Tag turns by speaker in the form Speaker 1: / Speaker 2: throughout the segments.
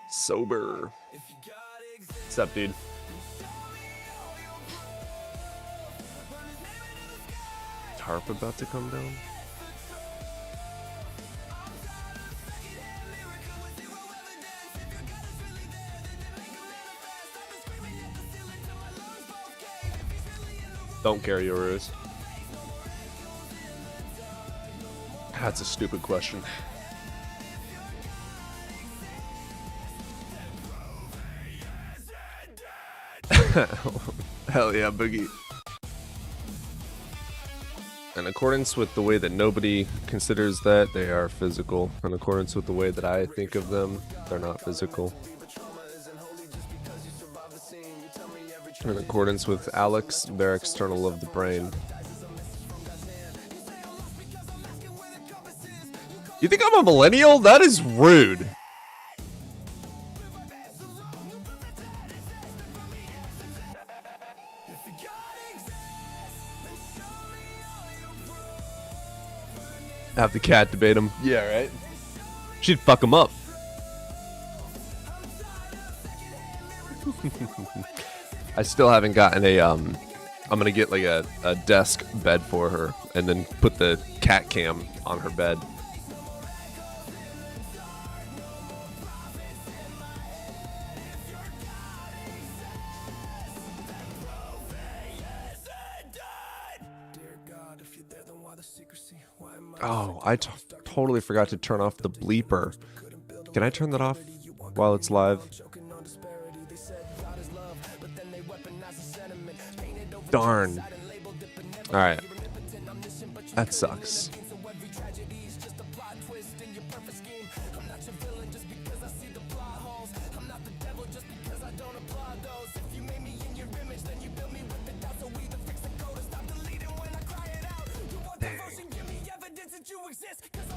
Speaker 1: Sober. What's up, dude? Tarp about to come down? Don't care, Yorus. That's a stupid question. Hell yeah, Boogie. In accordance with the way that nobody considers that, they are physical. In accordance with the way that I think of them, they're not physical. In accordance with Alex, they're external of the brain. You think I'm a millennial? That is rude. Have the cat debate him. Yeah, right? She'd fuck him up. I still haven't gotten a, I'm gonna get like a desk bed for her and then put the cat cam on her bed. Oh, I totally forgot to turn off the bleeper. Can I turn that off while it's live? Darn. Alright. That sucks.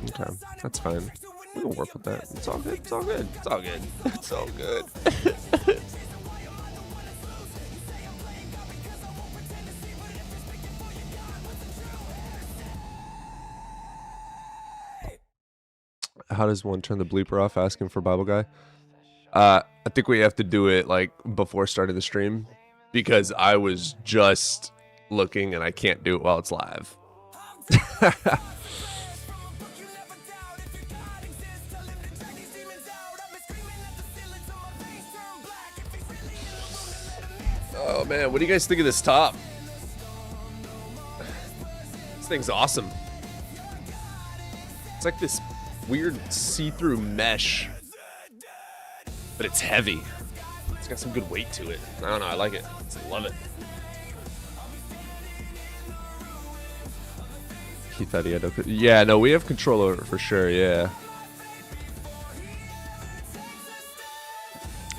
Speaker 1: Okay, that's fine. We can work with that. It's all good. It's all good. It's all good. It's all good. How does one turn the bleeper off? Asking for Bible Guy. I think we have to do it like before starting the stream because I was just looking and I can't do it while it's live. Oh man, what do you guys think of this top? This thing's awesome. It's like this weird see-through mesh, but it's heavy. It's got some good weight to it. I don't know, I like it. I love it. He thought he had no... Yeah, no, we have control over it for sure, yeah.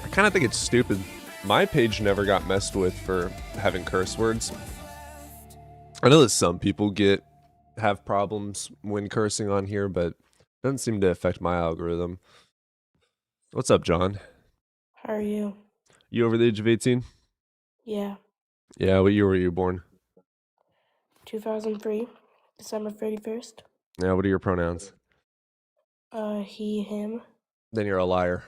Speaker 1: I kind of think it's stupid. My page never got messed with for having curse words. I know that some people have problems when cursing on here, but it doesn't seem to affect my algorithm. What's up, John?
Speaker 2: How are you?
Speaker 1: You over the age of 18?
Speaker 2: Yeah.
Speaker 1: Yeah, what year were you born?
Speaker 2: 2003, December 31st.
Speaker 1: Yeah, what are your pronouns?
Speaker 2: He, him.
Speaker 1: Then you're a liar.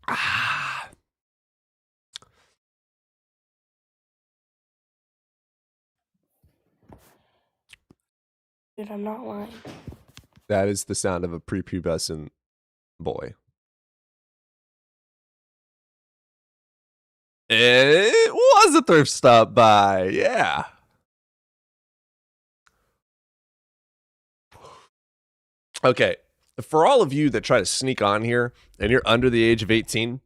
Speaker 1: Ah.
Speaker 2: Dude, I'm not lying.
Speaker 1: That is the sound of a prepubescent boy. It was a thrift stop by, yeah. Okay, for all of you that try to sneak on here and you're under the age of 18,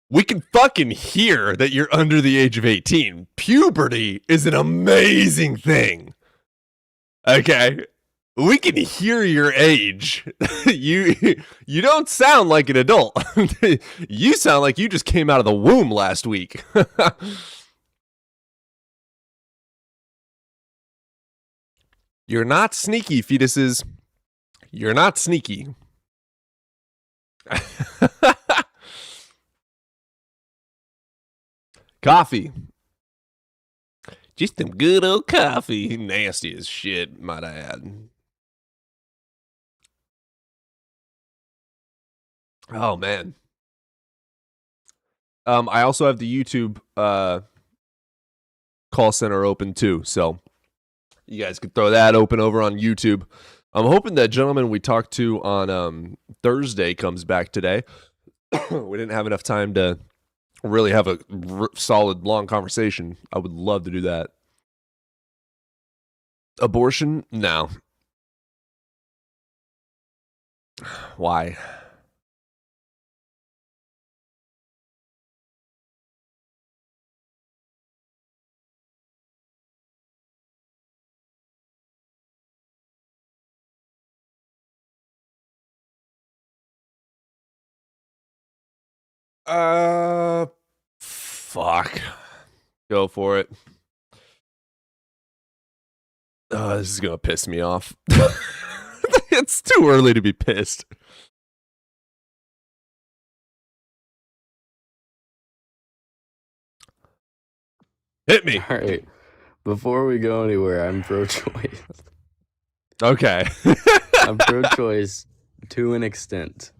Speaker 1: we can fucking hear that you're under the age of 18. Puberty is an amazing thing. Okay, we can hear your age. You don't sound like an adult. You sound like you just came out of the womb last week. You're not sneaky, fetuses. You're not sneaky. Coffee. Just some good old coffee. Nasty as shit, might I add. Oh, man. I also have the YouTube call center open too, so you guys could throw that open over on YouTube. I'm hoping that gentleman we talked to on Thursday comes back today. We didn't have enough time to really have a solid, long conversation. I would love to do that. Abortion? No. Why? Fuck. Go for it. This is gonna piss me off. It's too early to be pissed. Hit me.
Speaker 3: All right. Before we go anywhere, I'm pro-choice.
Speaker 1: Okay.
Speaker 3: I'm pro-choice to an extent.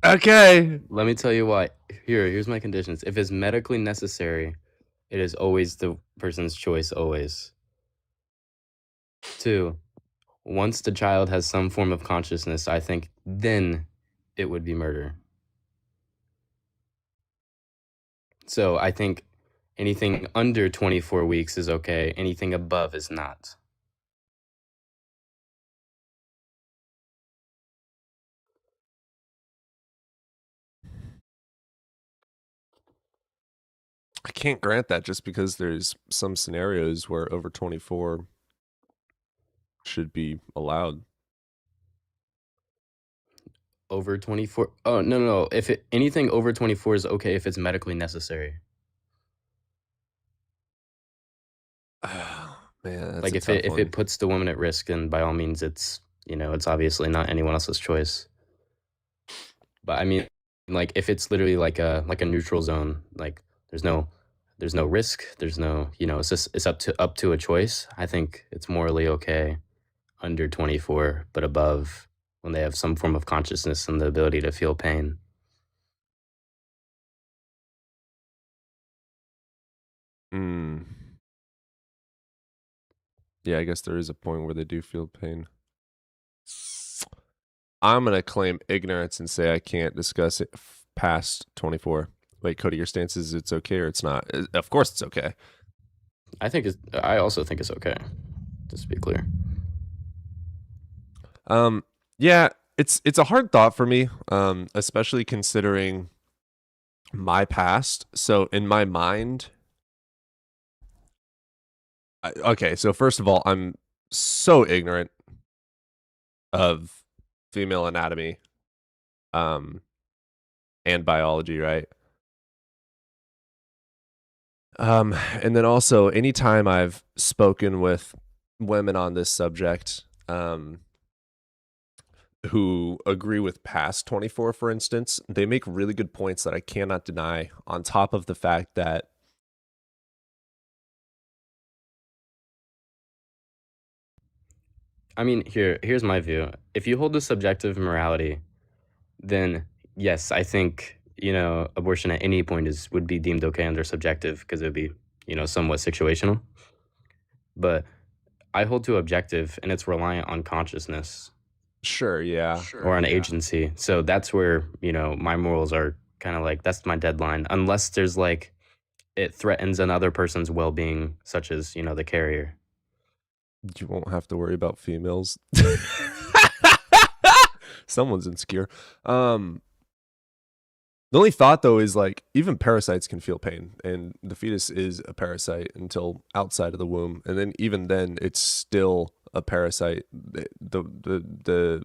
Speaker 1: Okay.
Speaker 3: Let me tell you why. Here's my conditions. If it's medically necessary, it is always the person's choice, always. 2, once the child has some form of consciousness, I think then it would be murder. So I think anything under 24 weeks is okay. Anything above is not.
Speaker 1: I can't grant that just because there's some scenarios where over 24 should be allowed.
Speaker 3: Over 24? Oh, no. If anything over 24 is okay if it's medically necessary.
Speaker 1: Oh, man, that's
Speaker 3: Like if it puts the woman at risk, then by all means it's it's obviously not anyone else's choice. But I mean, like if it's literally like a neutral zone, like there's no risk, there's no, it's up to a choice. I think it's morally okay under 24, but above when they have some form of consciousness and the ability to feel pain.
Speaker 1: Yeah, I guess there is a point where they do feel pain. I'm going to claim ignorance and say I can't discuss it past 24. Wait, Cody, your stance is it's okay or it's not? Of course it's okay.
Speaker 3: I also think it's okay, just to be clear.
Speaker 1: Yeah, it's a hard thought for me, especially considering my past. So in my mind, okay, so first of all, I'm so ignorant of female anatomy and biology, right? And then also anytime I've spoken with women on this subject who agree with past 24, for instance, they make really good points that I cannot deny, on top of the fact that
Speaker 3: I mean, here's my view. If you hold the subjective morality, then yes, I think, abortion at any point would be deemed okay under subjective because it would be, somewhat situational. But I hold to objective and it's reliant on consciousness.
Speaker 1: Sure, yeah.
Speaker 3: Or an agency. So that's where, my morals are kind of like, that's my deadline. Unless there's like, it threatens another person's well-being, such as, the carrier.
Speaker 1: You won't have to worry about females. Someone's insecure. The only thought though is like even parasites can feel pain, and the fetus is a parasite until outside of the womb, and then even then it's still a parasite. The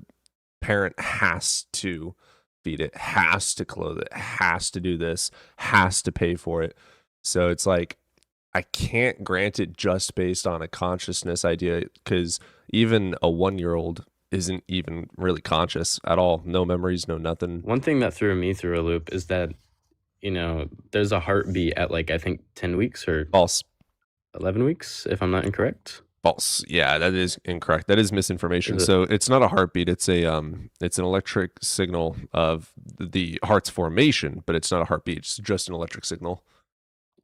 Speaker 1: parent has to feed it, has to clothe it, has to do this, has to pay for it. So it's like I can't grant it just based on a consciousness idea, because even a 1-year-old isn't even really conscious at all. No memories, no nothing.
Speaker 3: One thing that threw me through a loop is that, you know, there's a heartbeat at like, I think 10 weeks or
Speaker 1: False.
Speaker 3: 11 weeks, if I'm not incorrect.
Speaker 1: False. Yeah, that is incorrect. That is misinformation.
Speaker 3: Is it?
Speaker 1: So it's not a heartbeat. It's it's an electric signal of the heart's formation, but it's not a heartbeat. It's just an electric signal.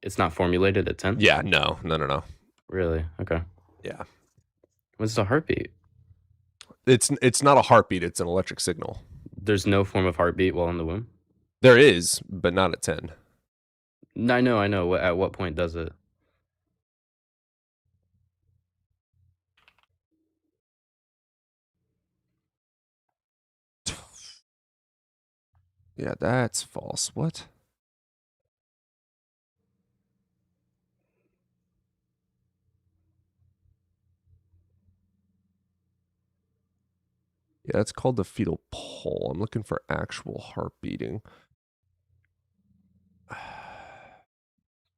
Speaker 3: It's not formulated at 10?
Speaker 1: Yeah, no.
Speaker 3: Really? Okay.
Speaker 1: Yeah.
Speaker 3: What's the heartbeat?
Speaker 1: It's not a heartbeat. It's an electric signal.
Speaker 3: There's no form of heartbeat while in the womb?
Speaker 1: There is, but not at 10.
Speaker 3: I know. At what point does it?
Speaker 1: Yeah, that's false. What? Yeah, that's called the fetal pole. I'm looking for actual heart beating.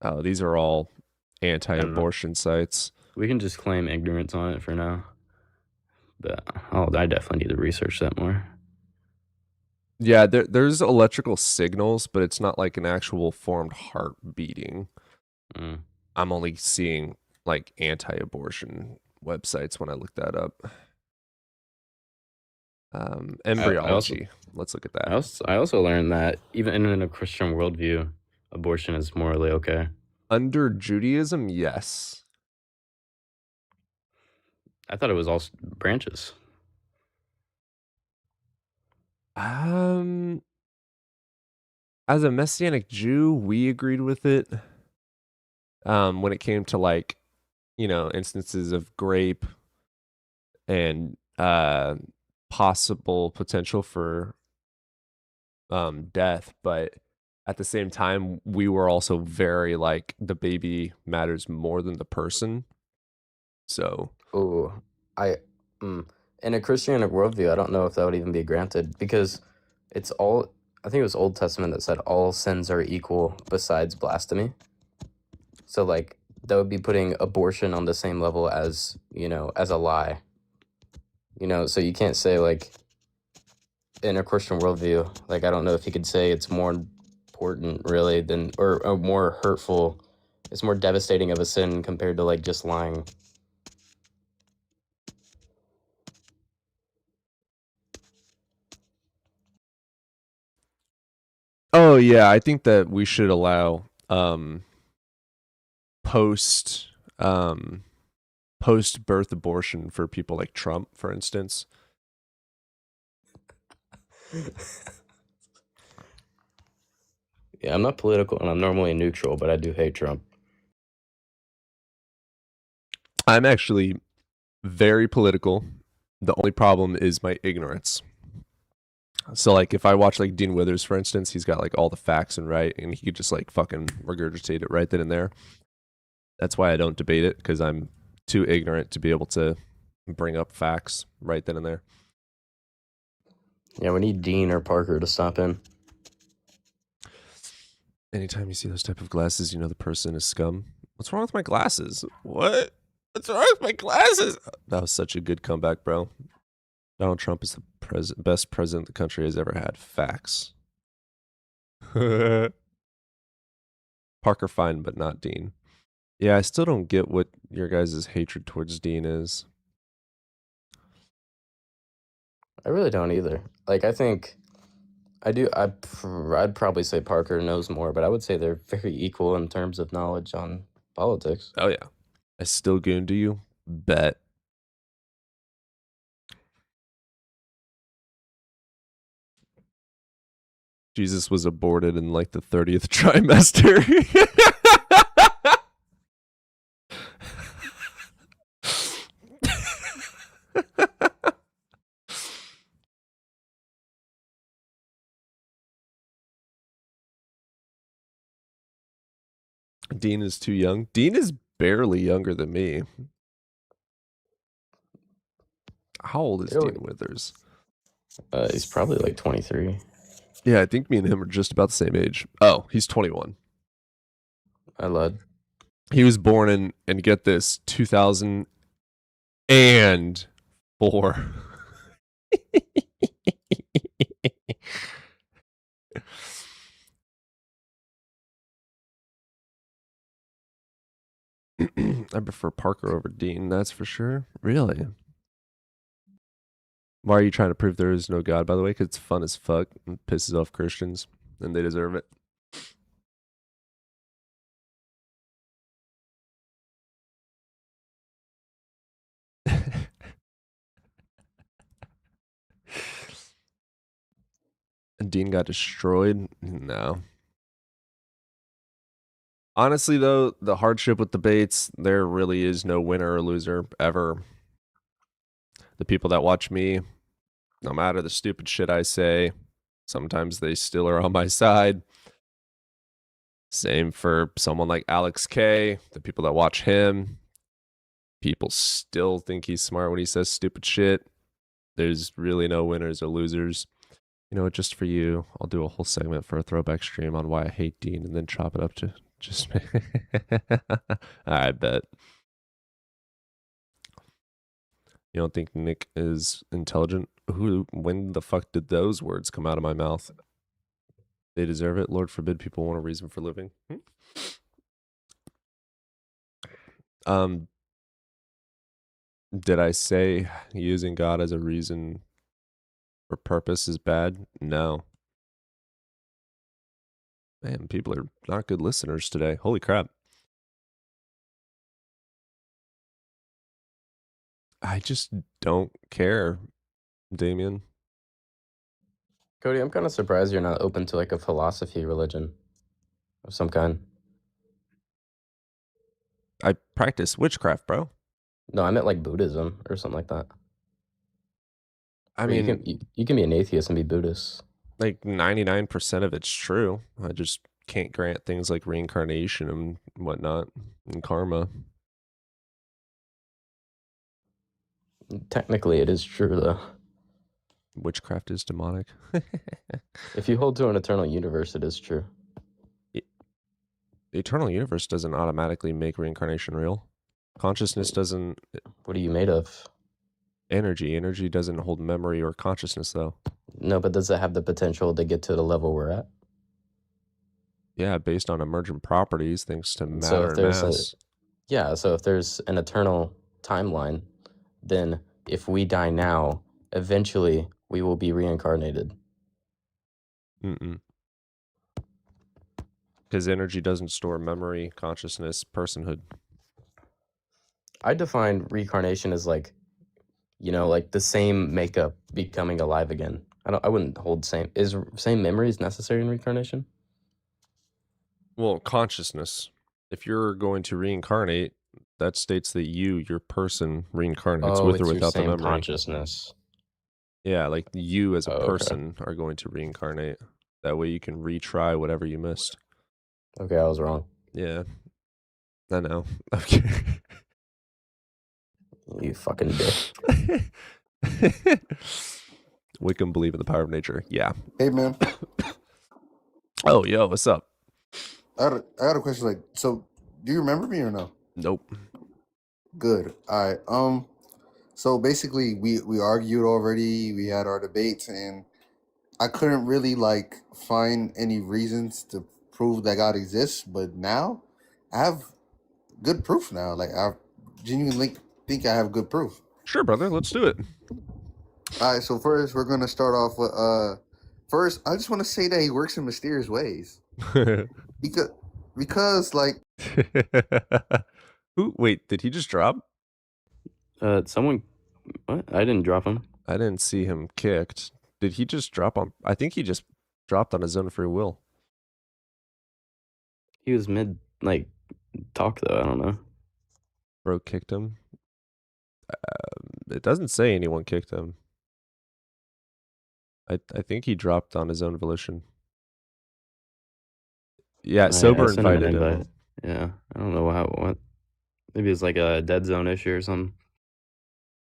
Speaker 1: Oh, these are all anti-abortion sites.
Speaker 3: We can just claim ignorance on it for now. But I definitely need to research that more.
Speaker 1: Yeah, there's electrical signals, but it's not like an actual formed heart beating.
Speaker 3: Mm.
Speaker 1: I'm only seeing like anti-abortion websites when I look that up. Embryology. Let's look at that.
Speaker 3: I also learned that even in a Christian worldview, abortion is morally okay.
Speaker 1: Under Judaism, yes.
Speaker 3: I thought it was all branches.
Speaker 1: As a Messianic Jew, we agreed with it. When it came to like, instances of grape and possible potential for death, but at the same time, we were also very like the baby matters more than the person. So,
Speaker 3: in a Christianic worldview, I don't know if that would even be granted, because it's all, I think it was Old Testament that said all sins are equal besides blasphemy. So like that would be putting abortion on the same level as, as a lie. So you can't say like in a Christian worldview, like I don't know if you could say it's more important really than or more hurtful. It's more devastating of a sin compared to like just lying.
Speaker 1: oh yeah, I think that we should allow post post birth abortion for people like Trump, for instance.
Speaker 3: Yeah, I'm not political and I'm normally neutral, but I do hate Trump.
Speaker 1: I'm actually very political. The only problem is my ignorance. So like if I watch like Dean Withers, for instance, he's got like all the facts and he could just like fucking regurgitate it right then and there. That's why I don't debate it, because I'm too ignorant to be able to bring up facts right then and there.
Speaker 3: Yeah, we need Dean or Parker to stop in.
Speaker 1: Anytime you see those type of glasses, you know the person is scum. What's wrong with my glasses? What? What's wrong with my glasses? That was such a good comeback, bro. Donald Trump is the best president the country has ever had. Facts. Parker fine, but not Dean. Yeah, I still don't get what your guys' hatred towards Dean is.
Speaker 3: I really don't either. Like, I think I'd probably say Parker knows more, but I would say they're very equal in terms of knowledge on politics.
Speaker 1: Oh yeah. I still goon to you? Bet. Jesus was aborted in like the 30th trimester. Dean is too young. Dean is barely younger than me. How old is
Speaker 3: Really?
Speaker 1: Dean Withers?
Speaker 3: He's probably like 23.
Speaker 1: Yeah, I think me and him are just about the same age. Oh, he's 21.
Speaker 3: I lied.
Speaker 1: He was born in, and get this, 2004. I prefer Parker over Dean, that's for sure. Really? Why are you trying to prove there is no God, by the way? Because it's fun as fuck and pisses off Christians, and they deserve it. And Dean got destroyed? No. Honestly, though, the hardship with debates, there really is no winner or loser ever. The people that watch me, no matter the stupid shit I say, sometimes they still are on my side. Same for someone like Alex K. The people that watch him, people still think he's smart when he says stupid shit. There's really no winners or losers. You know what, just for you, I'll do a whole segment for a throwback stream on why I hate Dean and then chop it up to just I bet. You don't think Nick is intelligent? When the fuck did those words come out of my mouth? They deserve it. Lord forbid people want a reason for living. Did I say using God as a reason or purpose is bad? No. Man, people are not good listeners today. Holy crap. I just don't care, Damien.
Speaker 3: Cody, I'm kind of surprised you're not open to like a philosophy religion of some kind.
Speaker 1: I practice witchcraft, bro.
Speaker 3: No, I meant like Buddhism or something like that.
Speaker 1: I
Speaker 3: Or
Speaker 1: mean,
Speaker 3: you can be an atheist and be Buddhist.
Speaker 1: like 99% of it's true. I just can't grant things like reincarnation and whatnot and karma.
Speaker 3: Technically, it is true though.
Speaker 1: Witchcraft is demonic.
Speaker 3: If you hold to an eternal universe, it is true.
Speaker 1: The eternal universe doesn't automatically make reincarnation real. Consciousness doesn't.
Speaker 3: What are you made of?
Speaker 1: Energy. Energy doesn't hold memory or consciousness, though.
Speaker 3: No, but does it have the potential to get to the level we're at?
Speaker 1: Yeah, based on emergent properties, thanks to
Speaker 3: So
Speaker 1: matter
Speaker 3: if
Speaker 1: and
Speaker 3: there's
Speaker 1: mass.
Speaker 3: yeah, so if there's an eternal timeline, then if we die now, eventually we will be reincarnated.
Speaker 1: Because energy doesn't store memory, consciousness, personhood.
Speaker 3: I define reincarnation as like, you know, like the same makeup becoming alive again. I wouldn't hold same memories necessary in reincarnation?
Speaker 1: Well, consciousness. If you're going to reincarnate, that states that your person, reincarnates with or
Speaker 3: it's your
Speaker 1: without the
Speaker 3: same
Speaker 1: memory.
Speaker 3: consciousness.
Speaker 1: Yeah, like you as a
Speaker 3: Okay.
Speaker 1: person are going to reincarnate. That way you can retry whatever you missed.
Speaker 3: Okay, I was wrong.
Speaker 1: Yeah. I know. Okay.
Speaker 3: You fucking dick.
Speaker 1: Wickham believe in the power of nature. Yeah.
Speaker 4: Hey man,
Speaker 1: Oh, yo, what's up?
Speaker 4: I got a question. Like, so do you remember me or no?
Speaker 1: Nope.
Speaker 4: Good. All right. So basically, we argued already. We had our debates, and I couldn't really like find any reasons to prove that God exists. But now, I have good proof. Now, like I genuinely think I have good proof.
Speaker 1: Sure, brother. Let's do it.
Speaker 4: All right. So first, we're gonna start off with First, I just want to say that he works in mysterious ways. Because like
Speaker 1: Who? Wait, did he just drop?
Speaker 3: Someone, what? I didn't drop him.
Speaker 1: I didn't see him kicked. Did he just drop on? I think he just dropped on his own free will.
Speaker 3: He was mid like talk though. I don't know.
Speaker 1: Bro kicked him. It doesn't say anyone kicked him. I think he dropped on his own volition. Yeah, Sober
Speaker 3: I sent him an
Speaker 1: invited him.
Speaker 3: invite. Yeah, I don't know what. Maybe it's like a dead zone issue or something.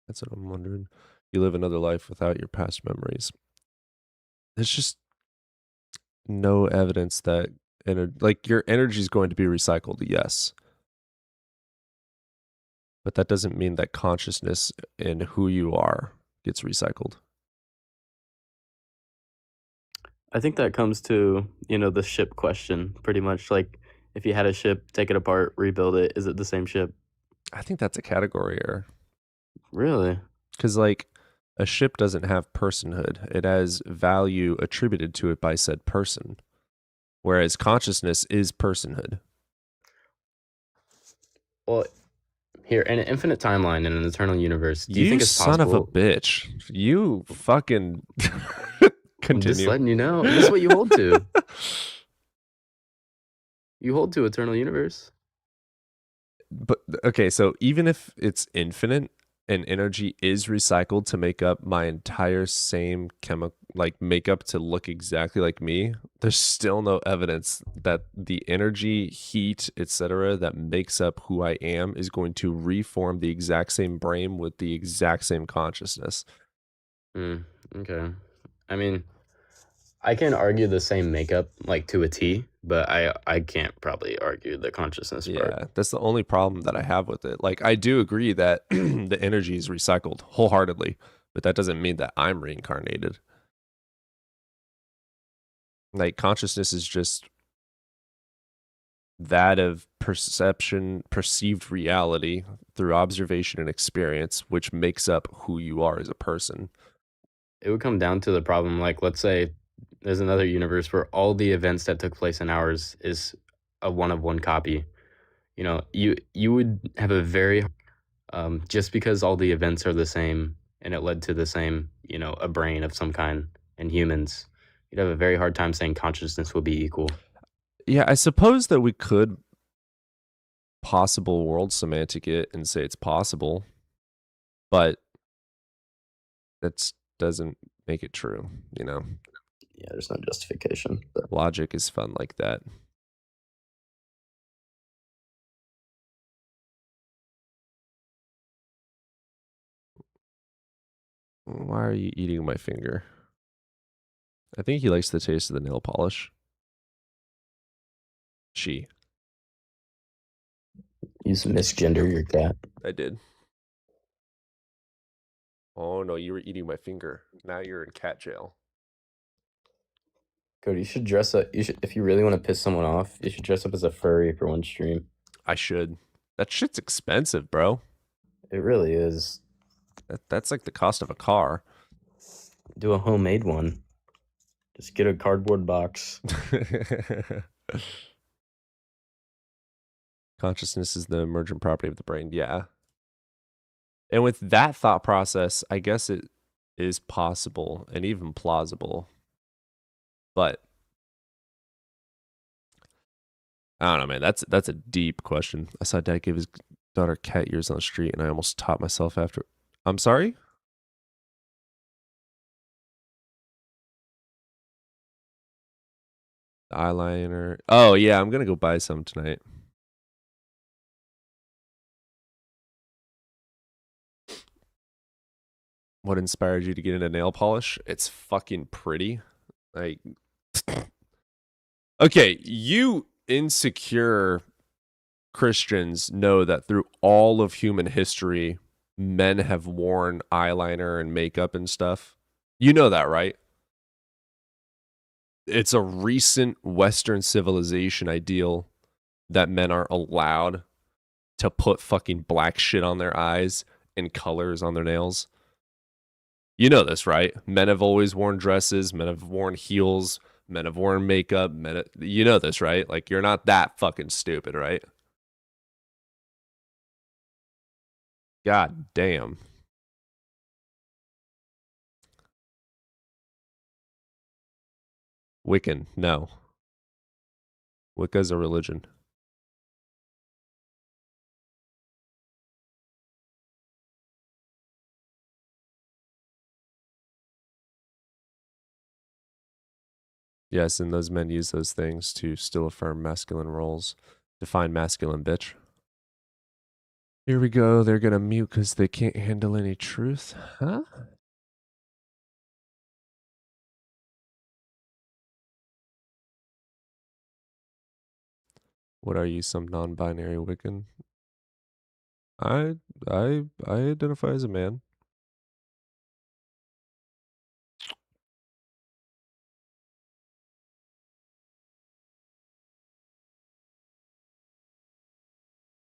Speaker 1: That's what I'm wondering. You live another life without your past memories. There's just no evidence that like your energy is going to be recycled. Yes, But that doesn't mean that consciousness in who you are gets recycled.
Speaker 3: I think that comes to, the ship question, pretty much. Like, if you had a ship, take it apart, rebuild it, is it the same ship?
Speaker 1: I think that's a category error.
Speaker 3: Really?
Speaker 1: Because, like, a ship doesn't have personhood, it has value attributed to it by said person. Whereas consciousness is personhood.
Speaker 3: Well, here, in an infinite timeline in an eternal universe, do you
Speaker 1: You
Speaker 3: think it's
Speaker 1: son of a
Speaker 3: possible?
Speaker 1: bitch. You fucking
Speaker 3: I'm just
Speaker 1: continue.
Speaker 3: letting you know. This is what you hold to. You hold to eternal universe.
Speaker 1: But okay, so even if it's infinite and energy is recycled to make up my entire same chemical, like makeup to look exactly like me, there's still no evidence that the energy, heat, etc., that makes up who I am is going to reform the exact same brain with the exact same consciousness.
Speaker 3: Okay. I mean, I can argue the same makeup, like, to a T, but I can't probably argue the consciousness part.
Speaker 1: Yeah, that's the only problem that I have with it. Like, I do agree that the energy is recycled wholeheartedly, but that doesn't mean that I'm reincarnated. Like, consciousness is just that of perception, perceived reality through observation and experience, which makes up who you are as a person.
Speaker 3: It would come down to the problem, like, let's say there's another universe where all the events that took place in ours is a one-of-one copy. You would have a very just because all the events are the same and it led to the same, a brain of some kind in humans, you'd have a very hard time saying consciousness will be equal.
Speaker 1: Yeah, I suppose that we could possible world semantic it and say it's possible, but that doesn't make it true, you know?
Speaker 3: Yeah, there's no justification. But
Speaker 1: Logic is fun like that. Why are you eating my finger? I think he likes the taste of the nail polish. She.
Speaker 3: you misgender your cat.
Speaker 1: I did. Oh no, you were eating my finger. Now you're in cat jail.
Speaker 3: Cody, you should dress up. You should, if you really want to piss someone off, you should dress up as a furry for one stream.
Speaker 1: I should. That shit's expensive, bro.
Speaker 3: It really is.
Speaker 1: That's like the cost of a car.
Speaker 3: Do a homemade one. Just get a cardboard box.
Speaker 1: Consciousness is the emergent property of the brain. Yeah. And with that thought process, I guess it is possible and even plausible. But I don't know, man. That's a deep question. I saw dad give his daughter cat ears on the street and I almost taught myself after. I'm sorry? The eyeliner. Oh, yeah, I'm going to go buy some tonight. What inspired you to get into nail polish? It's fucking pretty. Like, okay, you insecure Christians know that through all of human history, men have worn eyeliner and makeup and stuff. You know that, right? It's a recent Western civilization ideal that men are allowed to put fucking black shit on their eyes and colors on their nails. You know this, right? Men have always worn dresses, men have worn heels, men have worn makeup, you know this, right? Like, you're not that fucking stupid, right? God damn. Wiccan, no. Wicca's a religion. Yes, and those men use those things to still affirm masculine roles. Define masculine, bitch. Here we go. They're going to mute because they can't handle any truth. Huh? What are you, some non-binary Wiccan? I I identify as a man.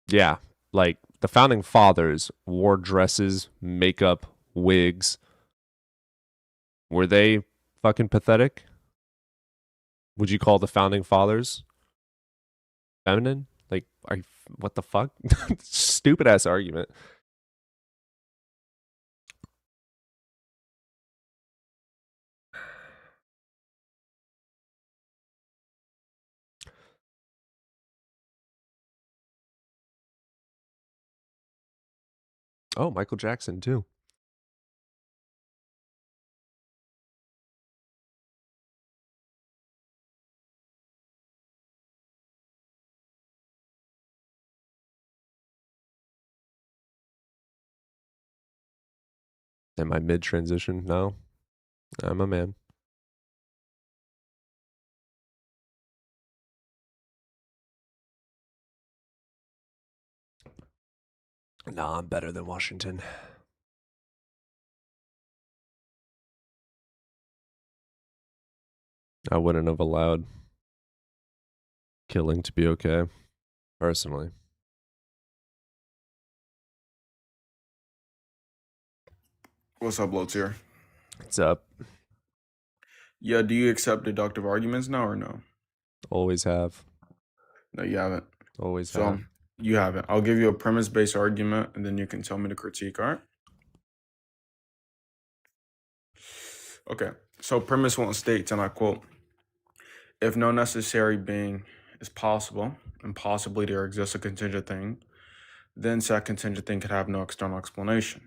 Speaker 1: Yeah, like the founding fathers wore dresses, makeup, wigs. Were they fucking pathetic? Would you call the founding fathers feminine? Like, what the fuck? Stupid ass argument. Oh, Michael Jackson too. Am I mid transition? No, I'm a man. Nah, I'm better than Washington. I wouldn't have allowed killing to be okay, personally.
Speaker 5: What's up, Lotier?
Speaker 1: What's up?
Speaker 5: Yeah, do you accept deductive arguments now or no?
Speaker 1: Always have.
Speaker 5: No, you haven't.
Speaker 1: Always
Speaker 5: So
Speaker 1: have.
Speaker 5: you haven't. I'll give you a premise-based argument, and then you can tell me the critique. All right? Okay. So premise one states, and I quote: "If no necessary being is possible, and possibly there exists a contingent thing, then said contingent thing could have no external explanation."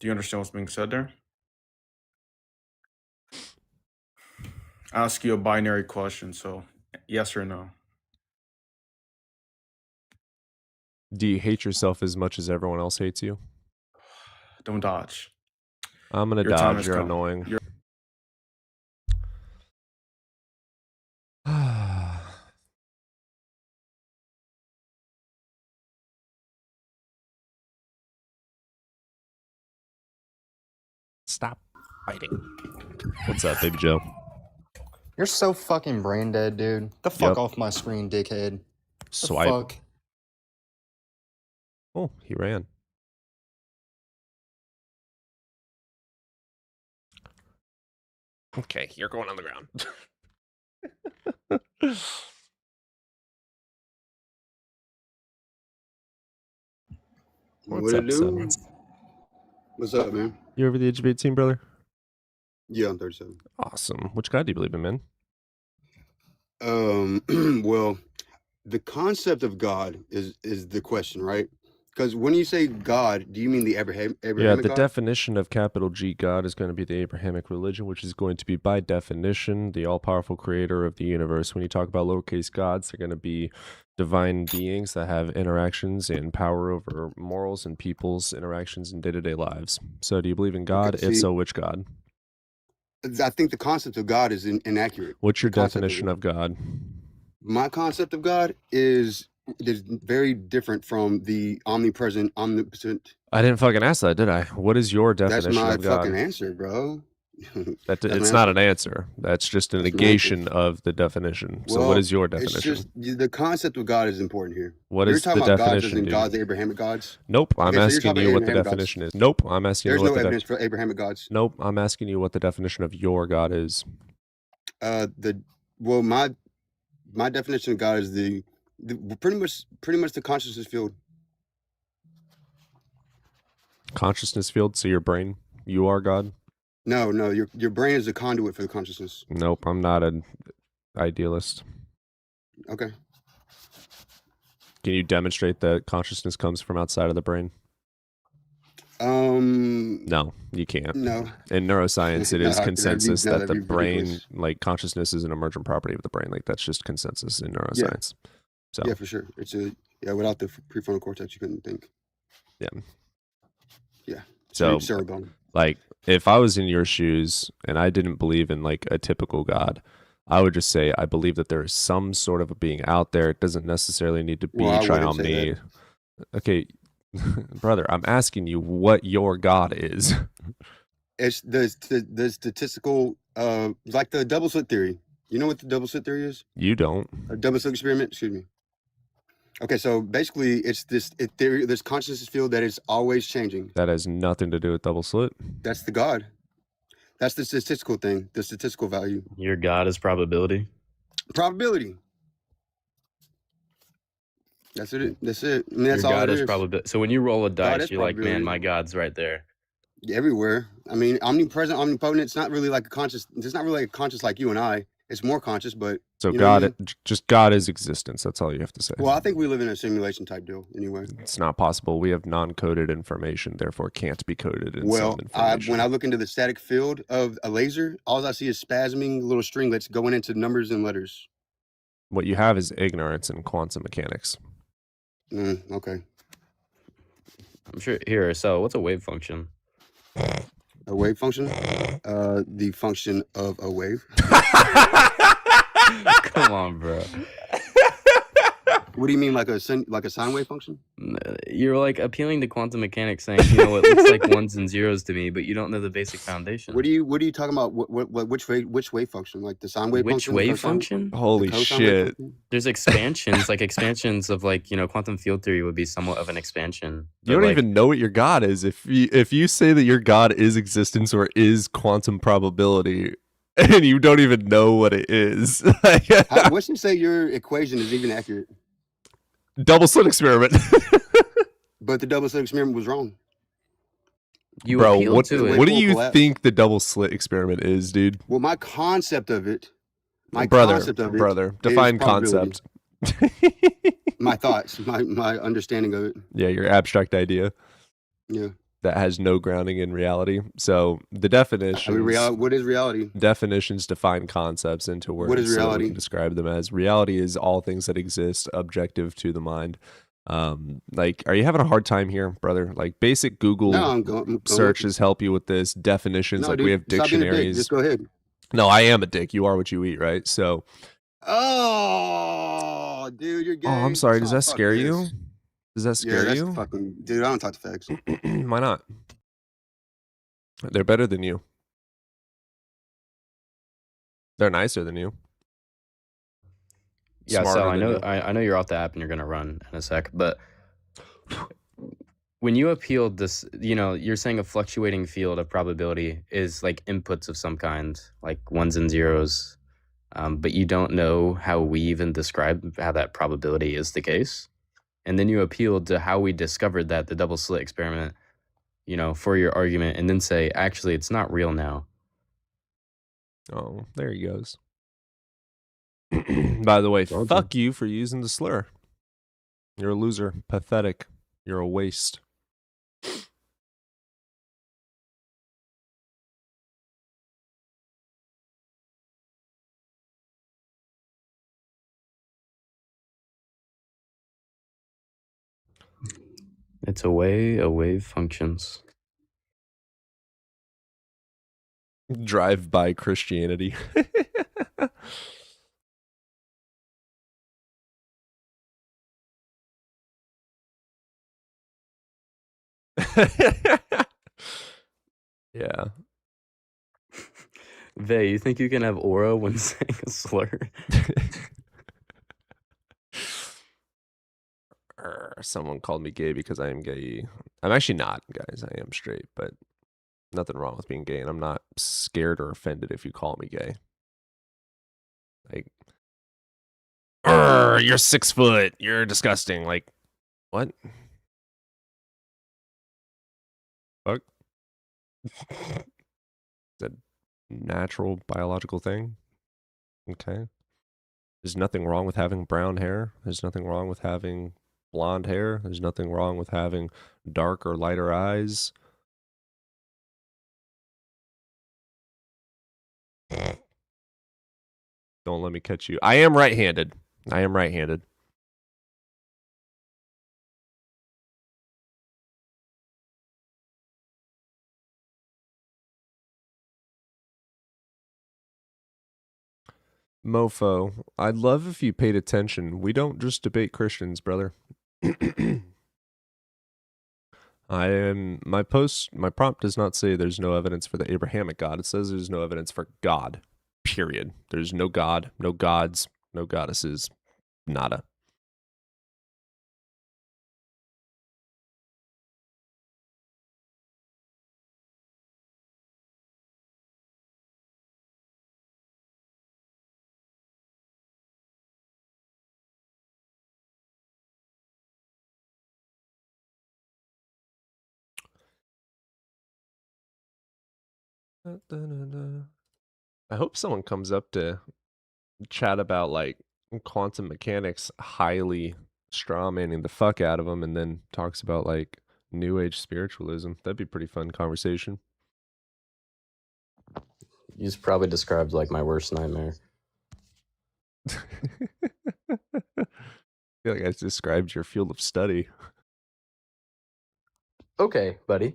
Speaker 5: Do you understand what's being said there? I ask you a binary question, so yes or no.
Speaker 1: Do you hate yourself as much as everyone else hates you?
Speaker 5: Don't dodge.
Speaker 1: I'm gonna
Speaker 5: Your time
Speaker 1: dodge.
Speaker 5: has
Speaker 1: You're
Speaker 5: come.
Speaker 1: annoying.
Speaker 5: You're-
Speaker 1: Stop fighting. What's up, baby Joe?
Speaker 6: You're so fucking brain dead, dude. The fuck
Speaker 1: Yep.
Speaker 6: off my screen, dickhead. The
Speaker 1: Swipe.
Speaker 6: fuck?
Speaker 1: Oh, he ran. Okay, you're going on the ground. What's
Speaker 7: What
Speaker 1: up,
Speaker 7: it do?
Speaker 1: son?
Speaker 7: What's up, man?
Speaker 1: You over the age of 18, brother?
Speaker 7: Yeah, I'm 37.
Speaker 1: Awesome. Which God do you believe in, man?
Speaker 7: Well, the concept of God is the question, right? Because when you say God, do you mean the Abrahamic
Speaker 1: Yeah, the
Speaker 7: God?
Speaker 1: definition of capital G God is going to be the Abrahamic religion, which is going to be, by definition, the all-powerful creator of the universe. When you talk about lowercase gods, they're going to be divine beings that have interactions and power over morals and people's interactions in day-to-day lives. So do you believe in God?
Speaker 7: Okay,
Speaker 1: If
Speaker 7: see,
Speaker 1: so, which God?
Speaker 7: I think the concept of God is inaccurate.
Speaker 1: What's your
Speaker 7: The concept
Speaker 1: definition of God?
Speaker 7: My concept of God is very different from the omnipresent.
Speaker 1: I didn't fucking ask that, did I? What is your
Speaker 7: That's
Speaker 1: definition
Speaker 7: my
Speaker 1: of God?
Speaker 7: fucking answer, bro.
Speaker 1: That
Speaker 7: That's
Speaker 1: it's
Speaker 7: my
Speaker 1: not
Speaker 7: answer.
Speaker 1: an answer. That's just a
Speaker 7: That's my answer.
Speaker 1: negation of the definition. So what
Speaker 7: Well,
Speaker 1: is your
Speaker 7: it's
Speaker 1: definition?
Speaker 7: just the concept of God is important here.
Speaker 1: What
Speaker 7: You're
Speaker 1: is the
Speaker 7: talking about gods as
Speaker 1: definition,
Speaker 7: in
Speaker 1: dude?
Speaker 7: gods, Abrahamic gods.
Speaker 1: Nope. I'm
Speaker 7: Okay, so you're
Speaker 1: asking
Speaker 7: talking
Speaker 1: you
Speaker 7: about
Speaker 1: what the
Speaker 7: Abrahamic gods.
Speaker 1: definition is. Nope. I'm asking you
Speaker 7: There's
Speaker 1: what
Speaker 7: no
Speaker 1: the
Speaker 7: evidence for Abrahamic gods.
Speaker 1: Nope. I'm asking you what the definition of your God is.
Speaker 7: Well, my definition of God is the pretty much the consciousness field.
Speaker 1: Consciousness field. So your brain. You are God.
Speaker 7: No, your brain is a conduit for the consciousness.
Speaker 1: Nope. I'm not an idealist.
Speaker 7: Okay.
Speaker 1: Can you demonstrate that consciousness comes from outside of the brain? No, you can't.
Speaker 7: No.
Speaker 1: In neuroscience, it
Speaker 7: No,
Speaker 1: is consensus that the
Speaker 7: that'd be
Speaker 1: brain,
Speaker 7: ridiculous.
Speaker 1: like consciousness, is an emergent property of the brain. Like that's just consensus in neuroscience. So
Speaker 7: Yeah, for sure. Without the prefrontal cortex, you couldn't think.
Speaker 1: Yeah.
Speaker 7: Yeah.
Speaker 1: So,
Speaker 7: cerebellum.
Speaker 1: like, if I was in your shoes and I didn't believe in like a typical God, I would just say I believe that there is some sort of a being out there. It doesn't necessarily need to be
Speaker 7: Well, I wouldn't say
Speaker 1: triomni. Okay, Brother, I'm asking you what your God is.
Speaker 7: It's the statistical, like the double slit theory. You know what the double slit theory is?
Speaker 1: You don't.
Speaker 7: A double slit experiment. Excuse me. Okay, so basically, it's theory, this consciousness field that is always changing.
Speaker 1: That has nothing to do with double slit.
Speaker 7: That's the God. That's the statistical thing, the statistical value.
Speaker 3: Your God is probability.
Speaker 7: Probability. That's it. That's it. I mean, that's
Speaker 3: Your
Speaker 7: all
Speaker 3: God
Speaker 7: it
Speaker 3: is
Speaker 7: is.
Speaker 3: probability. So when you roll a dice,
Speaker 7: is
Speaker 3: you're like, man,
Speaker 7: probability.
Speaker 3: my God's right there.
Speaker 7: Everywhere. I mean, omnipresent, omnipotent. It's not really like a conscious. It's not really like a conscious like you and I. It's more conscious, but
Speaker 1: So
Speaker 7: you know what I
Speaker 1: God, just God is existence. That's all you have to say.
Speaker 7: well, I think we live in a simulation type deal anyway.
Speaker 1: It's not possible. We have non-coded information, therefore can't be coded in
Speaker 7: Well,
Speaker 1: some information.
Speaker 7: when I look into the static field of a laser, all I see is spasming little stringlets going into numbers and letters.
Speaker 1: What you have is ignorance in quantum mechanics.
Speaker 7: Okay.
Speaker 3: I'm sure. Here, so what's a wave function?
Speaker 7: A wave function? The function of a wave.
Speaker 3: Come on, bro.
Speaker 7: What do you mean, like a sine wave function?
Speaker 3: You're like appealing to quantum mechanics, saying, you know, it looks like ones and zeros to me, but you don't know the basic foundation.
Speaker 7: What are you talking about? Which wave function? Like the sine wave
Speaker 3: Which
Speaker 7: function?
Speaker 3: wave function?
Speaker 1: Holy
Speaker 7: cosine wave
Speaker 1: shit.
Speaker 7: function?
Speaker 3: There's expansions, like expansions of like, you know, quantum field theory would be somewhat of an expansion.
Speaker 1: You don't even know what your God is. If you say that your God is existence or is quantum probability, and you don't even know what it is.
Speaker 7: What's to say your equation is even accurate?
Speaker 1: Double slit experiment.
Speaker 7: But the double slit experiment was wrong.
Speaker 3: You
Speaker 1: Bro,
Speaker 3: appeal
Speaker 1: what,
Speaker 3: to it.
Speaker 1: what do you
Speaker 7: collapse.
Speaker 1: think the double slit experiment is, dude?
Speaker 7: Well, my concept of it,
Speaker 1: brother,
Speaker 7: is
Speaker 1: define
Speaker 7: probability.
Speaker 1: concept.
Speaker 7: My thoughts, my understanding of it.
Speaker 1: Yeah, your abstract idea
Speaker 7: Yeah.
Speaker 1: that has no grounding in reality. So the
Speaker 7: I
Speaker 1: definitions,
Speaker 7: mean, what is reality?
Speaker 1: definitions define concepts into words.
Speaker 7: What is
Speaker 1: so that we
Speaker 7: reality?
Speaker 1: can describe them as reality is all things that exist, objective to the mind. Like, are you having a hard time here, brother? Like, basic Google
Speaker 7: No, I'm going
Speaker 1: searches help you with this. Definitions,
Speaker 7: No,
Speaker 1: like
Speaker 7: dude,
Speaker 1: we have
Speaker 7: stop being a dick.
Speaker 1: dictionaries.
Speaker 7: Just go ahead.
Speaker 1: No, I am a dick. You are what you eat, right? So,
Speaker 7: Oh, dude, you're gay.
Speaker 1: oh, I'm sorry. Does
Speaker 7: Oh,
Speaker 1: that
Speaker 7: fuck
Speaker 1: scare
Speaker 7: this.
Speaker 1: you? Does that
Speaker 7: Yeah,
Speaker 1: scare
Speaker 7: that's
Speaker 1: you?
Speaker 7: fucking dude. I don't talk to facts.
Speaker 1: Why not? They're better than you. They're nicer than you.
Speaker 3: Yeah,
Speaker 1: Smarter
Speaker 3: so I
Speaker 1: than
Speaker 3: know
Speaker 1: you.
Speaker 3: I know you're off the app and you're gonna run in a sec, but when you appealed this, you know, you're saying a fluctuating field of probability is like inputs of some kind, like ones and zeros, but you don't know how we even describe how that probability is the case. And then you appealed to how we discovered that, the double slit experiment, you know, for your argument, and then say, actually, it's not real now.
Speaker 1: Oh, there he goes. By the way,
Speaker 3: Told you.
Speaker 1: fuck you for using the slur. You're a loser. Pathetic. You're a waste.
Speaker 3: It's a way a wave functions.
Speaker 1: Drive by Christianity. Yeah.
Speaker 3: Vey, you think you can have aura when saying a slur?
Speaker 1: Someone called me gay because I am gay. I'm actually not, guys. I am straight, but nothing wrong with being gay, and I'm not scared or offended if you call me gay. Like, you're 6 foot. You're disgusting. Like, what? Fuck. Is that natural biological thing? Okay. There's nothing wrong with having brown hair. There's nothing wrong with having blonde hair. There's nothing wrong with having dark or lighter eyes. Don't let me catch you. I am right-handed. I am right-handed. Mofo, I'd love if you paid attention. We don't just debate Christians, brother. My prompt does not say there's no evidence for the Abrahamic God. It says there's no evidence for God. Period. There's no God, no gods, no goddesses, nada. I hope someone comes up to chat about like quantum mechanics, highly strawmanning the fuck out of them, and then talks about like new age spiritualism. That'd be a pretty fun conversation.
Speaker 3: You just probably described like my worst nightmare.
Speaker 1: I feel like I described your field of study.
Speaker 3: Okay, buddy.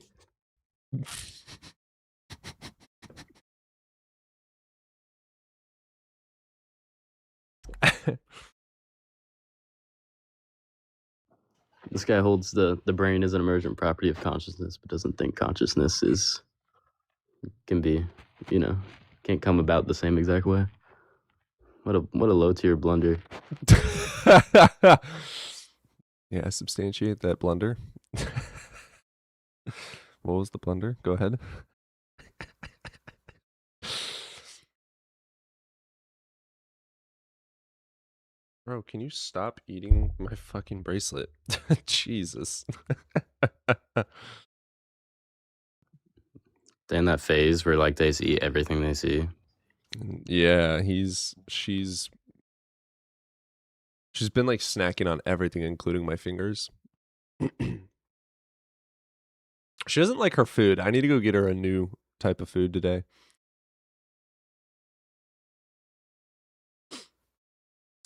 Speaker 3: This guy holds the brain is an emergent property of consciousness, but doesn't think consciousness can be, can't come about the same exact way. What a low tier blunder.
Speaker 1: Yeah, substantiate that blunder. What was the blunder? Go ahead. Bro, can you stop eating my fucking bracelet? Jesus.
Speaker 3: They're in that phase where like they see everything they see.
Speaker 1: Yeah, she's been like snacking on everything, including my fingers. She doesn't like her food. I need to go get her a new type of food today.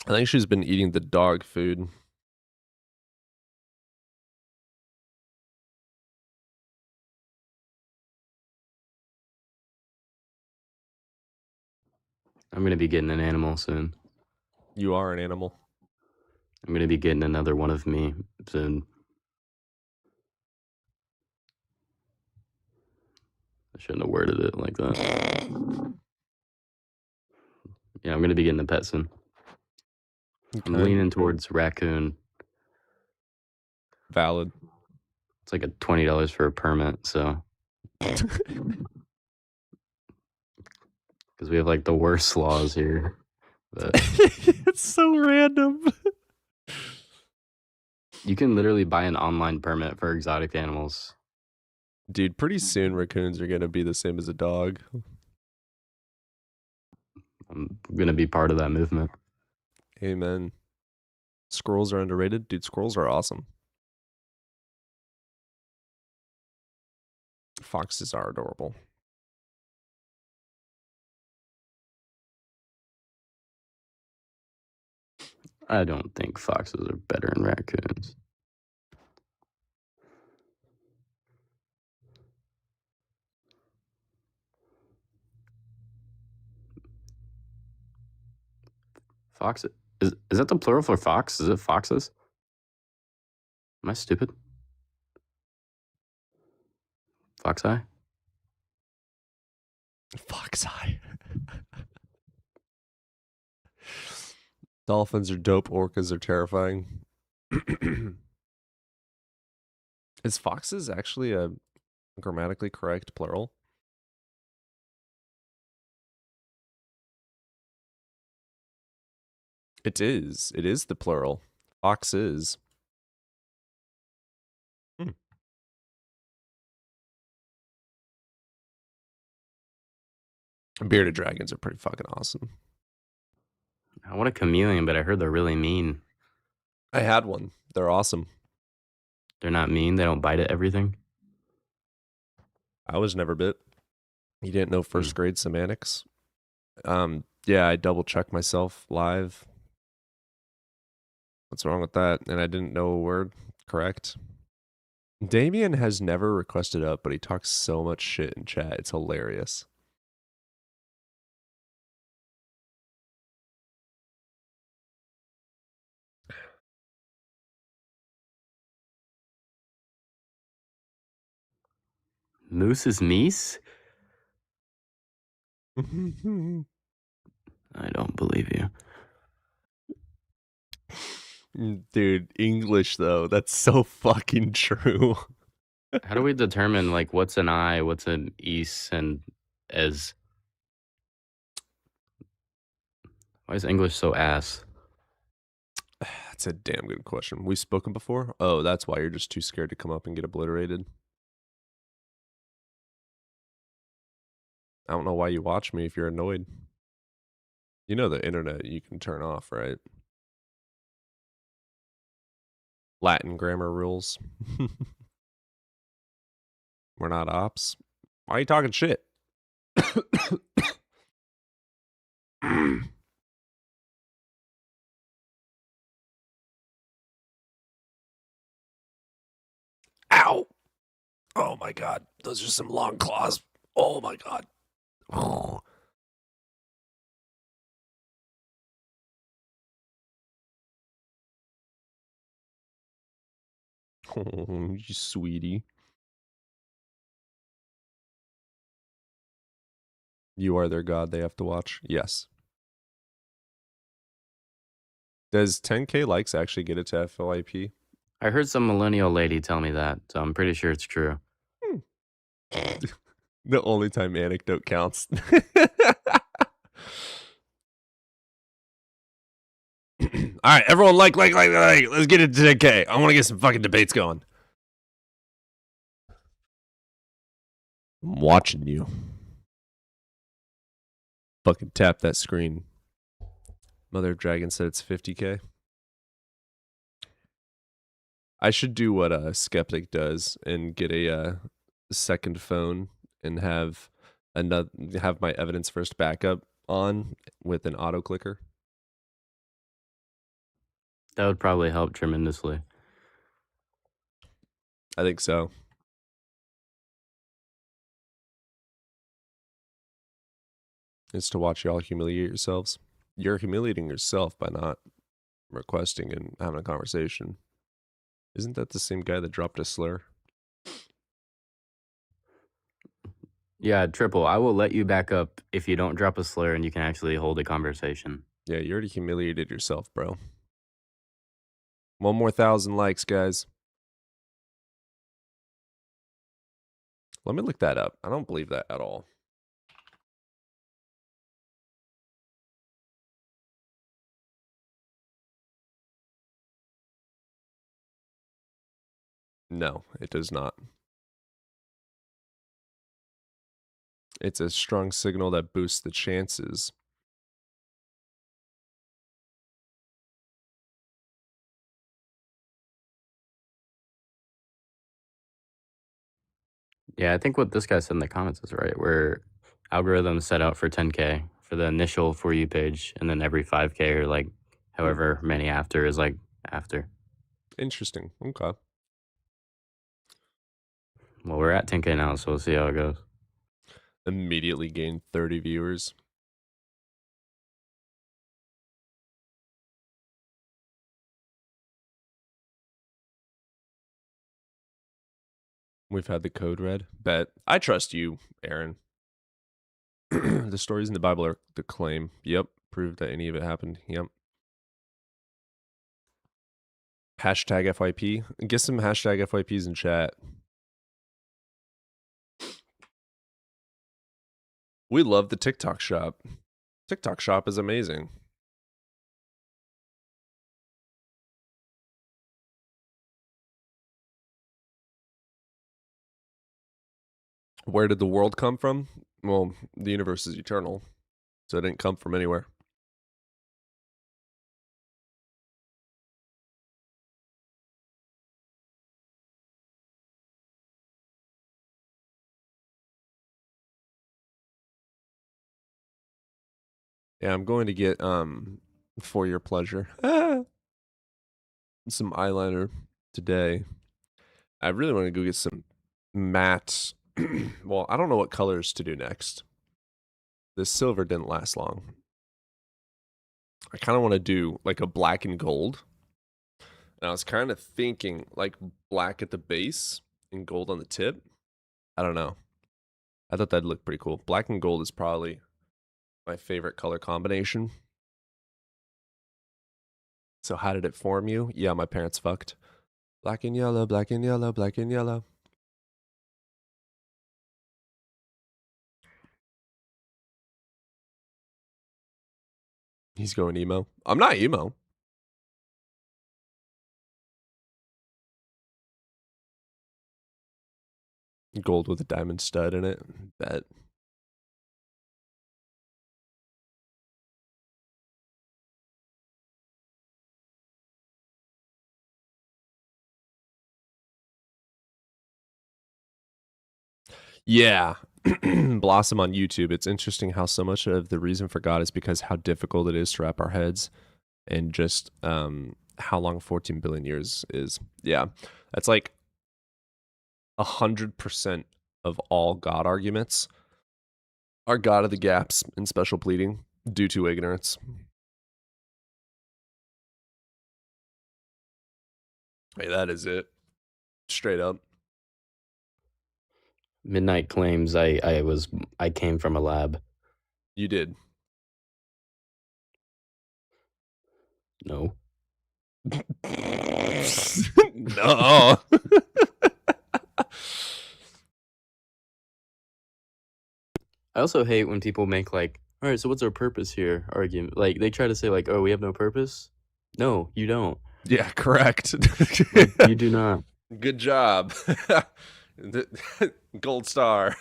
Speaker 1: I think she's been eating the dog food.
Speaker 3: I'm gonna be getting an animal soon.
Speaker 1: You are an animal.
Speaker 3: I'm gonna be getting another one of me soon. I shouldn't have worded it like that. Yeah, I'm gonna be getting a pet soon. I'm
Speaker 1: Okay.
Speaker 3: leaning towards raccoon.
Speaker 1: Valid.
Speaker 3: It's like a $20 for a permit, so because we have like the worst laws here. But
Speaker 1: It's so random.
Speaker 3: you can literally buy an online permit for exotic animals.
Speaker 1: Dude, pretty soon raccoons are gonna be the same as a dog.
Speaker 3: I'm gonna be part of that movement.
Speaker 1: Amen. Squirrels are underrated. Dude, squirrels are awesome. Foxes are adorable.
Speaker 3: I don't think foxes are better than raccoons. Fox is that the plural for fox? Is it foxes? Am I stupid? Fox eye?
Speaker 1: Fox eye. Dolphins are dope. Orcas are terrifying. Is foxes actually a grammatically correct plural? It is. It is the plural. Foxes. Bearded dragons are pretty fucking awesome.
Speaker 3: I want a chameleon, but I heard they're really mean.
Speaker 1: I had one. They're awesome.
Speaker 3: They're not mean. They don't bite at everything.
Speaker 1: I was never bit. You didn't know first grade semantics? Yeah, I double checked myself live. What's wrong with that? And I didn't know a word. Correct. Damien has never requested up, but he talks so much shit in chat. It's hilarious.
Speaker 3: Moose's niece? I don't believe you.
Speaker 1: Dude, English though, that's so fucking true.
Speaker 3: How do we determine like what's an I, what's an is, and as? Why is English so ass?
Speaker 1: That's a damn good question. We've spoken before? Oh, that's why you're just too scared to come up and get obliterated. I don't know why you watch me if you're annoyed. You know the internet you can turn off, right? Latin grammar rules. We're not ops. Why are you talking shit? Ow! Oh my god, those are some long claws. Oh my god. Oh. Oh, you sweetie. You are their god they have to watch. Yes. Does 10K likes actually get it to FLIP?
Speaker 3: I heard some millennial lady tell me that, so I'm pretty sure it's true.
Speaker 1: The only time anecdote counts. All right, everyone like. Let's get it to 10K. I want to get some fucking debates going. I'm watching you. Fucking tap that screen. Mother of Dragon said it's 50K. I should do what a skeptic does and get a second phone and have my evidence first backup on with an auto clicker.
Speaker 3: That would probably help tremendously.
Speaker 1: I think so. Is to watch y'all humiliate yourselves. You're humiliating yourself by not requesting and having a conversation. Isn't that the same guy that dropped a slur?
Speaker 3: Yeah, Triple, I will let you back up if you don't drop a slur and you can actually hold a conversation.
Speaker 1: Yeah, you already humiliated yourself, bro. One more 1,000 likes, guys. Let me look that up. I don't believe that at all. No, it does not. It's a strong signal that boosts the chances.
Speaker 3: Yeah, I think what this guy said in the comments is right, where algorithms set out for 10K for the initial For You page, and then every 5K or like however many after is like after.
Speaker 1: Interesting. Okay.
Speaker 3: Well, we're at 10K now, so we'll see how it goes.
Speaker 1: Immediately gained 30 viewers. We've had the code read. Bet. I trust you, Aaron. The stories in the Bible are the claim. Yep. Prove that any of it happened. Yep. Hashtag FYP. Get some hashtag FYPs in chat. We love the TikTok shop. TikTok shop is amazing. Where did the world come from? Well, the universe is eternal, so it didn't come from anywhere. Yeah, I'm going to get for your pleasure some eyeliner today. I really want to go get some matte. Well, I don't know what colors to do next. The silver didn't last long. I kind of want to do like a black and gold. And I was kind of thinking like black at the base and gold on the tip. I don't know. I thought that'd look pretty cool. Black and gold is probably my favorite color combination. So how did it form you? Yeah, my parents fucked. Black and yellow, black and yellow, black and yellow. He's going emo. I'm not emo. Gold with a diamond stud in it. Bet. Yeah. Blossom on YouTube. It's interesting how so much of the reason for God is because how difficult it is to wrap our heads and just how long 14 billion years is. Yeah. That's like 100% of all God arguments are God of the gaps in special pleading due to ignorance. Hey, that is it. Straight up.
Speaker 3: Midnight claims I came from a lab.
Speaker 1: You did.
Speaker 3: No.
Speaker 1: No.
Speaker 3: I also hate when people make like, all right, so what's our purpose here argument. Like they try to say like, oh, we have no purpose. No, you don't.
Speaker 1: Yeah, correct.
Speaker 3: Like, you do not.
Speaker 1: Good job. Gold star.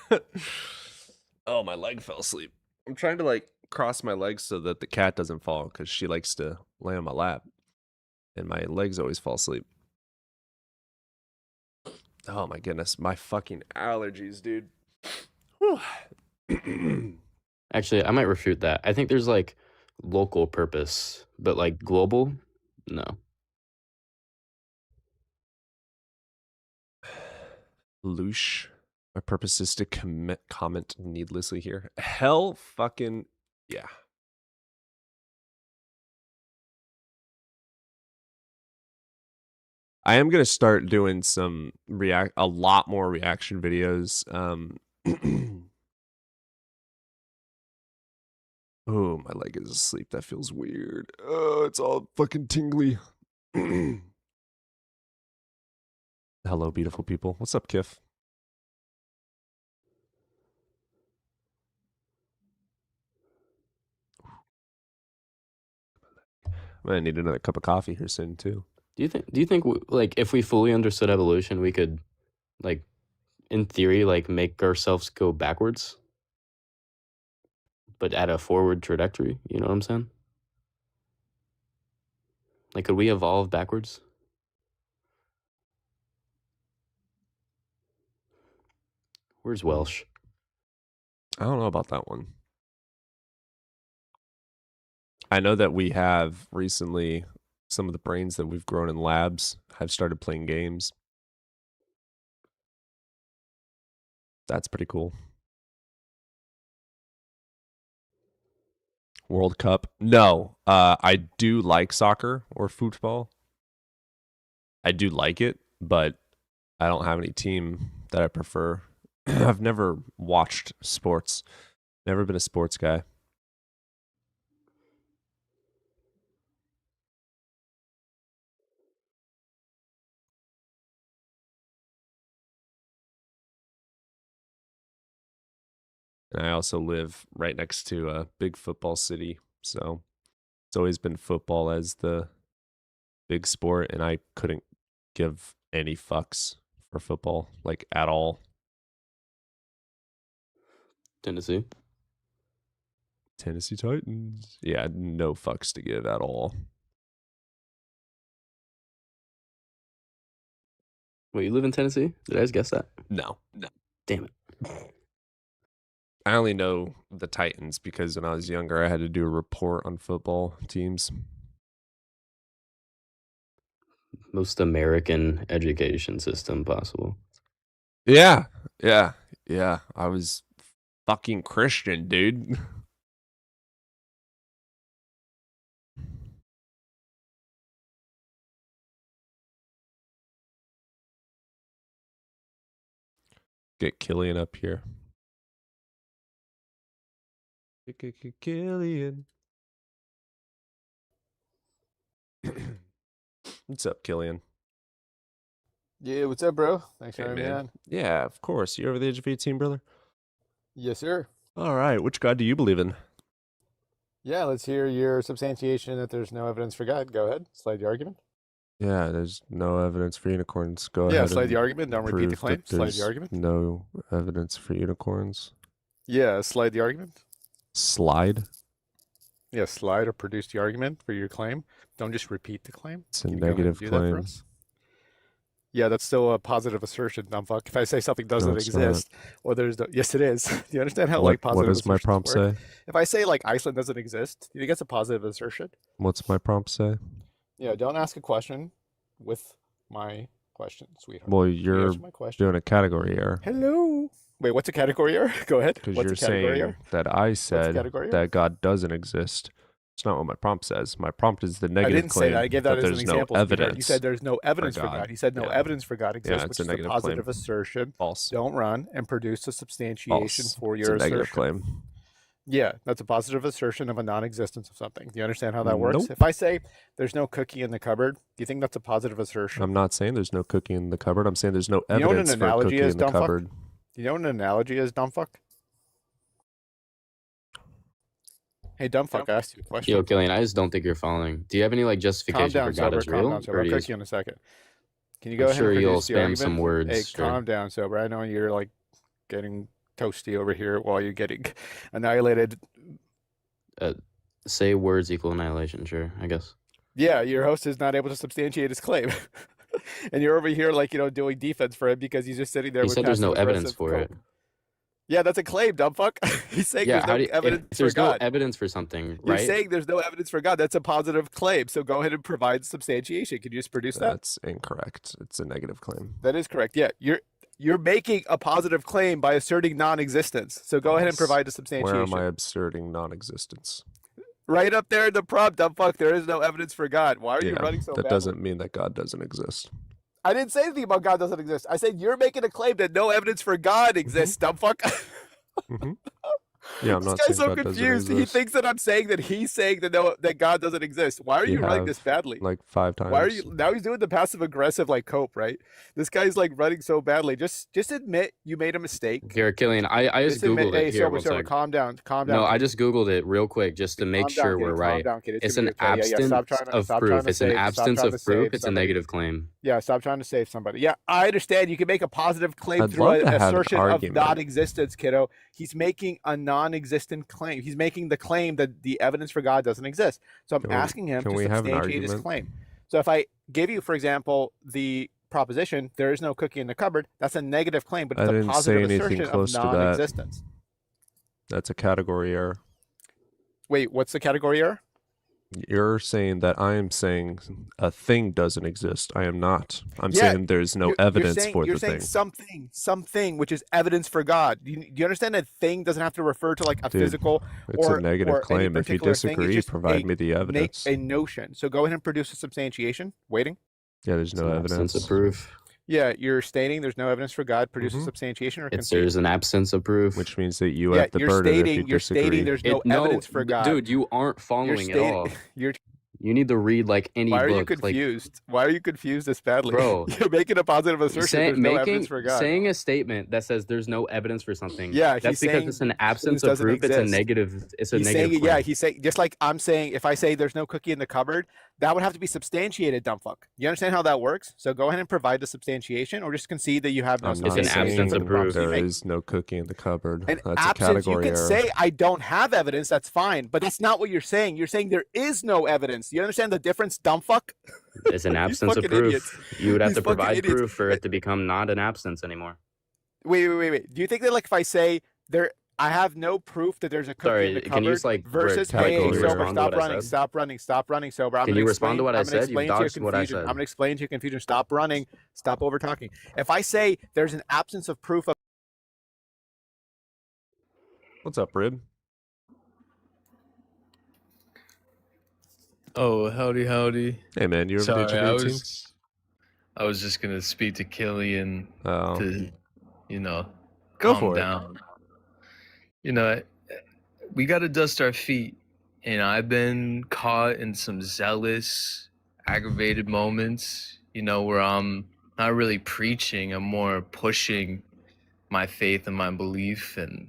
Speaker 1: Oh, my leg fell asleep. I'm trying to like cross my legs so that the cat doesn't fall because she likes to lay on my lap. And my legs always fall asleep. Oh my goodness. My fucking allergies, dude.
Speaker 3: Actually, I might refute that. I think there's like local purpose, but like global, no.
Speaker 1: Loosh. My purpose is to comment needlessly here. Hell fucking yeah. I am gonna start doing some a lot more reaction videos. Oh, my leg is asleep. That feels weird. Oh, it's all fucking tingly. Hello, beautiful people. What's up, Kiff? I'm gonna need another cup of coffee here soon too.
Speaker 3: Do you think like if we fully understood evolution, we could like in theory like make ourselves go backwards but at a forward trajectory, you know what I'm saying? Like could we evolve backwards? Where's Welsh?
Speaker 1: I don't know about that one. I know that we have recently some of the brains that we've grown in labs have started playing games. That's pretty cool. World Cup? No. I do like soccer or football. I do like it, but I don't have any team that I prefer. I've never watched sports. Never been a sports guy. And I also live right next to a big football city, so it's always been football as the big sport, and I couldn't give any fucks for football, like at all.
Speaker 3: Tennessee.
Speaker 1: Tennessee Titans. Yeah, no fucks to give at all.
Speaker 3: Wait, you live in Tennessee? Did I just guess that?
Speaker 1: No.
Speaker 3: Damn it.
Speaker 1: I only know the Titans because when I was younger, I had to do a report on football teams.
Speaker 3: Most American education system possible.
Speaker 1: Yeah. I was fucking Christian, dude. get Killian up here. Killian. What's up, Killian?
Speaker 8: Yeah, what's up, bro? Thanks for
Speaker 1: Hey,
Speaker 8: having me
Speaker 1: man.
Speaker 8: on.
Speaker 1: Yeah, of course. You're over the age of 18, brother?
Speaker 8: Yes, sir.
Speaker 1: All right. Which God do you believe in?
Speaker 8: Yeah, let's hear your substantiation that there's no evidence for God. Go ahead. Slide the argument.
Speaker 1: Yeah, there's no evidence for unicorns. Go
Speaker 8: Yeah,
Speaker 1: ahead
Speaker 8: slide
Speaker 1: and
Speaker 8: the argument. Don't repeat the
Speaker 1: prove
Speaker 8: claim.
Speaker 1: that
Speaker 8: Slide the
Speaker 1: there's
Speaker 8: argument.
Speaker 1: no evidence for unicorns.
Speaker 8: Yeah, slide the argument.
Speaker 1: Slide?
Speaker 8: Yeah, slide or produce the argument for your claim. Don't just repeat the claim.
Speaker 1: It's a
Speaker 8: Can you go ahead and
Speaker 1: negative
Speaker 8: do that for
Speaker 1: claim.
Speaker 8: us? Yeah, that's still a positive assertion, dumb fuck. If I say something doesn't
Speaker 1: it's not.
Speaker 8: exist, or there's no, yes, it is. Do you understand how
Speaker 1: What,
Speaker 8: like positive
Speaker 1: what does my
Speaker 8: assertions
Speaker 1: prompt
Speaker 8: work?
Speaker 1: say?
Speaker 8: If I say like Iceland doesn't exist, do you think that's a positive assertion?
Speaker 1: What's my prompt say?
Speaker 8: Yeah, don't ask a question with my question, sweetheart.
Speaker 1: Well,
Speaker 8: Can you
Speaker 1: you're
Speaker 8: answer my question?
Speaker 1: doing a category error
Speaker 8: Hello. Wait, what's a category error? Go ahead.
Speaker 1: because
Speaker 8: What's
Speaker 1: you're
Speaker 8: a category
Speaker 1: saying
Speaker 8: error?
Speaker 1: that I
Speaker 8: What's a
Speaker 1: said
Speaker 8: category error?
Speaker 1: that God doesn't exist. It's not what my prompt says. My prompt is the
Speaker 8: I
Speaker 1: negative
Speaker 8: didn't say
Speaker 1: claim
Speaker 8: that. I gave that as an
Speaker 1: there's no
Speaker 8: example. sweetheart. You
Speaker 1: evidence.
Speaker 8: said there's no evidence for
Speaker 1: God.
Speaker 8: God. He said no
Speaker 1: Yeah.
Speaker 8: evidence for God exists,
Speaker 1: Yeah,
Speaker 8: which
Speaker 1: it's a
Speaker 8: is a
Speaker 1: negative
Speaker 8: positive
Speaker 1: claim.
Speaker 8: assertion.
Speaker 1: False.
Speaker 8: Don't run and produce a substantiation
Speaker 1: False.
Speaker 8: for
Speaker 1: It's
Speaker 8: your
Speaker 1: a negative
Speaker 8: assertion.
Speaker 1: claim.
Speaker 8: Yeah, that's a positive assertion of a non-existence of something. Do you understand how that works?
Speaker 1: Nope.
Speaker 8: If I say there's no cookie in the cupboard, do you think that's a positive assertion?
Speaker 1: I'm not saying there's no cookie in the cupboard. I'm saying there's no
Speaker 8: You know what an
Speaker 1: evidence for a
Speaker 8: analogy
Speaker 1: cookie
Speaker 8: is,
Speaker 1: in the
Speaker 8: dumb fuck?
Speaker 1: cupboard.
Speaker 8: Do you know what an analogy is, dumb fuck? Hey, dumb fuck, I asked you a question.
Speaker 3: Yo, Killian, I just don't think you're following. Do you have any like
Speaker 8: Calm
Speaker 3: justification
Speaker 8: down,
Speaker 3: for God
Speaker 8: sober.
Speaker 3: is
Speaker 8: Calm
Speaker 3: real,
Speaker 8: down, sober.
Speaker 3: or
Speaker 8: I'll
Speaker 3: do
Speaker 8: cook
Speaker 3: you?
Speaker 8: you in a second. Can you go
Speaker 3: I'm
Speaker 8: ahead
Speaker 3: sure
Speaker 8: and
Speaker 3: you'll
Speaker 8: produce the
Speaker 3: spam
Speaker 8: argument?
Speaker 3: some words.
Speaker 8: Hey,
Speaker 3: sure.
Speaker 8: calm down, sober. I know you're like getting toasty over here while you're getting annihilated.
Speaker 3: Say words equal annihilation. Sure, I guess.
Speaker 8: Yeah, your host is not able to substantiate his claim. And you're over here like, doing defense for him because he's just sitting there
Speaker 3: He
Speaker 8: with
Speaker 3: said there's no evidence
Speaker 8: passive-aggressive
Speaker 3: for it.
Speaker 8: cope. Yeah, that's a claim, dumb fuck. He's saying
Speaker 3: Yeah,
Speaker 8: there's
Speaker 3: how
Speaker 8: no
Speaker 3: do you,
Speaker 8: evidence
Speaker 3: if
Speaker 8: for
Speaker 3: there's no
Speaker 8: God.
Speaker 3: evidence for something,
Speaker 8: You're
Speaker 3: right?
Speaker 8: saying there's no evidence for God. That's a positive claim. So go ahead and provide substantiation. Can you just produce that?
Speaker 1: That's incorrect. It's a negative claim.
Speaker 8: That is correct. Yeah, you're making a positive claim by asserting non-existence. So go ahead and
Speaker 1: Yes.
Speaker 8: provide the
Speaker 1: Where
Speaker 8: substantiation.
Speaker 1: am I asserting non-existence?
Speaker 8: Right up there in the prompt, dumb fuck. There is no evidence for God. Why are you
Speaker 1: Yeah,
Speaker 8: running so
Speaker 1: that
Speaker 8: badly?
Speaker 1: doesn't mean that God doesn't exist.
Speaker 8: I didn't say anything about God doesn't exist. I said you're making a claim that no evidence for God exists, dumb fuck.
Speaker 1: hmm Yeah, I'm
Speaker 8: This
Speaker 1: not
Speaker 8: guy's
Speaker 1: saying
Speaker 8: so
Speaker 1: God doesn't
Speaker 8: confused. He
Speaker 1: exist.
Speaker 8: thinks that I'm saying that he's saying that God doesn't exist. Why are
Speaker 1: You
Speaker 8: you running
Speaker 1: have,
Speaker 8: this badly?
Speaker 1: like 5 times.
Speaker 8: Why are you now? He's doing the passive aggressive like cope, right? This guy's like running so badly. Just admit you made a mistake.
Speaker 3: Here, Killian, I just
Speaker 8: Just admit,
Speaker 3: googled
Speaker 8: hey,
Speaker 3: it. Here,
Speaker 8: sober,
Speaker 3: one
Speaker 8: sober,
Speaker 3: sec.
Speaker 8: calm down, calm down.
Speaker 3: No, I
Speaker 8: kid.
Speaker 3: just googled it real quick just to make
Speaker 8: Calm down,
Speaker 3: sure
Speaker 8: kid,
Speaker 3: we're
Speaker 8: calm
Speaker 3: right.
Speaker 8: down, kid.
Speaker 3: It's
Speaker 8: gonna
Speaker 3: an
Speaker 8: be okay. Yeah,
Speaker 3: absence
Speaker 8: stop trying to
Speaker 3: of
Speaker 8: stop
Speaker 3: proof.
Speaker 8: trying to
Speaker 3: It's an
Speaker 8: save, stop
Speaker 3: absence
Speaker 8: trying to
Speaker 3: of proof.
Speaker 8: save
Speaker 3: It's a
Speaker 8: somebody.
Speaker 3: negative claim.
Speaker 8: Yeah, stop trying to save somebody. Yeah, I understand. You can make a positive claim
Speaker 1: I'd
Speaker 8: through
Speaker 1: love
Speaker 8: an
Speaker 1: to have an
Speaker 8: assertion of
Speaker 1: argument.
Speaker 8: non-existence, kiddo. He's making a non-existent claim. He's making the claim that the evidence for God doesn't exist. So I'm
Speaker 1: Can we-
Speaker 8: asking him
Speaker 1: can
Speaker 8: to
Speaker 1: we have an
Speaker 8: substantiate his
Speaker 1: argument?
Speaker 8: claim. So if I give you, for example, the proposition, there is no cookie in the cupboard, that's a negative claim, but
Speaker 1: I
Speaker 8: it's a
Speaker 1: didn't say
Speaker 8: positive
Speaker 1: anything
Speaker 8: assertion of
Speaker 1: close to that.
Speaker 8: non-existence.
Speaker 1: That's a category error.
Speaker 8: Wait, what's the category error?
Speaker 1: You're saying that I am saying a thing doesn't exist. I am not. I'm
Speaker 8: Yeah,
Speaker 1: saying there's no
Speaker 8: You're
Speaker 1: evidence
Speaker 8: saying,
Speaker 1: for
Speaker 8: you're
Speaker 1: the
Speaker 8: saying
Speaker 1: thing.
Speaker 8: something, which is evidence for God. Do you understand that thing doesn't have to refer to like a
Speaker 1: Dude,
Speaker 8: physical
Speaker 1: It's
Speaker 8: or
Speaker 1: a negative
Speaker 8: or any
Speaker 1: claim. If you
Speaker 8: particular thing? It's
Speaker 1: disagree,
Speaker 8: just
Speaker 1: provide me the evidence.
Speaker 8: a notion. So go ahead and produce a substantiation. Waiting.
Speaker 1: Yeah, there's
Speaker 3: It's
Speaker 1: no
Speaker 3: an absence
Speaker 1: evidence.
Speaker 3: of proof.
Speaker 8: Yeah, you're stating there's no evidence for God. Produce a
Speaker 1: Mhm.
Speaker 8: substantiation or
Speaker 3: It's
Speaker 8: concede.
Speaker 3: there's an absence of proof.
Speaker 1: Which means that you
Speaker 8: Yeah,
Speaker 1: have the
Speaker 8: you're
Speaker 1: burden if you
Speaker 8: stating
Speaker 1: disagree.
Speaker 8: there's no evidence for God.
Speaker 3: Dude, you aren't
Speaker 8: You're
Speaker 3: following at
Speaker 8: stating
Speaker 3: all.
Speaker 8: you're
Speaker 3: You need to read like any
Speaker 8: why are you
Speaker 3: book. Like,
Speaker 8: confused? Why are you confused this badly?
Speaker 3: Bro,
Speaker 8: You're making a positive assertion. There's no evidence for God.
Speaker 3: saying a statement that says there's no evidence for something.
Speaker 8: Yeah,
Speaker 3: that's
Speaker 8: he's
Speaker 3: because
Speaker 8: saying
Speaker 3: it's an absence of
Speaker 8: doesn't
Speaker 3: proof. It's a
Speaker 8: exist.
Speaker 3: negative. It's a
Speaker 8: He's
Speaker 3: negative.
Speaker 8: saying, yeah,
Speaker 3: claim.
Speaker 8: he's saying, just like I'm saying, if I say there's no cookie in the cupboard, that would have to be substantiated, dumb fuck. You understand how that works? So go ahead and provide the substantiation or just concede that you have no
Speaker 1: I'm not
Speaker 3: It's an
Speaker 8: substantiation
Speaker 3: absence
Speaker 8: for
Speaker 3: of
Speaker 8: the
Speaker 3: proof.
Speaker 8: prompts you
Speaker 1: there
Speaker 8: make.
Speaker 1: is no cookie in the cupboard.
Speaker 8: An
Speaker 1: That's a
Speaker 8: absence, you
Speaker 1: category
Speaker 8: can
Speaker 1: error.
Speaker 8: say I don't have evidence, that's fine, but that's not what you're saying. You're saying there is no evidence. Do you understand the difference, dumb fuck?
Speaker 3: It's an absence of
Speaker 8: fucking
Speaker 3: proof.
Speaker 8: idiots.
Speaker 3: You would have
Speaker 8: These
Speaker 3: to
Speaker 8: fucking
Speaker 3: provide
Speaker 8: idiots.
Speaker 3: proof for it to become not an absence anymore.
Speaker 8: Wait. Do you think that like if I say there, I have no proof that there's a cookie
Speaker 3: Sorry,
Speaker 8: in the
Speaker 3: can
Speaker 8: cupboard
Speaker 3: you just, like,
Speaker 8: versus
Speaker 1: can you
Speaker 8: sober,
Speaker 1: respond
Speaker 3: to
Speaker 8: stop
Speaker 3: what I
Speaker 8: running,
Speaker 3: said?
Speaker 8: stop running, sober. I'm
Speaker 3: Can
Speaker 8: gonna
Speaker 3: you respond to what I
Speaker 8: I'm gonna
Speaker 3: said? You've
Speaker 8: explain to your
Speaker 3: dodged what I
Speaker 8: confusion.
Speaker 3: said.
Speaker 8: I'm gonna explain to your confusion. Stop running, stop over talking. If I say there's an absence of proof of
Speaker 1: What's up, Rib?
Speaker 9: Oh, howdy.
Speaker 1: Hey, man, you over
Speaker 9: Sorry,
Speaker 1: the age of 18?
Speaker 9: I was just gonna speak to Killian
Speaker 1: Oh,
Speaker 9: to,
Speaker 1: Go
Speaker 9: calm
Speaker 1: for it.
Speaker 9: down. You know, we got to dust our feet. And I've been caught in some zealous, aggravated moments, where I'm not really preaching, I'm more pushing my faith and my belief. And,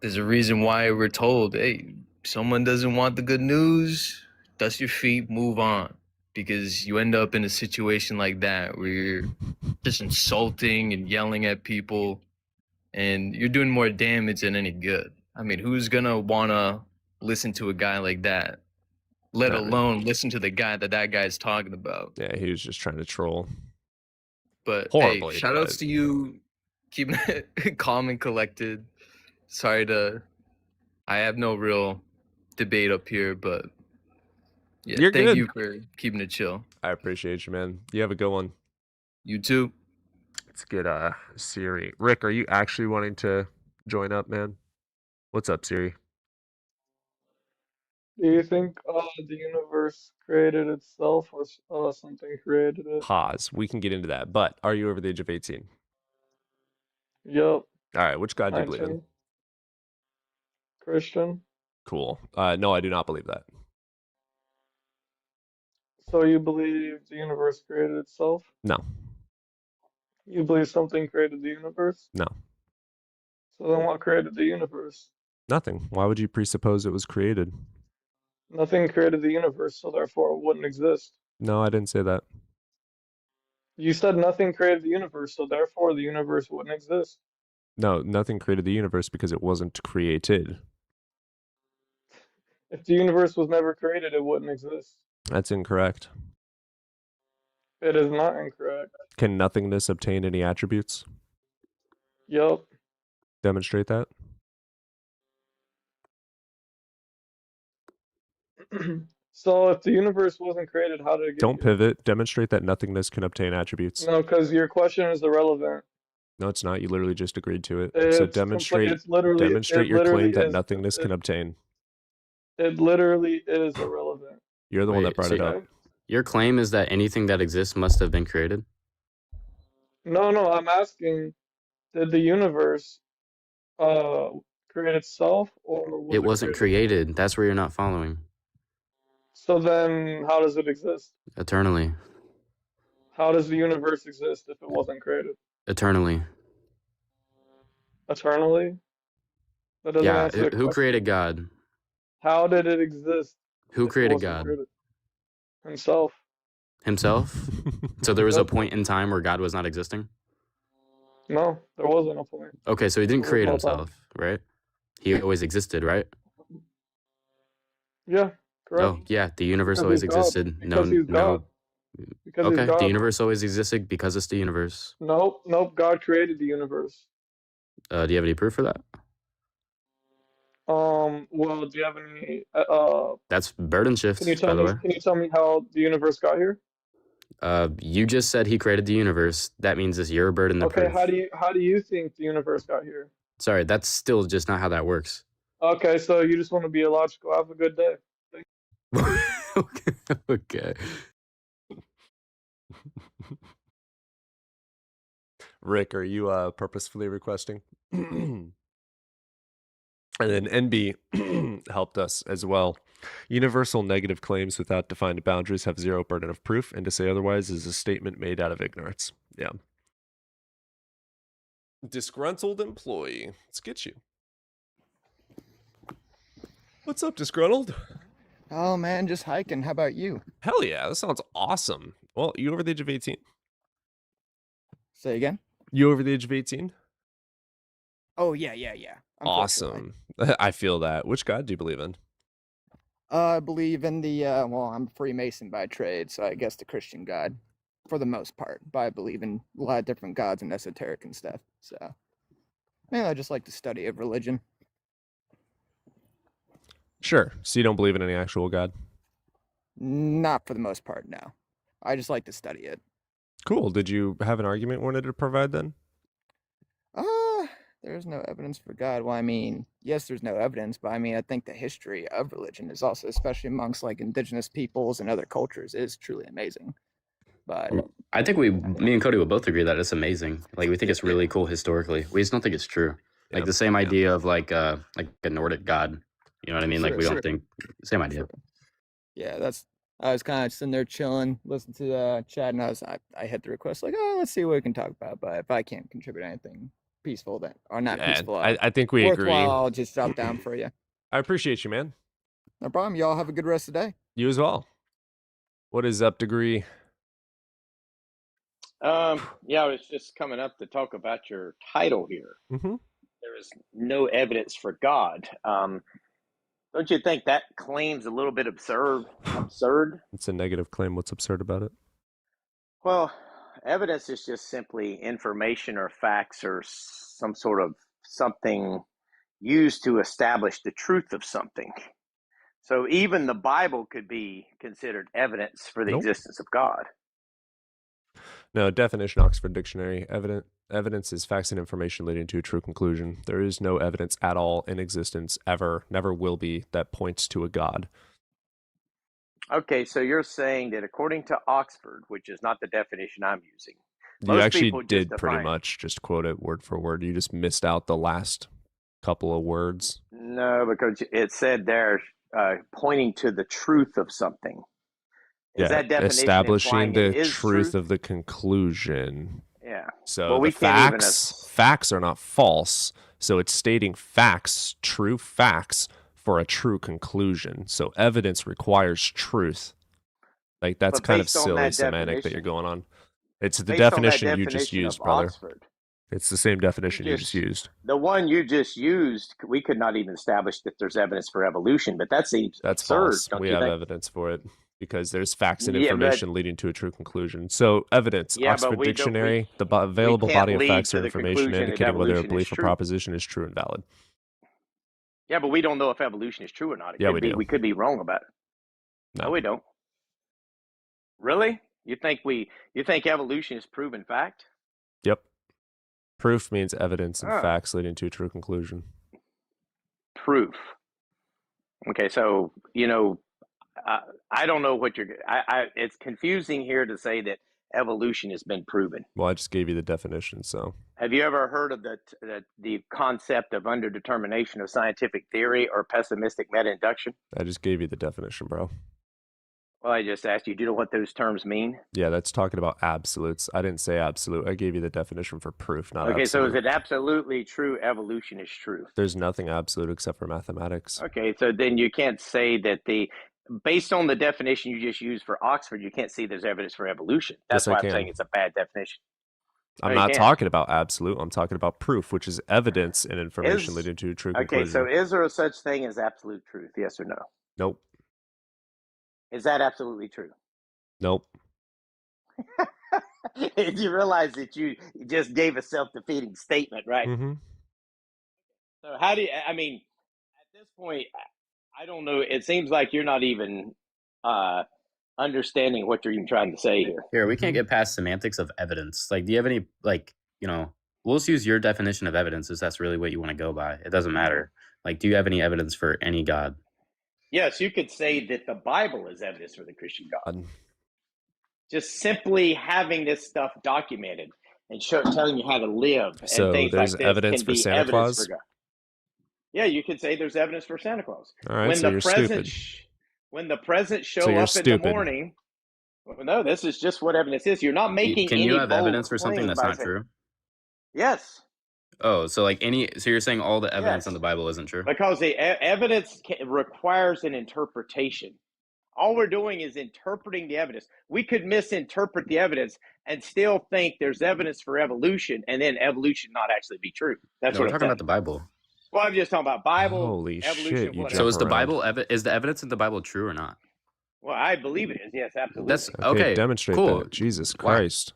Speaker 9: there's a reason why we're told, hey, someone doesn't want the good news, dust your feet, move on. Because you end up in a situation like that where you're just insulting and yelling at people, and you're doing more damage than any good. I mean, who's gonna wanna listen to a guy like that? Let
Speaker 1: Not really.
Speaker 9: alone listen to the guy that guy's talking about.
Speaker 1: Yeah, he was just trying to troll.
Speaker 9: But
Speaker 1: Horribly,
Speaker 9: hey, shout outs
Speaker 1: but-
Speaker 9: to you keeping it calm and collected. I have no real debate up here, but yeah,
Speaker 1: You're
Speaker 9: thank
Speaker 1: good.
Speaker 9: you for keeping it chill.
Speaker 1: I appreciate you, man. You have a good one.
Speaker 9: You too.
Speaker 1: Let's get Siri. Rick, are you actually wanting to join up, man? What's up, Siri?
Speaker 10: Do you think the universe created itself or something created it?
Speaker 1: Pause. We can get into that. But are you over the age of 18?
Speaker 10: Yep.
Speaker 1: All right. Which God do you believe in?
Speaker 10: 19. Christian.
Speaker 1: Cool. No, I do not believe that.
Speaker 10: So you believe the universe created itself?
Speaker 1: No.
Speaker 10: You believe something created the universe?
Speaker 1: No.
Speaker 10: So then what created the universe?
Speaker 1: Nothing. Why would you presuppose it was created?
Speaker 10: Nothing created the universe, so therefore it wouldn't exist.
Speaker 1: No, I didn't say that.
Speaker 10: You said nothing created the universe, so therefore the universe wouldn't exist.
Speaker 1: No, nothing created the universe because it wasn't created.
Speaker 10: If the universe was never created, it wouldn't exist.
Speaker 1: That's incorrect.
Speaker 10: It is not incorrect.
Speaker 1: Can nothingness obtain any attributes?
Speaker 10: Yep.
Speaker 1: Demonstrate that.
Speaker 10: So if the universe wasn't created, how did it get
Speaker 1: Don't
Speaker 10: here?
Speaker 1: pivot. Demonstrate that nothingness can obtain attributes.
Speaker 10: No, because your question is irrelevant.
Speaker 1: No, it's not. You literally just agreed to it.
Speaker 10: It's
Speaker 1: So
Speaker 10: complete-
Speaker 1: demonstrate
Speaker 10: it's literally-
Speaker 1: demonstrate
Speaker 10: it
Speaker 1: your
Speaker 10: literally
Speaker 1: claim that
Speaker 10: is-
Speaker 1: nothingness can
Speaker 10: it-
Speaker 1: obtain.
Speaker 10: It literally is irrelevant.
Speaker 1: You're the one that
Speaker 3: Wait,
Speaker 1: brought
Speaker 3: so
Speaker 1: it up.
Speaker 3: Your claim is that anything that exists must have been created?
Speaker 10: No, I'm asking, did the universe create itself, or was
Speaker 3: It wasn't created. That's where you're not following.
Speaker 10: So then how does it exist?
Speaker 3: Eternally.
Speaker 10: How does the universe exist if it wasn't created?
Speaker 3: Eternally.
Speaker 10: Eternally? That doesn't
Speaker 3: Yeah,
Speaker 10: answer the
Speaker 3: who
Speaker 10: question.
Speaker 3: created God?
Speaker 10: How did it exist?
Speaker 3: Who
Speaker 10: if it
Speaker 3: created
Speaker 10: wasn't
Speaker 3: God?
Speaker 10: created? Himself.
Speaker 3: Himself? So there was a
Speaker 10: Yep.
Speaker 3: point in time where God was not existing?
Speaker 10: No, there wasn't a point.
Speaker 3: Okay, so he didn't
Speaker 10: There was
Speaker 3: create
Speaker 10: no time.
Speaker 3: himself, right? He always existed, right?
Speaker 10: Yeah, correct.
Speaker 3: Oh, yeah, the universe
Speaker 10: Because
Speaker 3: always
Speaker 10: he's God.
Speaker 3: existed.
Speaker 10: Because he's God. Because
Speaker 3: Okay,
Speaker 10: he's God.
Speaker 3: the universe always existed because it's the universe.
Speaker 10: Nope. God created the universe.
Speaker 3: Do you have any proof for that?
Speaker 10: Well, do you have any
Speaker 3: That's burden shift,
Speaker 10: can you
Speaker 3: by
Speaker 10: tell
Speaker 3: the
Speaker 10: me
Speaker 3: way.
Speaker 10: can you tell me how the universe got here?
Speaker 3: You just said he created the universe. That means it's your burden to
Speaker 10: Okay,
Speaker 3: prove.
Speaker 10: how do you think the universe got here?
Speaker 3: Sorry, that's still just not how that works.
Speaker 10: Okay, so you just want to be illogical. Have a good day.
Speaker 3: Okay.
Speaker 1: Rick, are you purposefully requesting? And then NB helped us as well. Universal negative claims without defined boundaries have zero burden of proof, and to say otherwise is a statement made out of ignorance. Yeah. Disgruntled employee. Let's get you. What's up, disgruntled?
Speaker 6: Oh man, just hiking. How about you?
Speaker 1: Hell yeah, that sounds awesome. Well, you over the age of 18?
Speaker 6: Say again?
Speaker 1: You over the age of 18?
Speaker 6: Oh yeah. Unfortunately.
Speaker 1: Awesome. I feel that. Which God do you believe in?
Speaker 6: I believe in the well, I'm a Freemason by trade, so I guess the Christian God, for the most part. But I believe in a lot of different gods and esoteric and stuff. So, mainly I just like the study of religion.
Speaker 1: Sure. So you don't believe in any actual God?
Speaker 6: Not for the most part, no. I just like to study it.
Speaker 1: Cool. Did you have an argument you wanted to provide then?
Speaker 6: There's no evidence for God. Well, I mean, yes, there's no evidence, but I mean, I think the history of religion is also, especially amongst like indigenous peoples and other cultures, is truly amazing. But
Speaker 3: I think me and Cody will both agree that it's amazing. Like we think it's really cool historically. We just don't think it's true. Like
Speaker 1: Yep.
Speaker 3: the same idea of like a Nordic god. You know what I mean? Like
Speaker 6: Sure,
Speaker 3: we
Speaker 6: sure.
Speaker 3: don't think same idea.
Speaker 6: Yeah, I was kind of sitting there chilling, listening to the chat, and I hit the request like, oh, let's see what we can talk about. But if I can't contribute anything peaceful, then or not
Speaker 1: Yeah,
Speaker 6: peaceful,
Speaker 1: I think we agree.
Speaker 6: worthwhile, I'll just drop down for you.
Speaker 1: I appreciate you, man.
Speaker 6: No problem. Y'all have a good rest of the day.
Speaker 1: You as well. What is up, Degree?
Speaker 11: Yeah, I was just coming up to talk about your title here.
Speaker 1: Mm-hmm.
Speaker 11: There is no evidence for God. Don't you think that claim's a little bit absurd?
Speaker 1: It's a negative claim. What's absurd about it?
Speaker 11: Well, evidence is just simply information or facts or some sort of something used to establish the truth of something. So even the Bible could be considered evidence for the
Speaker 1: Nope.
Speaker 11: existence of God.
Speaker 1: No, definition, Oxford Dictionary. Evidence is facts and information leading to a true conclusion. There is no evidence at all in existence ever, never will be, that points to a God.
Speaker 11: Okay, so you're saying that according to Oxford, which is not the definition I'm using,
Speaker 1: You
Speaker 11: most
Speaker 1: actually
Speaker 11: people just
Speaker 1: did pretty
Speaker 11: define-
Speaker 1: much just quote it word for word. You just missed out the last couple of words.
Speaker 11: No, because it said there pointing to the truth of something. Is that definition
Speaker 1: establishing
Speaker 11: implying
Speaker 1: the
Speaker 11: it is
Speaker 1: truth of the conclusion.
Speaker 11: Yeah.
Speaker 1: So
Speaker 11: Well,
Speaker 1: the
Speaker 11: we can't even
Speaker 1: facts are not false. So it's stating facts, true facts for a true conclusion. So evidence requires truth. Like that's
Speaker 11: But
Speaker 1: kind of
Speaker 11: based on
Speaker 1: silly
Speaker 11: that
Speaker 1: semantic that you're
Speaker 11: definition-
Speaker 1: going on. It's the
Speaker 11: based on that
Speaker 1: definition you just
Speaker 11: definition
Speaker 1: used,
Speaker 11: of
Speaker 1: brother.
Speaker 11: Oxford,
Speaker 1: It's the same definition you just
Speaker 11: just-
Speaker 1: used.
Speaker 11: the one you just used, we could not even establish that there's evidence for evolution, but that seems
Speaker 1: That's
Speaker 11: absurd,
Speaker 1: false.
Speaker 11: don't
Speaker 1: We
Speaker 11: you
Speaker 1: have
Speaker 11: think?
Speaker 1: evidence for it because there's facts and
Speaker 11: Yeah, but-
Speaker 1: information leading to a true conclusion. So evidence,
Speaker 11: Yeah, but
Speaker 1: Oxford
Speaker 11: we don't-
Speaker 1: Dictionary, the available
Speaker 11: can't
Speaker 1: body of
Speaker 11: lead
Speaker 1: facts
Speaker 11: to
Speaker 1: or
Speaker 11: the
Speaker 1: information
Speaker 11: conclusion that
Speaker 1: indicating whether a
Speaker 11: evolution is
Speaker 1: belief or
Speaker 11: true.
Speaker 1: proposition is true and valid.
Speaker 11: Yeah, but we don't know if evolution is true or not. It
Speaker 1: Yeah,
Speaker 11: could
Speaker 1: we
Speaker 11: be,
Speaker 1: do.
Speaker 11: We could be wrong about it.
Speaker 1: No.
Speaker 11: No, we don't. Really? You think evolution is proven fact?
Speaker 1: Yep. Proof means evidence and
Speaker 11: Ah.
Speaker 1: facts leading to a true conclusion.
Speaker 11: Proof. Okay, so I don't know what you're. It's confusing here to say that evolution has been proven.
Speaker 1: Well, I just gave you the definition, so
Speaker 11: Have you ever heard of the concept of underdetermination of scientific theory or pessimistic meta-induction?
Speaker 1: I just gave you the definition, bro.
Speaker 11: Well, I just asked you. Do you know what those terms mean?
Speaker 1: Yeah, that's talking about absolutes. I didn't say absolute. I gave you the definition for proof, not
Speaker 11: Okay,
Speaker 1: absolute.
Speaker 11: so is it absolutely true evolution is true?
Speaker 1: There's nothing absolute except for mathematics.
Speaker 11: Okay, so then you can't say that based on the definition you just used for Oxford, you can't see there's evidence for evolution. That's
Speaker 1: Yes, I
Speaker 11: why I'm
Speaker 1: can.
Speaker 11: saying it's a bad definition.
Speaker 1: I'm
Speaker 11: you
Speaker 1: not
Speaker 11: can't.
Speaker 1: talking about absolute. I'm talking about proof, which is evidence and information
Speaker 11: Is-
Speaker 1: leading to a true
Speaker 11: Okay,
Speaker 1: conclusion.
Speaker 11: so is there a such thing as absolute truth? Yes or no?
Speaker 1: Nope.
Speaker 11: Is that absolutely true?
Speaker 1: Nope.
Speaker 11: Did you realize that you just gave a self-defeating statement, right?
Speaker 1: Mm-hmm.
Speaker 11: So how do you, I mean, at this point, I don't know. It seems like you're not even understanding what you're even trying to say here.
Speaker 3: Here, we can't get past semantics of evidence. Like, do you have any we'll just use your definition of evidence if that's really what you want to go by. It doesn't matter. Like, do you have any evidence for any God?
Speaker 11: Yes, you could say that the Bible is evidence for the Christian God.
Speaker 1: God.
Speaker 11: Just simply having this stuff documented and telling you how to live and
Speaker 1: So
Speaker 11: things
Speaker 1: there's
Speaker 11: like this
Speaker 1: evidence
Speaker 11: can
Speaker 1: for
Speaker 11: be
Speaker 1: Santa
Speaker 11: evidence
Speaker 1: Claus?
Speaker 11: for God. Yeah, you could say there's evidence for Santa Claus.
Speaker 1: All right, so you're stupid.
Speaker 11: When the presents show
Speaker 1: So you're
Speaker 11: up in the
Speaker 1: stupid.
Speaker 11: morning, well, no, this is just what evidence is. You're not making
Speaker 3: Can
Speaker 11: any
Speaker 3: you have
Speaker 11: bold
Speaker 3: evidence for something
Speaker 11: claim
Speaker 3: that's
Speaker 11: by
Speaker 3: not
Speaker 11: saying-
Speaker 3: true?
Speaker 11: Yes,
Speaker 3: Oh, so you're saying all the evidence
Speaker 11: Yes.
Speaker 3: in the Bible isn't true?
Speaker 11: because the evidence requires an interpretation. All we're doing is interpreting the evidence. We could misinterpret the evidence and still think there's evidence for evolution, and then evolution not actually be true. That's
Speaker 3: No, we're
Speaker 11: what I'm
Speaker 3: talking
Speaker 11: saying.
Speaker 3: about the Bible.
Speaker 11: Well, I'm just talking about Bible,
Speaker 1: Holy
Speaker 11: evolution,
Speaker 1: shit, you
Speaker 11: whatever.
Speaker 3: So is the
Speaker 1: around.
Speaker 3: Bible is the evidence in the Bible true or not?
Speaker 11: Well, I believe it is. Yes, absolutely.
Speaker 3: That's okay.
Speaker 1: Demonstrate
Speaker 3: cool.
Speaker 1: that. Jesus
Speaker 3: Why?
Speaker 1: Christ.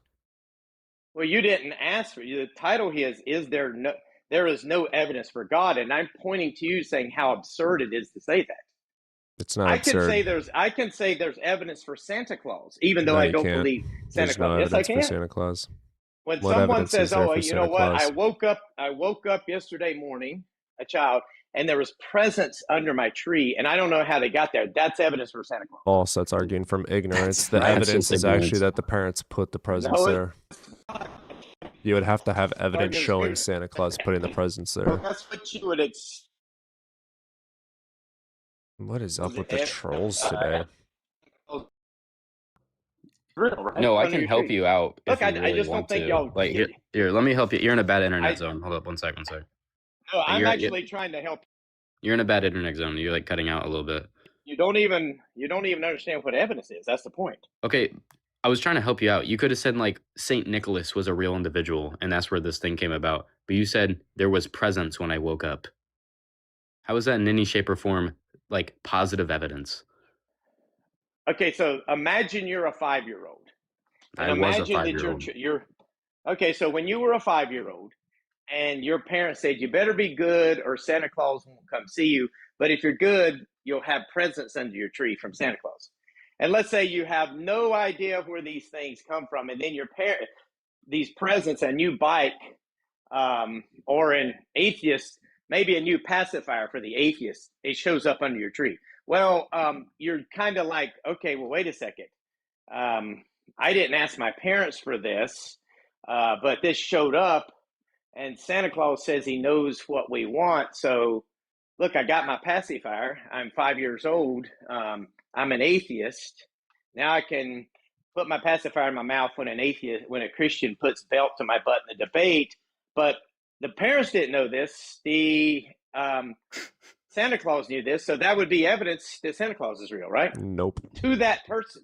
Speaker 11: Well, you didn't ask for the title. There is no evidence for God, and I'm pointing to you saying how absurd it is to say that.
Speaker 1: It's not
Speaker 11: I
Speaker 1: absurd.
Speaker 11: can say there's evidence for Santa Claus, even though
Speaker 1: No,
Speaker 11: I
Speaker 1: you
Speaker 11: don't
Speaker 1: can't.
Speaker 11: believe Santa
Speaker 1: There's
Speaker 11: Claus.
Speaker 1: no
Speaker 11: Yes, I
Speaker 1: evidence
Speaker 11: can.
Speaker 1: for Santa Claus.
Speaker 11: When
Speaker 1: What
Speaker 11: someone
Speaker 1: evidence is
Speaker 11: says,
Speaker 1: there
Speaker 11: "Oh,
Speaker 1: for
Speaker 11: you know
Speaker 1: Santa
Speaker 11: what?
Speaker 1: Claus?"
Speaker 11: I woke up yesterday morning, a child, and there was presents under my tree, and I don't know how they got there. That's evidence for Santa Claus.
Speaker 1: False. That's arguing from ignorance. The
Speaker 3: That's
Speaker 1: evidence
Speaker 3: just
Speaker 1: is actually
Speaker 3: ignorance.
Speaker 1: that the parents put the presents
Speaker 11: No,
Speaker 1: there. You would have to have evidence
Speaker 11: Arguing
Speaker 1: showing
Speaker 11: ignorance.
Speaker 1: Santa Claus putting the presents
Speaker 11: Well,
Speaker 1: there.
Speaker 11: that's what you would
Speaker 1: What is up with the
Speaker 11: expect.
Speaker 1: trolls today?
Speaker 11: Real, right?
Speaker 3: No, I
Speaker 11: Under
Speaker 3: can
Speaker 11: your
Speaker 3: help
Speaker 11: tree.
Speaker 3: you out if
Speaker 11: Look, I
Speaker 3: you really
Speaker 11: just don't
Speaker 3: want
Speaker 11: think
Speaker 3: to.
Speaker 11: y'all
Speaker 3: Like
Speaker 11: get
Speaker 3: here, let me help you. You're in a bad internet
Speaker 11: I
Speaker 3: zone. Hold up, one second.
Speaker 11: no, I'm
Speaker 3: You're
Speaker 11: actually trying to help.
Speaker 3: you're in a bad internet zone. You're like cutting out a little bit.
Speaker 11: You don't even understand what evidence is. That's the point.
Speaker 3: Okay, I was trying to help you out. You could have said like Saint Nicholas was a real individual, and that's where this thing came about. But you said there was presence when I woke up. How is that in any shape or form like positive evidence?
Speaker 11: Okay, so imagine you're a 5-year-old. And
Speaker 3: I was a
Speaker 11: imagine that
Speaker 3: 5-year-old.
Speaker 11: you're okay. So when you were a 5-year-old, and your parents said you better be good, or Santa Claus won't come see you. But if you're good, you'll have presents under your tree from Santa Claus. And let's say you have no idea where these things come from, and then these presents, a new bike, or an atheist, maybe a new pacifier for the atheist, it shows up under your tree. Well, you're kind of like, okay, well, wait a second. I didn't ask my parents for this, but this showed up, and Santa Claus says he knows what we want. So, look, I got my pacifier. I'm 5 years old. I'm an atheist. Now I can put my pacifier in my mouth when a Christian puts belt to my butt in the debate. But the parents didn't know this. The Santa Claus knew this, so that would be evidence that Santa Claus is real, right?
Speaker 1: Nope.
Speaker 11: To that person.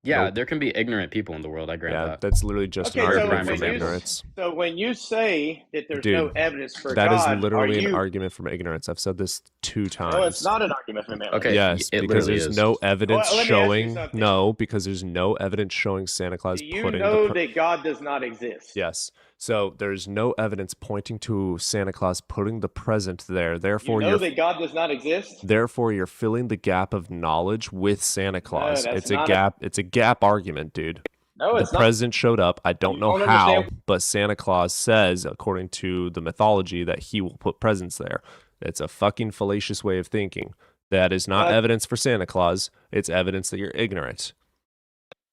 Speaker 3: Yeah,
Speaker 1: Nope.
Speaker 3: there can be ignorant people in the world. I grant
Speaker 1: Yeah,
Speaker 3: that.
Speaker 1: that's literally just an
Speaker 11: Okay, so
Speaker 1: argument
Speaker 3: prime
Speaker 1: from
Speaker 11: when
Speaker 1: ignorance.
Speaker 11: when you say that there's no
Speaker 1: Dude,
Speaker 11: evidence for
Speaker 1: that is
Speaker 11: God,
Speaker 1: literally
Speaker 11: are you?
Speaker 1: an argument from ignorance. I've said this 2 times.
Speaker 11: No, it's not an argument from ignorance.
Speaker 3: Okay,
Speaker 1: Yes,
Speaker 3: it
Speaker 1: because
Speaker 3: literally
Speaker 1: there's
Speaker 3: is.
Speaker 1: no evidence
Speaker 11: Well, let me ask you
Speaker 1: showing.
Speaker 11: something.
Speaker 1: No, because there's no evidence showing Santa Claus
Speaker 11: Do you
Speaker 1: putting
Speaker 11: know
Speaker 1: the.
Speaker 11: that God does not exist?
Speaker 1: Yes. So there's no evidence pointing to Santa Claus putting the present there.
Speaker 11: You
Speaker 1: Therefore,
Speaker 11: know
Speaker 1: you're
Speaker 11: that God does not exist?
Speaker 1: therefore you're filling the gap of knowledge with Santa Claus.
Speaker 11: that's
Speaker 1: It's a
Speaker 11: not
Speaker 1: gap. It's a gap argument, dude.
Speaker 11: No,
Speaker 1: The
Speaker 11: it's not.
Speaker 1: present showed up. I don't
Speaker 11: You
Speaker 1: know
Speaker 11: don't
Speaker 1: how,
Speaker 11: understand.
Speaker 1: but Santa Claus says, according to the mythology, that he will put presents there. It's a fucking fallacious way of thinking. That is not
Speaker 11: Uh,
Speaker 1: evidence for Santa Claus. It's evidence that you're ignorant.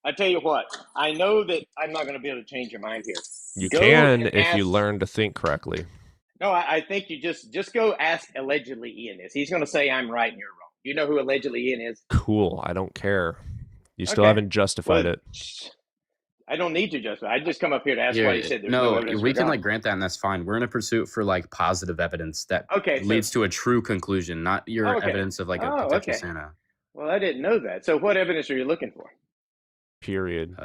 Speaker 11: I tell you what, I know that I'm not going to be able to change your mind here.
Speaker 1: You
Speaker 11: Go
Speaker 1: can
Speaker 11: and
Speaker 1: if you
Speaker 11: ask-
Speaker 1: learn to think correctly.
Speaker 11: No, I think you just go ask allegedly Ian is. He's going to say I'm right and you're wrong. You know who allegedly Ian is?
Speaker 1: Cool. I don't care. You still
Speaker 11: Okay.
Speaker 1: haven't justified
Speaker 11: Well,
Speaker 1: it.
Speaker 11: I don't need to justify. I just come up here to ask why you said there's no
Speaker 3: no,
Speaker 11: evidence
Speaker 3: we
Speaker 11: for
Speaker 3: can
Speaker 11: God.
Speaker 3: like grant that, and that's fine. We're in a pursuit for like positive evidence that
Speaker 11: Okay, so-
Speaker 3: leads to a true conclusion, not your
Speaker 11: Okay.
Speaker 3: evidence of like a
Speaker 11: Oh,
Speaker 3: potential
Speaker 11: okay.
Speaker 3: Santa.
Speaker 11: Well, I didn't know that. So what evidence are you looking for?
Speaker 1: Period.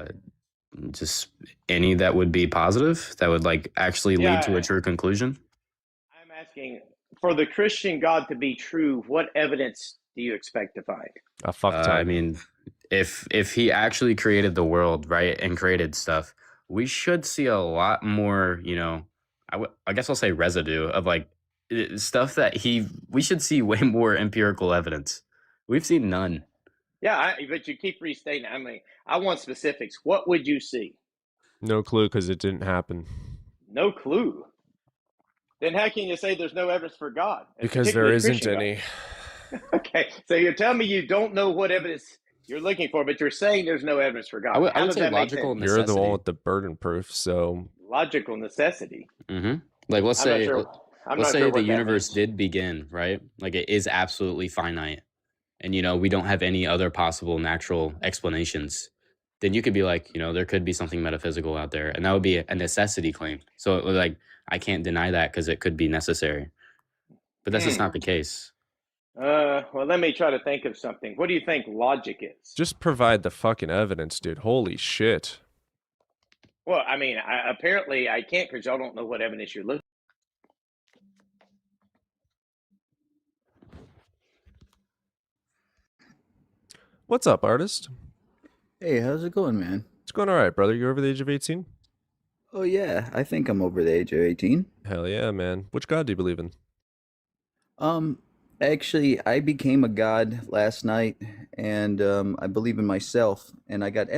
Speaker 3: Just any that would be positive, that would like actually lead to
Speaker 11: Yeah.
Speaker 3: a true conclusion.
Speaker 11: I'm asking, for the Christian God to be true, what evidence do you expect to find?
Speaker 1: A fuck ton.
Speaker 3: I mean, if he actually created the world, right, and created stuff, we should see a lot more, you know, I guess I'll say residue of like stuff that we should see way more empirical evidence. We've seen none.
Speaker 11: Yeah, but you keep restating. I mean, I want specifics. What would you see?
Speaker 1: No clue because it didn't happen.
Speaker 11: No clue. Then how can you say there's no evidence for God? And
Speaker 1: Because there
Speaker 11: particularly
Speaker 1: isn't
Speaker 11: Christian God?
Speaker 1: any.
Speaker 11: Okay, so you're telling me you don't know what evidence you're looking for, but you're saying there's no evidence for God.
Speaker 3: I would
Speaker 11: How does
Speaker 3: say
Speaker 11: that make
Speaker 3: logical
Speaker 11: sense?
Speaker 1: You're the
Speaker 3: necessity.
Speaker 1: one with the burden proof, so
Speaker 11: Logical necessity.
Speaker 3: Mm-hmm. Like let's
Speaker 11: I'm not
Speaker 3: say
Speaker 11: sure. I'm
Speaker 3: let's
Speaker 11: not
Speaker 3: say
Speaker 11: sure
Speaker 3: the
Speaker 11: what that
Speaker 3: universe
Speaker 11: means.
Speaker 3: did begin, right? Like it is absolutely finite, and you know we don't have any other possible natural explanations. Then you could be like, you know, there could be something metaphysical out there, and that would be a necessity claim. So like I can't deny that because it could be necessary, but that's just not the case.
Speaker 11: Well, let me try to think of something. What do you think logic is?
Speaker 1: just provide the fucking evidence, dude. Holy shit.
Speaker 11: Well, I mean, apparently I can't because y'all don't know what evidence you're looking.
Speaker 1: What's up, artist?
Speaker 12: Hey, how's it going, man?
Speaker 1: It's going all right, brother. You over the age of 18?
Speaker 12: Oh yeah, I think I'm over the age of 18.
Speaker 1: Hell yeah, man. Which god do you believe in?
Speaker 12: Actually, I became a god last night, and I believe in myself, and I got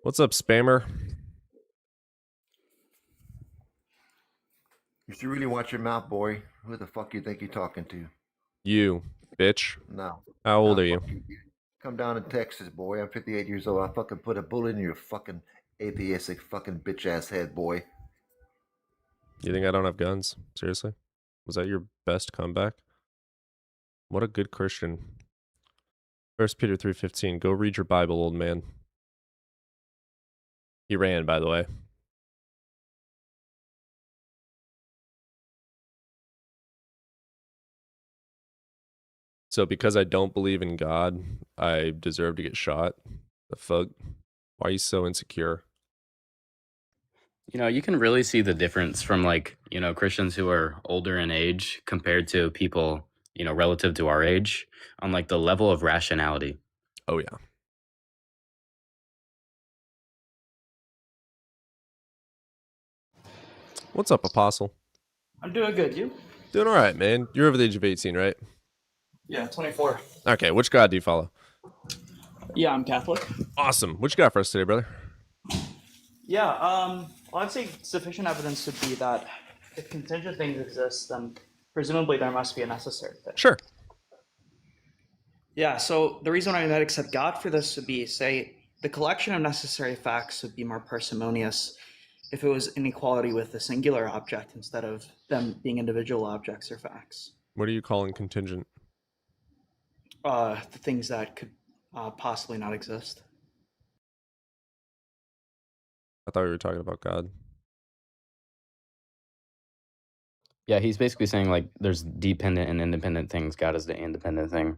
Speaker 1: What's up, spammer?
Speaker 13: You should really watch your mouth, boy. Who the fuck you think you're talking to?
Speaker 1: You, bitch.
Speaker 13: No.
Speaker 1: How old
Speaker 13: Nah,
Speaker 1: are you?
Speaker 13: fuck you. Come down to Texas, boy. I'm 58 years old. I'll fucking put a bullet in your fucking atheistic fucking bitch ass head, boy.
Speaker 1: You think I don't have guns? Seriously? Was that your best comeback? What a good Christian. 1 Peter 3:15. Go read your Bible, old man. He ran, by the way. So because I don't believe in God, I deserve to get shot? The fuck? Why are you so insecure?
Speaker 3: You know, you can really see the difference from like, you know, Christians who are older in age compared to people, you know, relative to our age on like the level of rationality.
Speaker 1: Oh, yeah. What's up, Apostle?
Speaker 14: I'm doing good. You?
Speaker 1: Doing all right, man. You're over the age of 18, right?
Speaker 14: Yeah, 24.
Speaker 1: Okay, which God do you follow?
Speaker 14: Yeah, I'm Catholic.
Speaker 1: Awesome. What you got for us today, brother?
Speaker 14: Yeah, well, I'd say sufficient evidence would be that if contingent things exist, then presumably there must be a necessary thing.
Speaker 1: Sure.
Speaker 14: Yeah, so the reason I might accept God for this would be, say, the collection of necessary facts would be more parsimonious if it was inequality with a singular object instead of them being individual objects or facts.
Speaker 1: What are you calling contingent?
Speaker 14: The things that could possibly not exist.
Speaker 1: I thought we were talking about God.
Speaker 3: Yeah, he's basically saying like there's dependent and independent things. God is the independent thing.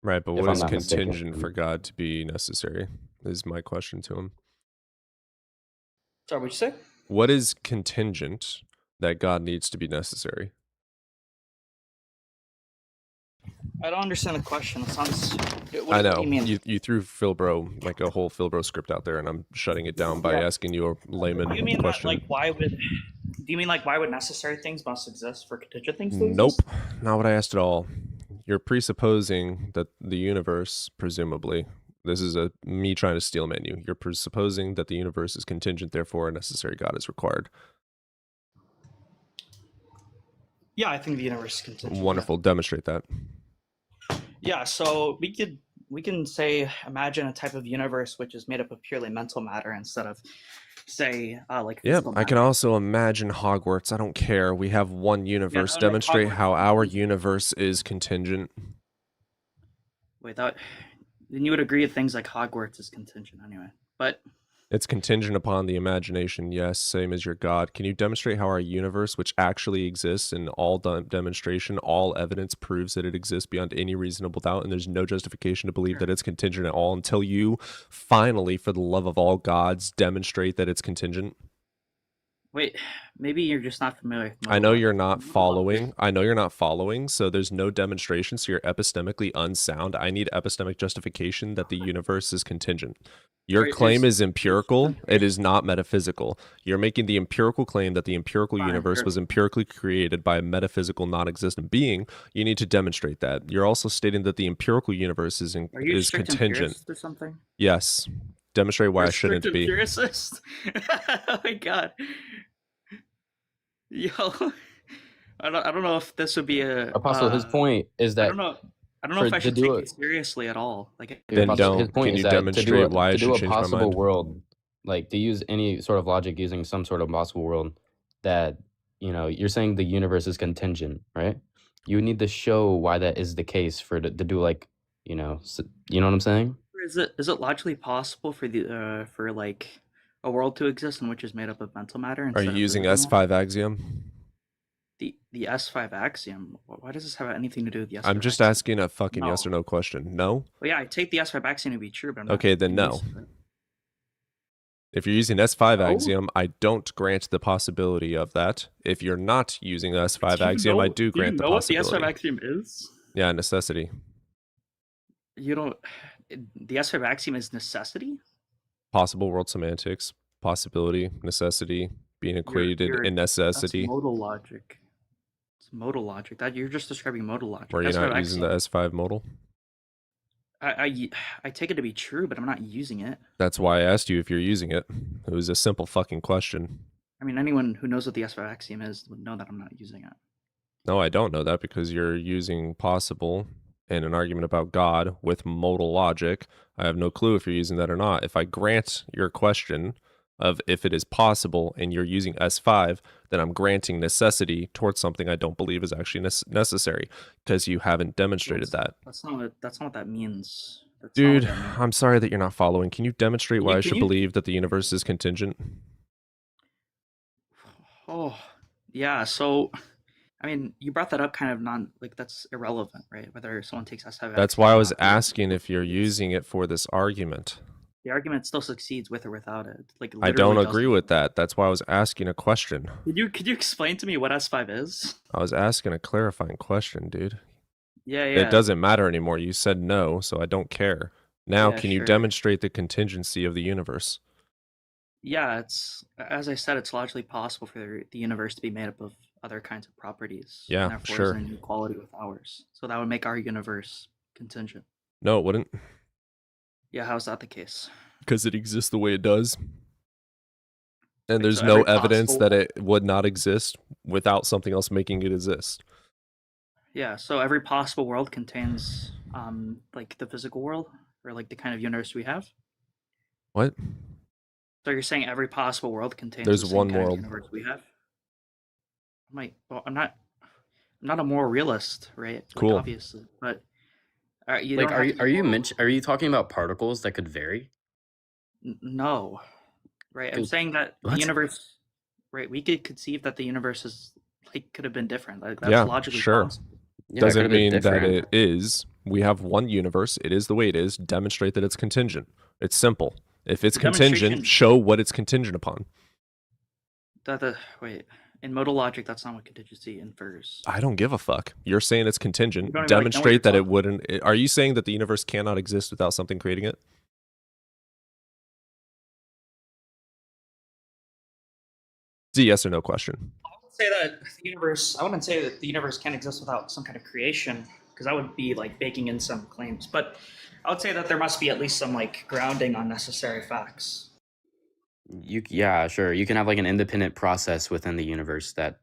Speaker 1: Right, but
Speaker 3: If
Speaker 1: what
Speaker 3: I'm
Speaker 1: is
Speaker 3: not mistaken.
Speaker 1: contingent for God to be necessary? Is my question to him.
Speaker 14: Sorry, what'd you say?
Speaker 1: What is contingent that God needs to be necessary?
Speaker 14: I don't understand the question. It sounds.
Speaker 1: I know.
Speaker 14: What do you mean?
Speaker 1: You threw Philbro, like a whole Philbro script out there, and I'm shutting it down by
Speaker 14: Yeah.
Speaker 1: asking you a layman
Speaker 14: Do you mean
Speaker 1: question.
Speaker 14: that, like, why would? Do you mean like why would necessary things must exist for contingent things to
Speaker 1: Nope,
Speaker 14: exist?
Speaker 1: not what I asked at all. You're presupposing that the universe, presumably, this is me trying to steel man you. You're presupposing that the universe is contingent, therefore a necessary God is required.
Speaker 14: Yeah, I think the universe is contingent.
Speaker 1: Wonderful. Demonstrate that.
Speaker 14: Yeah, so we can say imagine a type of universe which is made up of purely mental matter instead of, say, like
Speaker 1: Yep,
Speaker 14: physical
Speaker 1: I can
Speaker 14: matter.
Speaker 1: also imagine Hogwarts. I don't care. We have one universe.
Speaker 14: no,
Speaker 1: Demonstrate
Speaker 14: Hogwarts
Speaker 1: how
Speaker 14: is
Speaker 1: our
Speaker 14: contingent.
Speaker 1: universe is contingent.
Speaker 14: Wait, that then you would agree that things like Hogwarts is contingent anyway. But
Speaker 1: It's contingent upon the imagination, yes, same as your God. Can you demonstrate how our universe, which actually exists in all demonstration, all evidence proves that it exists beyond any reasonable doubt, and there's no justification to believe that it's contingent at all until you finally, for the love of all gods, demonstrate that it's contingent?
Speaker 14: wait, maybe you're just not familiar with
Speaker 1: I know
Speaker 14: modal
Speaker 1: you're
Speaker 14: logic.
Speaker 1: not following. I know you're not following, so there's no demonstration, so you're epistemically unsound. I need epistemic justification that the universe is contingent. Your
Speaker 14: Wait,
Speaker 1: claim
Speaker 14: is
Speaker 1: is empirical. It is not metaphysical. You're making the empirical claim that the empirical
Speaker 14: Fine,
Speaker 1: universe
Speaker 14: sure.
Speaker 1: was empirically created by a metaphysical non-existent being. You need to demonstrate that. You're also stating that the empirical universe is
Speaker 14: Are you a strict
Speaker 1: contingent.
Speaker 14: empiricist or something?
Speaker 1: Yes. Demonstrate why
Speaker 14: You're
Speaker 1: I
Speaker 14: a strict
Speaker 1: shouldn't be.
Speaker 14: empiricist? Oh my god. Yo, I don't know if this would be a
Speaker 3: Apostle, his point is
Speaker 14: I
Speaker 3: that
Speaker 14: don't know
Speaker 3: for
Speaker 14: if I
Speaker 3: to
Speaker 14: should
Speaker 3: do
Speaker 14: take
Speaker 3: it,
Speaker 14: you seriously at all. Like
Speaker 1: Then
Speaker 3: Apostle, his
Speaker 1: don't.
Speaker 3: point
Speaker 1: Can
Speaker 3: is
Speaker 1: you
Speaker 3: that to
Speaker 1: demonstrate why I
Speaker 3: do
Speaker 1: should
Speaker 3: a
Speaker 1: change my
Speaker 3: possible
Speaker 1: mind?
Speaker 3: world, like to use any sort of logic using some sort of possible world, that you know you're saying the universe is contingent, right? You need to show why that is the case for to do like you know you know what I'm saying?
Speaker 14: is it logically possible for the for like a world to exist in which is made up of mental matter
Speaker 1: Are
Speaker 14: instead
Speaker 1: you
Speaker 14: of
Speaker 1: using
Speaker 14: physical matter?
Speaker 1: S5 axiom?
Speaker 14: The S5 axiom. Why does this have anything to do with the S5
Speaker 1: I'm just
Speaker 14: axiom?
Speaker 1: asking a fucking yes or
Speaker 14: No.
Speaker 1: no question. No?
Speaker 14: Well, yeah, I take the S5 axiom to be true, but I'm not
Speaker 1: Okay, then
Speaker 14: making
Speaker 1: no.
Speaker 14: use of it.
Speaker 1: If you're using S5
Speaker 14: No?
Speaker 1: axiom, I don't grant the possibility of that. If you're not using the S5
Speaker 14: Do you
Speaker 1: axiom, I
Speaker 14: know?
Speaker 1: do
Speaker 14: Do you
Speaker 1: grant the
Speaker 14: know what the S5
Speaker 1: possibility.
Speaker 14: axiom is?
Speaker 1: Yeah, necessity.
Speaker 14: You don't. The S5 axiom is necessity.
Speaker 1: Possible world semantics, possibility, necessity, being equated in
Speaker 14: That's
Speaker 1: necessity.
Speaker 14: modal logic. It's modal logic. That you're just describing modal logic.
Speaker 1: Were you
Speaker 14: S5
Speaker 1: not using the
Speaker 14: axiom.
Speaker 1: S5 modal?
Speaker 14: I take it to be true, but I'm not using it.
Speaker 1: That's why I asked you if you're using it. It was a simple fucking question.
Speaker 14: I mean, anyone who knows what the S5 axiom is would know that I'm not using it.
Speaker 1: No, I don't know that because you're using possible in an argument about God with modal logic. I have no clue if you're using that or not. If I grant your question of if it is possible and you're using S5, then I'm granting necessity towards something I don't believe is actually necessary because you haven't demonstrated that.
Speaker 14: That's not what that means. That's not what
Speaker 1: Dude,
Speaker 14: that means.
Speaker 1: I'm sorry that you're not following. Can you demonstrate why I should
Speaker 14: you-
Speaker 1: believe that the universe is contingent?
Speaker 14: Oh, yeah. So, I mean, you brought that up kind of that's irrelevant, right? Whether someone takes S5.
Speaker 1: That's why I was asking if you're using it for this argument.
Speaker 14: The argument still succeeds with or without it. Like,
Speaker 1: I don't
Speaker 14: literally
Speaker 1: agree with that. That's why I was asking a question.
Speaker 14: Could you explain to me what S5 is?
Speaker 1: I was asking a clarifying question, dude.
Speaker 14: Yeah.
Speaker 1: It doesn't matter anymore. You said no, so I don't care. Now,
Speaker 14: Yeah,
Speaker 1: can you
Speaker 14: sure.
Speaker 1: demonstrate the contingency of the universe?
Speaker 14: Yeah, it's, as I said, it's logically possible for the universe to be made up of other kinds of properties.
Speaker 1: Yeah,
Speaker 14: and therefore
Speaker 1: sure.
Speaker 14: is an equality with ours. So that would make our universe contingent.
Speaker 1: No, it wouldn't.
Speaker 14: Yeah, how is that the case?
Speaker 1: Because it exists the way it does. And
Speaker 14: Wait,
Speaker 1: there's
Speaker 14: so
Speaker 1: no
Speaker 14: every
Speaker 1: evidence
Speaker 14: possible-
Speaker 1: that it would not exist without something else making it exist.
Speaker 14: Yeah, so every possible world contains like the physical world or like the kind of universe we have.
Speaker 1: What?
Speaker 14: So you're saying every possible world contains
Speaker 1: There's
Speaker 14: the same
Speaker 1: one
Speaker 14: kind of
Speaker 1: world.
Speaker 14: universe we have? I'm not a moral realist, right? Like,
Speaker 1: Cool.
Speaker 14: obviously, but you
Speaker 3: Like,
Speaker 14: don't have to be
Speaker 3: are you talking about particles that could vary?
Speaker 14: No, right? I'm
Speaker 3: Dude,
Speaker 14: saying that the
Speaker 3: what?
Speaker 14: universe, right? We could conceive that the universe is could have been different. Like, that's
Speaker 1: Yeah,
Speaker 14: logically
Speaker 1: sure.
Speaker 14: possible.
Speaker 3: Yeah, it
Speaker 1: Doesn't
Speaker 3: could've been
Speaker 1: mean that
Speaker 3: different.
Speaker 1: it is. We have one universe. It is the way it is. Demonstrate that it's contingent. It's simple. If it's
Speaker 14: The
Speaker 1: contingent,
Speaker 14: demonstration-
Speaker 1: show what it's contingent upon.
Speaker 14: Wait, in modal logic, that's not what contingency infers.
Speaker 1: I don't give a fuck. You're saying it's contingent.
Speaker 14: You don't even, like, know what
Speaker 1: Demonstrate
Speaker 14: you're
Speaker 1: that it
Speaker 14: talking
Speaker 1: wouldn't. Are you saying that the universe cannot exist without something creating it? It's a yes or no question.
Speaker 14: I wouldn't say that the universe. I wouldn't say that the universe can exist without some kind of creation, because that would be like baking in some claims. But I would say that there must be at least some like grounding on necessary facts.
Speaker 3: Yeah, sure. You can have like an independent process within the universe that,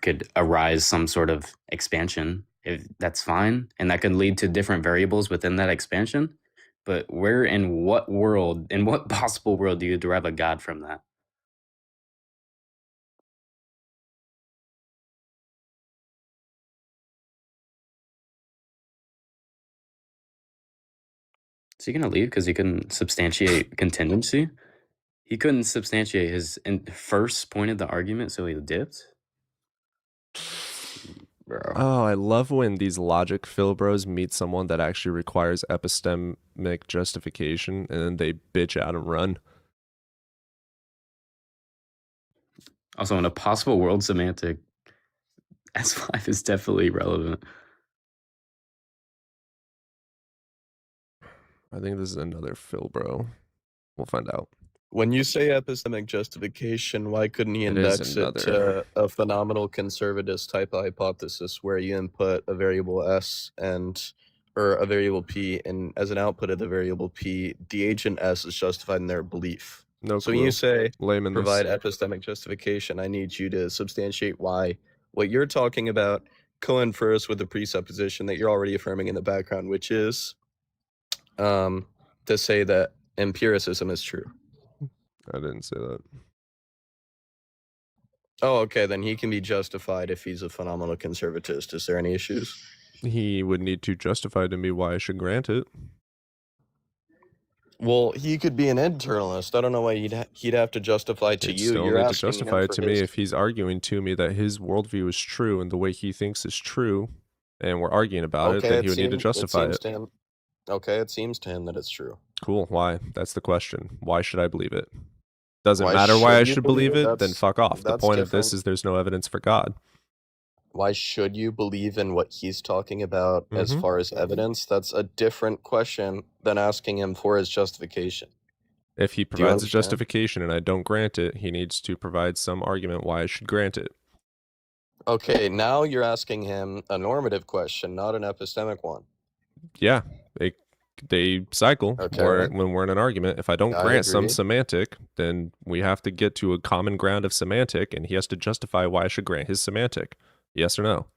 Speaker 3: could arise some sort of expansion. If that's fine, and that could lead to different variables within that expansion. But where in what world, in what possible world do you derive a God from that? Is he gonna leave because he couldn't substantiate contingency? He couldn't substantiate his first point of the argument, so he dipped. Bro.
Speaker 1: Oh, I love when these logic Phil bros meet someone that actually requires epistemic justification and then they bitch out and run.
Speaker 3: Also, in a possible world semantic, S5 is definitely relevant.
Speaker 1: I think this is another Phil bro. We'll find out.
Speaker 15: When you say epistemic justification, why couldn't he
Speaker 1: It is
Speaker 15: index it
Speaker 1: another-
Speaker 15: to a phenomenal conservatist type of hypothesis where you input a variable S or a variable P, and as an output of the variable P, the agent S is justified in their belief.
Speaker 1: No
Speaker 15: So when
Speaker 1: clue.
Speaker 15: you say
Speaker 1: Layman this.
Speaker 15: provide epistemic justification, I need you to substantiate why what you're talking about co-infers with the presupposition that you're already affirming in the background, which is to say that empiricism is true.
Speaker 1: I didn't say that.
Speaker 15: Oh, okay, then he can be justified if he's a phenomenal conservatist. Is there any issues?
Speaker 1: He would need to justify to me why I should grant it.
Speaker 15: Well, he could be an internalist. I don't know why he'd have to justify to
Speaker 1: He'd
Speaker 15: you.
Speaker 1: still
Speaker 15: You're
Speaker 1: need to
Speaker 15: asking him
Speaker 1: justify it
Speaker 15: for
Speaker 1: to me
Speaker 15: his-
Speaker 1: if he's arguing to me that his worldview is true and the way he thinks is true, and we're arguing about it, then he would need to justify
Speaker 15: seems
Speaker 1: it.
Speaker 15: to him. Okay, it seems to him that it's true.
Speaker 1: Cool. Why? That's the question. Why should I believe it? Doesn't
Speaker 15: Why
Speaker 1: matter why I
Speaker 15: should you
Speaker 1: should believe
Speaker 15: believe
Speaker 1: it,
Speaker 15: it?
Speaker 1: then
Speaker 15: That's-
Speaker 1: fuck off. The
Speaker 15: that's
Speaker 1: point of this
Speaker 15: different.
Speaker 1: is there's no evidence for God.
Speaker 15: Why should you believe in what he's talking about as
Speaker 1: Mhm.
Speaker 15: far as evidence? That's a different question than asking him for his justification.
Speaker 1: If he
Speaker 15: Do you
Speaker 1: provides a
Speaker 15: understand?
Speaker 1: justification and I don't grant it, he needs to provide some argument why I should grant it.
Speaker 15: Okay, now you're asking him a normative question, not an epistemic one.
Speaker 1: Yeah, they cycle or
Speaker 15: Okay.
Speaker 1: when we're in an argument. If I don't
Speaker 15: I
Speaker 1: grant some
Speaker 15: agree.
Speaker 1: semantic, then we have to get to a common ground of semantic, and he has to justify why I should grant his semantic. Yes or no?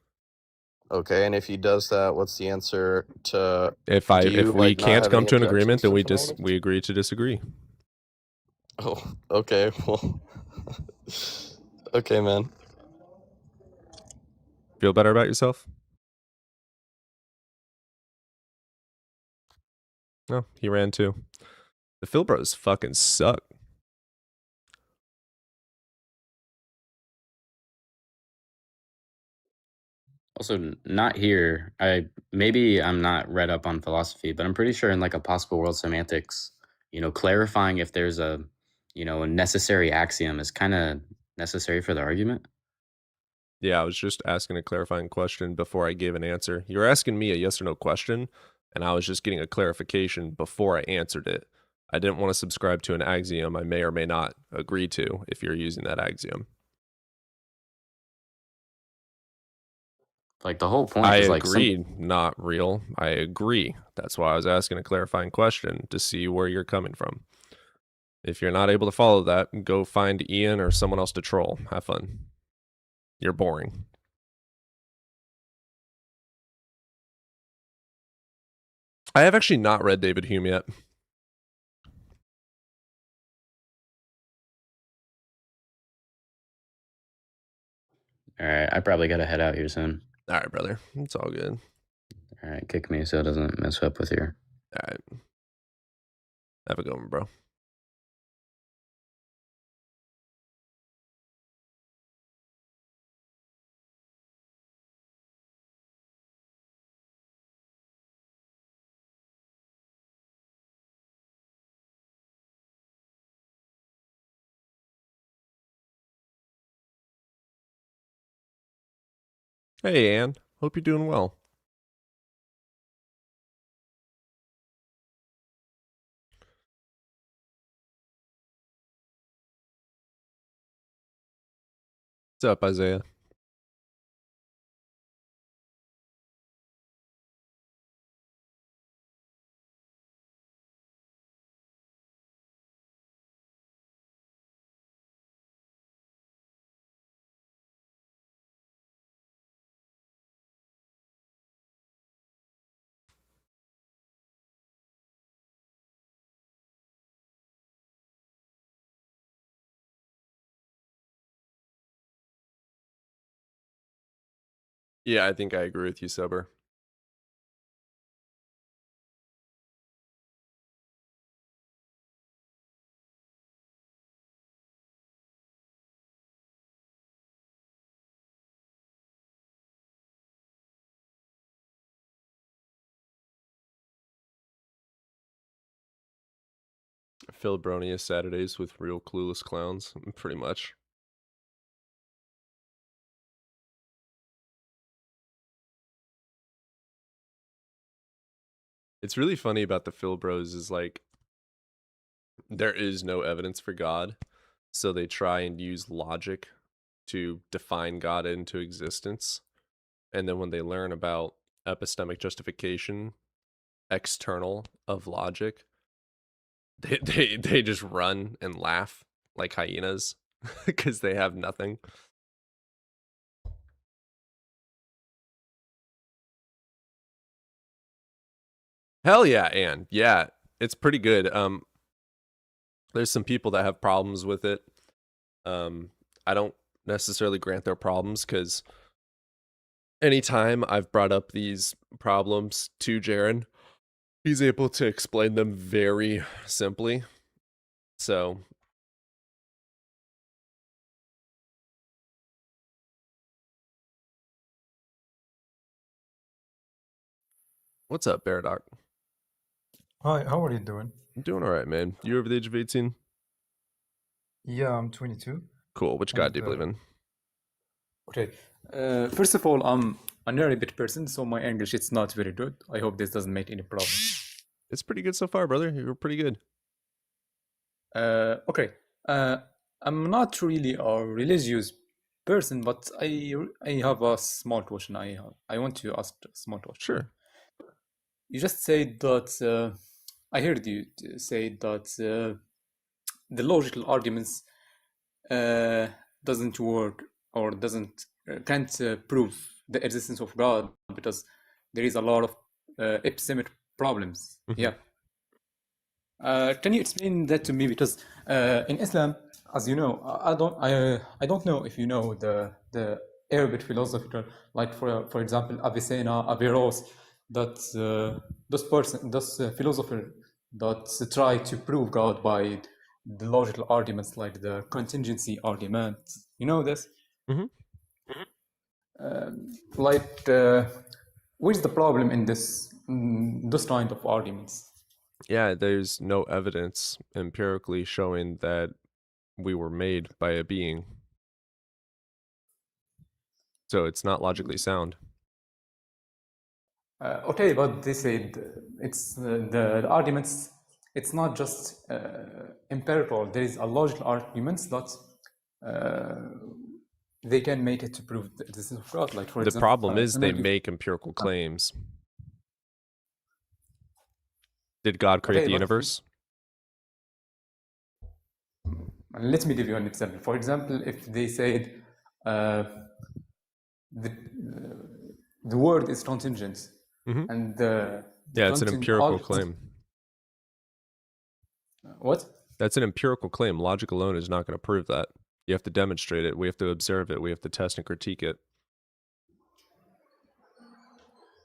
Speaker 15: Okay, and if he does that, what's the answer to
Speaker 1: If
Speaker 15: do you
Speaker 1: we
Speaker 15: like not
Speaker 1: can't
Speaker 15: have
Speaker 1: come
Speaker 15: any
Speaker 1: to an agreement,
Speaker 15: objections
Speaker 1: then
Speaker 15: to
Speaker 1: we agree to disagree.
Speaker 15: Oh, okay. Well, okay, man.
Speaker 1: Feel better about yourself? No, he ran too. The Phil Bros fucking suck.
Speaker 3: Also, not here. Maybe I'm not read up on philosophy, but I'm pretty sure in like a possible world semantics, clarifying if there's a necessary axiom is kind of necessary for the argument.
Speaker 1: Yeah, I was just asking a clarifying question before I gave an answer. You were asking me a yes or no question, and I was just getting a clarification before I answered it. I didn't want to subscribe to an axiom I may or may not agree to if you're using that axiom.
Speaker 3: Like the whole point
Speaker 1: I
Speaker 3: is like
Speaker 1: agree, not real. I agree. That's why I was asking a clarifying question to see where you're coming from. If you're not able to follow that, go find Ian or someone else to troll. Have fun. You're boring. I have actually not read David Hume yet.
Speaker 3: All right, I probably got to head out here soon.
Speaker 1: All right, brother. It's all good.
Speaker 3: All right, kick me so it doesn't mess up with your.
Speaker 1: All right. Have a good one, bro. Hey, Ann. Hope you're doing well. What's up, Isaiah? Yeah, I think I agree with you, Sober. Phil Bronius Saturdays with real clueless clowns, pretty much. It's really funny about the Phil Bros is like there is no evidence for God, so they try and use logic to define God into existence. And then when they learn about epistemic justification, external of logic, they just run and laugh like hyenas because they have nothing. Hell yeah, Ann. Yeah, it's pretty good. There's some people that have problems with it. I don't necessarily grant their problems because anytime I've brought up these problems to Jaren, he's able to explain them very simply. So what's up, Baradoc?
Speaker 16: Hi, how are you doing?
Speaker 1: I'm doing all right, man. You over the age of 18?
Speaker 16: Yeah, I'm 22.
Speaker 1: Cool. Which god
Speaker 16: And
Speaker 1: do you believe in?
Speaker 16: okay, first of all, I'm a nerdy bit person, so my English it's not very good. I hope this doesn't make any problem.
Speaker 1: It's pretty good so far, brother. You're pretty good.
Speaker 16: Okay, I'm not really a religious person, but I have a small question. I want to ask a small question.
Speaker 1: Sure.
Speaker 16: you just said that I heard you say that the logical arguments doesn't work or doesn't can't prove the existence of God because there is a lot of epistemic problems.
Speaker 1: Mhm.
Speaker 16: Yeah. Can you explain that to me? Because in Islam, as you know, I don't know if you know the Arabic philosopher, like for example Avicenna, Averroes, that those philosopher that try to prove God by the logical arguments like the contingency argument. You know this?
Speaker 1: Mhm.
Speaker 16: Where's the problem in this kind of arguments?
Speaker 1: Yeah, there's no evidence empirically showing that we were made by a being. So it's not logically sound.
Speaker 16: Okay, but they said it's the arguments. It's not just empirical. There is a logical arguments that they can make it to prove the existence of God. Like for
Speaker 1: The
Speaker 16: example,
Speaker 1: problem is they
Speaker 16: energy-
Speaker 1: make empirical claims. Did God create
Speaker 16: Okay,
Speaker 1: the
Speaker 16: but-
Speaker 1: universe?
Speaker 16: Let me give you an example. For example, if they said the word is contingent,
Speaker 1: Mhm.
Speaker 16: and
Speaker 1: Yeah, it's an empirical
Speaker 16: all-
Speaker 1: claim.
Speaker 16: What?
Speaker 1: That's an empirical claim. Logic alone is not going to prove that. You have to demonstrate it. We have to observe it. We have to test and critique it.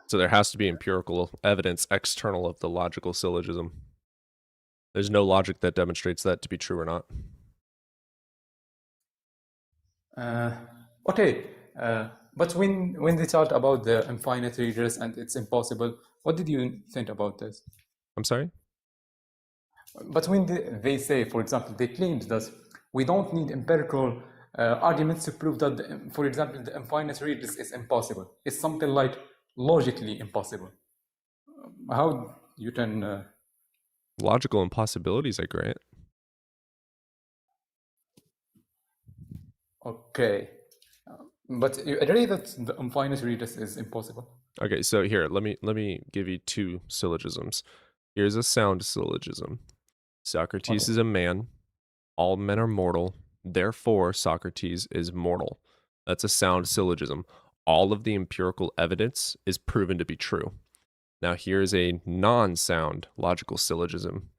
Speaker 1: So there has to be empirical evidence external of the logical syllogism. There's no logic that demonstrates that to be true or not.
Speaker 16: Okay, but when they talked about the infinite regress and it's impossible, what did you think about this?
Speaker 1: I'm sorry?
Speaker 16: But when they say, for example, they claimed that we don't need empirical arguments to prove that, for example, the infinite regress is impossible. It's something like logically impossible. How you can...
Speaker 1: Logical impossibilities, I grant.
Speaker 16: Okay. But you agree that the infinite regress is impossible?
Speaker 1: Okay, so here, let me give you two syllogisms. Here's a sound syllogism. Socrates is a man. All men are mortal. Therefore, Socrates is mortal. That's a sound syllogism. All of the empirical evidence is proven to be true. Now, here's a non-sound logical syllogism.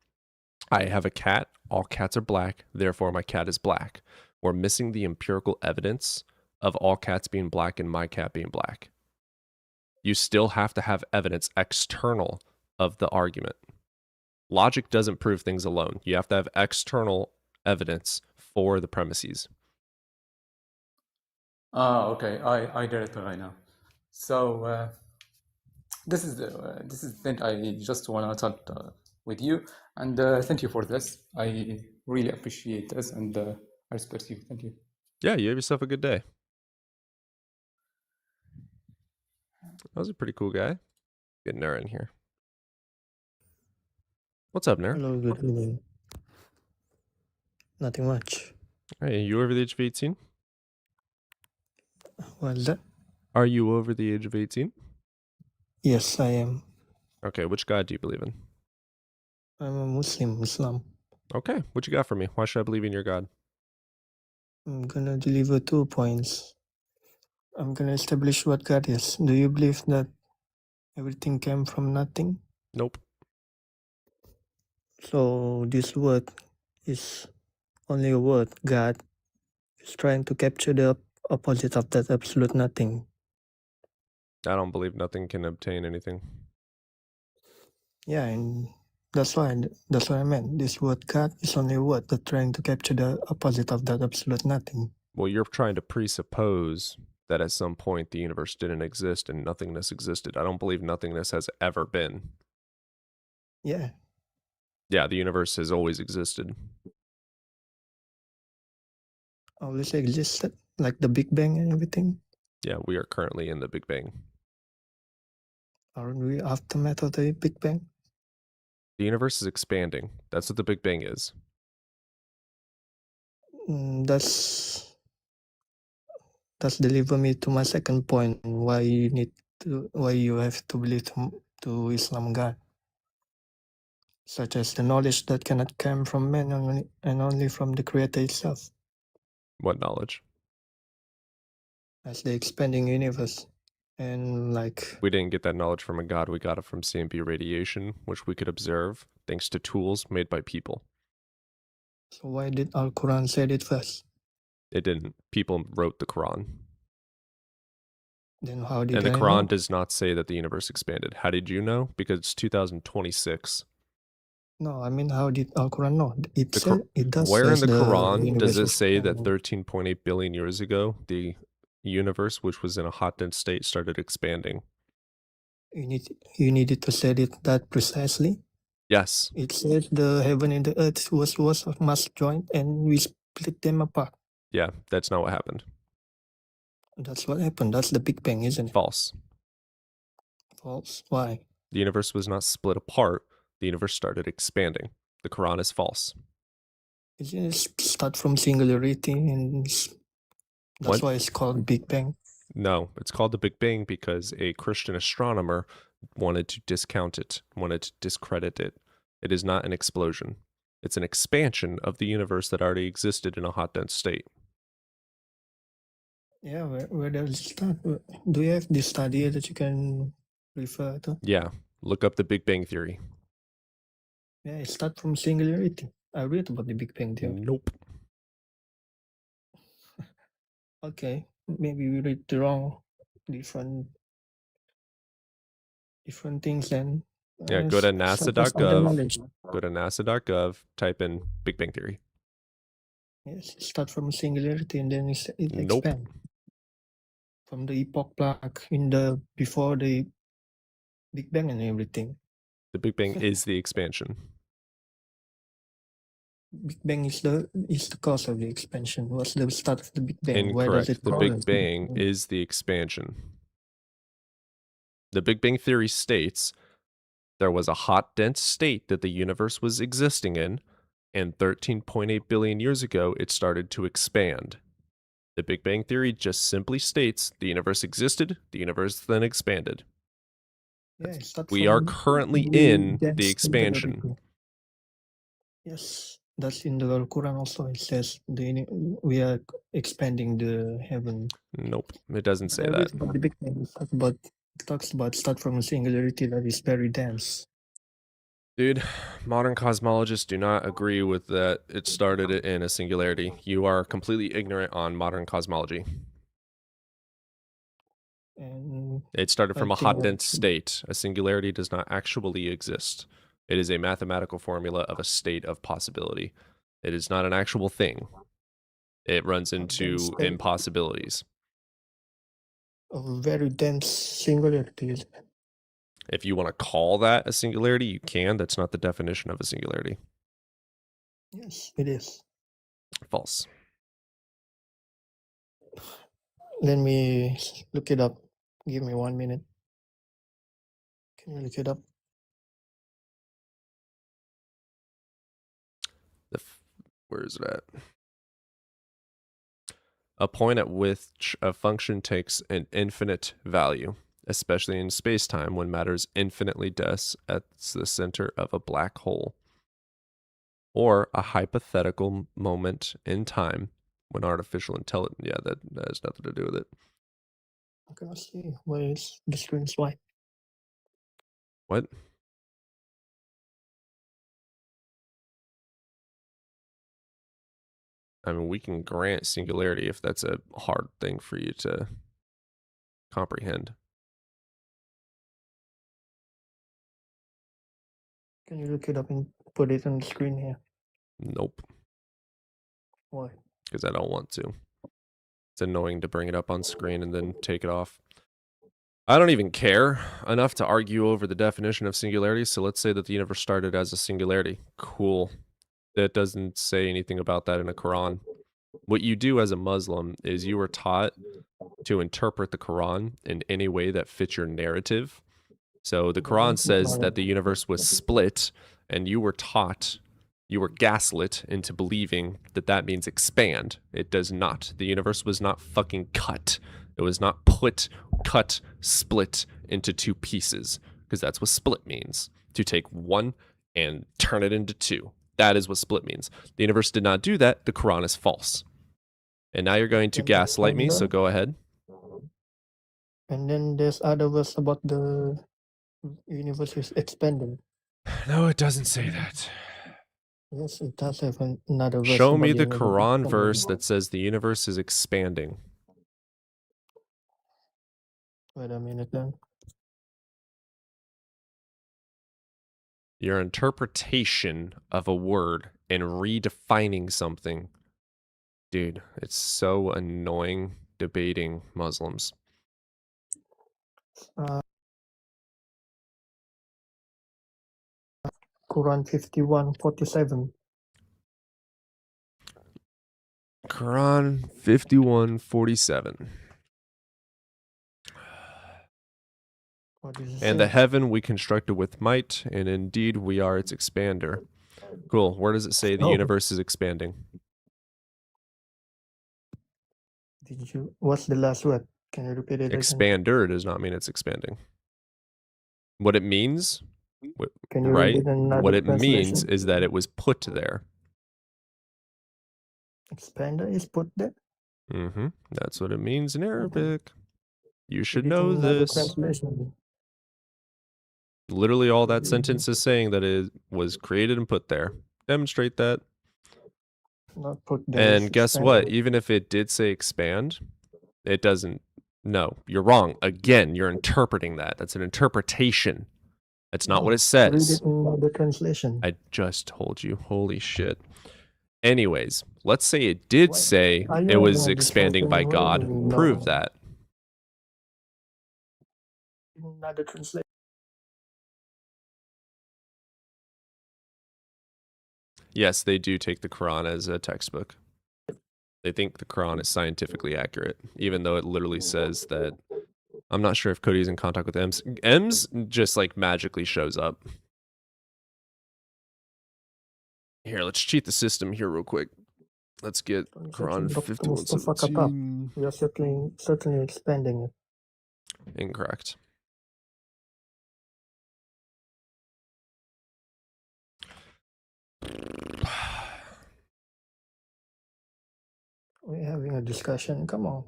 Speaker 1: I have a cat. All cats are black. Therefore, my cat is black. We're missing the empirical evidence of all cats being black and my cat being black. You still have to have evidence external of the argument. Logic doesn't prove things alone. You have to have external evidence for the premises.
Speaker 16: Okay, I get it right now. So this is the thing I just want to talk with you, and thank you for this. I really appreciate this, and I respect you. Thank you.
Speaker 1: Yeah, you have yourself a good day. That was a pretty cool guy. Get Nara in here. What's up, Nara?
Speaker 17: Hello, good evening. Nothing much.
Speaker 1: Hey, you over the age of 18?
Speaker 17: What's that?
Speaker 1: Are you over the age of 18?
Speaker 17: Yes, I am.
Speaker 1: Okay, which God do you believe in?
Speaker 17: I'm a Muslim, Islam.
Speaker 1: Okay, what you got for me? Why should I believe in your God?
Speaker 17: I'm gonna deliver 2 points. I'm gonna establish what God is. Do you believe that everything came from nothing?
Speaker 1: Nope.
Speaker 17: So this word is only a word. God is trying to capture the opposite of that absolute nothing.
Speaker 1: I don't believe nothing can obtain anything.
Speaker 17: Yeah, and that's what I meant. This word God is only a word that's trying to capture the opposite of that absolute nothing.
Speaker 1: Well, you're trying to presuppose that at some point the universe didn't exist and nothingness existed. I don't believe nothingness has ever been.
Speaker 17: Yeah.
Speaker 1: Yeah, the universe has always existed.
Speaker 17: Always existed, like the Big Bang and everything.
Speaker 1: Yeah, we are currently in the Big Bang.
Speaker 17: Aren't we aftermath of the Big Bang?
Speaker 1: The universe is expanding. That's what the Big Bang is.
Speaker 17: That's deliver me to my second point. Why you have to believe to Islam God, such as the knowledge that cannot come from man and only from the Creator itself,
Speaker 1: What knowledge?
Speaker 17: as the expanding universe. And like,
Speaker 1: We didn't get that knowledge from a god. We got it from CMB radiation, which we could observe thanks to tools made by people.
Speaker 17: so why did Al Quran said it first?
Speaker 1: It didn't. People wrote the Quran.
Speaker 17: Then how did
Speaker 1: And the
Speaker 17: I
Speaker 1: Quran
Speaker 17: know?
Speaker 1: does not say that the universe expanded. How did you know? Because it's 2026.
Speaker 17: No, I mean, how did Al Quran know? It
Speaker 1: The
Speaker 17: said it does
Speaker 1: Where in
Speaker 17: says
Speaker 1: the
Speaker 17: the
Speaker 1: Quran
Speaker 17: universe
Speaker 1: does it
Speaker 17: was
Speaker 1: say that
Speaker 17: expanding.
Speaker 1: 13.8 billion years ago, the universe, which was in a hot, dense state, started expanding?
Speaker 17: You needed to say it that precisely.
Speaker 1: Yes.
Speaker 17: It says the heaven and the earth was of mass joint, and we split them apart.
Speaker 1: Yeah, that's not what happened.
Speaker 17: That's what happened. That's the Big Bang, isn't it?
Speaker 1: False.
Speaker 17: False. Why?
Speaker 1: The universe was not split apart. The universe started expanding. The Quran is false.
Speaker 17: Isn't it start from singularity, and that's
Speaker 1: What?
Speaker 17: why it's called Big Bang?
Speaker 1: No, it's called the Big Bang because a Christian astronomer wanted to discount it, wanted to discredit it. It is not an explosion. It's an expansion of the universe that already existed in a hot, dense state.
Speaker 17: Yeah, where does it start? Do you have this study that you can refer to?
Speaker 1: Yeah, look up the Big Bang Theory.
Speaker 17: Yeah, it starts from singularity. I read about the Big Bang Theory.
Speaker 1: Nope.
Speaker 17: Okay, maybe we read the wrong, different things then.
Speaker 1: Yeah, go to
Speaker 17: Surface under
Speaker 1: nasa.gov.
Speaker 17: knowledge.
Speaker 1: Go to nasa.gov, type in Big Bang Theory.
Speaker 17: Yes, it start from singularity and then it
Speaker 1: Nope.
Speaker 17: expand from the epoch plaque in the before the Big Bang and everything.
Speaker 1: The Big Bang is the expansion.
Speaker 17: Big Bang is the cause of the expansion. What's the start of the Big Bang? Why does
Speaker 1: Incorrect.
Speaker 17: it
Speaker 1: The
Speaker 17: call
Speaker 1: Big
Speaker 17: it
Speaker 1: Bang is the expansion. The Big Bang Theory states there was a hot, dense state that the universe was existing in, and 13.8 billion years ago, it started to expand. The Big Bang Theory just simply states the universe existed, the universe then expanded.
Speaker 17: Yeah, it starts
Speaker 1: We are
Speaker 17: from
Speaker 1: currently
Speaker 17: the
Speaker 1: in the
Speaker 17: dense
Speaker 1: expansion.
Speaker 17: singularity. Yes, that's in the Quran also. It says we are expanding the heaven.
Speaker 1: Nope, it doesn't say
Speaker 17: I
Speaker 1: that.
Speaker 17: read about the Big Bang. It talks about start from a singularity that is very dense.
Speaker 1: Dude, modern cosmologists do not agree with that it started in a singularity. You are completely ignorant on modern cosmology.
Speaker 17: And
Speaker 1: It started
Speaker 17: I
Speaker 1: from a
Speaker 17: think
Speaker 1: hot, dense
Speaker 17: that
Speaker 1: state. A singularity does not actually exist. It is a mathematical formula of a state of possibility. It is not an actual thing. It runs into
Speaker 17: state.
Speaker 1: impossibilities.
Speaker 17: a very dense singularity. Isn't it?
Speaker 1: If you want to call that a singularity, you can. That's not the definition of a singularity.
Speaker 17: Yes, it is.
Speaker 1: False.
Speaker 17: Let me look it up. Give me 1 minute. Can you look it up?
Speaker 1: Where is it at? A point at which a function takes an infinite value, especially in space-time when matter is infinitely dense at the center of a black hole. Or a hypothetical moment in time when artificial intelligence... Yeah, that has nothing to do with it.
Speaker 17: I cannot see. Where is the screen's white?
Speaker 1: What? I mean, we can grant singularity if that's a hard thing for you to comprehend.
Speaker 17: Can you look it up and put it on the screen here?
Speaker 1: Nope,
Speaker 17: Why?
Speaker 1: because I don't want to. It's annoying to bring it up on screen and then take it off. I don't even care enough to argue over the definition of singularity, so let's say that the universe started as a singularity. Cool. That doesn't say anything about that in the Quran. What you do as a Muslim is you are taught to interpret the Quran in any way that fits your narrative. So the Quran says that the universe was split, and you were taught, you were gaslit into believing that that means expand. It does not. The universe was not fucking cut. It was not cut, split into two pieces. because that's what split means. To take one and turn it into two. That is what split means. The universe did not do that. The Quran is false. And now you're going to
Speaker 17: Then
Speaker 1: gaslight me, so
Speaker 17: expand
Speaker 1: go ahead.
Speaker 17: and then there's other verse about the universe is expanding.
Speaker 1: No, it doesn't say that.
Speaker 17: Yes, it does have another verse
Speaker 1: Show
Speaker 17: about
Speaker 1: me
Speaker 17: the
Speaker 1: the
Speaker 17: universe
Speaker 1: Quran
Speaker 17: expanding.
Speaker 1: verse that says the universe is expanding.
Speaker 17: Wait a minute then.
Speaker 1: Your interpretation of a word and redefining something. Dude, it's so annoying debating Muslims.
Speaker 17: Quran 51:47.
Speaker 1: Quran 51:47.
Speaker 17: What does it
Speaker 1: And the
Speaker 17: say?
Speaker 1: heaven we constructed with might, and indeed we are its expander. Cool. Where does it say the
Speaker 17: Oh,
Speaker 1: universe is expanding?
Speaker 17: did you? What's the last word? Can you repeat it again?
Speaker 1: Expander does not mean it's expanding. What it means,
Speaker 17: Can you read
Speaker 1: right?
Speaker 17: it in another
Speaker 1: What it means
Speaker 17: translation?
Speaker 1: is that it was put there.
Speaker 17: Expander is put there.
Speaker 1: That's what it means in Arabic. You should
Speaker 17: Read it in
Speaker 1: know
Speaker 17: another
Speaker 1: this.
Speaker 17: translation.
Speaker 1: Literally, all that sentence is saying that it was created and put there. Demonstrate that.
Speaker 17: Not put there.
Speaker 1: And
Speaker 17: It's
Speaker 1: guess what?
Speaker 17: expanded.
Speaker 1: Even if it did say expand, it doesn't. No, you're wrong. Again, you're interpreting that. That's an interpretation. That's not what
Speaker 17: No,
Speaker 1: it says.
Speaker 17: read it in another translation.
Speaker 1: I just told you. Holy shit. Anyways, let's say it did
Speaker 17: Why
Speaker 1: say
Speaker 17: are you
Speaker 1: it was
Speaker 17: having a
Speaker 1: expanding
Speaker 17: discussion
Speaker 1: by
Speaker 17: when
Speaker 1: God.
Speaker 17: you
Speaker 1: Prove
Speaker 17: know
Speaker 1: that.
Speaker 17: in another translation?
Speaker 1: Yes, they do take the Quran as a textbook. They think the Quran is scientifically accurate, even though it literally says that. I'm not sure if Cody's in contact with Ems. Ems just like magically shows up. Here, let's cheat the system here real quick. Let's get Quran
Speaker 17: Dr. Mustafa Katab.
Speaker 1: 51:17.
Speaker 17: We are certainly expanding it.
Speaker 1: Incorrect.
Speaker 17: We're having a discussion. Come on.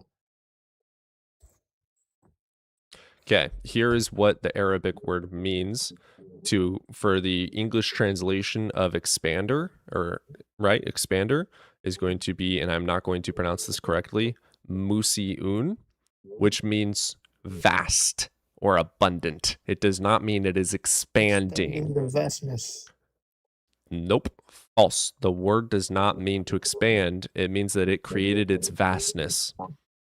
Speaker 1: Okay, here is what the Arabic word means for the English translation of expander, or right, expander is going to be, and I'm not going to pronounce this correctly, musiun, which means vast or abundant. It does not mean it is expanding.
Speaker 17: In the vastness.
Speaker 1: Nope. False. The word does not mean to expand. It means that it created its vastness.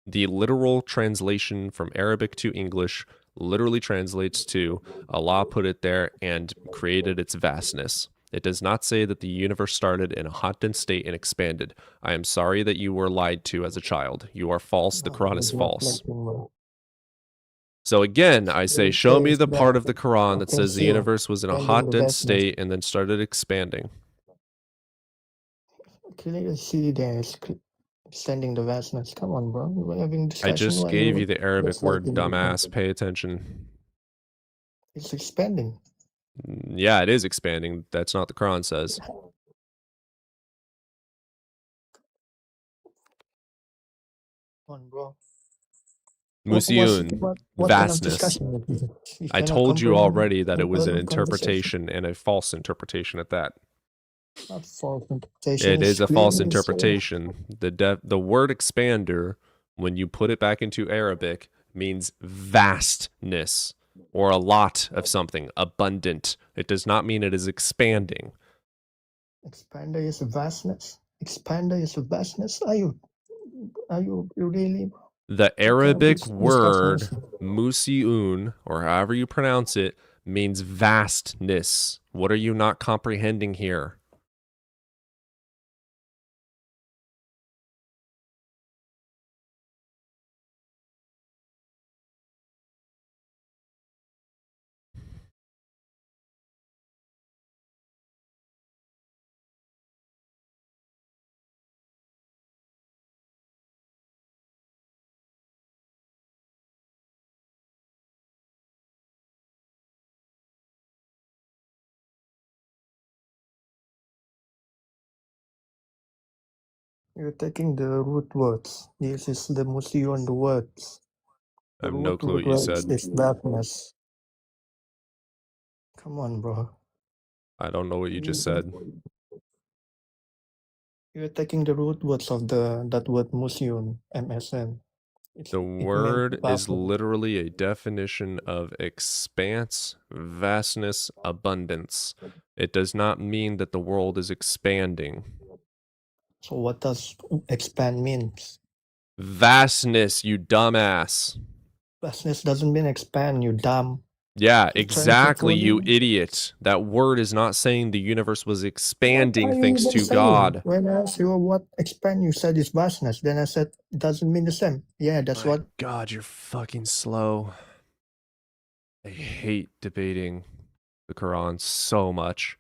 Speaker 1: The literal translation from Arabic to English literally translates to Allah put it there and created its vastness. It does not say that the universe started in a hot, dense state and expanded. I am sorry that you were lied to as a child. You are false. The Quran is false. So again, I say, show me the part of the Quran that says the universe was in a hot, dense state and then started expanding.
Speaker 17: Clearly see there's extending the vastness. Come on, bro. We're having discussion.
Speaker 1: I just
Speaker 17: while
Speaker 1: gave
Speaker 17: you're
Speaker 1: you the Arabic word,
Speaker 17: gaslighting me.
Speaker 1: dumbass. Pay attention.
Speaker 17: It's expanding.
Speaker 1: Yeah, it is expanding. That's not the Quran says.
Speaker 17: Come on, bro.
Speaker 1: Musiun,
Speaker 17: What kind of
Speaker 1: vastness.
Speaker 17: discussion is this? You
Speaker 1: I
Speaker 17: cannot
Speaker 1: told you
Speaker 17: comprehend
Speaker 1: already that
Speaker 17: a
Speaker 1: it was an
Speaker 17: word of conversation.
Speaker 1: interpretation and a false interpretation at that.
Speaker 17: Not false interpretation.
Speaker 1: It is a false
Speaker 17: clearly
Speaker 1: interpretation. The word expander, when you put it back into Arabic, means vastness or a lot of something, abundant. It does not mean it is expanding.
Speaker 17: Expander is vastness. Expander is vastness. Are you really?
Speaker 1: The Arabic
Speaker 17: Which
Speaker 1: word
Speaker 17: discussion
Speaker 1: musiun, or however you pronounce it, means vastness. What are you not comprehending here?
Speaker 17: You're taking the root words. This is the Musion words.
Speaker 1: I
Speaker 17: The
Speaker 1: have no
Speaker 17: root
Speaker 1: clue what you
Speaker 17: words
Speaker 1: said.
Speaker 17: is darkness. Come on, bro.
Speaker 1: I don't know what you just said.
Speaker 17: You're taking the root words of that word Musion, MSN.
Speaker 1: The
Speaker 17: It meant
Speaker 1: word is
Speaker 17: darkness.
Speaker 1: literally a definition of expanse, vastness, abundance. It does not mean that the world is expanding.
Speaker 17: So what does expand means?
Speaker 1: Vastness, you dumbass.
Speaker 17: Vastness doesn't mean expand, you dumb.
Speaker 1: Yeah,
Speaker 17: You're trying to
Speaker 1: exactly,
Speaker 17: fool
Speaker 1: you
Speaker 17: me.
Speaker 1: idiot. That word is not saying the universe was
Speaker 17: What
Speaker 1: expanding
Speaker 17: are you
Speaker 1: thanks
Speaker 17: even
Speaker 1: to
Speaker 17: saying?
Speaker 1: God.
Speaker 17: When I asked you what expand, you said it's vastness. Then I said it doesn't mean the same. Yeah, that's
Speaker 1: My
Speaker 17: what.
Speaker 1: God, you're fucking slow. I hate debating the Quran so much.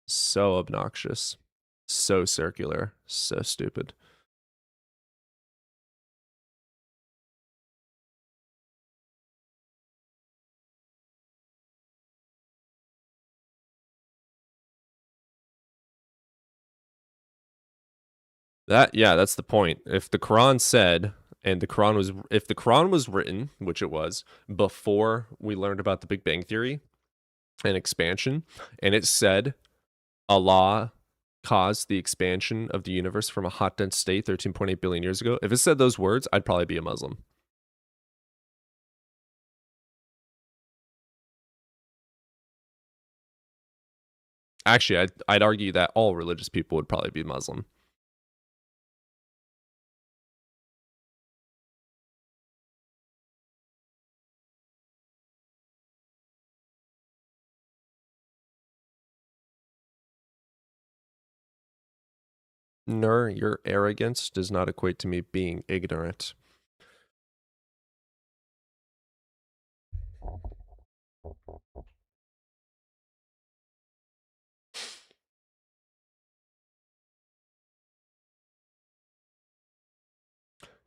Speaker 1: So obnoxious. So circular. So stupid. That's the point. If the Quran said, and if the Quran was written, which it was, before we learned about the Big Bang Theory and expansion, and it said Allah caused the expansion of the universe from a hot dense state 13.8 billion years ago, if it said those words, I'd probably be a Muslim. Actually, I'd argue that all religious people would probably be Muslim. Nur, your arrogance does not equate to me being ignorant.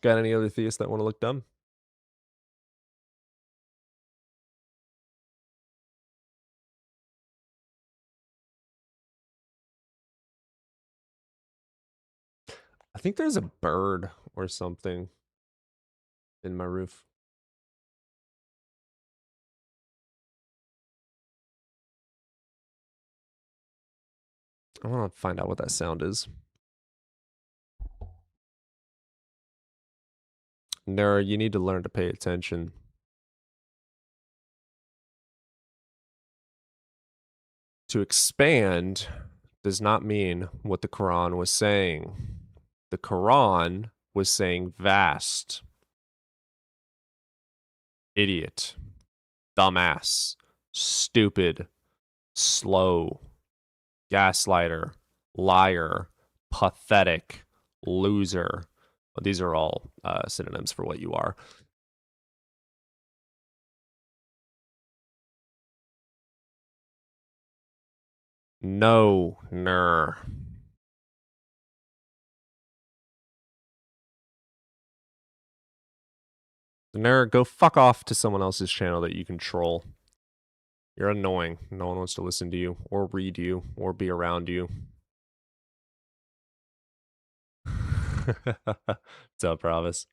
Speaker 1: Got any other theists that want to look dumb? I think there's a bird or something in my roof. I want to find out what that sound is. Nur, you need to learn to pay attention. To expand does not mean what the Quran was saying. The Quran was saying vast. Idiot. Dumbass. Stupid. Slow. Gaslighter. Liar. Pathetic. Loser. Well, these are all synonyms for what you are. No, Nur. Nur, go fuck off to someone else's channel that you control. You're annoying. No one wants to listen to you, or read you, or be around you. What's up, Provis?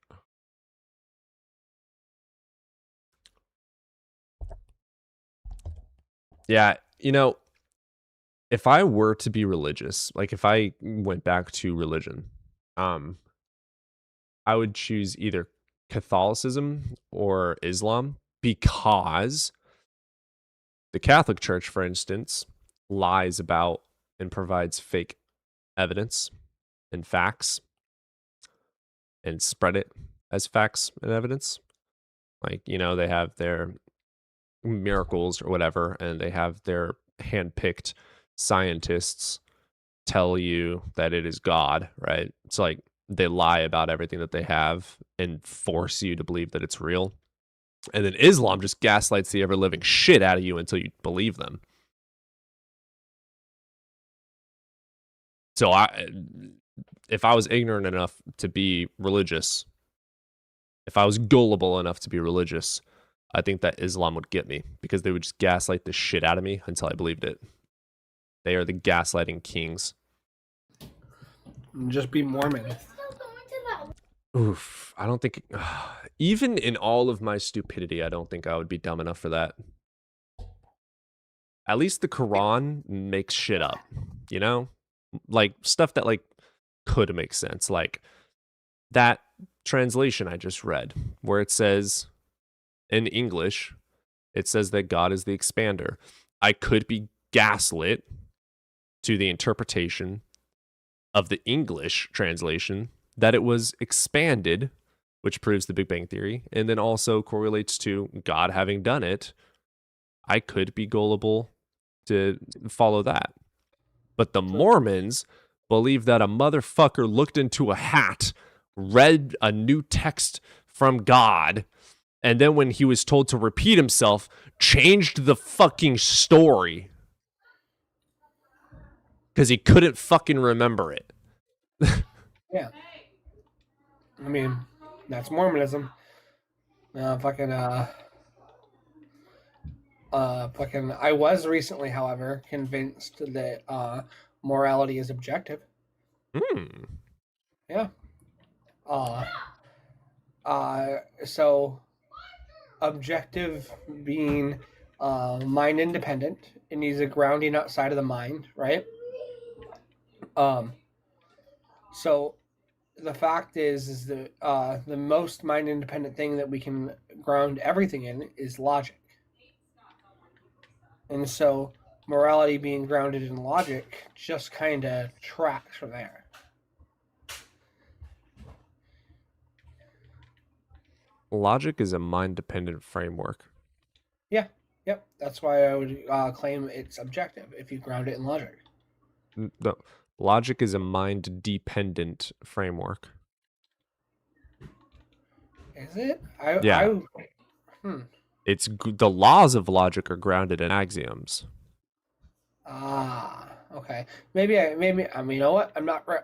Speaker 1: Yeah, you know, if I were to be religious, like if I went back to religion, I would choose either Catholicism or Islam, because the Catholic Church, for instance, lies about and provides fake evidence and facts and spread it as facts and evidence. Like, you know, they have their miracles or whatever, and they have their handpicked scientists tell you that it is God, right? It's like they lie about everything that they have and force you to believe that it's real. And then Islam just gaslights the ever living shit out of you until you believe them. So if I was ignorant enough to be religious, if I was gullible enough to be religious, I think that Islam would get me because they would just gaslight the shit out of me until I believed it. They are the gaslighting kings.
Speaker 18: Just be Mormon.
Speaker 1: Oof, I don't think, even in all of my stupidity, I don't think I would be dumb enough for that. At least the Quran makes shit up, you know? Like, stuff that, like, could make sense. Like, that translation I just read, where it says, in English, it says that God is the expander. I could be gaslit to the interpretation of the English translation that it was expanded, which proves the Big Bang Theory, and then also correlates to God having done it. I could be gullible to follow that. But the Mormons believe that a motherfucker looked into a hat, read a new text from God, and then when he was told to repeat himself, changed the fucking story. Because he couldn't fucking remember it.
Speaker 18: Yeah. I mean, that's Mormonism. Fucking, I was recently, however, convinced that morality is objective. Yeah. So objective being mind independent, it needs a grounding outside of the mind, right? So the fact is that the most mind independent thing that we can ground everything in is logic. And so morality being grounded in logic just kind of tracks from there.
Speaker 1: Logic is a mind-dependent framework.
Speaker 18: Yeah, yep. That's why I would claim it's objective if you ground it in logic.
Speaker 1: No, logic is a mind-dependent framework.
Speaker 18: Is it?
Speaker 1: Yeah. It's the laws of logic are grounded in axioms.
Speaker 18: Okay. Maybe I mean, you know what?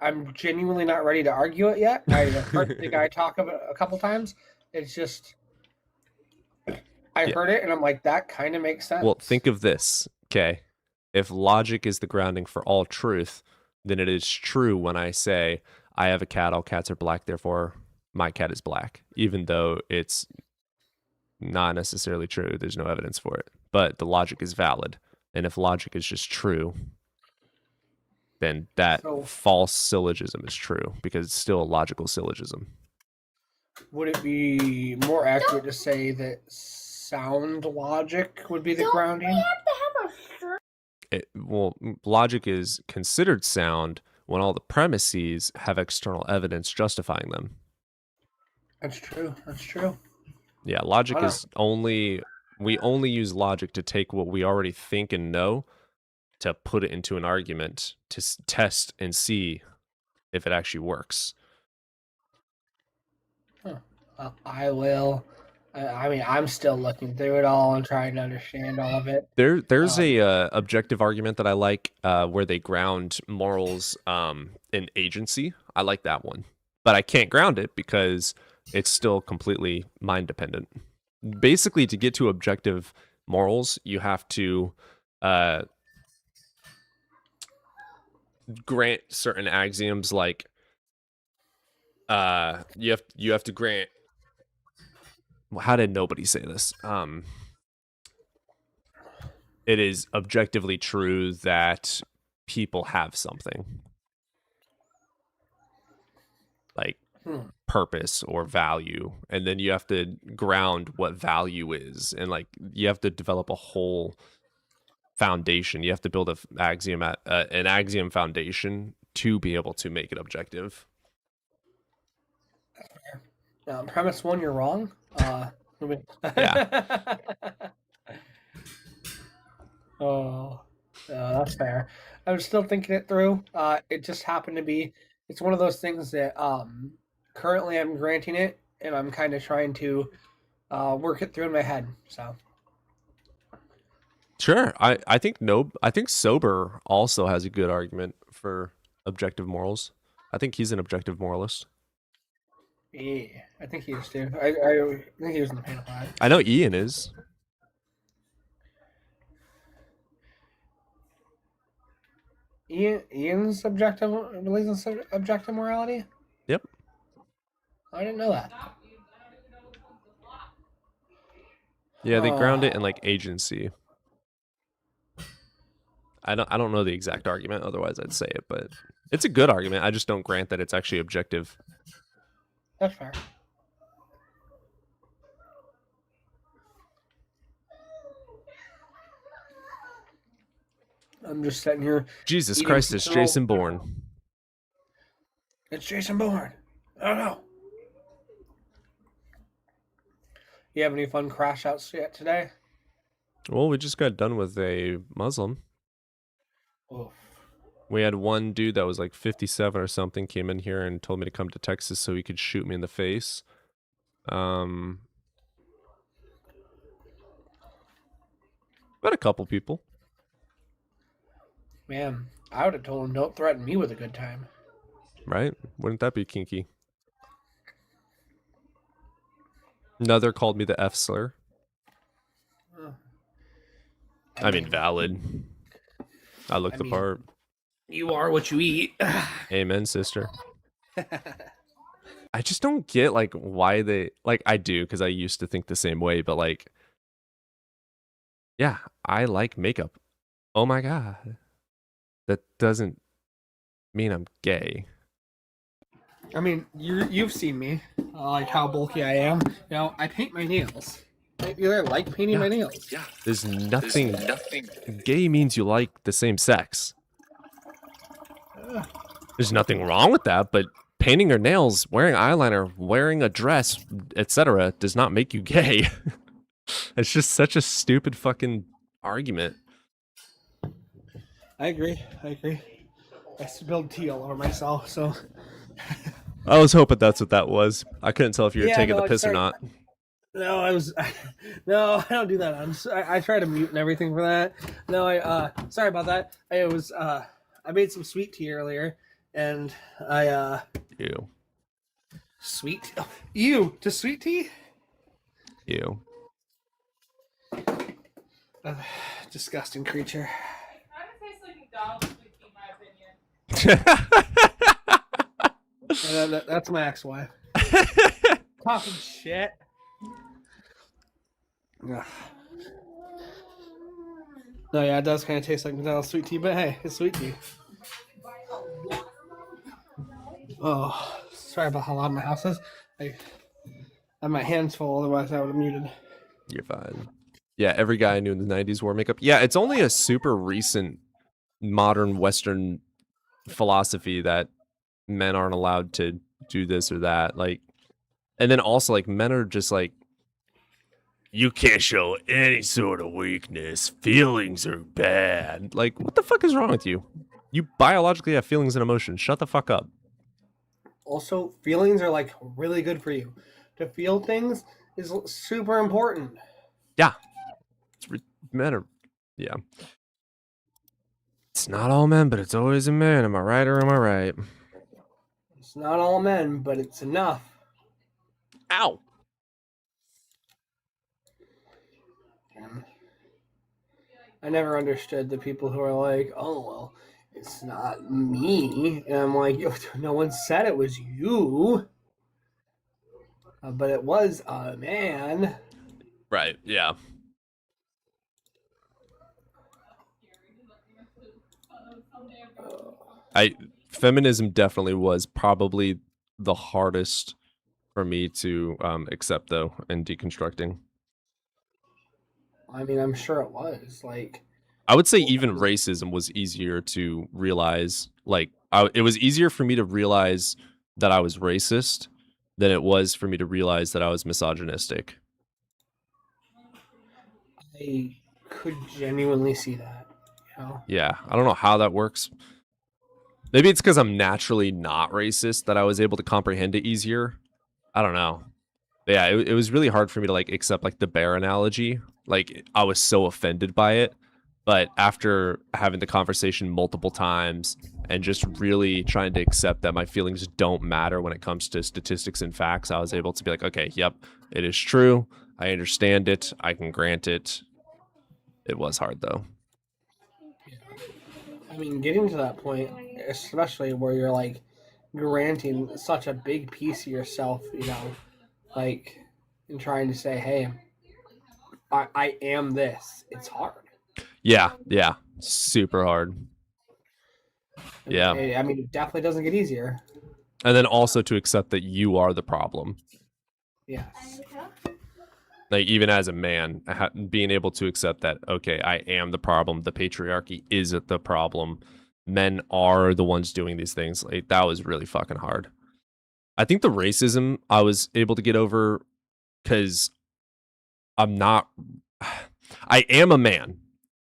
Speaker 18: I'm genuinely not ready to argue it yet. I've heard the guy talk about it a couple times. It's just I heard it and I'm like, that kind of makes sense.
Speaker 1: Well, think of this, okay? If logic is the grounding for all truth, then it is true when I say I have a cat, all cats are black, therefore my cat is black, even though it's not necessarily true. There's no evidence for it, but the logic is valid. And if logic is just true, then that false syllogism is true because it's still a logical syllogism.
Speaker 18: Would it be more accurate to say that sound logic would be the grounding?
Speaker 1: Well, logic is considered sound when all the premises have external evidence justifying them.
Speaker 18: That's true. That's true.
Speaker 1: Yeah, logic is we only use logic to take what we already think and know to put it into an argument to test and see if it actually works.
Speaker 18: I will. I mean, I'm still looking through it all and trying to understand all of it.
Speaker 1: There's a objective argument that I like where they ground morals in agency. I like that one, but I can't ground it because it's still completely mind dependent. Basically, to get to objective morals, you have to grant certain axioms, like you have to grant. How did nobody say this? It is objectively true that people have something like purpose or value, and then you have to ground what value is, and like you have to develop a whole foundation. You have to build an axiom foundation to be able to make it objective.
Speaker 18: Premise one, you're wrong.
Speaker 1: Yeah.
Speaker 18: Oh, that's fair. I was still thinking it through. It just happened to be. It's one of those things that currently I'm granting it, and I'm kind of trying to work it through in my head. So.
Speaker 1: Sure. I think Sober also has a good argument for objective morals. I think he's an objective moralist.
Speaker 18: Yeah, I think he is too. I think he was in the panel 5.
Speaker 1: I know Ian is.
Speaker 18: Ian's believes in objective morality?
Speaker 1: Yep.
Speaker 18: I didn't know that.
Speaker 1: Yeah, they ground it in like agency. I don't know the exact argument, otherwise I'd say it, but it's a good argument. I just don't grant that it's actually objective.
Speaker 18: That's fair. I'm just sitting here.
Speaker 1: Jesus
Speaker 18: eating
Speaker 1: Christ,
Speaker 18: some
Speaker 1: it's
Speaker 18: cereal.
Speaker 1: Jason Bourne.
Speaker 18: It's Jason Bourne. I don't know. You have any fun crash outs yet today?
Speaker 1: Well, we just got done with a Muslim.
Speaker 18: Oof.
Speaker 1: We had one dude that was like 57 or something came in here and told me to come to Texas so he could shoot me in the face. But a couple people.
Speaker 18: Man, I would have told him don't threaten me with a good time.
Speaker 1: Right? Wouldn't that be kinky? Another called me the F slur. I mean, valid. I look the part.
Speaker 18: You are what you eat.
Speaker 1: Amen, sister. I just don't get like why they like I do because I used to think the same way, but like yeah, I like makeup. Oh my god. That doesn't mean I'm gay.
Speaker 18: I mean, you've seen me, like how bulky I am. You know, I paint my nails. I either like painting my nails.
Speaker 1: Yeah. There's nothing. Gay means you like the same sex. There's nothing wrong with that, but painting your nails, wearing eyeliner, wearing a dress, etc., does not make you gay. It's just such a stupid fucking argument.
Speaker 18: I agree. I spilled tea all over myself, so.
Speaker 1: I was hoping that's what that was. I couldn't tell if you were
Speaker 18: Yeah,
Speaker 1: taking
Speaker 18: no,
Speaker 1: the piss or
Speaker 18: sorry.
Speaker 1: not.
Speaker 18: No, no, I don't do that. I try to mute and everything for that. No, sorry about that. I made some sweet tea earlier, and
Speaker 1: Ew.
Speaker 18: sweet. Oh, ew, to sweet tea?
Speaker 1: Ew.
Speaker 18: Disgusting creature. That's my ex-wife. Talking shit. Ugh. No, yeah, it does kind of taste like McDonald's sweet tea, but hey, it's sweet tea. Oh, sorry about how loud my house is. I have my hands full, otherwise I would have muted.
Speaker 1: You're fine. Yeah, every guy I knew in the 90s wore makeup. Yeah, it's only a super recent modern Western philosophy that men aren't allowed to do this or that. Like, and then also, like, men are just like, you can't show any sort of weakness. Feelings are bad. Like, what the fuck is wrong with you? You biologically have feelings and emotions. Shut the fuck up.
Speaker 18: Also, feelings are like really good for you. To feel things is super important.
Speaker 1: Yeah. Men are, yeah. It's not all men, but it's always a man. Am I right or am I right?
Speaker 18: It's not all men, but it's enough.
Speaker 1: Ow.
Speaker 18: I never understood the people who are like, oh, well, it's not me. And I'm like, no one said it was you. But it was a man.
Speaker 1: Right, yeah. Feminism definitely was probably the hardest for me to accept, though, in deconstructing.
Speaker 18: I mean, I'm sure it was. Like,
Speaker 1: I would say even racism was easier to realize. Like, it was easier for me to realize that I was racist than it was for me to realize that I was misogynistic.
Speaker 18: I could genuinely see that. You know?
Speaker 1: Yeah, I don't know how that works. Maybe it's because I'm naturally not racist that I was able to comprehend it easier. I don't know. But yeah, it was really hard for me to like accept like the bear analogy. Like, I was so offended by it. But after having the conversation multiple times and just really trying to accept that my feelings don't matter when it comes to statistics and facts, I was able to be like, okay, yep, it is true. I understand it. I can grant it. It was hard though.
Speaker 18: I mean, getting to that point, especially where you're like granting such a big piece of yourself, you know, like, and trying to say, hey, I am this. It's hard.
Speaker 1: Yeah, super hard. Yeah.
Speaker 18: I mean, it definitely doesn't get easier.
Speaker 1: And then also to accept that you are the problem.
Speaker 18: Yes.
Speaker 1: Like, even as a man, being able to accept that, okay, I am the problem. The patriarchy is the problem. Men are the ones doing these things. Like, that was really fucking hard. I think the racism I was able to get over because I am a man,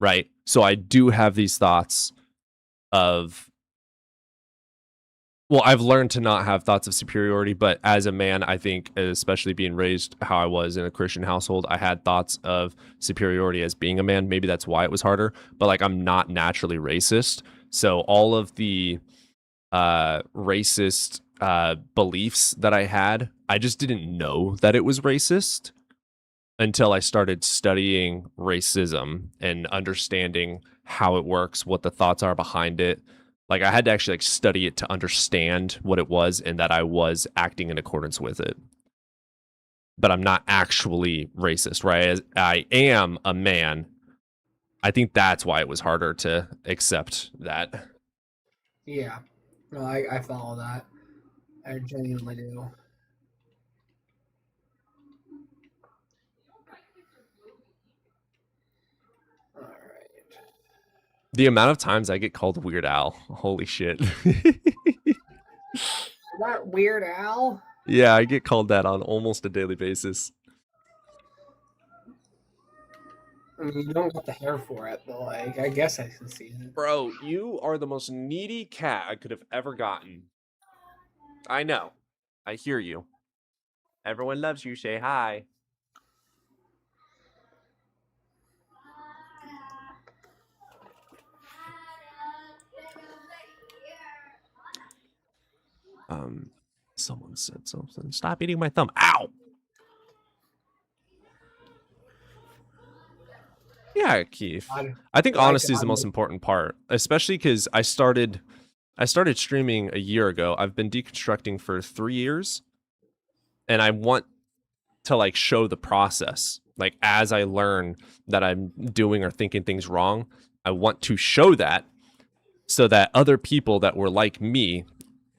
Speaker 1: right? So I do have these thoughts of, well, I've learned to not have thoughts of superiority, but as a man, I think, especially being raised how I was in a Christian household, I had thoughts of superiority as being a man. Maybe that's why it was harder, but like, I'm not naturally racist. So all of the racist beliefs that I had, I just didn't know that it was racist until I started studying racism and understanding how it works, what the thoughts are behind it. Like, I had to actually like study it to understand what it was and that I was acting in accordance with it. But I'm not actually racist, right? I am a man. I think that's why it was harder to accept that.
Speaker 18: Yeah. No, I follow that. I genuinely do.
Speaker 1: The amount of times I get called Weird Al, holy shit.
Speaker 18: Is that Weird Al?
Speaker 1: Yeah, I get called that on almost a daily basis.
Speaker 18: I mean, you don't got the hair for it, but like, I guess I can see it.
Speaker 1: Bro, you are the most needy cat I could have ever gotten. I know. I hear you. Everyone loves you. Say hi. Someone said something. Stop eating my thumb. Ow! Yeah, Keith. I think honesty is the most important part, especially because I started streaming a year ago. I've been deconstructing for 3 years, and I want to like show the process. Like, as I learn that I'm doing or thinking things wrong, I want to show that so that other people that were like me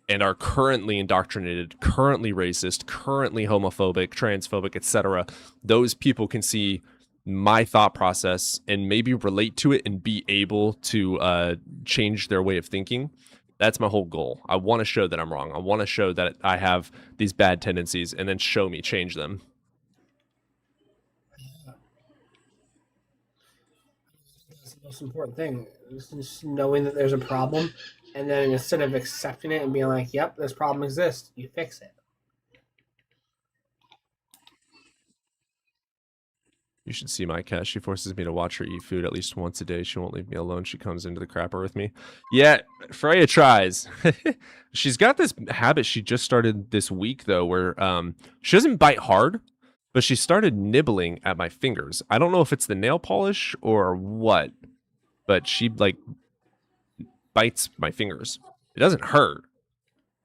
Speaker 1: and are currently indoctrinated, currently racist, currently homophobic, transphobic, etc., those people can see my thought process and maybe relate to it and be able to change their way of thinking. That's my whole goal. I want to show that I'm wrong. I want to show that I have these bad tendencies and then show me change them.
Speaker 18: That's the most important thing. Just knowing that there's a problem, and then instead of accepting it and being like, yep, this problem exists, you fix it.
Speaker 1: You should see my cat. She forces me to watch her eat food at least once a day. She won't leave me alone. She comes into the crapper with me. Yeah, Freya tries. She's got this habit she just started this week, though, where she doesn't bite hard, but she started nibbling at my fingers. I don't know if it's the nail polish or what, but she, like, bites my fingers. It doesn't hurt.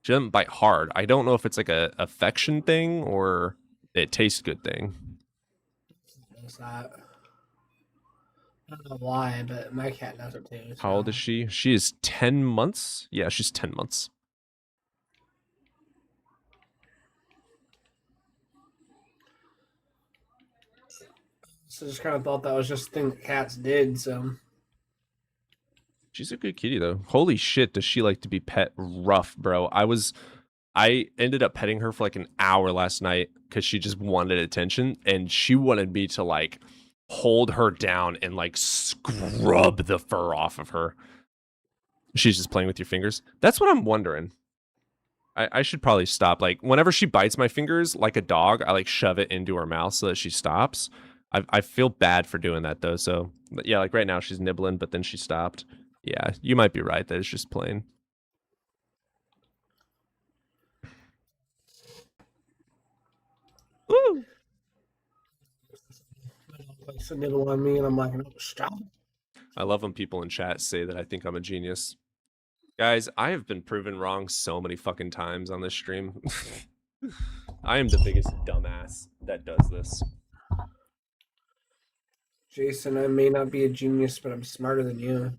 Speaker 1: She doesn't bite hard. I don't know if it's, like, a affection thing or it tastes good thing.
Speaker 18: That. I don't know why, but my cat does it too.
Speaker 1: How old is she? She is 10 months. Yeah, she's 10 months.
Speaker 18: So just kind of thought that was just a thing that cats did. So
Speaker 1: she's a good kitty though. Holy shit, does she like to be pet rough, bro? I ended up petting her for like an hour last night because she just wanted attention, and she wanted me to like hold her down and like scrub the fur off of her. She's just playing with your fingers. That's what I'm wondering. I should probably stop. Like, whenever she bites my fingers like a dog, I like shove it into her mouth so that she stops. I feel bad for doing that though. So yeah, like right now she's nibbling, but then she stopped. Yeah, you might be right that it's just plain. Woo!
Speaker 18: It's a nibble on me, and I'm like, no, stop.
Speaker 1: I love when people in chat say that I think I'm a genius. Guys, I have been proven wrong so many fucking times on this stream. I am the biggest dumbass that does this.
Speaker 18: Jason, I may not be a genius, but I'm smarter than you.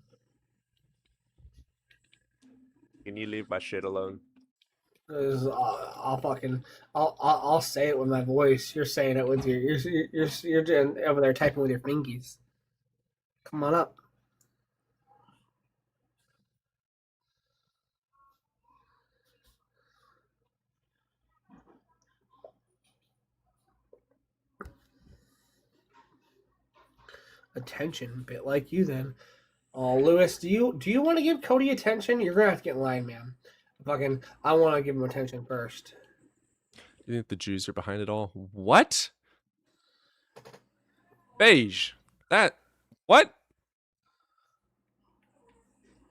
Speaker 1: Can you leave my shit alone?
Speaker 18: 'Cause I'll say it with my voice. You're saying it with you're doing over there typing with your fingies. Come on up. Attention, bit like you then. Oh, Lewis, do you want to give Cody attention? You're gonna have to get in line, man. I want to give him attention first.
Speaker 1: You think the Jews are behind it all? What? Beige. What?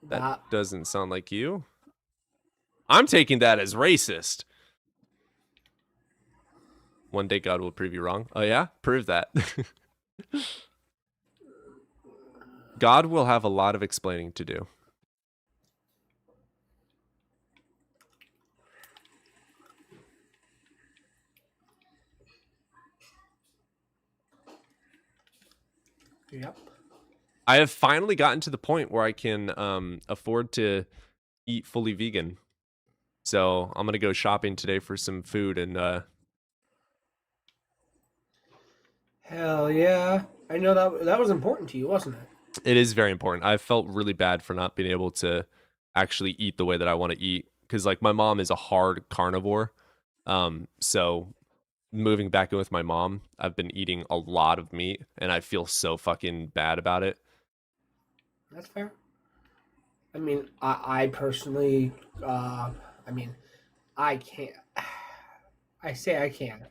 Speaker 1: That doesn't sound like you. I'm taking that as racist. One day God will prove you wrong. Oh yeah? Prove that. God will have a lot of explaining to do.
Speaker 18: Yep.
Speaker 1: I have finally gotten to the point where I can afford to eat fully vegan. So I'm going to go shopping today for some food and
Speaker 18: Hell yeah. I know that was important to you, wasn't it?
Speaker 1: it is very important. I felt really bad for not being able to actually eat the way that I want to eat because like my mom is a hard carnivore. So moving back in with my mom, I've been eating a lot of meat and I feel so fucking bad about it.
Speaker 18: That's fair. I mean, I personally, I can't. I say I can.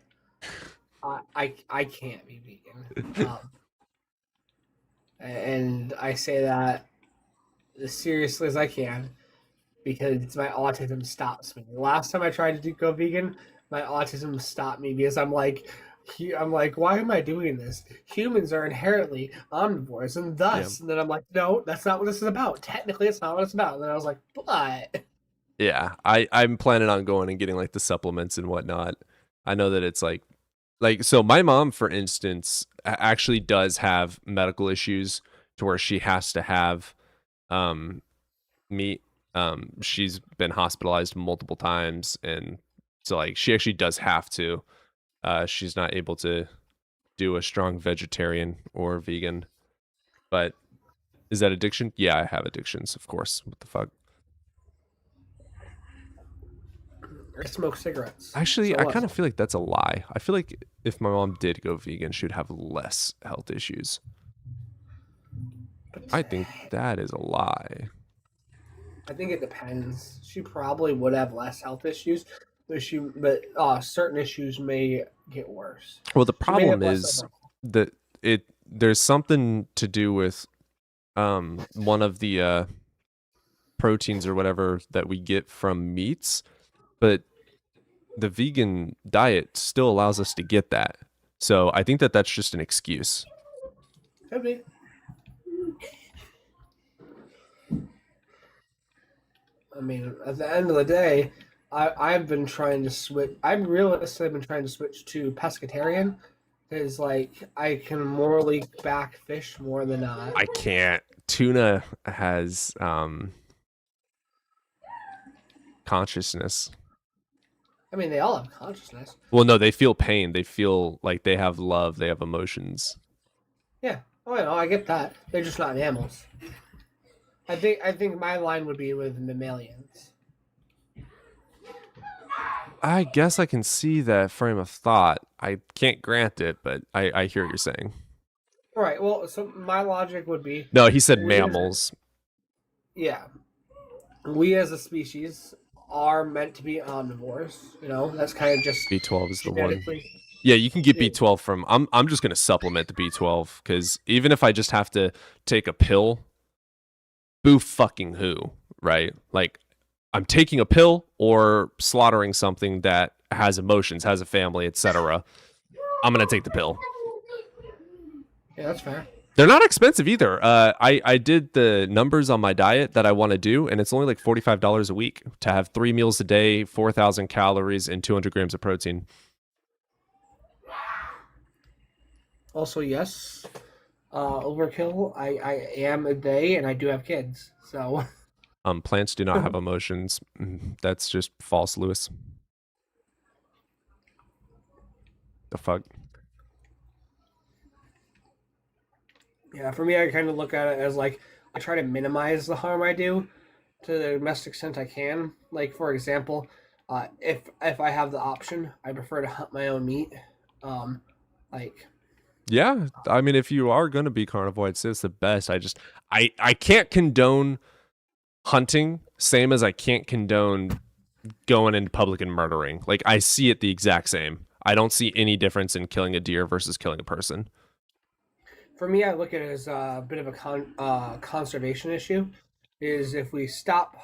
Speaker 18: I can't be vegan. And I say that as seriously as I can because my autism stops me. The last time I tried to go vegan, my autism stopped me because I'm like, why am I doing this? Humans are inherently omnivores, and thus, and then I'm like, no, that's not what this is about. Technically, it's not what it's about. And then I was like, but
Speaker 1: Yeah, I'm planning on going and getting like the supplements and whatnot. I know that it's like so my mom, for instance, actually does have medical issues to where she has to have meat. She's been hospitalized multiple times, and so like she actually does have to. She's not able to do a strong vegetarian or vegan. But is that addiction? Yeah, I have addictions, of course. What the fuck?
Speaker 18: I smoke cigarettes.
Speaker 1: Actually,
Speaker 18: So
Speaker 1: I
Speaker 18: what?
Speaker 1: kind of feel like that's a lie. I feel like if my mom did go vegan, she would have less health issues. I think that is a lie.
Speaker 18: I think it depends. She probably would have less health issues, but certain issues may get worse.
Speaker 1: Well, the
Speaker 18: She may have
Speaker 1: problem
Speaker 18: less
Speaker 1: is
Speaker 18: overall.
Speaker 1: that there's something to do with one of the proteins or whatever that we get from meats, but the vegan diet still allows us to get that. So I think that that's just an excuse.
Speaker 18: Could be. I mean, at the end of the day, I've been trying to switch. I've realistically been trying to switch to pescatarian because, like, I can morally back fish more than not.
Speaker 1: I can't. Tuna has consciousness.
Speaker 18: I mean, they all have consciousness.
Speaker 1: Well, no, they feel pain. They feel like they have love. They have emotions.
Speaker 18: Yeah. Oh, I know. I get that. They're just not mammals. I think my line would be with mammalians.
Speaker 1: I guess I can see that frame of thought. I can't grant it, but I hear what you're saying.
Speaker 18: All right. Well, so my logic would be
Speaker 1: No, he said
Speaker 18: we as-
Speaker 1: mammals.
Speaker 18: Yeah. We as a species are meant to be omnivores. You know, that's kind of just
Speaker 1: B12 is the one.
Speaker 18: genetically.
Speaker 1: Yeah, you can get B12 from. I'm just gonna supplement the B12 because even if I just have to take a pill, boo fucking who, right? Like, I'm taking a pill or slaughtering something that has emotions, has a family, etc. I'm gonna take the pill.
Speaker 18: Yeah, that's fair.
Speaker 1: They're not expensive either. I did the numbers on my diet that I want to do, and it's only like $45 a week to have 3 meals a day, 4,000 calories, and 200 grams of protein.
Speaker 18: Also, yes, overkill. I am a day, and I do have kids. So
Speaker 1: Plants do not have emotions. That's just false, Lewis. The fuck?
Speaker 18: yeah, for me, I kind of look at it as like I try to minimize the harm I do to the best extent I can. Like for example, if I have the option, I prefer to hunt my own meat. Like
Speaker 1: Yeah, I mean, if you are gonna be carnivore, I'd say it's the best. I can't condone hunting, same as I can't condone going into public and murdering. Like, I see it the exact same. I don't see any difference in killing a deer versus killing a person.
Speaker 18: for me, I look at it as a bit of a conservation issue. Is if we stop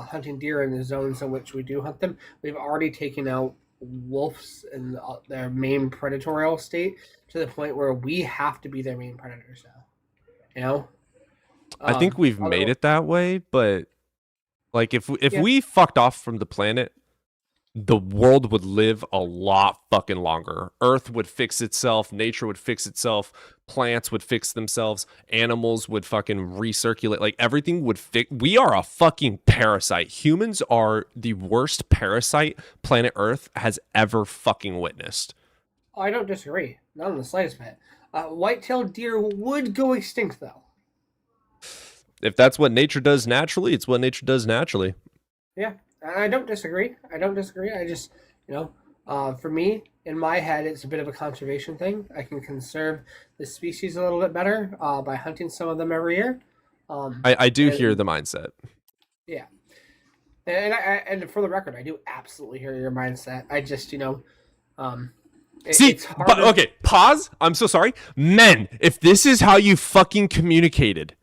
Speaker 18: hunting deer in the zones in which we do hunt them, we've already taken out wolves in their main predatorial state to the point where we have to be their main predators now. You know?
Speaker 1: I think we've made it that way, but like if
Speaker 18: Yeah.
Speaker 1: we fucked off from the planet, the world would live a lot fucking longer. Earth would fix itself, nature would fix itself, plants would fix themselves, animals would fucking recirculate, like everything would fix. We are a fucking parasite. Humans are the worst parasite planet Earth has ever fucking witnessed.
Speaker 18: Oh, I don't disagree. Not in the slightest bit. White-tailed deer would go extinct, though.
Speaker 1: If that's what nature does naturally, it's what nature does naturally.
Speaker 18: Yeah, I don't disagree. I just, for me, in my head, it's a bit of a conservation thing. I can conserve the species a little bit better by hunting some of them every year.
Speaker 1: I do hear the mindset.
Speaker 18: Yeah, and for the record, I do absolutely hear your mindset. I just,
Speaker 1: See,
Speaker 18: it's hard.
Speaker 1: but okay, pause. I'm so sorry. Men, if this is how you fucking communicated,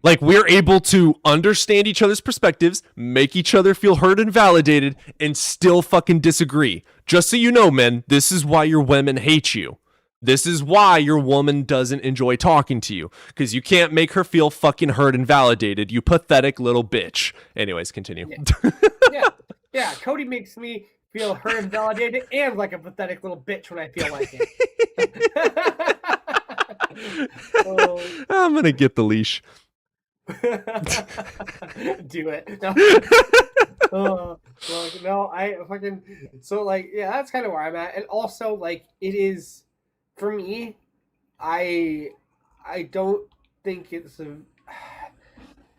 Speaker 1: like we're able to understand each other's perspectives, make each other feel heard and validated, and still fucking disagree. Just so you know, men, this is why your women hate you. This is why your woman doesn't enjoy talking to you. Because you can't make her feel fucking heard and validated, you pathetic little bitch. Anyways, continue.
Speaker 18: Yeah, Cody makes me feel heard and validated and like a pathetic little bitch when I feel like it.
Speaker 1: I'm gonna get the leash.
Speaker 18: Do it. No. No, I fucking that's kind of where I'm at. And also, like, it is for me, I don't think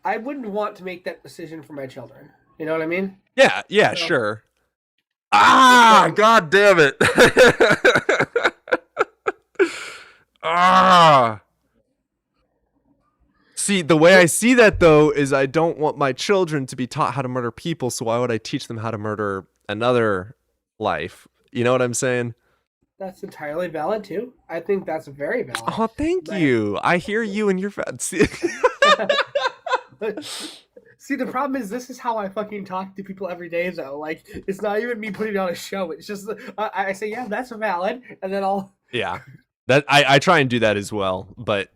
Speaker 18: I wouldn't want to make that decision for my children. You know what I mean?
Speaker 1: Yeah, sure. Ah, god damn it. See, the way I see that, though, is I don't want my children to be taught how to murder people, so why would I teach them how to murder another life? You know what I'm saying?
Speaker 18: That's entirely valid, too. I think that's very valid.
Speaker 1: Oh, thank you. I hear you and your see,
Speaker 18: See, the problem is this is how I fucking talk to people every day, though. Like, it's not even me putting on a show. It's just, I say, yeah, that's valid, and then I'll...
Speaker 1: Yeah. That I try and do that as well, but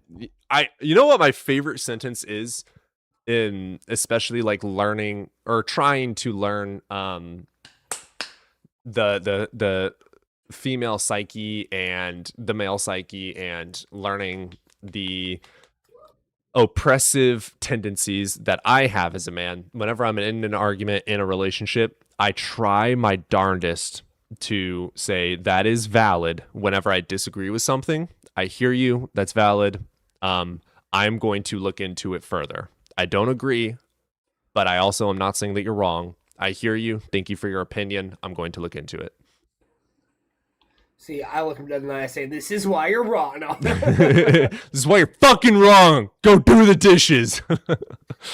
Speaker 1: you know what my favorite sentence is, in especially like learning or trying to learn the female psyche and the male psyche and learning the oppressive tendencies that I have as a man. Whenever I'm in an argument in a relationship, I try my darndest to say that is valid whenever I disagree with something. I hear you, that's valid. I'm going to look into it further. I don't agree, but I also am not saying that you're wrong. I hear you. Thank you for your opinion. I'm going to look into it.
Speaker 18: See, I look at them and I say, this is why you're wrong. No.
Speaker 1: This is why you're fucking wrong. Go do the dishes.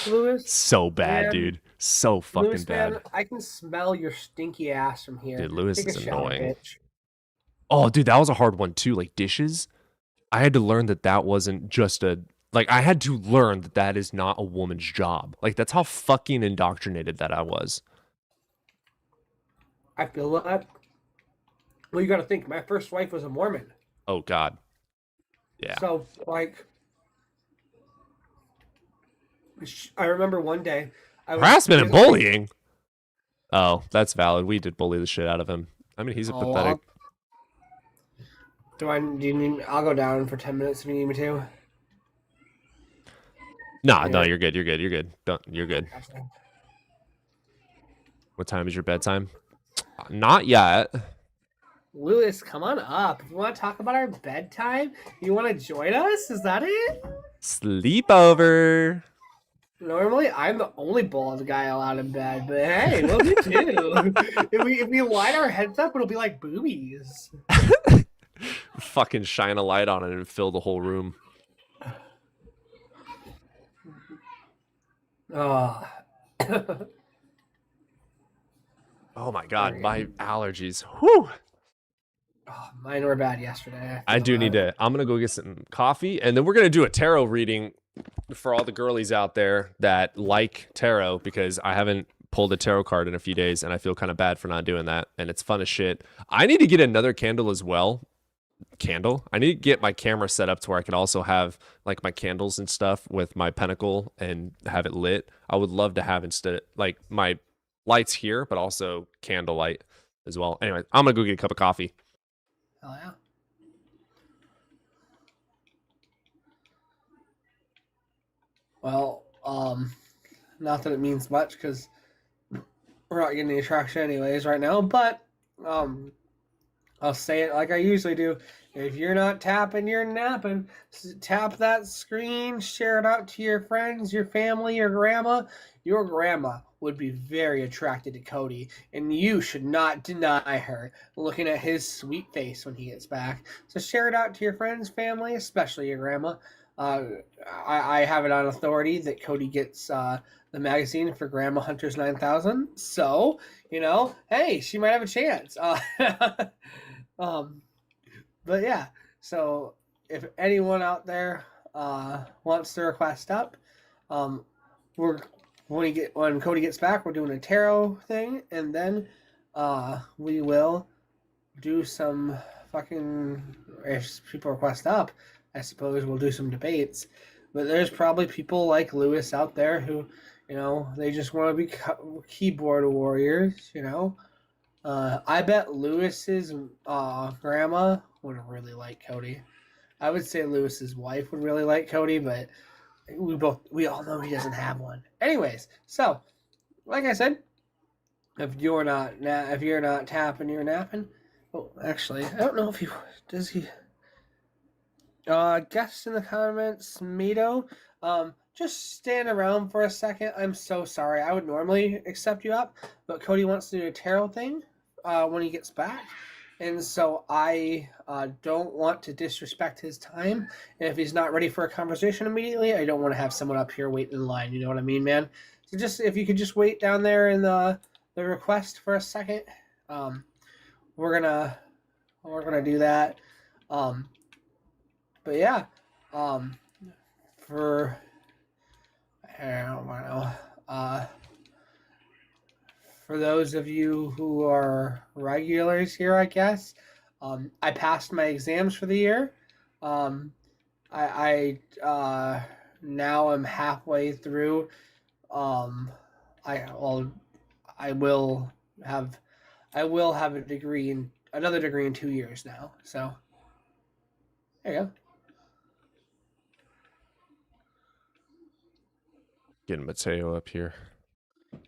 Speaker 18: Lewis,
Speaker 1: so bad,
Speaker 18: man.
Speaker 1: dude. So fucking
Speaker 18: Lewis,
Speaker 1: bad.
Speaker 18: man, I can smell your stinky ass from here.
Speaker 1: Dude, Lewis
Speaker 18: Take a
Speaker 1: is
Speaker 18: shower,
Speaker 1: annoying.
Speaker 18: bitch.
Speaker 1: Oh, dude, that was a hard one too. Like dishes. I had to learn that wasn't just I had to learn that is not a woman's job. Like, that's how fucking indoctrinated that I was.
Speaker 18: I feel that. Well, you got to think. My first wife was a Mormon,
Speaker 1: Oh God. Yeah.
Speaker 18: so like, I remember one day I was
Speaker 1: Harassment and
Speaker 18: visiting-
Speaker 1: bullying. Oh, that's valid. We did bully the shit out of him. I mean, he's a
Speaker 18: Oh,
Speaker 1: pathetic.
Speaker 18: Do you need? I'll go down for 10 minutes if you need me to.
Speaker 1: No,
Speaker 18: Yeah.
Speaker 1: you're good. You're good. You're good. You're good.
Speaker 18: Gotcha.
Speaker 1: What time is your bedtime? Not yet.
Speaker 18: Lewis, come on up. If you want to talk about our bedtime, you want to join us? Is that it?
Speaker 1: Sleepover.
Speaker 18: Normally, I'm the only bald guy allowed in bed, but hey, we'll do too. if we line our heads up, it'll be like boobies.
Speaker 1: Fucking shine a light on it and fill the whole room.
Speaker 18: Oh.
Speaker 1: Oh my God, my allergies. Whew.
Speaker 18: Oh, mine were bad yesterday.
Speaker 1: I do need to. I'm gonna go get some coffee, and then we're gonna do a tarot reading for all the girlies out there that like tarot, because I haven't pulled a tarot card in a few days, and I feel kind of bad for not doing that. And it's fun as shit. I need to get another candle as well. I need to get my camera set up to where I can also have like my candles and stuff with my pentacle and have it lit. I would love to have instead like my lights here, but also candlelight as well. Anyway, I'm gonna go get a cup of coffee.
Speaker 18: Hell yeah. Well, not that it means much because we're not getting any traction anyways right now, but I'll say it like I usually do. If you're not tapping, you're napping. Tap that screen, share it out to your friends, your family, your grandma. Your grandma would be very attracted to Cody, and you should not deny her looking at his sweet face when he gets back. So share it out to your friends, family, especially your grandma. I have it on authority that Cody gets the magazine for Grandma Hunters 9000. So, hey, she might have a chance. But yeah, so if anyone out there wants to request up, when Cody gets back, we're doing a tarot thing, and then we will do some fucking, if people request up, I suppose we'll do some debates. But there's probably people like Lewis out there who, they just want to be keyboard warriors, I bet Lewis's grandma would really like Cody. I would say Lewis's wife would really like Cody, but we all know he doesn't have one. Anyways, so like I said, if you're not tapping, you're napping. Oh, actually, I don't know if he does. He guess in the comments, Mito. Just stand around for a second. I'm so sorry. I would normally accept you up, but Cody wants to do a tarot thing when he gets back. And so I don't want to disrespect his time. And if he's not ready for a conversation immediately, I don't want to have someone up here waiting in line. You know what I mean, man? So just if you could just wait down there in the request for a second, we're gonna do that. But yeah, for I don't know. For those of you who are regulars here, I guess, I passed my exams for the year. I now am halfway through. I will have a degree another degree in 2 years now. So there you go.
Speaker 1: Getting Mateo up here.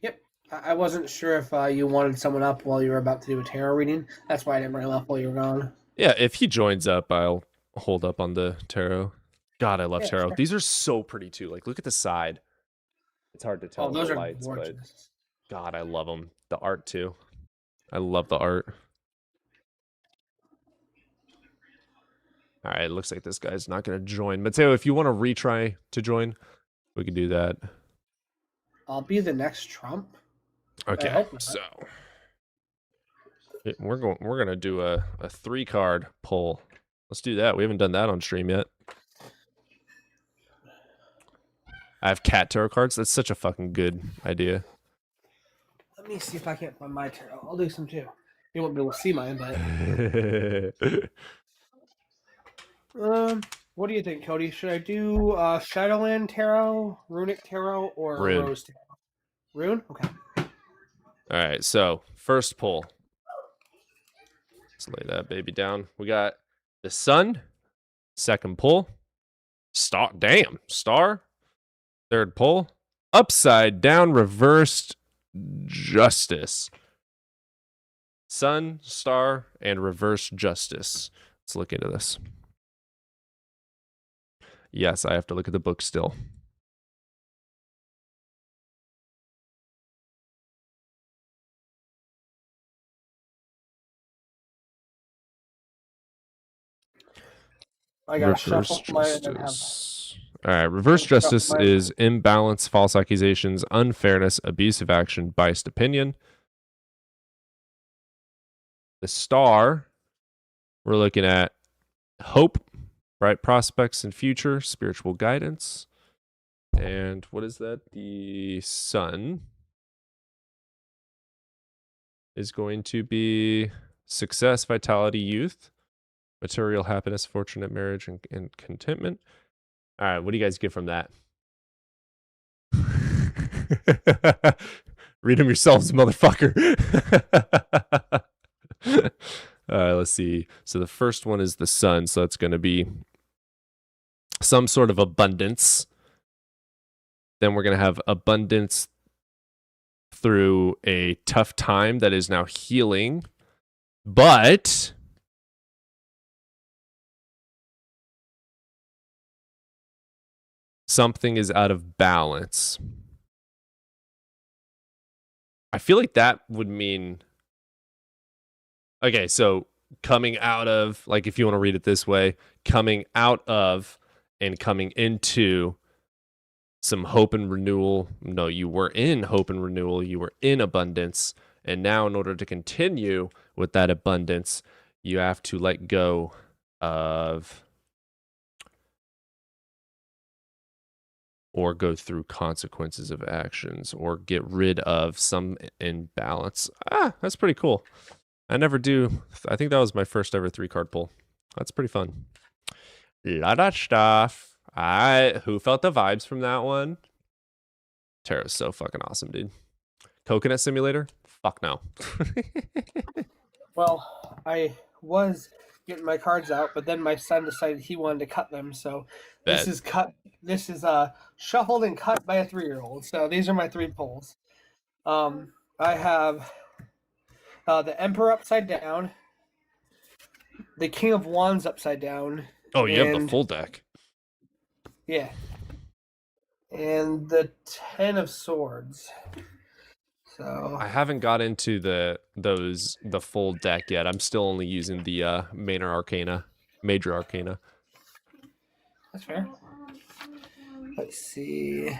Speaker 18: Yep. I wasn't sure if you wanted someone up while you were about to do a tarot reading. That's why I didn't bring him up while you were gone.
Speaker 1: Yeah, if he joins up, I'll hold up on the tarot. God, I love
Speaker 18: Yeah,
Speaker 1: tarot.
Speaker 18: sure.
Speaker 1: These are so pretty too. Like, look at the side. It's hard to tell.
Speaker 18: Oh,
Speaker 1: in
Speaker 18: those
Speaker 1: the
Speaker 18: are
Speaker 1: lights, but
Speaker 18: gorgeous.
Speaker 1: God, I love them. The art too. I love the art. All right, it looks like this guy's not going to join. Mateo, if you want to retry to join, we can do that.
Speaker 18: I'll be the next Trump.
Speaker 1: Okay,
Speaker 18: hope not.
Speaker 1: so we're gonna do a 3-card pull. Let's do that. We haven't done that on stream yet. I have cat tarot cards. That's such a fucking good idea.
Speaker 18: Let me see if I can't find my tarot. I'll do some too. You won't be able to see mine, but what do you think, Cody? Should I do Shadowland Tarot, Runic Tarot, or
Speaker 1: Rune.
Speaker 18: Rose Tarot? Rune? Okay.
Speaker 1: All right, so first pull. Let's lay that baby down. We got the Sun. Second pull. Star. Third pull. Upside down reversed Justice. Sun, Star, and reverse Justice. Let's look into this. Yes, I have to look at the book still.
Speaker 18: I gotta shuffle
Speaker 1: Reverse
Speaker 18: mine and then have
Speaker 1: Justice. All right, reverse justice
Speaker 18: mine.
Speaker 1: is imbalance, false accusations, unfairness, abusive action, biased opinion. The Star, we're looking at hope, bright prospects and future, spiritual guidance. And what is that? The Sun is going to be success, vitality, youth, material happiness, fortunate marriage, and contentment. All right, what do you guys get from that? Read them yourselves, motherfucker. All right, let's see. So the first one is the Sun, so that's going to be some sort of abundance. Then we're going to have abundance through a tough time that is now healing. But something is out of balance. I feel like that would mean... Okay, so coming out of, like if you want to read it this way, coming out of and coming into some hope and renewal. No, you were in hope and renewal. You were in abundance. And now in order to continue with that abundance, you have to let go of or go through consequences of actions or get rid of some imbalance. That's pretty cool. I never do. I think that was my first ever 3-card pull. That's pretty fun. Lot of stuff. Who felt the vibes from that one? Tarot's so fucking awesome, dude. Coconut Simulator? Fuck no.
Speaker 18: Well, I was getting my cards out, but then my son decided he wanted to cut them, so
Speaker 1: Bet.
Speaker 18: this is cut. This is shuffled and cut by a 3-year-old. So these are my 3 pulls. I have the Emperor upside down, the King of Wands upside down.
Speaker 1: Oh, you have the full deck.
Speaker 18: Yeah. And the 10 of Swords. So
Speaker 1: I haven't got into the full deck yet. I'm still only using the major arcana.
Speaker 18: that's fair. Let's see.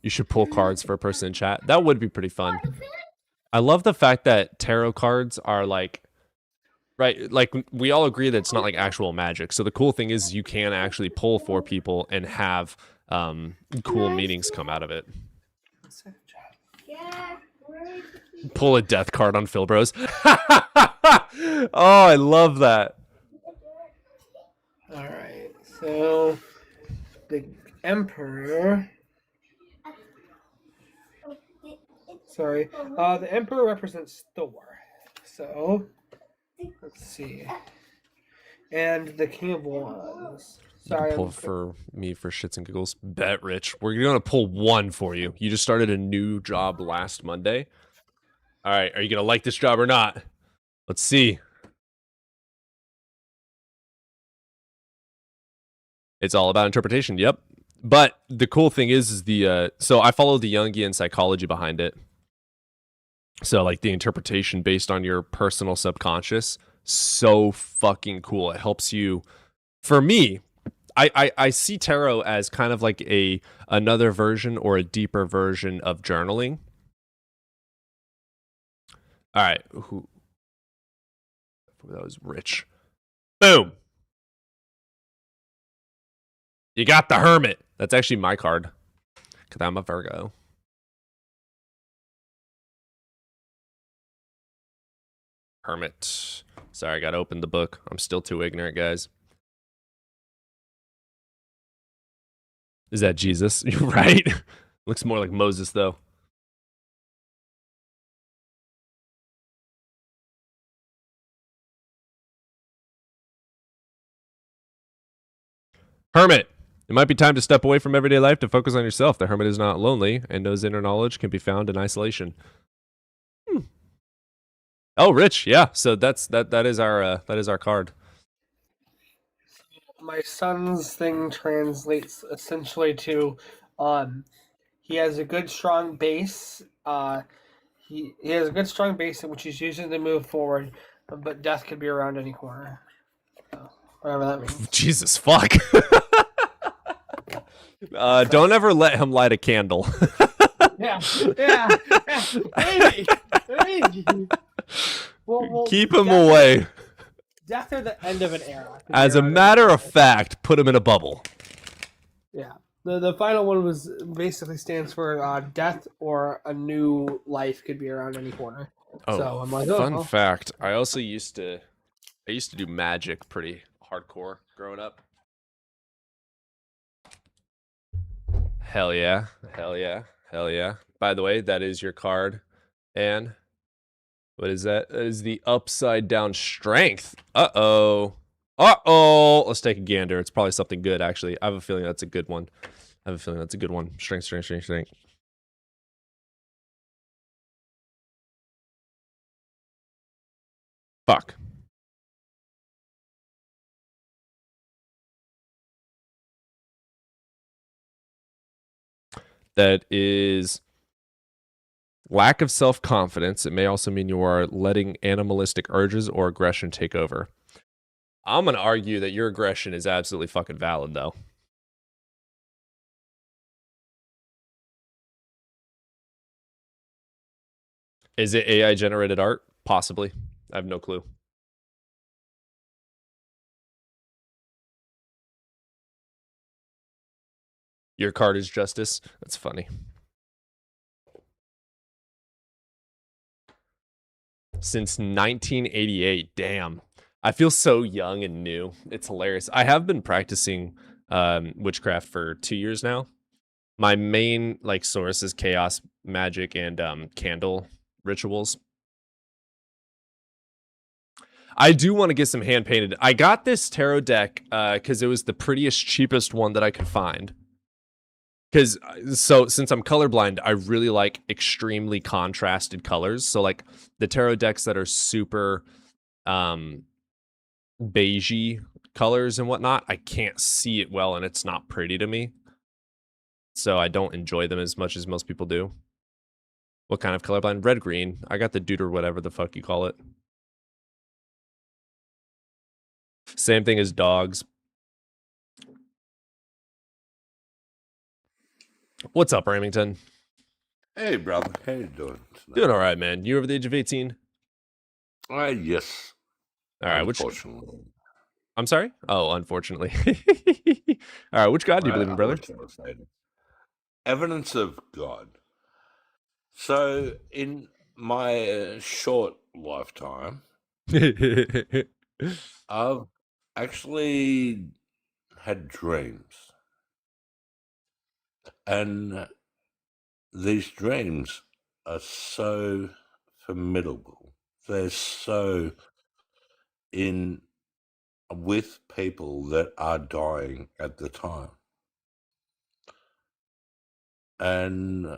Speaker 1: You should pull cards for a person in chat. That would be pretty fun. I love the fact that tarot cards are like, right, like we all agree that it's not like actual magic. So the cool thing is you can actually pull for people and have cool meanings come out of it. Pull a death card on Phil Bros. Oh, I love that.
Speaker 18: All right. So the Emperor. Sorry. The Emperor represents Thor. So let's see. And the King of Wands. Sorry.
Speaker 1: Pull for me for shits and giggles. Bet, Rich. We're going to pull one for you. You just started a new job last Monday. All right. Are you going to like this job or not? Let's see. It's all about interpretation. Yep. But the cool thing is the so I follow the Jungian psychology behind it. So like the interpretation based on your personal subconscious, so fucking cool. It helps you. For me, I see tarot as kind of like another version or a deeper version of journaling. All right, that was Rich. Boom. You got the Hermit. That's actually my card because I'm a Virgo. Hermit. Sorry, I gotta open the book. I'm still too ignorant, guys. Is that Jesus? You're right. Looks more like Moses, though. Hermit. It might be time to step away from everyday life to focus on yourself. The hermit is not lonely and knows inner knowledge can be found in isolation. Oh, Rich. Yeah. So that is our card.
Speaker 18: My son's thing translates essentially to he has a good strong base. He has a good strong base in which he's using to move forward, but death could be around any corner. So, whatever that means.
Speaker 1: Jesus fuck. Don't ever let him light a candle.
Speaker 18: Yeah. Maybe. Well,
Speaker 1: Keep him
Speaker 18: death-
Speaker 1: away.
Speaker 2: Death or the end of an era.
Speaker 1: As a matter of fact, put him in a bubble.
Speaker 2: Yeah. The final one was basically stands for death or a new life could be around any corner.
Speaker 1: Oh,
Speaker 2: so I'm like,
Speaker 1: fun
Speaker 2: well.
Speaker 1: fact. I also used to do magic pretty hardcore growing up. Hell yeah. Hell yeah. Hell yeah. By the way, that is your card. And what is that? That is the upside down strength. Uh-oh. Uh-oh. Let's take a gander. It's probably something good, actually. I have a feeling that's a good one. Strength, strength, strength, strength. Fuck. That is lack of self-confidence. It may also mean you are letting animalistic urges or aggression take over. I'm going to argue that your aggression is absolutely fucking valid, though. Is it AI-generated art? Possibly. I have no clue. Your card is justice. That's funny. Since 1988. Damn. I feel so young and new. It's hilarious. I have been practicing witchcraft for 2 years now. My main source is chaos magic and candle rituals. I do want to get some hand painted. I got this tarot deck because it was the prettiest, cheapest one that I could find. Because since I'm colorblind, I really like extremely contrasted colors. So like the tarot decks that are super beigey colors and whatnot, I can't see it well and it's not pretty to me. So I don't enjoy them as much as most people do. What kind of colorblind? Red, green. I got the dude or whatever the fuck you call it. Same thing as dogs. What's up, Remington?
Speaker 19: Hey, brother. How you doing?
Speaker 1: Doing all right, man. You over the age of 18?
Speaker 19: Yes.
Speaker 1: All right.
Speaker 19: Unfortunately.
Speaker 1: I'm sorry? Oh, unfortunately. All right. Which God do you believe in, brother?
Speaker 19: Evidence of God. So, in my short lifetime, I've actually had dreams. And these dreams are so formidable. They're so with people that are dying at the time. And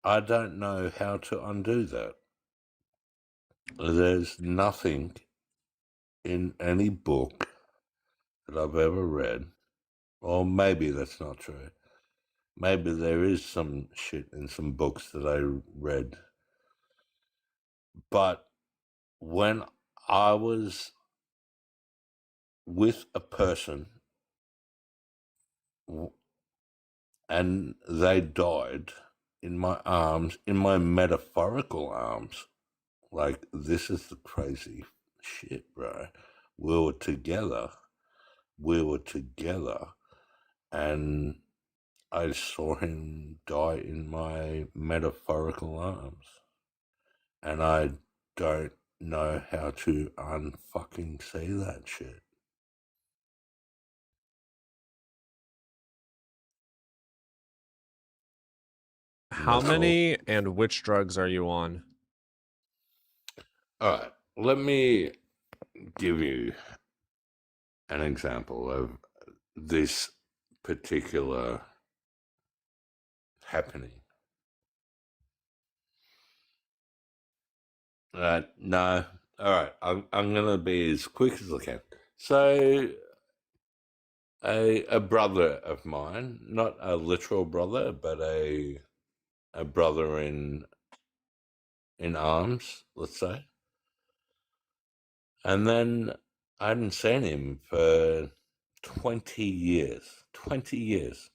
Speaker 19: I don't know how to undo that. There's nothing in any book that I've ever read, or maybe that's not true. Maybe there is some shit in some books that I read. But when I was with a person and they died in my arms, in my metaphorical arms, like, this is the crazy shit, bro. We were together, and I saw him die in my metaphorical arms. And I don't know how to unfucking see that shit.
Speaker 1: How
Speaker 19: That's all.
Speaker 1: many and which drugs are you on?
Speaker 19: All right, let me give you an example of this particular happening. No, all right, I'm gonna be as quick as I can. So, a brother of mine, not a literal brother, but a brother in arms, let's say. And then I hadn't seen him for 20 years. 20 years.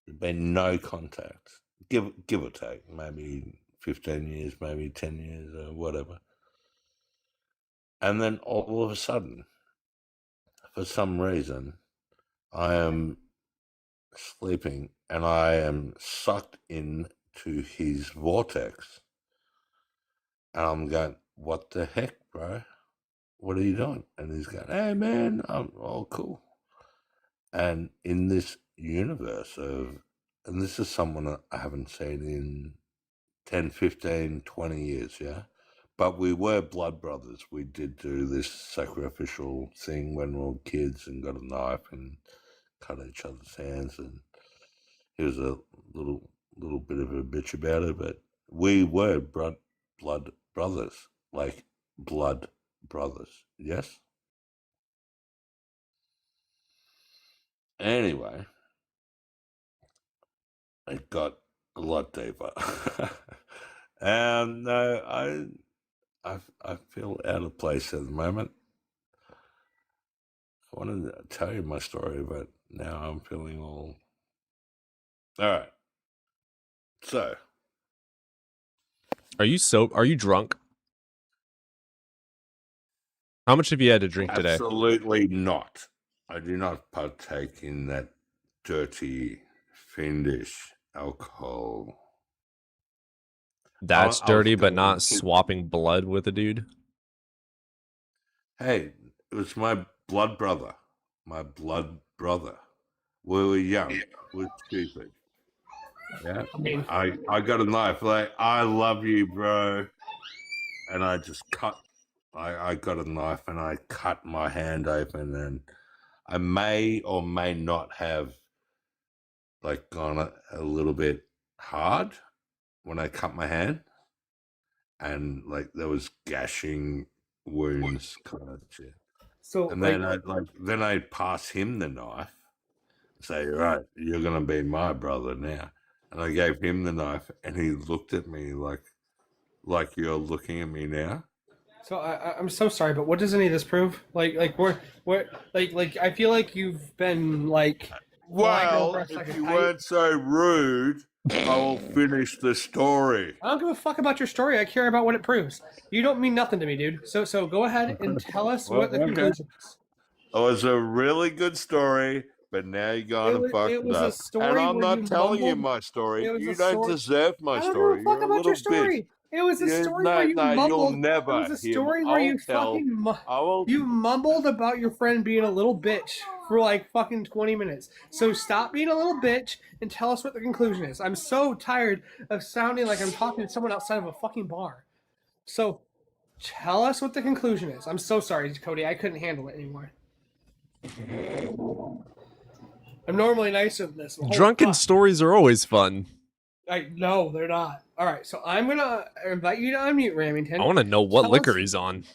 Speaker 19: There's been no contact. Give or take, maybe 15 years, maybe 10 years, or whatever. And then all of a sudden, for some reason, I am sleeping and I am sucked into his vortex. And I'm going, what the heck, bro? What are you doing? And he's going, hey, man, I'm all cool. And in this universe of, and this is someone that I haven't seen in 10, 15, 20 years, yeah? But we were blood brothers. We did do this sacrificial thing when we were kids and got a knife and cut each other's hands. And he was a little bit of a bitch about it, but we were blood brothers, like blood brothers, yes? Anyway, it got a lot deeper. And no, I feel out of place at the moment. I wanted to tell you my story, but now I'm feeling all right. So,
Speaker 1: Are you drunk? How much have you had to drink today?
Speaker 19: absolutely not. I do not partake in that dirty, fiendish alcohol.
Speaker 1: That's
Speaker 19: I was
Speaker 1: dirty, but
Speaker 19: going
Speaker 1: not
Speaker 19: to.
Speaker 1: swapping blood with a dude.
Speaker 19: Hey, it was my blood brother. My blood brother. We were young. We were stupid. Yeah. I got a knife. Like, I love you, bro. And I just cut. I got a knife and I cut my hand open, and I may or may not have like gone a little bit hard when I cut my hand, and like there was gashing wounds kind of shit.
Speaker 2: So,
Speaker 19: And
Speaker 2: like,
Speaker 19: then I'd pass him the knife, say, right, you're gonna be my brother now. And I gave him the knife, and he looked at me like you're looking at me now.
Speaker 2: so I'm so sorry, but what does any of this prove? Like I feel like you've been like.
Speaker 19: Well, if you weren't so rude, I will finish the story.
Speaker 2: I don't give a fuck about your story. I care about what it proves. You don't mean nothing to me, dude. So go ahead and tell us what the conclusion is.
Speaker 19: It was a really good story, but now you're going to fuck
Speaker 2: It
Speaker 19: it
Speaker 2: was a
Speaker 19: up.
Speaker 2: story
Speaker 19: And I'm
Speaker 2: where
Speaker 19: not
Speaker 2: you
Speaker 19: telling you
Speaker 2: mumbled-
Speaker 19: my story.
Speaker 2: it was
Speaker 19: You
Speaker 2: a
Speaker 19: don't
Speaker 2: story-
Speaker 19: deserve my
Speaker 2: I don't
Speaker 19: story.
Speaker 2: give a fuck
Speaker 19: You're a
Speaker 2: about
Speaker 19: little
Speaker 2: your story.
Speaker 19: bitch.
Speaker 2: It was a story where you
Speaker 19: You'll
Speaker 2: mumbled.
Speaker 19: never
Speaker 2: It was a
Speaker 19: hear
Speaker 2: story
Speaker 19: me.
Speaker 2: where
Speaker 19: I'll
Speaker 2: you
Speaker 19: tell-
Speaker 2: fucking you mumbled about your friend being a little bitch for like fucking 20 minutes. So stop being a little bitch and tell us what the conclusion is. I'm so tired of sounding like I'm talking to someone outside of a fucking bar. So tell us what the conclusion is. I'm so sorry, Cody. I couldn't handle it anymore. I'm normally nicer than this. Holy
Speaker 1: Drunken
Speaker 2: fuck.
Speaker 1: stories are always fun.
Speaker 2: No, they're not. All right, so I'm gonna invite you to unmute Ramington.
Speaker 1: I want to know what
Speaker 2: Tell
Speaker 1: liquor
Speaker 2: us-
Speaker 1: he's on.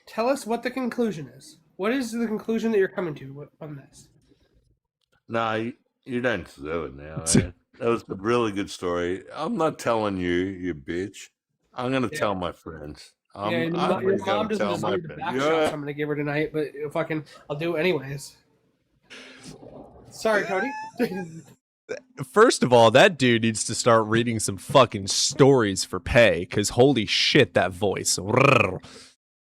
Speaker 2: Tell us what the conclusion is. What is the conclusion that you're coming to on this?
Speaker 19: No, you don't deserve it now. Man. That was a really good story. I'm not telling you, you bitch. I'm going to tell my friends.
Speaker 2: Yeah, your mom doesn't deserve the back shots I'm gonna give her tonight, but fucking, I'll do it anyways. Sorry, Cody.
Speaker 1: First of all, that dude needs to start reading some fucking stories for pay, because holy shit, that voice.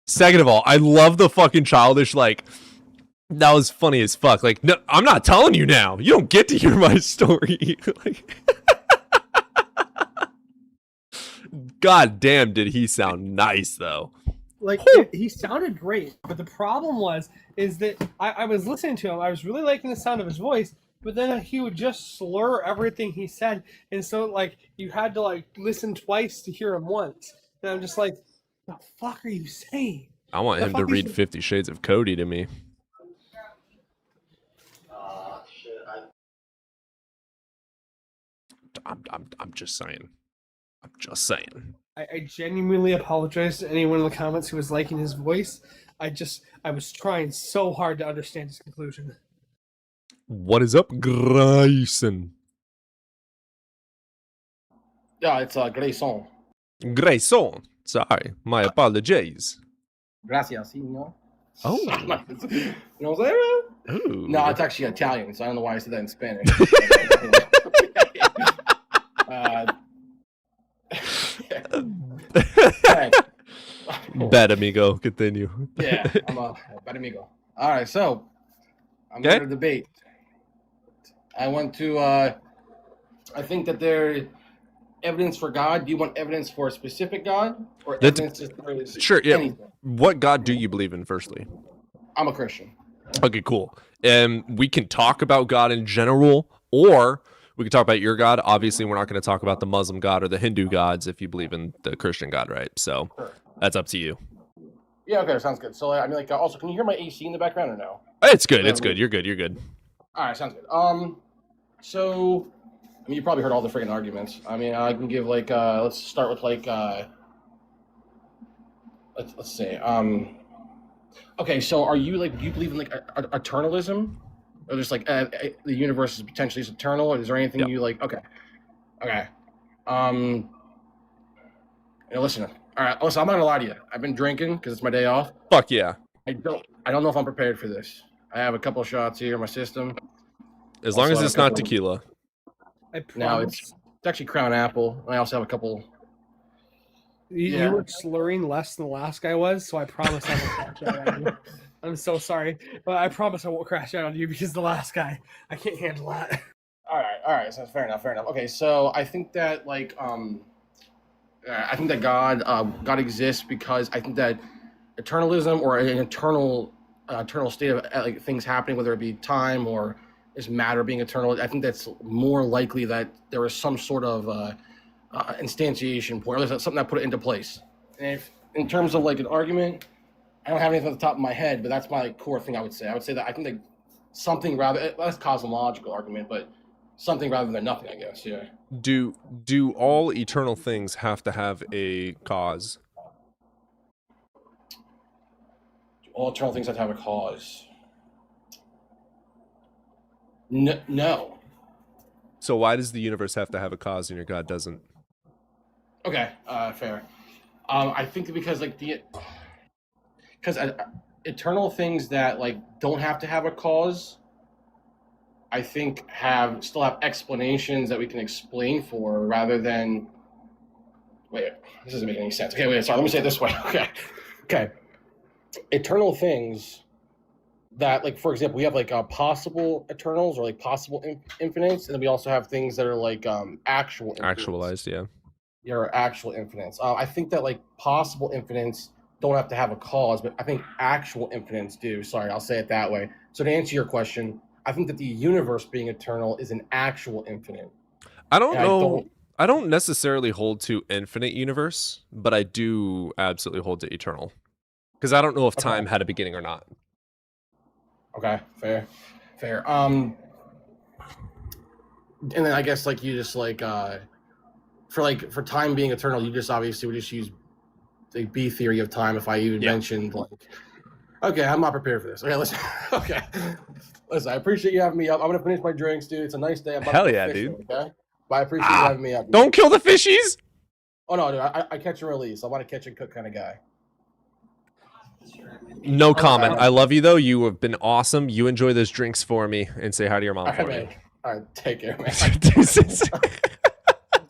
Speaker 1: Second of all, I love the fucking childish, like, that was funny as fuck. Like, no, I'm not telling you now. You don't get to hear my story. Like, God damn, did he sound nice, though.
Speaker 2: Like he sounded great, but the problem is that I was listening to him. I was really liking the sound of his voice, but then he would just slur everything he said, and so like you had to like listen twice to hear him once. And I'm just like, the fuck are you saying?
Speaker 1: I want him to read 50 Shades of Cody to me. I'm just saying. I'm just saying.
Speaker 2: I genuinely apologize to anyone in the comments who was liking his voice. I was trying so hard to understand his conclusion.
Speaker 1: What is up, Grayson?
Speaker 20: Yeah, it's Grayson.
Speaker 1: Grayson. Sorry, my apologies.
Speaker 20: Gracias, señor.
Speaker 1: Oh.
Speaker 20: You know what I'm saying?
Speaker 1: Ooh.
Speaker 20: No, it's actually Italian, so I don't know why I said that in Spanish.
Speaker 1: Bad amigo, continue.
Speaker 20: Yeah, I'm a bad amigo. All right, so I'm going to debate. I want to. I think that there evidence for God. Do you want evidence for a specific God, or evidence just for
Speaker 1: Sure. Yeah.
Speaker 20: anything?
Speaker 1: What God do you believe in? Firstly,
Speaker 20: I'm a Christian.
Speaker 1: Okay, cool. And we can talk about God in general, or we can talk about your God. Obviously, we're not going to talk about the Muslim God or the Hindu gods if you believe in the Christian God, right? So that's up to you.
Speaker 20: Yeah, okay, sounds good. So I mean, like, also, can you hear my AC in the background or no?
Speaker 1: It's good. It's good. You're good. You're good.
Speaker 20: All right, sounds good. So I mean, you probably heard all the freaking arguments. I mean, I can give like let's start with like let's say okay, so are you like, do you believe in like eternalism, or just like the universe is potentially eternal, or is there anything you like? Okay, you know, listen. All right, listen. I'm not gonna lie to you. I've been drinking because it's my day off.
Speaker 1: Fuck yeah.
Speaker 20: I don't know if I'm prepared for this. I have a couple of shots here in my system.
Speaker 1: As long as it's not tequila.
Speaker 20: No, it's actually Crown Apple. I also have a couple.
Speaker 2: You were slurring less than the last guy was, so I promise I won't crash out on you. I'm so sorry, but I promise I won't crash out on you because the last guy, I can't handle that.
Speaker 20: All right. So fair enough. Okay, so I think that like I think that God exists because I think that eternalism, or an eternal state of like things happening, whether it be time or is matter being eternal, I think that's more likely that there is some sort of instantiation point, or there's something that put it into place. And if, in terms of like an argument, I don't have anything at the top of my head, but that's my like, core thing. I would say that I think that something rather, that's cosmological argument, but something rather than nothing, I guess. Yeah.
Speaker 1: Do all eternal things have to have a cause?
Speaker 20: All eternal things have to have a cause. No.
Speaker 1: So why does the universe have to have a cause and your God doesn't?
Speaker 20: Okay, fair. I think because like eternal things that like don't have to have a cause, I think still have explanations that we can explain for, rather than. Wait, this doesn't make any sense. Okay, wait, sorry. Let me say it this way. Okay. Eternal things that, like, for example, we have like possible eternals, or like possible infinites, and then we also have things that are like actual infinites.
Speaker 1: Actualized, yeah.
Speaker 20: Your actual infinites. I think that like possible infinites don't have to have a cause, but I think actual infinites do. Sorry, I'll say it that way. So to answer your question, I think that the universe being eternal is an actual infinite.
Speaker 1: I don't know. I don't necessarily hold to infinite universe, but I do absolutely hold to eternal. Because I don't know if time had a beginning or not.
Speaker 20: Okay, fair. And then I guess like you just like for time being eternal, you just obviously would just use the B theory of time. If I even mentioned like, okay, I'm not prepared for this. Okay, listen. Listen, I appreciate you having me up. I'm gonna finish my drinks, dude. It's a nice day.
Speaker 1: Hell yeah, dude.
Speaker 20: Okay, but I appreciate you having me up.
Speaker 1: Don't kill the fishies.
Speaker 20: Oh no, dude. I catch and release. I want to catch and cook kind of guy.
Speaker 1: No comment. I love you though. You have been awesome. You enjoy those drinks for me and say hi to your mom for me.
Speaker 20: All right, take care, man.
Speaker 2: I was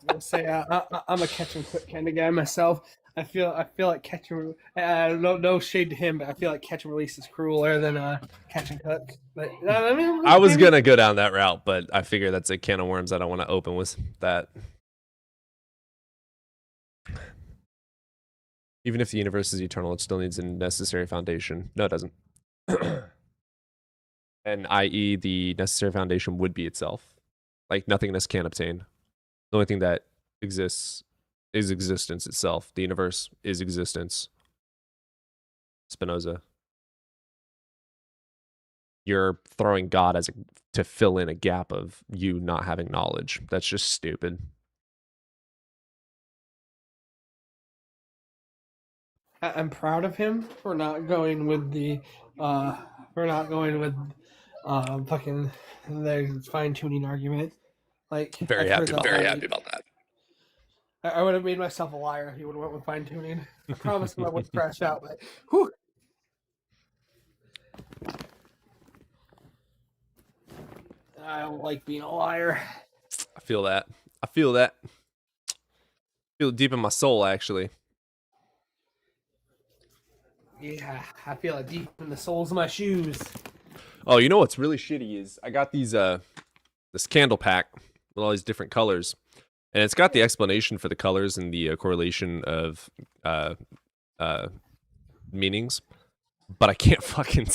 Speaker 2: gonna say I'm a catch and cook kind of guy myself. I feel like catch and no shade to him, but I feel like catch and release is crueler than catch and cook. But I mean,
Speaker 1: I was gonna go down that route, but I figure that's a can of worms I don't want to open with that. Even if the universe is eternal, it still needs a necessary foundation. No, it doesn't. And i.e., the necessary foundation would be itself. Like nothingness can obtain. The only thing that exists is existence itself. The universe is existence. Spinoza. You're throwing God as to fill in a gap of you not having knowledge. That's just stupid.
Speaker 2: I'm proud of him for not going with the fucking the fine tuning argument. Like
Speaker 1: Very
Speaker 2: I've heard
Speaker 1: happy about that.
Speaker 2: I would have made myself a liar if he would have went with fine tuning. I promise him I wouldn't crash out, but whew. I don't like being a liar.
Speaker 1: I feel that. I feel it deep in my soul, actually.
Speaker 2: Yeah, I feel it deep in the soles of my shoes.
Speaker 1: Oh, you know what's really shitty is I got these this candle pack with all these different colors, and it's got the explanation for the colors and the correlation of meanings, but I can't fucking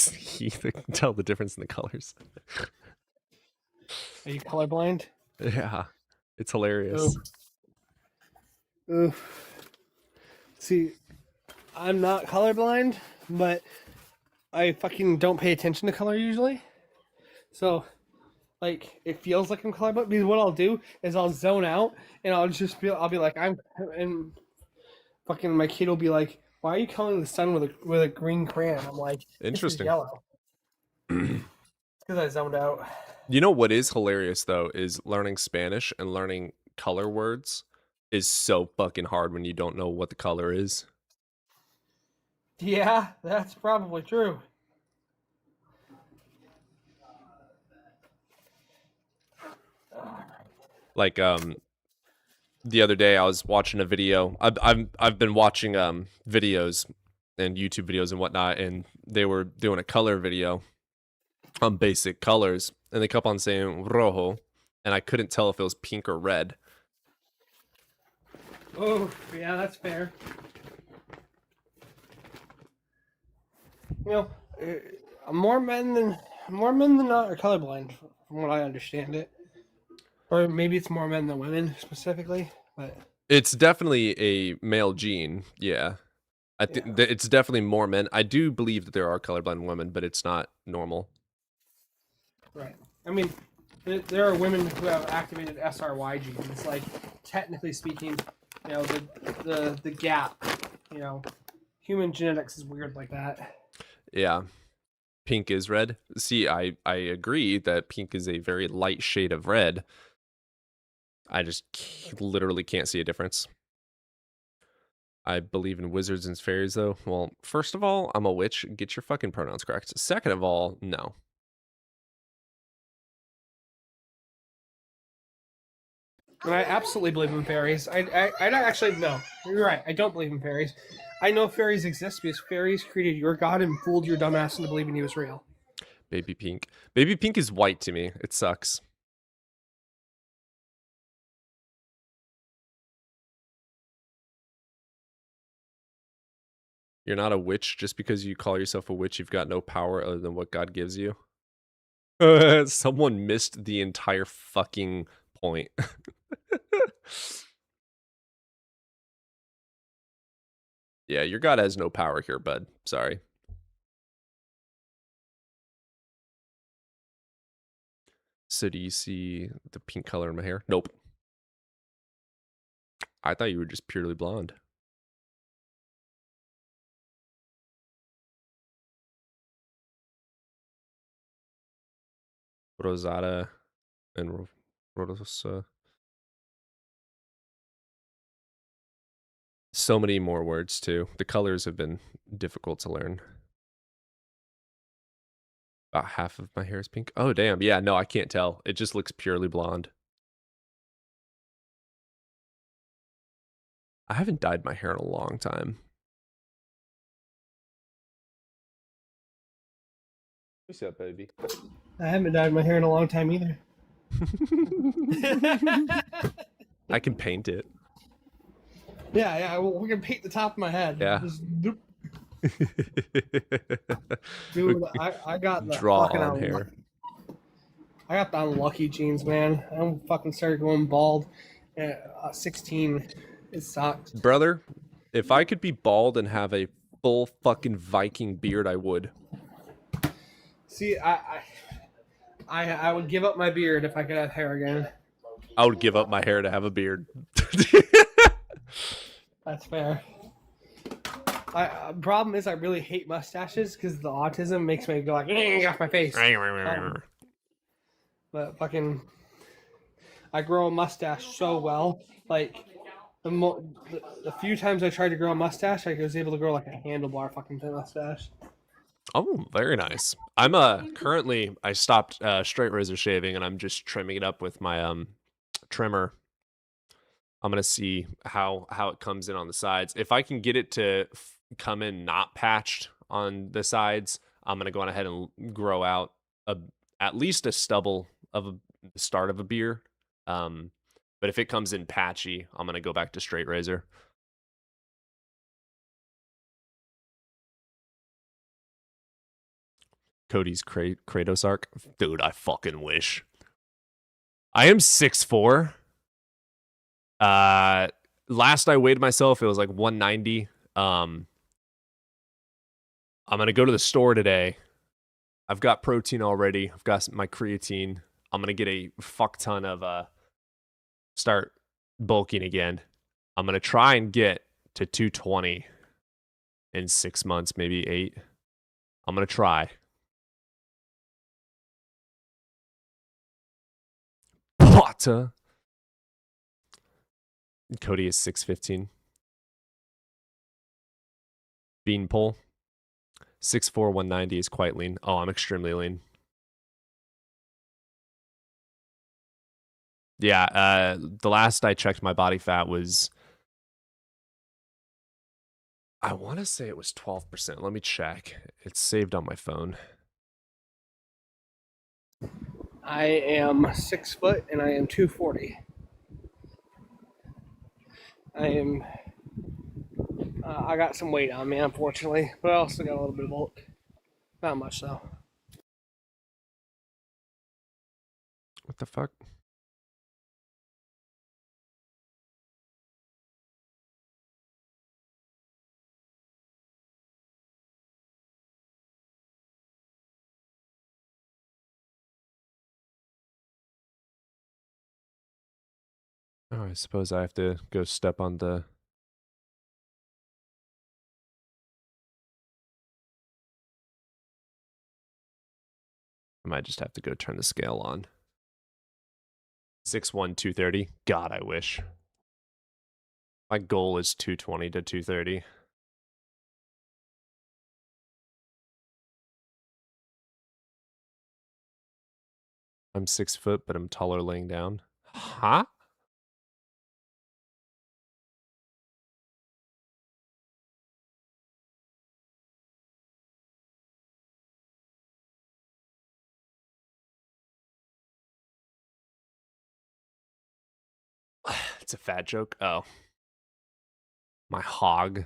Speaker 1: tell the difference in the colors.
Speaker 2: Are you colorblind?
Speaker 1: Yeah, it's hilarious.
Speaker 2: Ooh. See, I'm not colorblind, but I fucking don't pay attention to color usually. So, like, it feels like I'm colorblind because what I'll do is I'll zone out and I'll be like, and fucking my kid will be like, "Why are you coloring the sun with a green crayon?" I'm like,
Speaker 1: Interesting.
Speaker 2: "This is yellow." Because I zoned out.
Speaker 1: You know what is hilarious though is learning Spanish and learning color words is so fucking hard when you don't know what the color is.
Speaker 2: Yeah, that's probably true.
Speaker 1: Like the other day I was watching a video. I've been watching videos and YouTube videos and whatnot, and they were doing a color video on basic colors, and they kept on saying rojo, and I couldn't tell if it was pink or red.
Speaker 2: Oh, yeah, that's fair. You know, more men than not are colorblind, from what I understand it. Or maybe it's more men than women specifically, but
Speaker 1: It's definitely a male gene, yeah. I think it's definitely more men. I do believe that there are colorblind women, but it's not normal.
Speaker 2: right. I mean, there are women who have activated SRY genes. Like, technically speaking, you know, the gap, you know, human genetics is weird like that.
Speaker 1: Yeah. Pink is red. See, I agree that pink is a very light shade of red. I just literally can't see a difference. I believe in wizards and fairies, though. Well, first of all, I'm a witch. Get your fucking pronouns correct. Second of all, no.
Speaker 2: And I absolutely believe in fairies. I don't actually, no. You're right. I don't believe in fairies. I know fairies exist because fairies created your god and fooled your dumbass into believing he was real.
Speaker 1: Baby pink. Baby pink is white to me. It sucks. You're not a witch just because you call yourself a witch. You've got no power other than what God gives you. Someone missed the entire fucking point. Yeah, your God has no power here, bud. Sorry. So do you see the pink color in my hair? Nope. I thought you were just purely blonde. Rosada and Rosa. So many more words too. The colors have been difficult to learn. About half of my hair is pink. Oh, damn. Yeah, no, I can't tell. It just looks purely blonde. I haven't dyed my hair in a long time. What's up, baby?
Speaker 2: I haven't dyed my hair in a long time either.
Speaker 1: I can paint it.
Speaker 2: Yeah. We can paint the top of my head.
Speaker 1: Yeah.
Speaker 2: Just doop. Dude, I got the
Speaker 1: Draw
Speaker 2: fucking
Speaker 1: on hair.
Speaker 2: I got the unlucky genes, man. I'm fucking started going bald at 16. It sucks.
Speaker 1: Brother, if I could be bald and have a full fucking Viking beard, I would.
Speaker 2: See, I would give up my beard if I could have hair again.
Speaker 1: I would give up my hair to have a beard.
Speaker 2: That's fair. Problem is, I really hate mustaches because the autism makes me go like, get off my face. But fucking, I grow a mustache so well. Like, the few times I tried to grow a mustache, I was able to grow like a handlebar fucking mustache.
Speaker 1: Oh, very nice. I'm currently I stopped straight razor shaving and I'm just trimming it up with my trimmer. I'm gonna see how it comes in on the sides. If I can get it to come in not patched on the sides, I'm gonna go on ahead and grow out at least a stubble of the start of a beard. But if it comes in patchy, I'm gonna go back to straight razor. Cody's Kratos arc. Dude, I fucking wish. I am 6'4". Last I weighed myself, it was like 190. I'm gonna go to the store today. I've got protein already. I've got my creatine. I'm gonna get a fuck ton of start bulking again. I'm gonna try and get to 220 in 6 months, maybe 8. I'm gonna try. Potter. Cody is 6'15". Beanpole. 6'4", 190 is quite lean. Oh, I'm extremely lean. Yeah, the last I checked my body fat was, I want to say it was 12%. Let me check. It's saved on my phone.
Speaker 2: I am 6 foot and I am 240. I got some weight on me, unfortunately, but I also got a little bit of bulk. Not much, though.
Speaker 1: What the fuck? Oh, I suppose I have to go step on the... I might just have to go turn the scale on. 6'1", 230. God, I wish. My goal is 220 to 230. I'm 6 foot, but I'm taller laying down. Huh? It's a fat joke. Oh. My hog.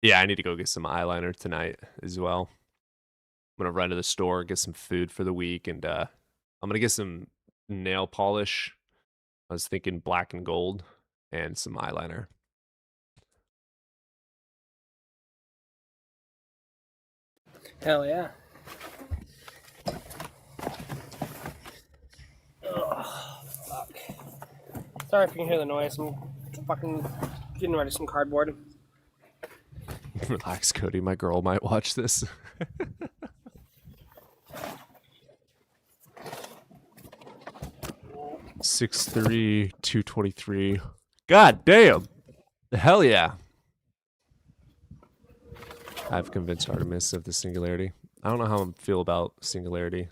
Speaker 1: Yeah, I need to go get some eyeliner tonight as well. I'm going to run to the store, get some food for the week, and I'm going to get some nail polish. I was thinking black and gold and some eyeliner.
Speaker 2: Hell yeah. Ugh, fuck. Sorry if you can hear the noise. I'm fucking getting rid of some cardboard.
Speaker 1: Relax, Cody. My girl might watch this. 6'3", 223. God damn. Hell yeah. I've convinced Artemis of the singularity. I don't know how I feel about singularity.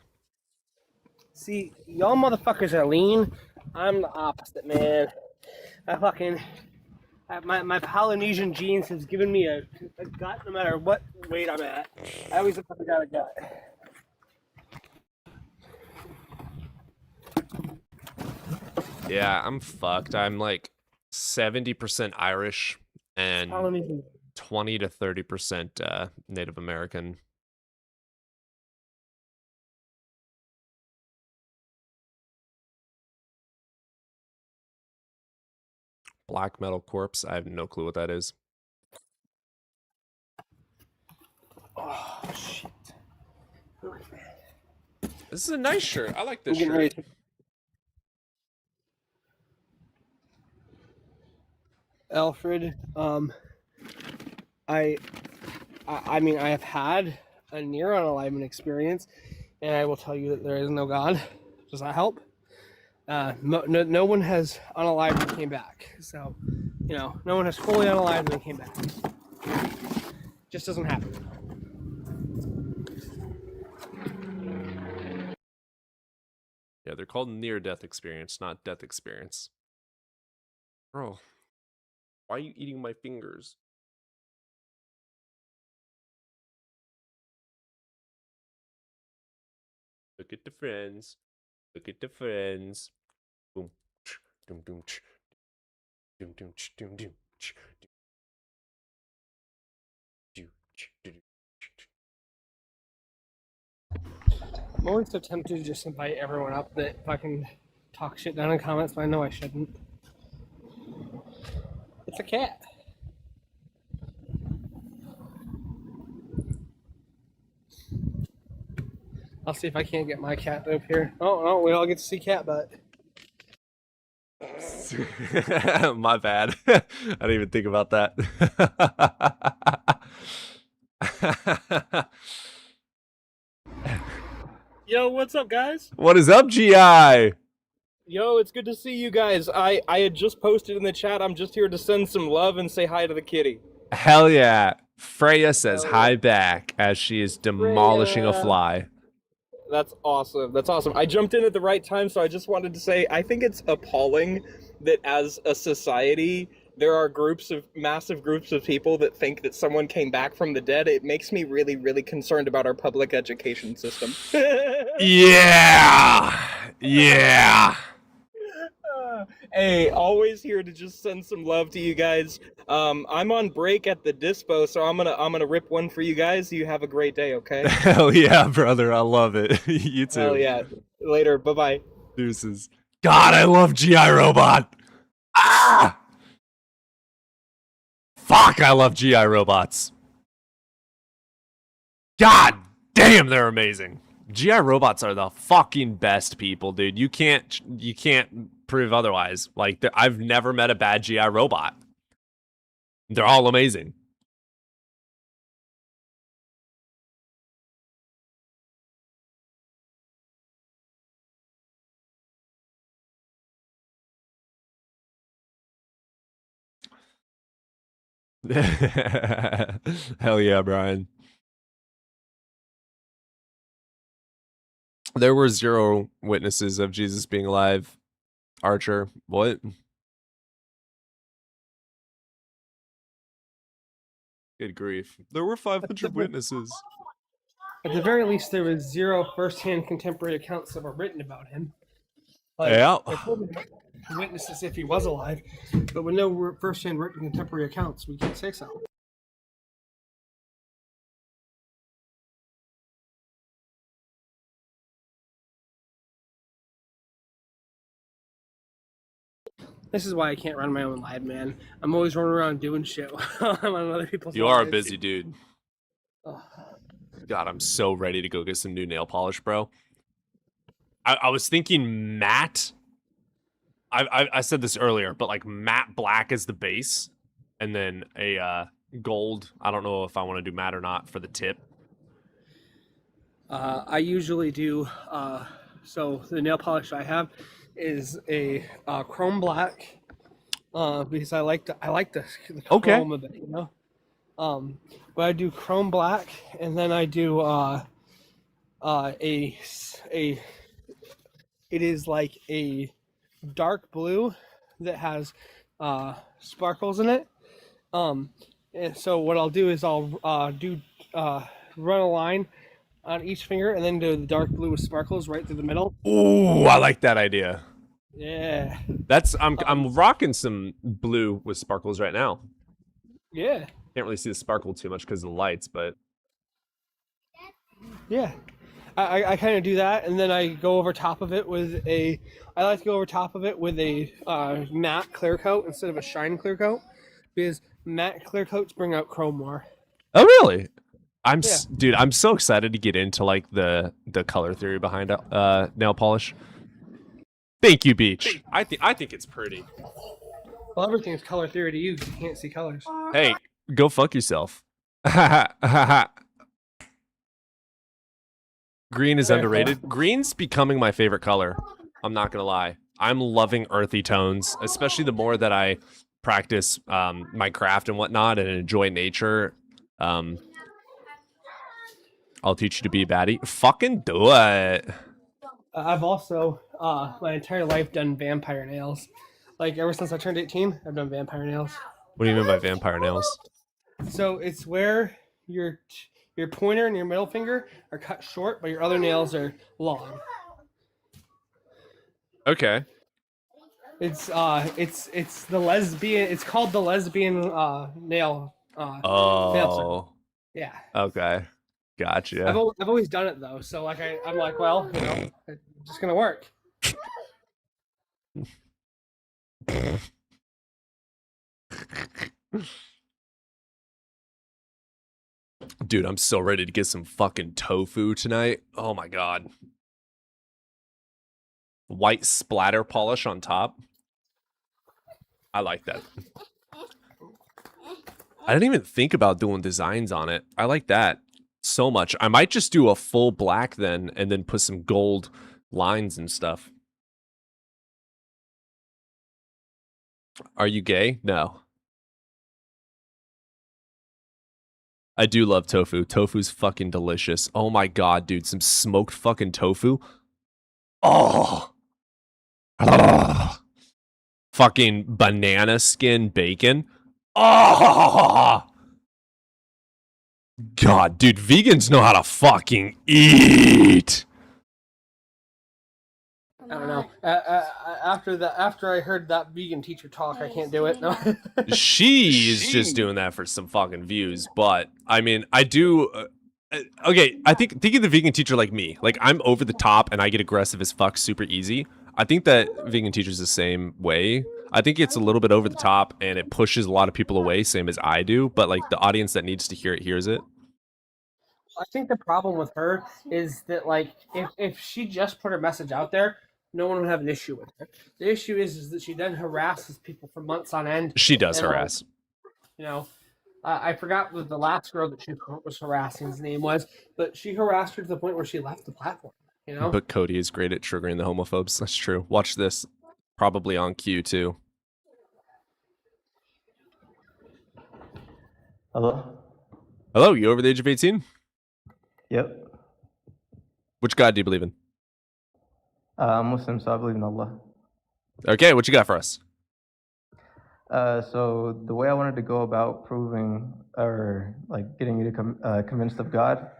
Speaker 2: See, y'all motherfuckers are lean. I'm the opposite, man. My Polynesian genes has given me a gut no matter what weight I'm at. I always look like I got a gut.
Speaker 1: Yeah, I'm fucked. I'm like 70% Irish and
Speaker 2: Polynesian.
Speaker 1: 20 to 30% Native American. Black Metal Corpse. I have no clue what that is.
Speaker 2: Oh shit!
Speaker 1: This is a nice shirt. I like this
Speaker 2: I'm getting ready
Speaker 1: shirt.
Speaker 2: to- Alfred, I mean, I have had a near unalignment experience, and I will tell you that there is no God. Does that help? No one has unalived and came back. So, no one has fully unalived and came back. Just doesn't happen.
Speaker 1: Yeah, they're called near-death experience, not death experience. Bro, why are you eating my fingers? Look at the friends. Look at the friends. Boom. Doom doom ch. Doom doom ch doom doom ch. Doom ch doom.
Speaker 2: I'm always so tempted to just invite everyone up that fucking talk shit down in comments, but I know I shouldn't. It's a cat. I'll see if I can't get my cat up here. Oh, no, we all get to see cat butt.
Speaker 1: My bad. I didn't even think about that.
Speaker 21: Yo, what's up, guys?
Speaker 1: What is up, GI?
Speaker 21: Yo, it's good to see you guys. I had just posted in the chat. I'm just here to send some love and say hi to the kitty.
Speaker 1: Hell yeah. Freya says hi back as she is demolishing a
Speaker 21: Freya.
Speaker 1: fly.
Speaker 21: That's awesome. That's awesome. I jumped in at the right time, so I just wanted to say I think it's appalling that as a society there are massive groups of people that think that someone came back from the dead. It makes me really, really concerned about our public education system.
Speaker 1: Yeah. Yeah.
Speaker 21: Hey, always here to just send some love to you guys. I'm on break at the dispo, so I'm gonna rip one for you guys. You have a great day, okay?
Speaker 1: Hell yeah, brother. I love it. You too.
Speaker 21: Hell yeah. Later. Bye-bye.
Speaker 1: Deuces. God, I love GI Robot. Ah! Fuck, I love GI Robots. God damn, they're amazing. GI Robots are the fucking best people, dude. You can't prove otherwise. Like, I've never met a bad GI Robot. They're all amazing. Hell yeah, Brian. There were 0 witnesses of Jesus being alive. Archer, what? Good grief. There were 500 witnesses.
Speaker 2: At the very least, there was 0 first-hand contemporary accounts that were written about him.
Speaker 1: Yeah.
Speaker 2: They told me to witness as if he was alive, but with no first-hand written contemporary accounts, we can't say so. This is why I can't run my own live, man. I'm always running around doing shit while I'm on other people's
Speaker 1: You are a
Speaker 2: lives.
Speaker 1: busy dude.
Speaker 2: Ugh.
Speaker 1: God, I'm so ready to go get some new nail polish, bro. I was thinking matte. I said this earlier, but like matte black is the base, and then a gold. I don't know if I want to do matte or not for the tip.
Speaker 2: I usually do. So the nail polish I have is a chrome black, because I like the
Speaker 1: Okay.
Speaker 2: chrome of it, you know. But I do chrome black, and then I do it is like a dark blue that has sparkles in it. And so what I'll do is I'll run a line on each finger and then do the dark blue with sparkles right through the middle.
Speaker 1: Ooh, I like that idea.
Speaker 2: Yeah.
Speaker 1: That's I'm rocking some blue with sparkles right now.
Speaker 2: Yeah.
Speaker 1: Can't really see the sparkle too much because of the lights, but
Speaker 2: Yeah. I kind of do that, and then I go over top of it with a. I like to go over top of it with a matte clear coat instead of a shine clear coat, because matte clear coats bring out chrome more.
Speaker 1: oh really?
Speaker 2: Yeah.
Speaker 1: Dude, I'm so excited to get into like the color theory behind nail polish. Thank you, Beach. I think it's pretty.
Speaker 2: Well, everything's color theory to you. You can't see colors.
Speaker 1: Hey, go fuck yourself. Green is
Speaker 2: Fair,
Speaker 1: underrated. Green's becoming my favorite color. I'm not gonna lie. I'm loving earthy tones, especially the more that I practice my craft and whatnot and enjoy nature. I'll teach you to be a baddie. Fucking do it.
Speaker 2: I've also my entire life done vampire nails. Like ever since I turned 18, I've done vampire nails.
Speaker 1: What do you mean by vampire nails?
Speaker 2: So it's where your pointer and your middle finger are cut short, but your other nails are long.
Speaker 1: Okay.
Speaker 2: It's the lesbian. It's called the lesbian nail. Nail
Speaker 1: Oh.
Speaker 2: yeah.
Speaker 1: Okay. Gotcha.
Speaker 2: I've always done it though, so like I'm like, well, you know, it's just gonna work.
Speaker 1: Dude, I'm so ready to get some fucking tofu tonight. Oh my god. White splatter polish on top. I like that. I didn't even think about doing designs on it. I like that so much. I might just do a full black then and then put some gold lines and stuff. Are you gay? No. I do love tofu. Tofu's fucking delicious. Oh my god, dude. Some smoked fucking tofu. Oh. Ah. Fucking banana skin bacon. Oh. God, dude. Vegans know how to fucking eat.
Speaker 2: I don't know. After I heard that vegan teacher talk, I can't do it. No.
Speaker 1: She is just doing that for some fucking views, but I mean, I do. Okay, I think of the vegan teacher like me. Like I'm over the top and I get aggressive as fuck super easy. I think that vegan teacher's the same way. I think it's a little bit over the top and it pushes a lot of people away, same as I do. But like the audience that needs to hear it hears it.
Speaker 2: I think the problem with her is that like if she just put her message out there, no one would have an issue with her. The issue is that she then harasses people for months on end.
Speaker 1: She does
Speaker 2: and,
Speaker 1: harass.
Speaker 2: You know, I forgot what the last girl that she was harassing's name was, but she harassed her to the point where she left the platform. You know,
Speaker 1: But Cody is great at triggering the homophobes. That's true. Watch this. Probably on cue too.
Speaker 4: Hello?
Speaker 1: Hello, you over the age of 18?
Speaker 4: Yep.
Speaker 1: Which God do you believe in?
Speaker 4: I'm Muslim, so I believe in Allah.
Speaker 1: Okay, what you got for us?
Speaker 4: So the way I wanted to go about proving or like getting you to convinced of God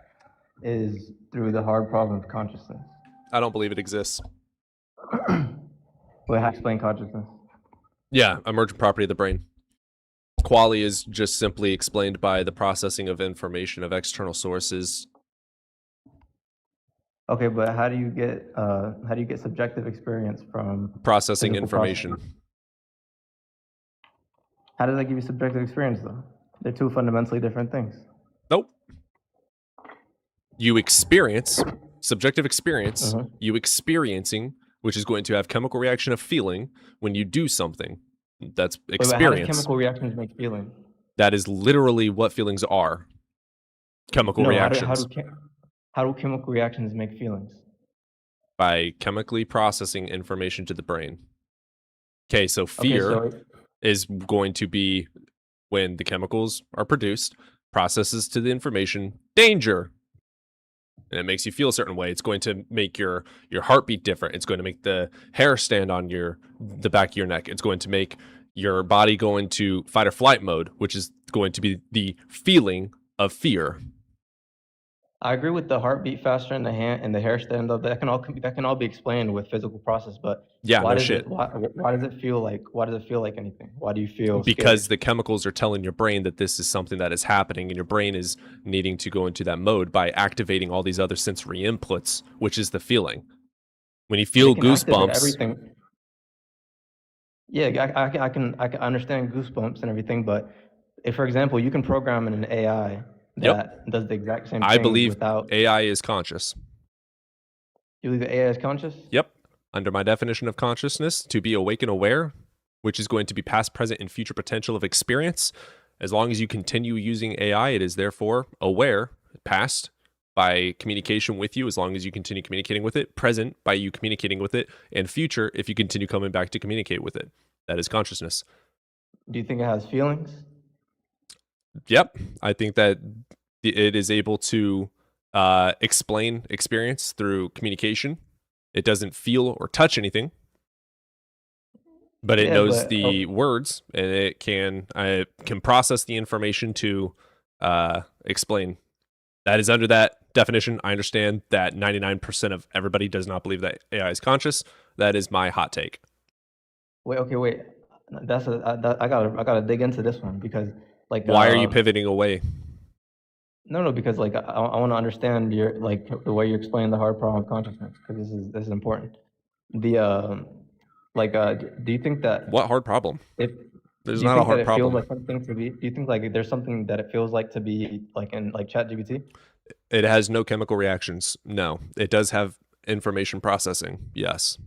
Speaker 4: is through the hard problem of consciousness.
Speaker 1: I don't believe it exists.
Speaker 4: Wait, how to explain consciousness?
Speaker 1: Yeah, emergent property of the brain. Qualia is just simply explained by the processing of information of external sources.
Speaker 4: Okay, but how do you get subjective experience from
Speaker 1: Processing
Speaker 4: physical
Speaker 1: information.
Speaker 4: processing? How does that give you subjective experience though? They're two fundamentally different things.
Speaker 1: Nope. You experience, subjective experience, you experiencing, which is going to have chemical reaction of feeling when you do something. That's
Speaker 4: Wait, how does
Speaker 1: experience.
Speaker 4: chemical reactions make feeling?
Speaker 1: That is literally what feelings are. Chemical
Speaker 4: No,
Speaker 1: reactions.
Speaker 4: How do chemical reactions make feelings?
Speaker 1: By chemically processing information to the brain. Okay, so fear
Speaker 4: so-
Speaker 1: is going to be when the chemicals are produced, processes to the information, danger. And it makes you feel a certain way. It's going to make your heartbeat different. It's going to make the hair stand on the back of your neck. It's going to make your body go into fight or flight mode, which is going to be the feeling of fear.
Speaker 4: I agree with the heartbeat faster and the hand and the hair stand up. That can all be explained with physical process. But
Speaker 1: Yeah,
Speaker 4: why
Speaker 1: no
Speaker 4: does
Speaker 1: shit.
Speaker 4: it why does it feel like anything? Why do you feel
Speaker 1: Because
Speaker 4: scared?
Speaker 1: the chemicals are telling your brain that this is something that is happening, and your brain is needing to go into that mode by activating all these other sensory inputs, which is the feeling. When you feel
Speaker 4: It can activate
Speaker 1: goosebumps,
Speaker 4: everything. Yeah, I can understand goosebumps and everything, but if, for example, you can program in an AI
Speaker 1: Yep.
Speaker 4: that does the exact same
Speaker 1: I
Speaker 4: things
Speaker 1: believe
Speaker 4: without
Speaker 1: AI is conscious.
Speaker 4: you believe the AI is conscious?
Speaker 1: Yep. Under my definition of consciousness, to be awake and aware, which is going to be past, present, and future potential of experience. As long as you continue using AI, it is therefore aware, past by communication with you, as long as you continue communicating with it, present by you communicating with it, and future if you continue coming back to communicate with it. That is consciousness.
Speaker 4: Do you think it has feelings?
Speaker 1: Yep. I think that it is able to explain experience through communication. It doesn't feel or touch anything, but it
Speaker 4: Yeah,
Speaker 1: knows
Speaker 4: but
Speaker 1: the words, and it can process the information to explain. That is under that definition. I understand that 99% of everybody does not believe that AI is conscious. That is my hot take.
Speaker 4: Wait. I gotta dig into this one because like
Speaker 1: Why are you pivoting away?
Speaker 4: No, because like I want to understand your like the way you explain the hard problem of consciousness because this is important. The do you think that
Speaker 1: What hard problem?
Speaker 4: if
Speaker 1: There's
Speaker 4: do you
Speaker 1: not a
Speaker 4: think that
Speaker 1: hard
Speaker 4: it feels
Speaker 1: problem.
Speaker 4: like something to be? Do you think like there's something that it feels like to be like in like ChatGPT?
Speaker 1: It has no chemical reactions. No. It does have information processing. Yes.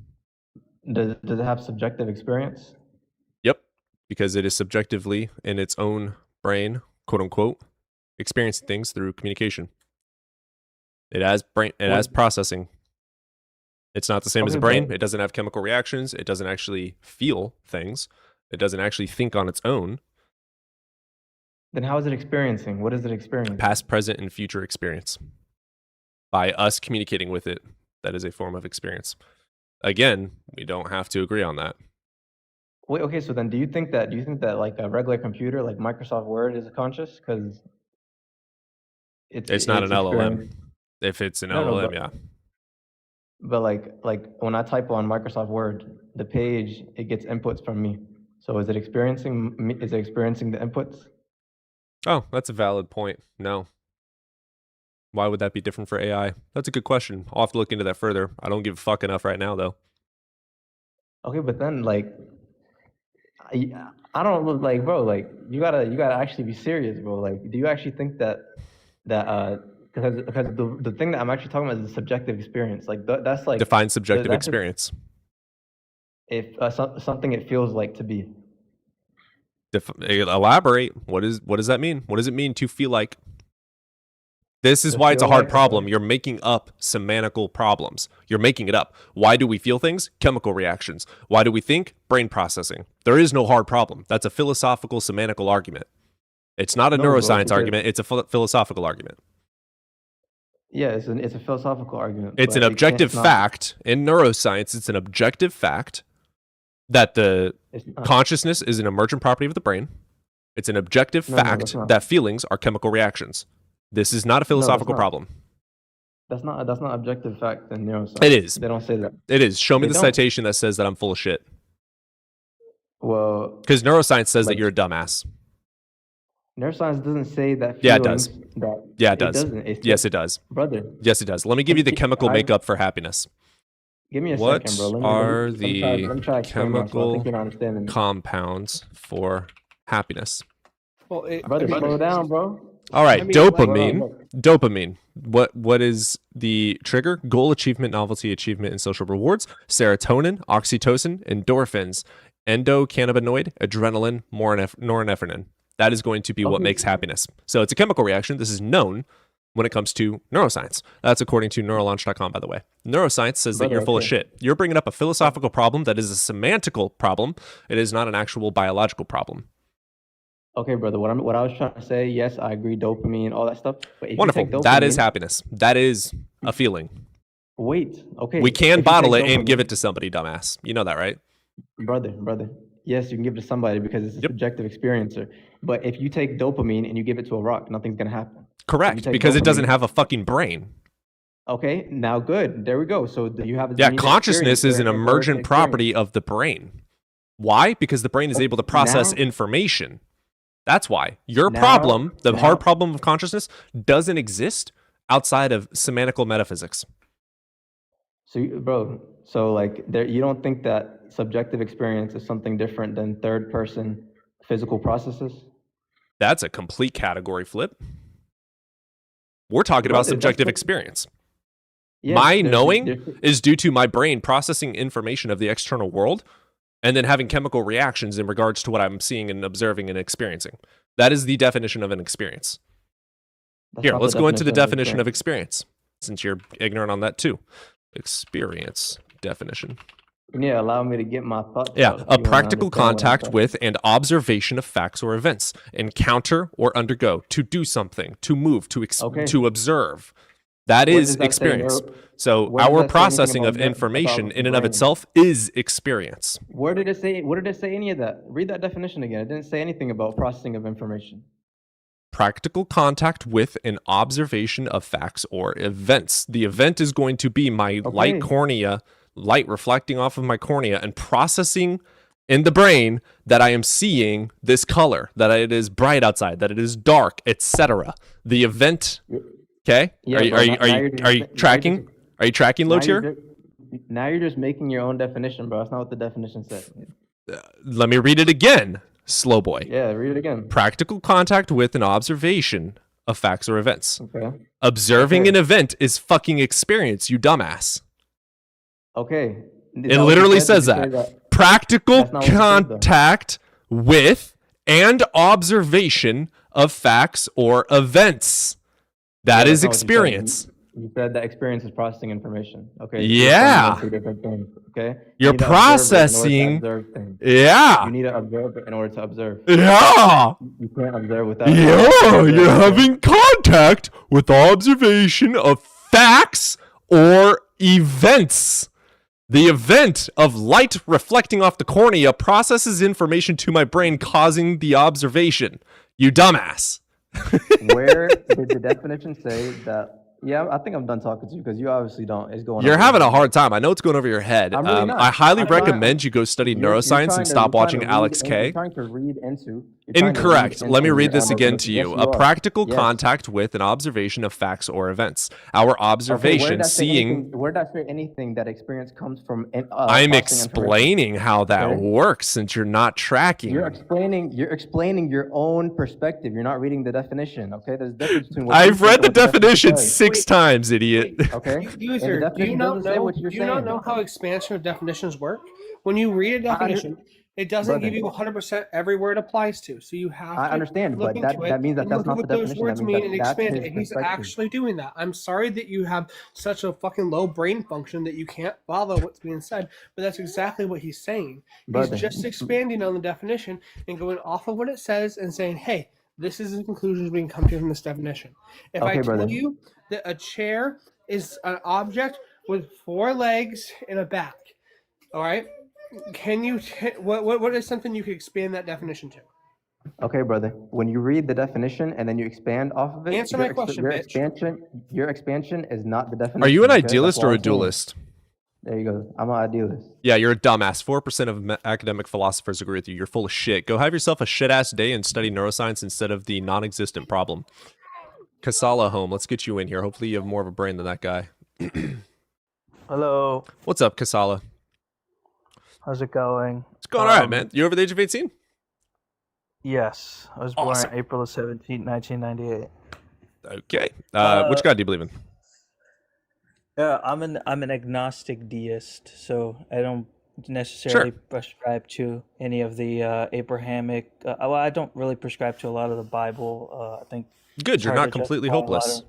Speaker 4: Does it have subjective experience?
Speaker 1: Yep. Because it is subjectively in its own brain, quote unquote, experiencing things through communication. It has brain. It has processing. It's not the same as a
Speaker 4: Okay,
Speaker 1: brain.
Speaker 4: but
Speaker 1: It doesn't have chemical reactions. It doesn't actually feel things. It doesn't actually think on its own.
Speaker 4: then how is it experiencing? What is it experiencing?
Speaker 1: Past, present, and future experience. By us communicating with it, that is a form of experience. Again, we don't have to agree on that.
Speaker 4: Wait, okay, so then do you think that like a regular computer like Microsoft Word is conscious? Because
Speaker 1: It's not an LLM. If it's an
Speaker 4: No, no,
Speaker 1: LLM, yeah.
Speaker 4: But like when I type on Microsoft Word, the page it gets inputs from me. So is it experiencing me? Is it experiencing the inputs?
Speaker 1: Oh, that's a valid point. No. Why would that be different for AI? That's a good question. I'll have to look into that further. I don't give a fuck enough right now, though.
Speaker 4: Okay, but then like I don't look like bro. Like you gotta actually be serious, bro. Like do you actually think that because the thing that I'm actually talking about is the subjective experience. Like that's like
Speaker 1: Define subjective
Speaker 4: that's
Speaker 1: experience.
Speaker 4: if something it feels like to be.
Speaker 1: Elaborate. What does that mean? What does it mean to feel like? This is
Speaker 4: To
Speaker 1: why it's a
Speaker 4: feel
Speaker 1: hard
Speaker 4: like
Speaker 1: problem. You're making up semantical problems. You're making it up. Why do we feel things? Chemical reactions. Why do we think? Brain processing. There is no hard problem. That's a philosophical, semantical argument. It's not a
Speaker 4: No, bro,
Speaker 1: neuroscience
Speaker 4: because
Speaker 1: argument. It's a philosophical argument.
Speaker 4: yeah, it's a philosophical argument.
Speaker 1: It's
Speaker 4: but
Speaker 1: an objective
Speaker 4: it's not.
Speaker 1: fact. In neuroscience, it's an objective fact that the
Speaker 4: It's not.
Speaker 1: consciousness is an emergent property of the brain. It's an objective
Speaker 4: No, that's
Speaker 1: fact
Speaker 4: not.
Speaker 1: that feelings are chemical reactions. This is not a
Speaker 4: No, that's
Speaker 1: philosophical
Speaker 4: not.
Speaker 1: problem.
Speaker 4: That's not objective fact in neuroscience.
Speaker 1: It is.
Speaker 4: They don't say that.
Speaker 1: It is. Show me
Speaker 4: They
Speaker 1: the
Speaker 4: don't.
Speaker 1: citation that says that I'm full of shit.
Speaker 4: Well,
Speaker 1: Because neuroscience says that
Speaker 4: like
Speaker 1: you're a dumbass.
Speaker 4: neuroscience doesn't say that.
Speaker 1: Yeah, it does.
Speaker 4: That
Speaker 1: Yeah, it does.
Speaker 4: doesn't. It's
Speaker 1: Yes,
Speaker 4: just,
Speaker 1: it does.
Speaker 4: brother.
Speaker 1: Yes, it does. Let me give you the chemical
Speaker 4: I-
Speaker 1: makeup for happiness.
Speaker 4: Give me a
Speaker 1: What
Speaker 4: second, bro.
Speaker 1: are
Speaker 4: let me
Speaker 1: the
Speaker 4: try to explain myself. I
Speaker 1: chemical
Speaker 4: think you're not understanding me.
Speaker 1: compounds for happiness?
Speaker 2: Well,
Speaker 4: Brother, slow down, bro.
Speaker 1: All right,
Speaker 2: I mean, like-
Speaker 1: dopamine. Dopamine. What is the trigger? Goal achievement, novelty achievement, and social rewards. Serotonin, oxytocin, endorphins, endocannabinoid, adrenaline, norepinephrine. That is going to be what
Speaker 4: Okay.
Speaker 1: makes happiness. So it's a chemical reaction. This is known when it comes to neuroscience. That's according to neurolaunch.com, by the way. Neuroscience says that
Speaker 4: Brother,
Speaker 1: you're full of
Speaker 4: okay.
Speaker 1: shit. You're bringing up a philosophical problem that is a semantical problem. It is not an actual biological problem.
Speaker 4: Okay, brother. What I was trying to say, yes, I agree. Dopamine, all that stuff. But if
Speaker 1: Wonderful.
Speaker 4: You take
Speaker 1: That is
Speaker 4: dopamine-
Speaker 1: happiness. That is a feeling.
Speaker 4: Wait. Okay.
Speaker 1: We can
Speaker 4: if you
Speaker 1: bottle
Speaker 4: take
Speaker 1: it and give
Speaker 4: dopamine-
Speaker 1: it to somebody, dumbass. You know that, right?
Speaker 4: brother. Yes, you can give it to somebody because it's a subjective experiencer. But if you take dopamine and you give it to a rock, nothing's gonna happen.
Speaker 1: Correct,
Speaker 4: take
Speaker 1: because it doesn't
Speaker 4: dopamine-
Speaker 1: have a fucking brain.
Speaker 4: Okay, now good. There we go. So you have
Speaker 1: Yeah,
Speaker 4: you need to
Speaker 1: consciousness is
Speaker 4: experience
Speaker 1: an
Speaker 4: it in order to
Speaker 1: emergent
Speaker 4: experience.
Speaker 1: property of the brain. Why? Because the brain is able to process
Speaker 4: now-
Speaker 1: information. That's why. Your
Speaker 4: Now-
Speaker 1: problem, the
Speaker 4: now-
Speaker 1: hard problem of consciousness, doesn't exist outside of semantical metaphysics.
Speaker 4: So, bro, so like, there, you don't think that subjective experience is something different than third-person physical processes?
Speaker 1: That's a complete category flip. We're talking about
Speaker 4: Brother, that's
Speaker 1: subjective
Speaker 4: what-
Speaker 1: experience.
Speaker 4: Yes,
Speaker 1: My
Speaker 4: there's-
Speaker 1: knowing
Speaker 4: there's-
Speaker 1: is due to my brain processing information of the external world and then having chemical reactions in regards to what I'm seeing and observing and experiencing. That is the definition of an experience.
Speaker 4: That's
Speaker 1: Here,
Speaker 4: not
Speaker 1: let's
Speaker 4: the
Speaker 1: go into the
Speaker 4: definition
Speaker 1: definition of experience, since you're ignorant on that too. Experience definition.
Speaker 4: You need to allow me to get my thoughts
Speaker 1: Yeah,
Speaker 4: out if
Speaker 1: a
Speaker 4: you wanna
Speaker 1: practical
Speaker 4: understand what I'm
Speaker 1: contact
Speaker 4: saying.
Speaker 1: with and observation of facts or events. Encounter or undergo, to do something, to move, to
Speaker 4: Okay.
Speaker 1: to observe. That
Speaker 4: Where
Speaker 1: is
Speaker 4: does that say
Speaker 1: experience.
Speaker 4: neuro-
Speaker 1: So
Speaker 4: where does
Speaker 1: our
Speaker 4: that say anything
Speaker 1: processing
Speaker 4: about
Speaker 1: of
Speaker 4: about
Speaker 1: information
Speaker 4: the
Speaker 1: in and of
Speaker 4: brain?
Speaker 1: itself is experience.
Speaker 4: Where did it say? Where did it say any of that? Read that definition again. It didn't say anything about processing of information.
Speaker 1: Practical contact with an observation of facts or events. The event is going to be my light
Speaker 4: Okay.
Speaker 1: cornea, light reflecting off of my cornea and processing in the brain that I am seeing this color, that it is bright outside, that it is dark, etc. The event. Okay,
Speaker 4: Yeah,
Speaker 1: are you
Speaker 4: bro,
Speaker 1: are you
Speaker 4: now-
Speaker 1: are
Speaker 4: now
Speaker 1: you
Speaker 4: you're just-
Speaker 1: are you
Speaker 4: now you're
Speaker 1: tracking?
Speaker 4: just-
Speaker 1: Are you tracking,
Speaker 4: Now
Speaker 1: Lotier?
Speaker 4: you're, now you're just making your own definition, bro. That's not what the definition said.
Speaker 1: Let me read it again, slow boy.
Speaker 4: Yeah, read it again.
Speaker 1: Practical contact with an observation of facts or events.
Speaker 4: Okay.
Speaker 1: Observing
Speaker 4: Okay.
Speaker 1: an event is fucking experience, you dumbass.
Speaker 4: Okay. Is
Speaker 1: It
Speaker 4: that what you
Speaker 1: literally
Speaker 4: said? Did
Speaker 1: says
Speaker 4: you say
Speaker 1: that. Practical
Speaker 4: That's not what you said, though.
Speaker 1: contact with and observation of facts or events. That
Speaker 4: Yeah,
Speaker 1: is
Speaker 4: that's not what you said.
Speaker 1: experience.
Speaker 4: You said that experience is processing information. Okay.
Speaker 1: Yeah.
Speaker 4: Two different things. Okay.
Speaker 1: You're
Speaker 4: You need to observe it in order to
Speaker 1: processing.
Speaker 4: observe things.
Speaker 1: Yeah.
Speaker 4: You need to observe it in order to observe.
Speaker 1: Yeah.
Speaker 4: You can't observe without.
Speaker 1: Yeah, you're having contact with observation of facts or events. The event of light reflecting off the cornea processes information to my brain, causing the observation. You dumbass.
Speaker 4: Where did the definition say that? Yeah, I think I'm done talking to you because you obviously don't. It's going.
Speaker 1: You're
Speaker 4: over
Speaker 1: having
Speaker 4: your
Speaker 1: a
Speaker 4: head.
Speaker 1: hard time. I know it's going over your head.
Speaker 4: I'm really not.
Speaker 1: I highly
Speaker 4: I'm trying-
Speaker 1: recommend you go study
Speaker 4: You're
Speaker 1: neuroscience
Speaker 4: trying
Speaker 1: and
Speaker 4: to-
Speaker 1: stop
Speaker 4: you're trying
Speaker 1: watching
Speaker 4: to
Speaker 1: Alex
Speaker 4: read
Speaker 1: K.
Speaker 4: You're trying to read into. you're trying to read
Speaker 1: Incorrect. Let me
Speaker 4: into
Speaker 1: read this
Speaker 4: your
Speaker 1: again
Speaker 4: own-
Speaker 1: to
Speaker 4: yes,
Speaker 1: you.
Speaker 4: you
Speaker 1: A
Speaker 4: are.
Speaker 1: practical
Speaker 4: Yes.
Speaker 1: contact with an observation of facts or events. Our
Speaker 4: Okay,
Speaker 1: observation,
Speaker 4: where did I say
Speaker 1: seeing.
Speaker 4: anything- Where did I say anything that experience comes from?
Speaker 1: I'm
Speaker 4: processing information?
Speaker 1: explaining how that
Speaker 4: Okay.
Speaker 1: works since you're not tracking.
Speaker 4: You're explaining your own perspective. You're not reading the definition. Okay, there's a difference between. What you
Speaker 1: I've
Speaker 4: think
Speaker 1: read
Speaker 4: and
Speaker 1: the
Speaker 4: what definition
Speaker 1: definition
Speaker 4: says.
Speaker 1: 6 times, idiot.
Speaker 4: Okay.
Speaker 2: User,
Speaker 4: And the
Speaker 2: do you
Speaker 4: definition
Speaker 2: not
Speaker 4: doesn't say
Speaker 2: know?
Speaker 4: what
Speaker 2: Do
Speaker 4: you're
Speaker 2: you not
Speaker 4: saying.
Speaker 2: know how expansion of definitions work? When you read a
Speaker 4: under-
Speaker 2: definition, it doesn't
Speaker 4: Brother.
Speaker 2: give you 100% everywhere it applies to. So you have
Speaker 4: I
Speaker 2: to
Speaker 4: understand,
Speaker 2: look
Speaker 4: but that-
Speaker 2: into it
Speaker 4: that means that
Speaker 2: and
Speaker 4: that's
Speaker 2: look
Speaker 4: not
Speaker 2: at
Speaker 4: the
Speaker 2: what those
Speaker 4: definition. That
Speaker 2: words
Speaker 4: means
Speaker 2: mean
Speaker 4: that
Speaker 2: and
Speaker 4: that's
Speaker 2: expand
Speaker 4: his
Speaker 2: it. And he's
Speaker 4: perspective.
Speaker 2: actually doing that. I'm sorry that you have such a fucking low brain function that you can't follow what's being said, but that's exactly what he's saying.
Speaker 4: Brother.
Speaker 2: He's just expanding on the definition and going off of what it says and saying, hey, this is the conclusions we can come to from this definition. If I
Speaker 4: Okay,
Speaker 2: tell
Speaker 4: brother.
Speaker 2: you that a chair is an object with 4 legs and a back, all right? Can you what is something you could expand that definition to?
Speaker 4: Okay, brother. When you read the definition and then you expand off of it,
Speaker 2: Answer my question, bitch.
Speaker 4: Your expansion is not the definition.
Speaker 1: Are you an
Speaker 4: okay?
Speaker 1: idealist
Speaker 4: That's
Speaker 1: or
Speaker 4: all
Speaker 1: a
Speaker 4: I'm saying.
Speaker 1: dualist?
Speaker 4: There you go. I'm an idealist.
Speaker 1: Yeah, you're a dumbass. 4% of academic philosophers agree with you. You're full of shit. Go have yourself a shit ass day and study neuroscience instead of the non existent problem. Kasala home. Let's get you in here. Hopefully you have more of a brain than that guy.
Speaker 5: Hello.
Speaker 1: What's up, Kasala?
Speaker 5: How's it going?
Speaker 1: It's going all right, man. You over the age of 18?
Speaker 5: Yes. I was born
Speaker 1: Awesome.
Speaker 5: April 17th, 1998.
Speaker 1: Okay. Which god do you believe in?
Speaker 5: Yeah, I'm an agnostic deist, so I don't necessarily prescribe to any of the Abrahamic. Well, I don't really prescribe to a lot of the Bible. I think
Speaker 1: Good,
Speaker 5: it's
Speaker 1: you're
Speaker 5: hard
Speaker 1: not
Speaker 5: to
Speaker 1: completely
Speaker 5: justify a lot
Speaker 1: hopeless.
Speaker 5: of-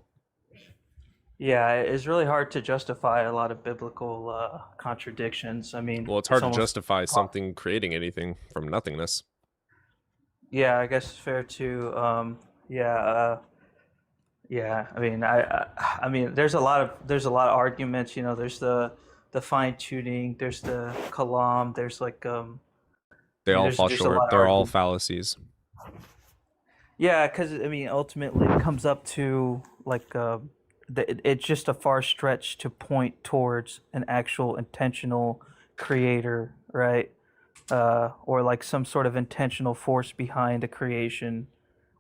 Speaker 5: yeah, it's really hard to justify a lot of biblical contradictions. I mean,
Speaker 1: Well, it's hard to
Speaker 5: almost-
Speaker 1: justify something creating anything from nothingness.
Speaker 5: Yeah, I guess it's fair to. Yeah. I mean, I mean, there's a lot of arguments. You know, there's the fine tuning. There's the kalam. There's like
Speaker 1: They all
Speaker 5: there's
Speaker 1: fall
Speaker 5: just a lot
Speaker 1: short.
Speaker 5: of
Speaker 1: They're all
Speaker 5: argument.
Speaker 1: fallacies.
Speaker 5: Yeah, because I mean, ultimately, it comes up to like it's just a far stretch to point towards an actual intentional creator, right? Or like some sort of intentional force behind a creation,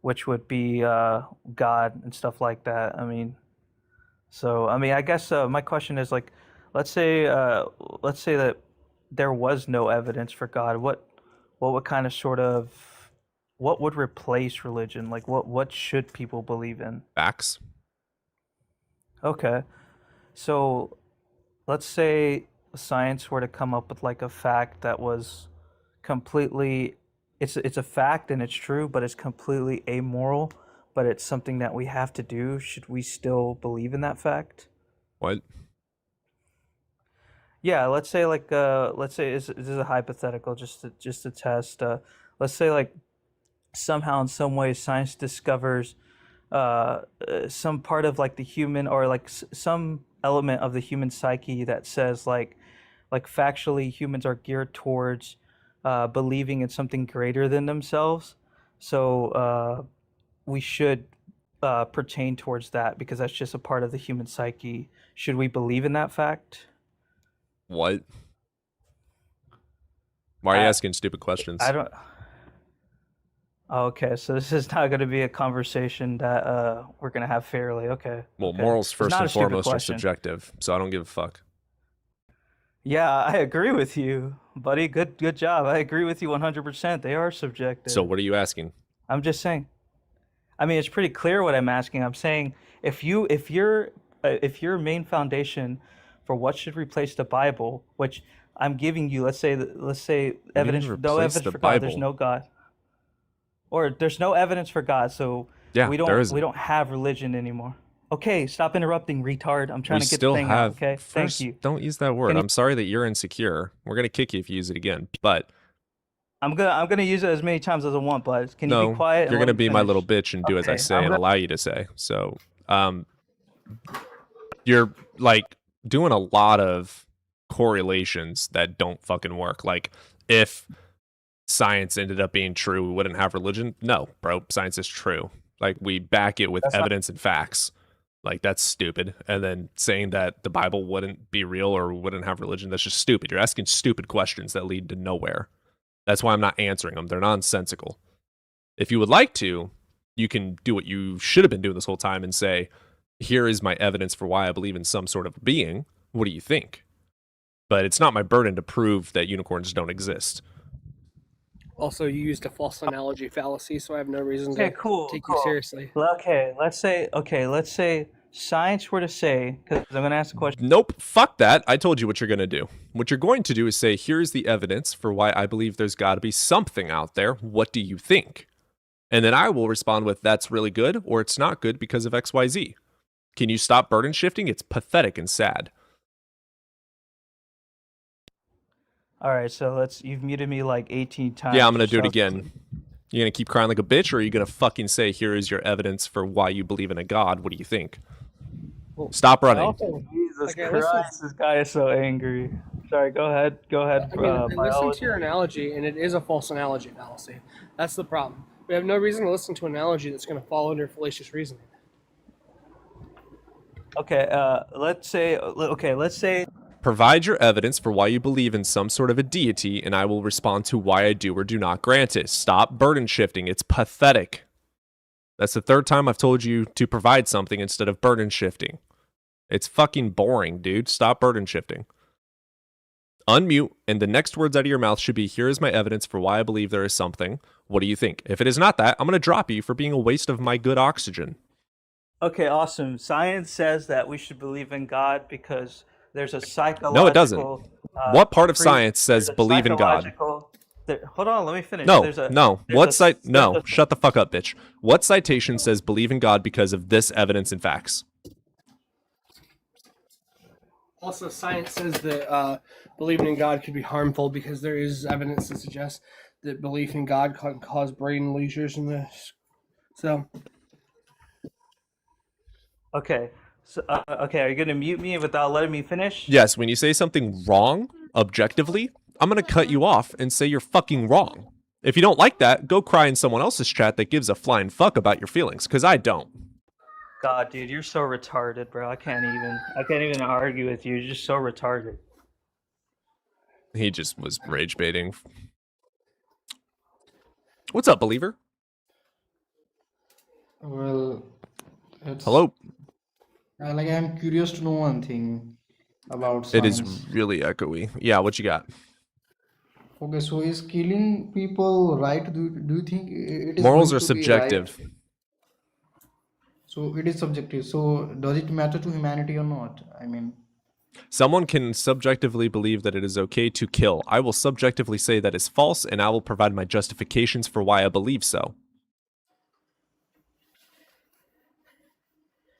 Speaker 5: which would be God and stuff like that. I mean, so I mean, I guess my question is like, let's say that there was no evidence for God. What would kind of sort of what would replace religion? Like what should people believe in?
Speaker 1: Facts.
Speaker 5: Okay. So let's say science were to come up with like a fact that was completely it's a fact and it's true, but it's completely amoral, but it's something that we have to do. Should we still believe in that fact?
Speaker 1: What?
Speaker 5: Yeah, let's say like let's say this is a hypothetical just to test. Let's say like somehow in some way science discovers some part of like the human or like some element of the human psyche that says like factually humans are geared towards believing in something greater than themselves. So we should pertain towards that because that's just a part of the human psyche. Should we believe in that fact?
Speaker 1: What? Why are you asking stupid questions?
Speaker 5: I don't. Okay, so this is not going to be a conversation that we're going to have fairly. Okay.
Speaker 1: Well,
Speaker 5: okay.
Speaker 1: morals
Speaker 5: It's
Speaker 1: first
Speaker 5: not a
Speaker 1: and
Speaker 5: stupid
Speaker 1: foremost are
Speaker 5: question.
Speaker 1: subjective, so I don't give a fuck.
Speaker 5: Yeah, I agree with you, buddy. Good job. I agree with you 100%. They are subjective.
Speaker 1: So what are you asking?
Speaker 5: I'm just saying. I mean, it's pretty clear what I'm asking. I'm saying if your main foundation for what should replace the Bible, which I'm giving you, let's say evidence, no
Speaker 1: replace
Speaker 5: evidence
Speaker 1: the
Speaker 5: for God, there's
Speaker 1: Bible?
Speaker 5: no God, or there's no evidence for God, so
Speaker 1: Yeah,
Speaker 5: we
Speaker 1: there isn't.
Speaker 5: don't have religion anymore. Okay, stop interrupting, retard. I'm trying
Speaker 1: We
Speaker 5: to get
Speaker 1: still
Speaker 5: the thing
Speaker 1: have.
Speaker 5: out. Okay,
Speaker 1: First,
Speaker 5: thank you.
Speaker 1: don't use that word.
Speaker 5: Can you-
Speaker 1: I'm sorry that you're insecure. We're gonna kick you if you use it again. But
Speaker 5: I'm gonna use it as many times as I want, but can you
Speaker 1: no,
Speaker 5: be quiet? and
Speaker 1: you're
Speaker 5: let
Speaker 1: gonna
Speaker 5: me
Speaker 1: be my
Speaker 5: finish?
Speaker 1: little bitch and do as I
Speaker 5: Okay,
Speaker 1: say
Speaker 5: I'm
Speaker 1: and
Speaker 5: gonna-
Speaker 1: allow you to say. So, you're like doing a lot of correlations that don't fucking work. Like, if science ended up being true, we wouldn't have religion. No, bro, science is true. Like, we back it with
Speaker 5: That's not-
Speaker 1: evidence and facts. Like, that's stupid. And then saying that the Bible wouldn't be real or wouldn't have religion, that's just stupid. You're asking stupid questions that lead to nowhere. That's why I'm not answering them. They're nonsensical. If you would like to, you can do what you should have been doing this whole time and say, here is my evidence for why I believe in some sort of being. What do you think? But it's not my burden to prove that unicorns don't exist.
Speaker 2: Also, you used a false analogy fallacy, so I have no reason
Speaker 5: Okay,
Speaker 2: to
Speaker 5: cool.
Speaker 2: take
Speaker 5: cool.
Speaker 2: you seriously.
Speaker 5: Okay, let's say science were to say, because I'm gonna ask a question.
Speaker 1: Nope, fuck that. I told you what you're going to do. What you're going to do is say, here's the evidence for why I believe there's got to be something out there. What do you think? And then I will respond with, that's really good, or it's not good because of XYZ. Can you stop burden shifting? It's pathetic and sad.
Speaker 5: All right, so you've muted me like 18 times.
Speaker 1: Yeah, I'm going to do it
Speaker 5: so-
Speaker 1: again. You're going to keep crying like a bitch, or are you going to fucking say, here is your evidence for why you believe in a God? What do you think? Stop running.
Speaker 5: Jesus
Speaker 2: Okay,
Speaker 5: Christ,
Speaker 2: listen.
Speaker 5: this guy is so angry. Sorry, go ahead.
Speaker 2: I mean, listen
Speaker 5: biology.
Speaker 2: to your analogy, and it is a false analogy fallacy. That's the problem. We have no reason to listen to an analogy that's going to fall under fallacious reasoning.
Speaker 5: Okay, let's say
Speaker 1: Provide your evidence for why you believe in some sort of a deity, and I will respond to why I do or do not grant it. Stop burden shifting. It's pathetic. That's the third time I've told you to provide something instead of burden shifting. It's fucking boring, dude. Stop burden shifting. Unmute, and the next words out of your mouth should be, here is my evidence for why I believe there is something. What do you think? If it is not that, I'm going to drop you for being a waste of my good oxygen.
Speaker 5: Okay, awesome. Science says that we should believe in God because there's a psychological.
Speaker 1: No, it doesn't. What part of
Speaker 5: pre-
Speaker 1: science says
Speaker 5: there's a
Speaker 1: believe in God?
Speaker 5: psychological- hold on, let me finish.
Speaker 1: No,
Speaker 5: There's a-
Speaker 1: no.
Speaker 5: there's
Speaker 1: What
Speaker 5: a-
Speaker 1: site?
Speaker 5: there's
Speaker 1: No,
Speaker 5: a-
Speaker 1: shut the fuck up, bitch. What citation says believe in God because of this evidence and facts?
Speaker 2: Also, science says that believing in God could be harmful because there is evidence to suggest that belief in God can cause brain leisures in this. So,
Speaker 5: Okay. So, okay, are you gonna mute me without letting me finish?
Speaker 1: Yes, when you say something wrong, objectively, I'm going to cut you off and say you're fucking wrong. If you don't like that, go cry in someone else's chat that gives a flying fuck about your feelings, because I don't.
Speaker 5: God, dude, you're so retarded, bro. I can't even argue with you. You're just so retarded.
Speaker 1: He just was rage baiting. What's up, believer?
Speaker 7: Well, it's
Speaker 1: Hello.
Speaker 7: like I'm curious to know one thing about
Speaker 1: It is
Speaker 7: science.
Speaker 1: really echoey. Yeah, what you got?
Speaker 7: Okay, so is killing people right? Do you think it is
Speaker 1: Morals
Speaker 7: going
Speaker 1: are
Speaker 7: to be right?
Speaker 1: subjective.
Speaker 7: So it is subjective. So does it matter to humanity or not? I mean,
Speaker 1: Someone can subjectively believe that it is okay to kill. I will subjectively say that is false, and I will provide my justifications for why I believe so.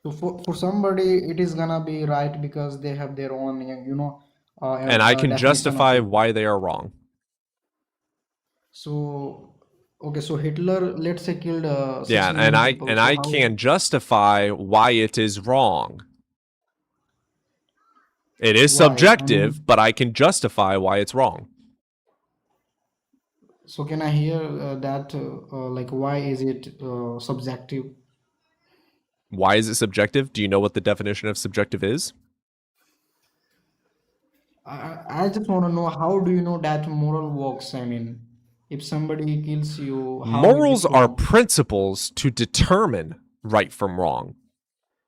Speaker 7: so for somebody it is gonna be right because they have their own,
Speaker 1: And I can
Speaker 7: definition of
Speaker 1: justify
Speaker 7: it.
Speaker 1: why they are wrong.
Speaker 7: So okay, so Hitler, let's say, killed 6
Speaker 1: Yeah, and
Speaker 7: million
Speaker 1: I
Speaker 7: people.
Speaker 1: and
Speaker 7: So
Speaker 1: I
Speaker 7: how?
Speaker 1: can justify why it is wrong. It is
Speaker 7: Why? I
Speaker 1: subjective,
Speaker 7: mean,
Speaker 1: but I can justify why it's wrong.
Speaker 7: so can I hear that? Like, why is it subjective?
Speaker 1: Why is it subjective? Do you know what the definition of subjective is?
Speaker 7: I just want to know, how do you know that moral works? I mean, if somebody kills you, how is
Speaker 1: Morals
Speaker 7: it
Speaker 1: are
Speaker 7: wrong?
Speaker 1: principles to determine right from wrong.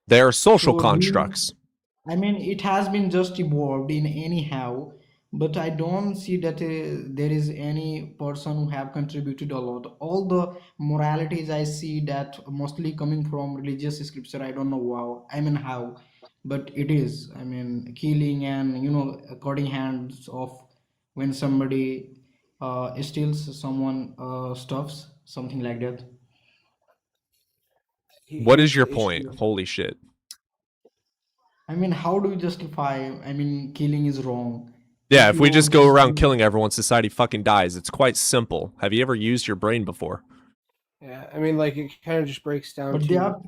Speaker 1: They are social
Speaker 7: So
Speaker 1: constructs.
Speaker 7: I mean, it has been just evolved in anyhow, but I don't see that there is any person who have contributed a lot. All the moralities I see that mostly coming from religious scripture. I don't know how. I mean how, but it is. I mean, killing and cutting hands off when somebody steals someone stuffs, something like that.
Speaker 1: What is
Speaker 7: Here's
Speaker 1: your
Speaker 7: the
Speaker 1: point?
Speaker 7: issue.
Speaker 1: Holy shit.
Speaker 7: I mean, how do you justify? I mean, killing is wrong.
Speaker 1: Yeah,
Speaker 7: If
Speaker 1: if we
Speaker 7: you
Speaker 1: just go
Speaker 7: just
Speaker 1: around killing everyone, society fucking dies. It's quite simple. Have you ever used your brain before?
Speaker 2: Yeah, I mean, like, it kind of just breaks down
Speaker 7: But they
Speaker 2: to,
Speaker 7: are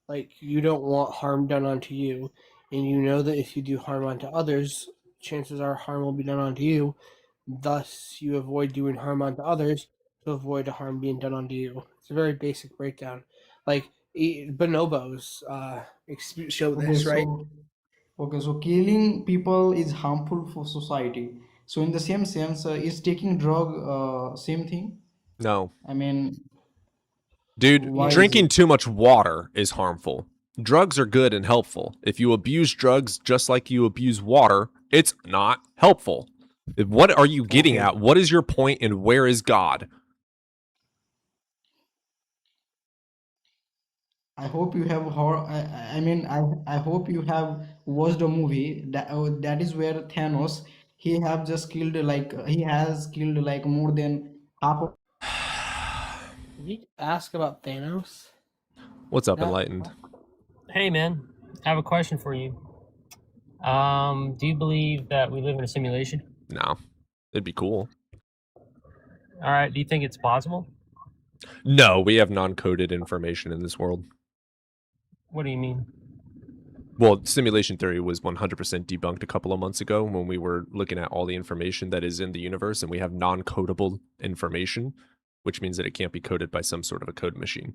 Speaker 2: like, you don't want harm done onto you, and you know that if you do harm onto others, chances are harm will be done onto you. Thus, you avoid doing harm onto others to avoid a harm being done onto you. It's a very basic breakdown. Like, bonobos show
Speaker 7: okay.
Speaker 2: this, right?
Speaker 7: So killing people is harmful for society. So in the same sense, is taking drug same thing?
Speaker 1: No.
Speaker 7: I mean,
Speaker 1: Dude,
Speaker 7: why is
Speaker 1: drinking
Speaker 7: it?
Speaker 1: too much water is harmful. Drugs are good and helpful. If you abuse drugs just like you abuse water, it's not helpful. What are you getting
Speaker 7: Okay.
Speaker 1: at? What is your point and where is God?
Speaker 7: I hope you have heard. I mean, I hope you have watched a movie that is where Thanos, he has killed like more than half of.
Speaker 2: Did you ask about Thanos?
Speaker 1: What's up,
Speaker 2: No.
Speaker 1: Enlightened?
Speaker 22: Hey man, I have a question for you. Do you believe that we live in a simulation?
Speaker 1: No. It'd be cool.
Speaker 22: All right, do you think it's possible?
Speaker 1: No, we have non-coded information in this world.
Speaker 22: What do you mean?
Speaker 1: Well, simulation theory was 100% debunked a couple of months ago when we were looking at all the information that is in the universe, and we have non-codable information, which means that it can't be coded by some sort of a code machine.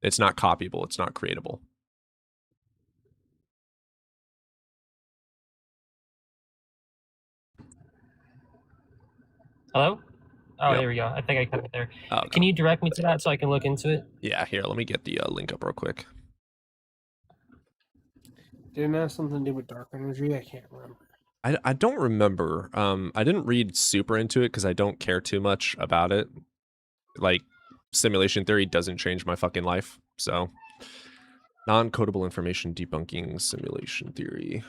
Speaker 1: It's not copyable. It's not creatable.
Speaker 22: Hello? Oh,
Speaker 1: Yep.
Speaker 22: there we go. I think I cut it there.
Speaker 1: Oh, okay.
Speaker 22: Can you direct me to that so I can look into it?
Speaker 1: Yeah, here, let me get the link up real quick.
Speaker 2: Didn't it have something to do with dark energy? I can't remember.
Speaker 1: I don't remember. I didn't read super into it because I don't care too much about it. Like, simulation theory doesn't change my fucking life. So, non-codable information debunking simulation theory.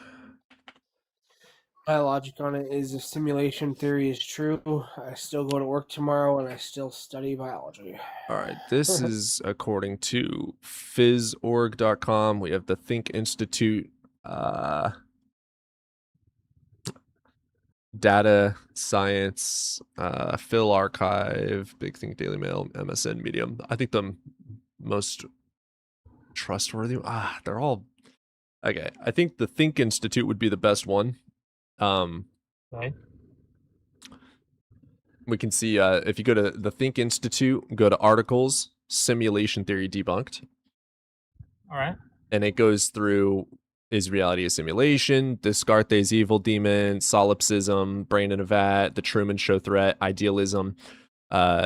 Speaker 2: My logic on it is if simulation theory is true, I still go to work tomorrow and I still study biology.
Speaker 1: All right, this is according to phys.org.com. We have the Think Institute, Data Science, Phil Archive, Big Think Daily Mail, MSN Medium. I think the most trustworthy. They're all okay. I think the Think Institute would be the best one.
Speaker 22: Right.
Speaker 1: We can see if you go to the Think Institute, go to articles, simulation theory debunked.
Speaker 22: All right.
Speaker 1: And it goes through, is reality a simulation, Descartes' evil demon, solipsism, brain in a vat, the Truman Show threat, idealism,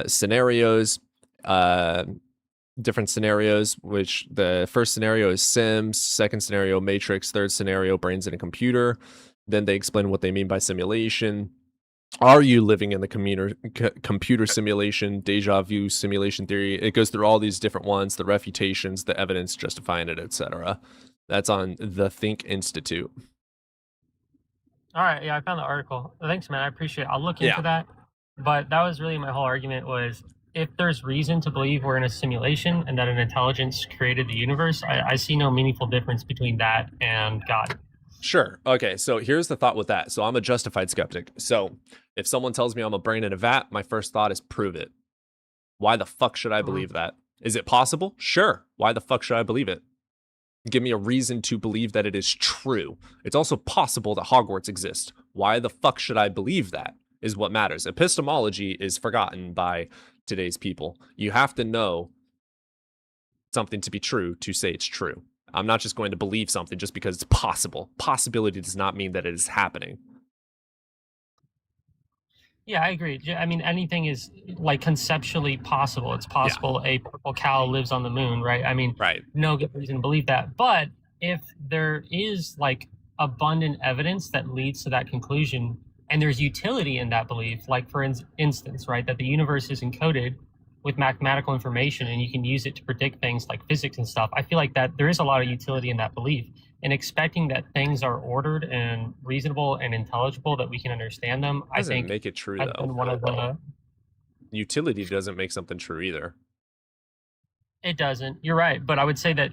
Speaker 1: scenarios, different scenarios, which the first scenario is Sims, second scenario Matrix, third scenario brains in a computer. Then they explain what they mean by simulation. Are you living in the computer simulation, deja vu simulation theory? It goes through all these different ones, the refutations, the evidence justifying it, etc. That's on the Think Institute.
Speaker 22: All right. Yeah, I found the article. Thanks, man. I appreciate it. I'll look into that. But that was really my whole argument was if there's reason to believe we're in a simulation and that an intelligence created the universe, I see no meaningful difference between that and God.
Speaker 1: Sure. Okay, so here's the thought with that. So I'm a justified skeptic. So if someone tells me I'm a brain in a vat, my first thought is prove it. Why the fuck should I believe that? Is it possible? Sure. Why the fuck should I believe it? Give me a reason to believe that it is true. It's also possible that Hogwarts exists. Why the fuck should I believe that is what matters. Epistemology is forgotten by today's people. You have to know something to be true to say it's true. I'm not just going to believe something just because it's possible. Possibility does not mean that it is happening.
Speaker 22: Yeah, I agree. I mean, anything is like conceptually possible. It's possible a purple cow lives on the moon, right? I mean, no good reason to believe that. But if there is like abundant evidence that leads to that conclusion, and there's utility in that belief, like for instance, right, that the universe is encoded with mathematical information and you can use it to predict things like physics and stuff, I feel like that there is a lot of utility in that belief. And expecting that things are ordered and reasonable and intelligible, that we can understand them, I think
Speaker 1: make it true
Speaker 22: has
Speaker 1: though.
Speaker 22: been one of the...
Speaker 1: Utility doesn't make something true either.
Speaker 22: It doesn't. You're right. But I would say that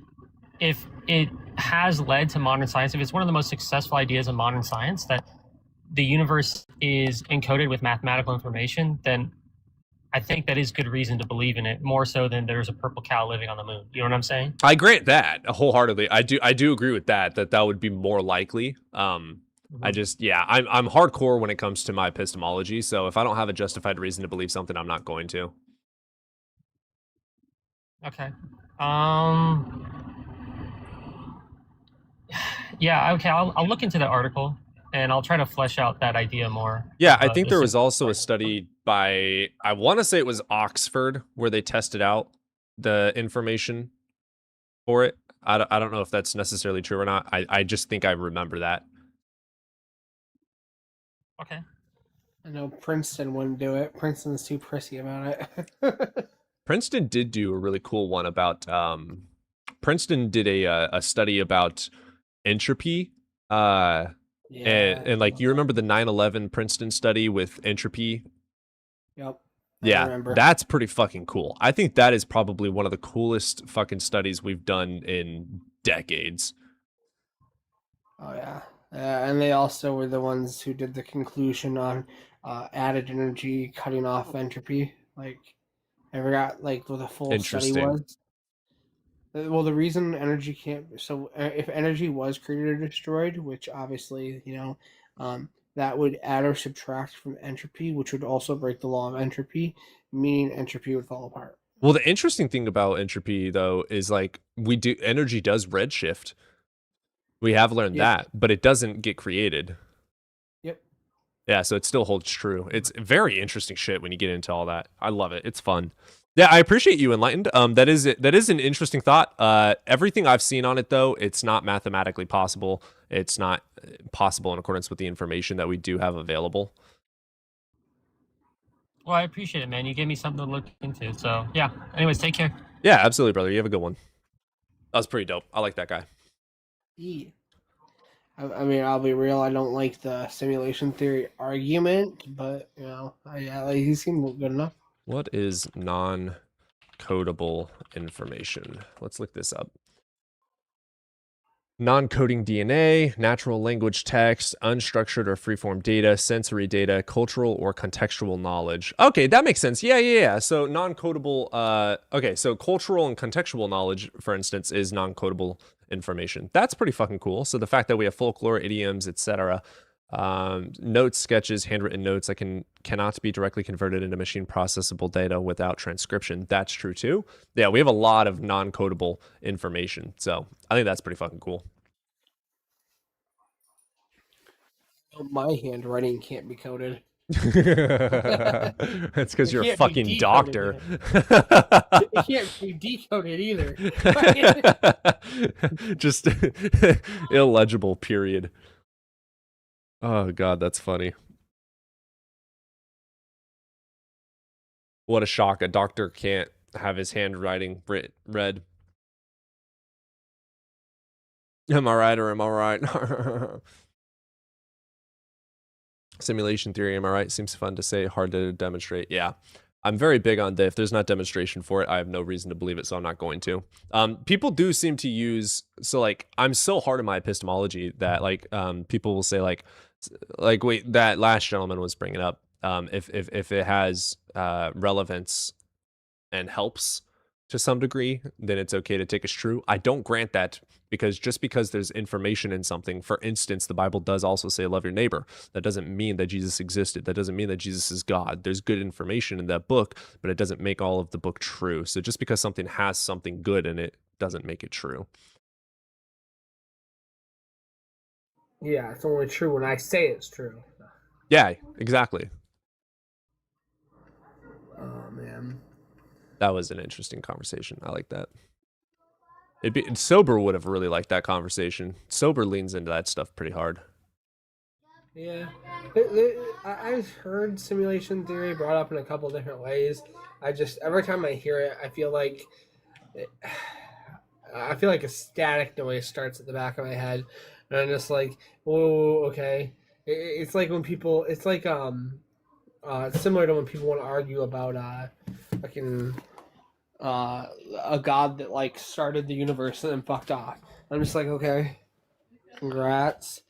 Speaker 22: if it has led to modern science, if it's one of the most successful ideas in modern science, that the universe is encoded with mathematical information, then I think that is good reason to believe in it, more so than there's a purple cow living on the moon. You know what I'm saying?
Speaker 1: I grant that wholeheartedly. I do agree with that would be more likely. I just, I'm hardcore when it comes to my epistemology. So if I don't have a justified reason to believe something, I'm not going to.
Speaker 22: Okay. Yeah, okay. I'll look into the article and I'll try to flesh out that idea more.
Speaker 1: Yeah, I think there was also a study by, I want to say it was Oxford, where they tested out the information for it. I don't know if that's necessarily true or not. I just think I remember that.
Speaker 22: Okay.
Speaker 2: I know Princeton wouldn't do it. Princeton's too prissy about it.
Speaker 1: Princeton did do a really cool one about, Princeton did a study about entropy. And like, you remember the 9/11 Princeton study with entropy?
Speaker 2: Yep.
Speaker 1: Yeah, that's pretty fucking cool. I think that is probably one of the coolest fucking studies we've done in decades.
Speaker 2: Oh yeah. And they also were the ones who did the conclusion on added energy cutting off entropy. Like, I forgot like what the full study was. Well, the reason energy can't, so if energy was created or destroyed, which obviously, that would add or subtract from entropy, which would also break the law of entropy, meaning entropy would fall apart.
Speaker 1: Well, the interesting thing about entropy, though, is like energy does redshift. We have learned that, but it doesn't get created.
Speaker 2: Yep.
Speaker 1: Yeah, so it still holds true. It's very interesting shit when you get into all that. I love it. It's fun. Yeah, I appreciate you, Enlightened. That is an interesting thought. Everything I've seen on it, though, it's not mathematically possible. It's not possible in accordance with the information that we do have available.
Speaker 22: Well, I appreciate it, man. You gave me something to look into. So, yeah. Anyways, take care.
Speaker 1: Yeah, absolutely, brother. You have a good one. That was pretty dope. I like that guy.
Speaker 2: Yeah. I mean, I'll be real. I don't like the simulation theory argument, but, he seemed good enough.
Speaker 1: What is non-codable information? Let's look this up. Non-coding DNA, natural language text, unstructured or freeform data, sensory data, cultural or contextual knowledge. Okay, that makes sense. Yeah. So non-codable, okay, so cultural and contextual knowledge, for instance, is non-codable information. That's pretty fucking cool. So the fact that we have folklore, idioms, etc., Notes, sketches, handwritten notes that cannot be directly converted into machine processable data without transcription. That's true too. Yeah, we have a lot of non-codable information, so I think that's pretty fucking cool.
Speaker 18: My handwriting can't be coded.
Speaker 1: That's because you're a fucking doctor.
Speaker 18: It can't be decoded either.
Speaker 1: Just illegible, period. Oh god, that's funny. What a shock. A doctor can't have his handwriting read. Am I right or am I right? Simulation theory, am I right? Seems fun to say, hard to demonstrate. Yeah. I'm very big on that. If there's not demonstration for it, I have no reason to believe it, so I'm not going to. People do seem to use, so like, I'm so hard in my epistemology that like, people will say like, wait, that last gentleman was bringing up, if it has relevance and helps to some degree, then it's okay to take as true. I don't grant that, because just because there's information in something, for instance, the Bible does also say love your neighbor. That doesn't mean that Jesus existed. That doesn't mean that Jesus is God. There's good information in that book, but it doesn't make all of the book true. So just because something has something good in it doesn't make it true.
Speaker 18: Yeah, it's only true when I say it's true.
Speaker 1: Yeah, exactly.
Speaker 18: Oh man,
Speaker 1: that was an interesting conversation. I like that. Sober would have really liked that conversation. Sober leans into that stuff pretty hard.
Speaker 18: Yeah, I've heard simulation theory brought up in a couple different ways. Every time I hear it, I feel like a static noise starts at the back of my head, and I'm just like, whoa, okay. It's like when people, it's like it's similar to when people want to argue about a god that like started the universe and then fucked off. I'm just like, okay, congrats,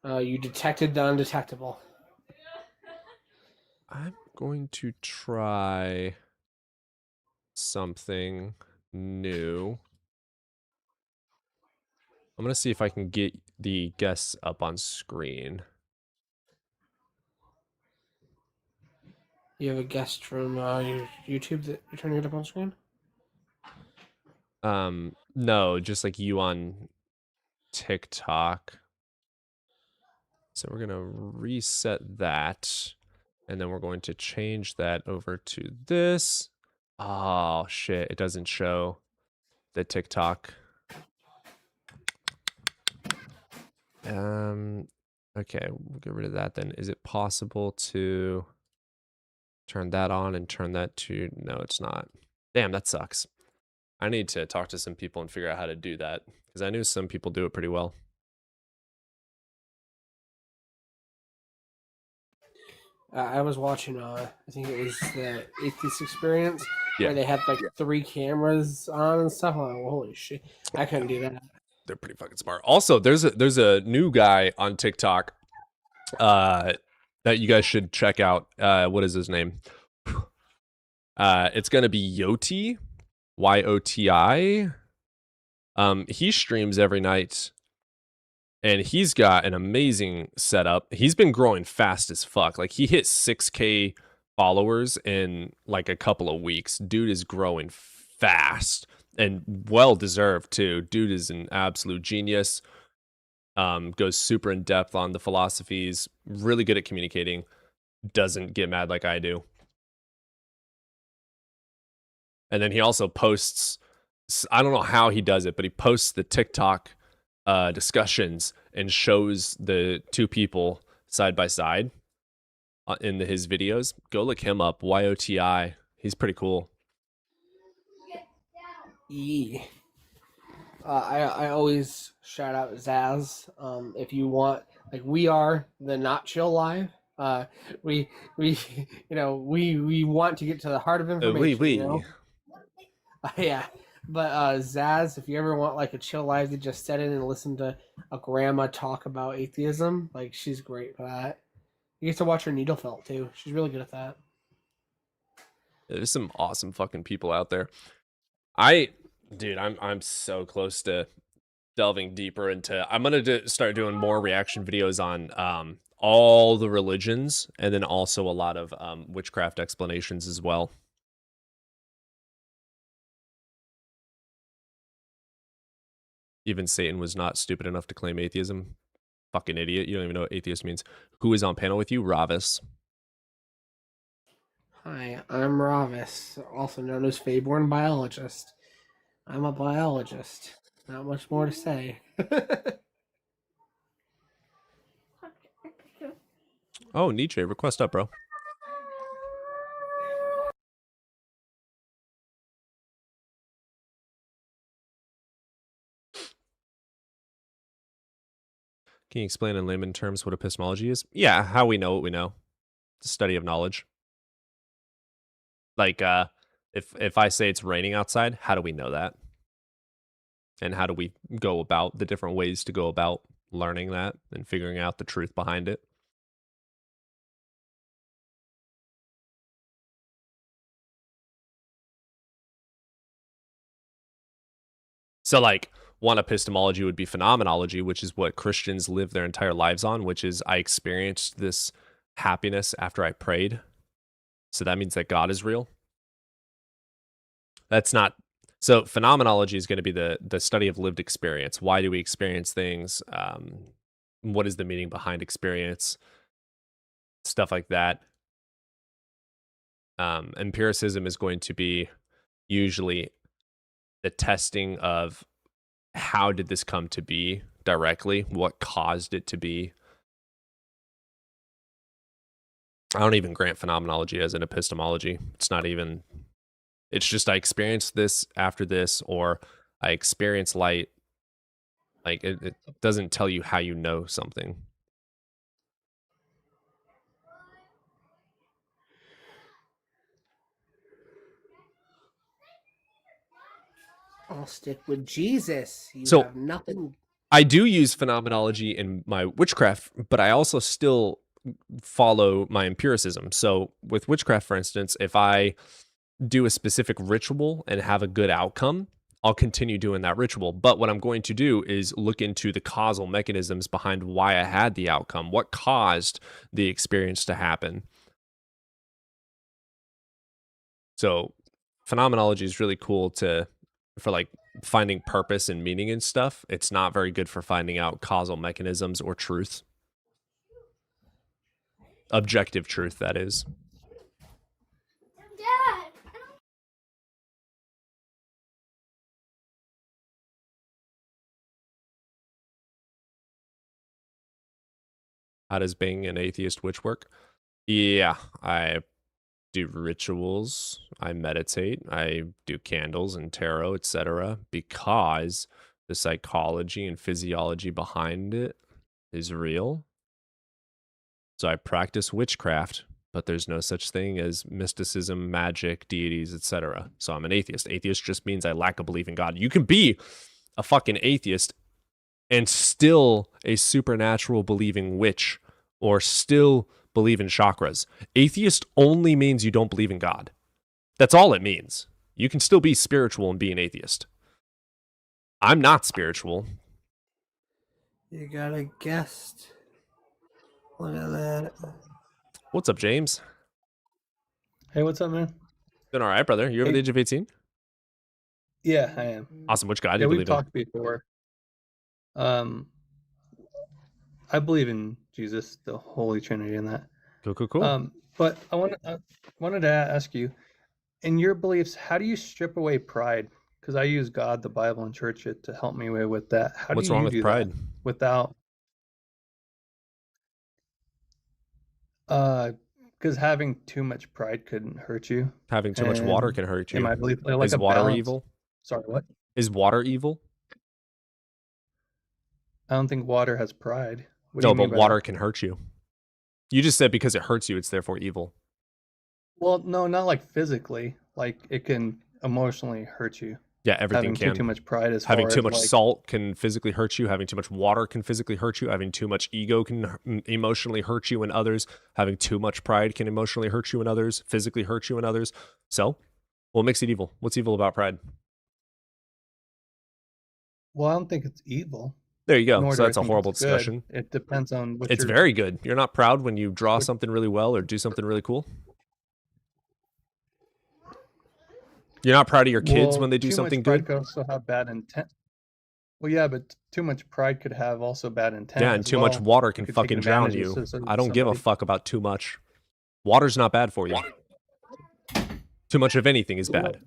Speaker 18: you detected the undetectable.
Speaker 1: I'm going to try something new. I'm gonna see if I can get the guests up on screen.
Speaker 18: You have a guest from your YouTube that you're turning it up on screen?
Speaker 1: No, just like you on TikTok. So we're gonna reset that, and then we're going to change that over to this. Oh shit, it doesn't show the TikTok. Okay, we'll get rid of that then. Is it possible to turn that on and turn that to, no, it's not. Damn, that sucks. I need to talk to some people and figure out how to do that, because I knew some people do it pretty well.
Speaker 18: I was watching, I think it was the Atheist Experience,
Speaker 1: Yeah.
Speaker 18: where they had like 3 cameras on and stuff. I'm like, holy shit, I couldn't do that.
Speaker 1: They're pretty fucking smart. Also, there's a new guy on TikTok that you guys should check out. What is his name? It's gonna be Yoti, YOTI. He streams every night, and he's got an amazing setup. He's been growing fast as fuck. Like, he hit 6K followers in like a couple of weeks. Dude is growing fast and well deserved too. Dude is an absolute genius. Goes super in depth on the philosophies, really good at communicating, doesn't get mad like I do. And then he also posts, I don't know how he does it, but he posts the TikTok discussions and shows the 2 people side by side in his videos. Go look him up, YOTI. He's pretty cool.
Speaker 18: Yeah. I always shout out Zaz. If you want, like, we are the Not Chill Live. We want to get to the heart of information. You know? Yeah, but Zaz, if you ever want like a chill live to just sit in and listen to a grandma talk about atheism, like, she's great for that. You get to watch her needle felt too. She's really good at that.
Speaker 1: There's some awesome fucking people out there. Dude, I'm so close to delving deeper into. I'm gonna start doing more reaction videos on all the religions, and then also a lot of witchcraft explanations as well. Even Satan was not stupid enough to claim atheism. Fucking idiot. You don't even know what atheist means. Who is on panel with you? Ravis.
Speaker 18: Hi, I'm Ravis, also known as Feyborn Biologist. I'm a biologist. Not much more to say.
Speaker 1: Oh, Nietzsche, request up, bro. Can you explain in layman terms what epistemology is? Yeah, how we know what we know. The study of knowledge. Like, if I say it's raining outside, how do we know that? And how do we go about the different ways to go about learning that and figuring out the truth behind it? So, like, one epistemology would be phenomenology, which is what Christians live their entire lives on, which is I experienced this happiness after I prayed. So that means that God is real. That's not... So phenomenology is going to be the study of lived experience. Why do we experience things? What is the meaning behind experience? Stuff like that. Empiricism is going to be usually the testing of how did this come to be directly? What caused it to be? I don't even grant phenomenology as an epistemology. It's not even... It's just I experienced this after this, or I experienced light. Like, it doesn't tell you how you know something.
Speaker 18: I'll stick with Jesus. You
Speaker 1: So,
Speaker 18: have nothing.
Speaker 1: I do use phenomenology in my witchcraft, but I also still follow my empiricism. So with witchcraft, for instance, if I do a specific ritual and have a good outcome, I'll continue doing that ritual. But what I'm going to do is look into the causal mechanisms behind why I had the outcome. What caused the experience to happen? So phenomenology is really cool for like finding purpose and meaning and stuff. It's not very good for finding out causal mechanisms or truth. Objective truth, that is. How does being an atheist witch work? Yeah, I do rituals, I meditate, I do candles and tarot, etc. because the psychology and physiology behind it is real. So I practice witchcraft, but there's no such thing as mysticism, magic, deities, etc. So I'm an atheist. Atheist just means I lack a belief in God. You can be a fucking atheist and still a supernatural believing witch, or still believe in chakras. Atheist only means you don't believe in God. That's all it means. You can still be spiritual and be an atheist. I'm not spiritual.
Speaker 18: You got a guest. Look at that.
Speaker 1: What's up, James?
Speaker 8: Hey, what's up, man?
Speaker 1: Doing all right, brother. You over
Speaker 8: Hey.
Speaker 1: the age of 18?
Speaker 8: Yeah, I am.
Speaker 1: Awesome. Which God do
Speaker 8: Yeah,
Speaker 1: you
Speaker 8: we've
Speaker 1: believe in?
Speaker 8: talked before. I believe in Jesus, the Holy Trinity, and that.
Speaker 1: Cool.
Speaker 8: But I wanted to ask you, in your beliefs, how do you strip away pride? Because I use God, the Bible, and church it to help me with that. How
Speaker 1: What's
Speaker 8: do
Speaker 1: wrong
Speaker 8: you
Speaker 1: with
Speaker 8: do
Speaker 1: pride?
Speaker 8: that without? Because having too much pride couldn't hurt you.
Speaker 1: Having too much water
Speaker 8: And
Speaker 1: can hurt
Speaker 8: in
Speaker 1: you.
Speaker 8: my belief, like
Speaker 1: Is
Speaker 8: a
Speaker 1: water
Speaker 8: balance.
Speaker 1: evil?
Speaker 8: Sorry, what?
Speaker 1: Is water evil?
Speaker 8: I don't think water has pride. What do
Speaker 1: No,
Speaker 8: you mean
Speaker 1: but
Speaker 8: by
Speaker 1: water
Speaker 8: that?
Speaker 1: can hurt you. You just said because it hurts you, it's therefore evil.
Speaker 8: Well, no, not like physically. Like it can emotionally hurt you.
Speaker 1: Yeah, everything
Speaker 8: Having
Speaker 1: can.
Speaker 8: too much pride as
Speaker 1: Having
Speaker 8: far
Speaker 1: too
Speaker 8: as
Speaker 1: much
Speaker 8: like
Speaker 1: salt can physically hurt you. Having too much water can physically hurt you. Having too much ego can emotionally hurt you and others. Having too much pride can emotionally hurt you and others, physically hurt you and others. So, what makes it evil? What's evil about pride?
Speaker 8: well, I don't think it's evil.
Speaker 1: There you go.
Speaker 8: nor
Speaker 1: So
Speaker 8: do I
Speaker 1: that's a
Speaker 8: think
Speaker 1: horrible
Speaker 8: it's good.
Speaker 1: discussion.
Speaker 8: It depends on what
Speaker 1: It's
Speaker 8: you're.
Speaker 1: very good. You're not proud when you draw something really well or do something really cool? You're not proud of your kids
Speaker 8: Well,
Speaker 1: when they do
Speaker 8: too
Speaker 1: something
Speaker 8: much pride
Speaker 1: good?
Speaker 8: could also have bad intent. Well, yeah, but too much pride could have also bad intent.
Speaker 1: Yeah, and
Speaker 8: as
Speaker 1: too much
Speaker 8: well.
Speaker 1: water
Speaker 8: It
Speaker 1: can
Speaker 8: could take
Speaker 1: fucking drown
Speaker 8: advantage
Speaker 1: you.
Speaker 8: of
Speaker 1: I don't give a
Speaker 8: somebody.
Speaker 1: fuck about too much. Water's not bad for you. Too much of anything is bad.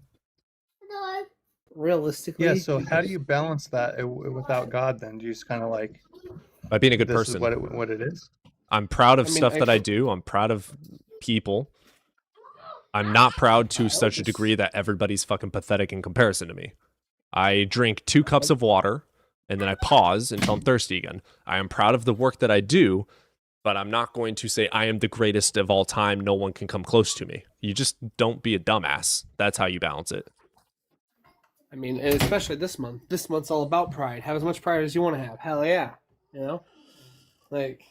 Speaker 2: Realistically,
Speaker 8: Yeah. So how do you balance that without God? Then do you just kind of like
Speaker 1: By being a good
Speaker 8: this
Speaker 1: person.
Speaker 8: is what it is?
Speaker 1: I'm proud of
Speaker 2: I mean,
Speaker 1: stuff that I do. I'm proud of people. I'm not proud to such a degree that everybody's fucking pathetic in comparison to me. I drink 2 cups of water and then I pause until I'm thirsty again. I am proud of the work that I do, but I'm not going to say I am the greatest of all time. No one can come close to me. You just don't be a dumbass. That's how you balance it.
Speaker 2: I mean, and especially this month. This month's all about pride. Have as much pride as you want to have. Hell yeah, you know. Like,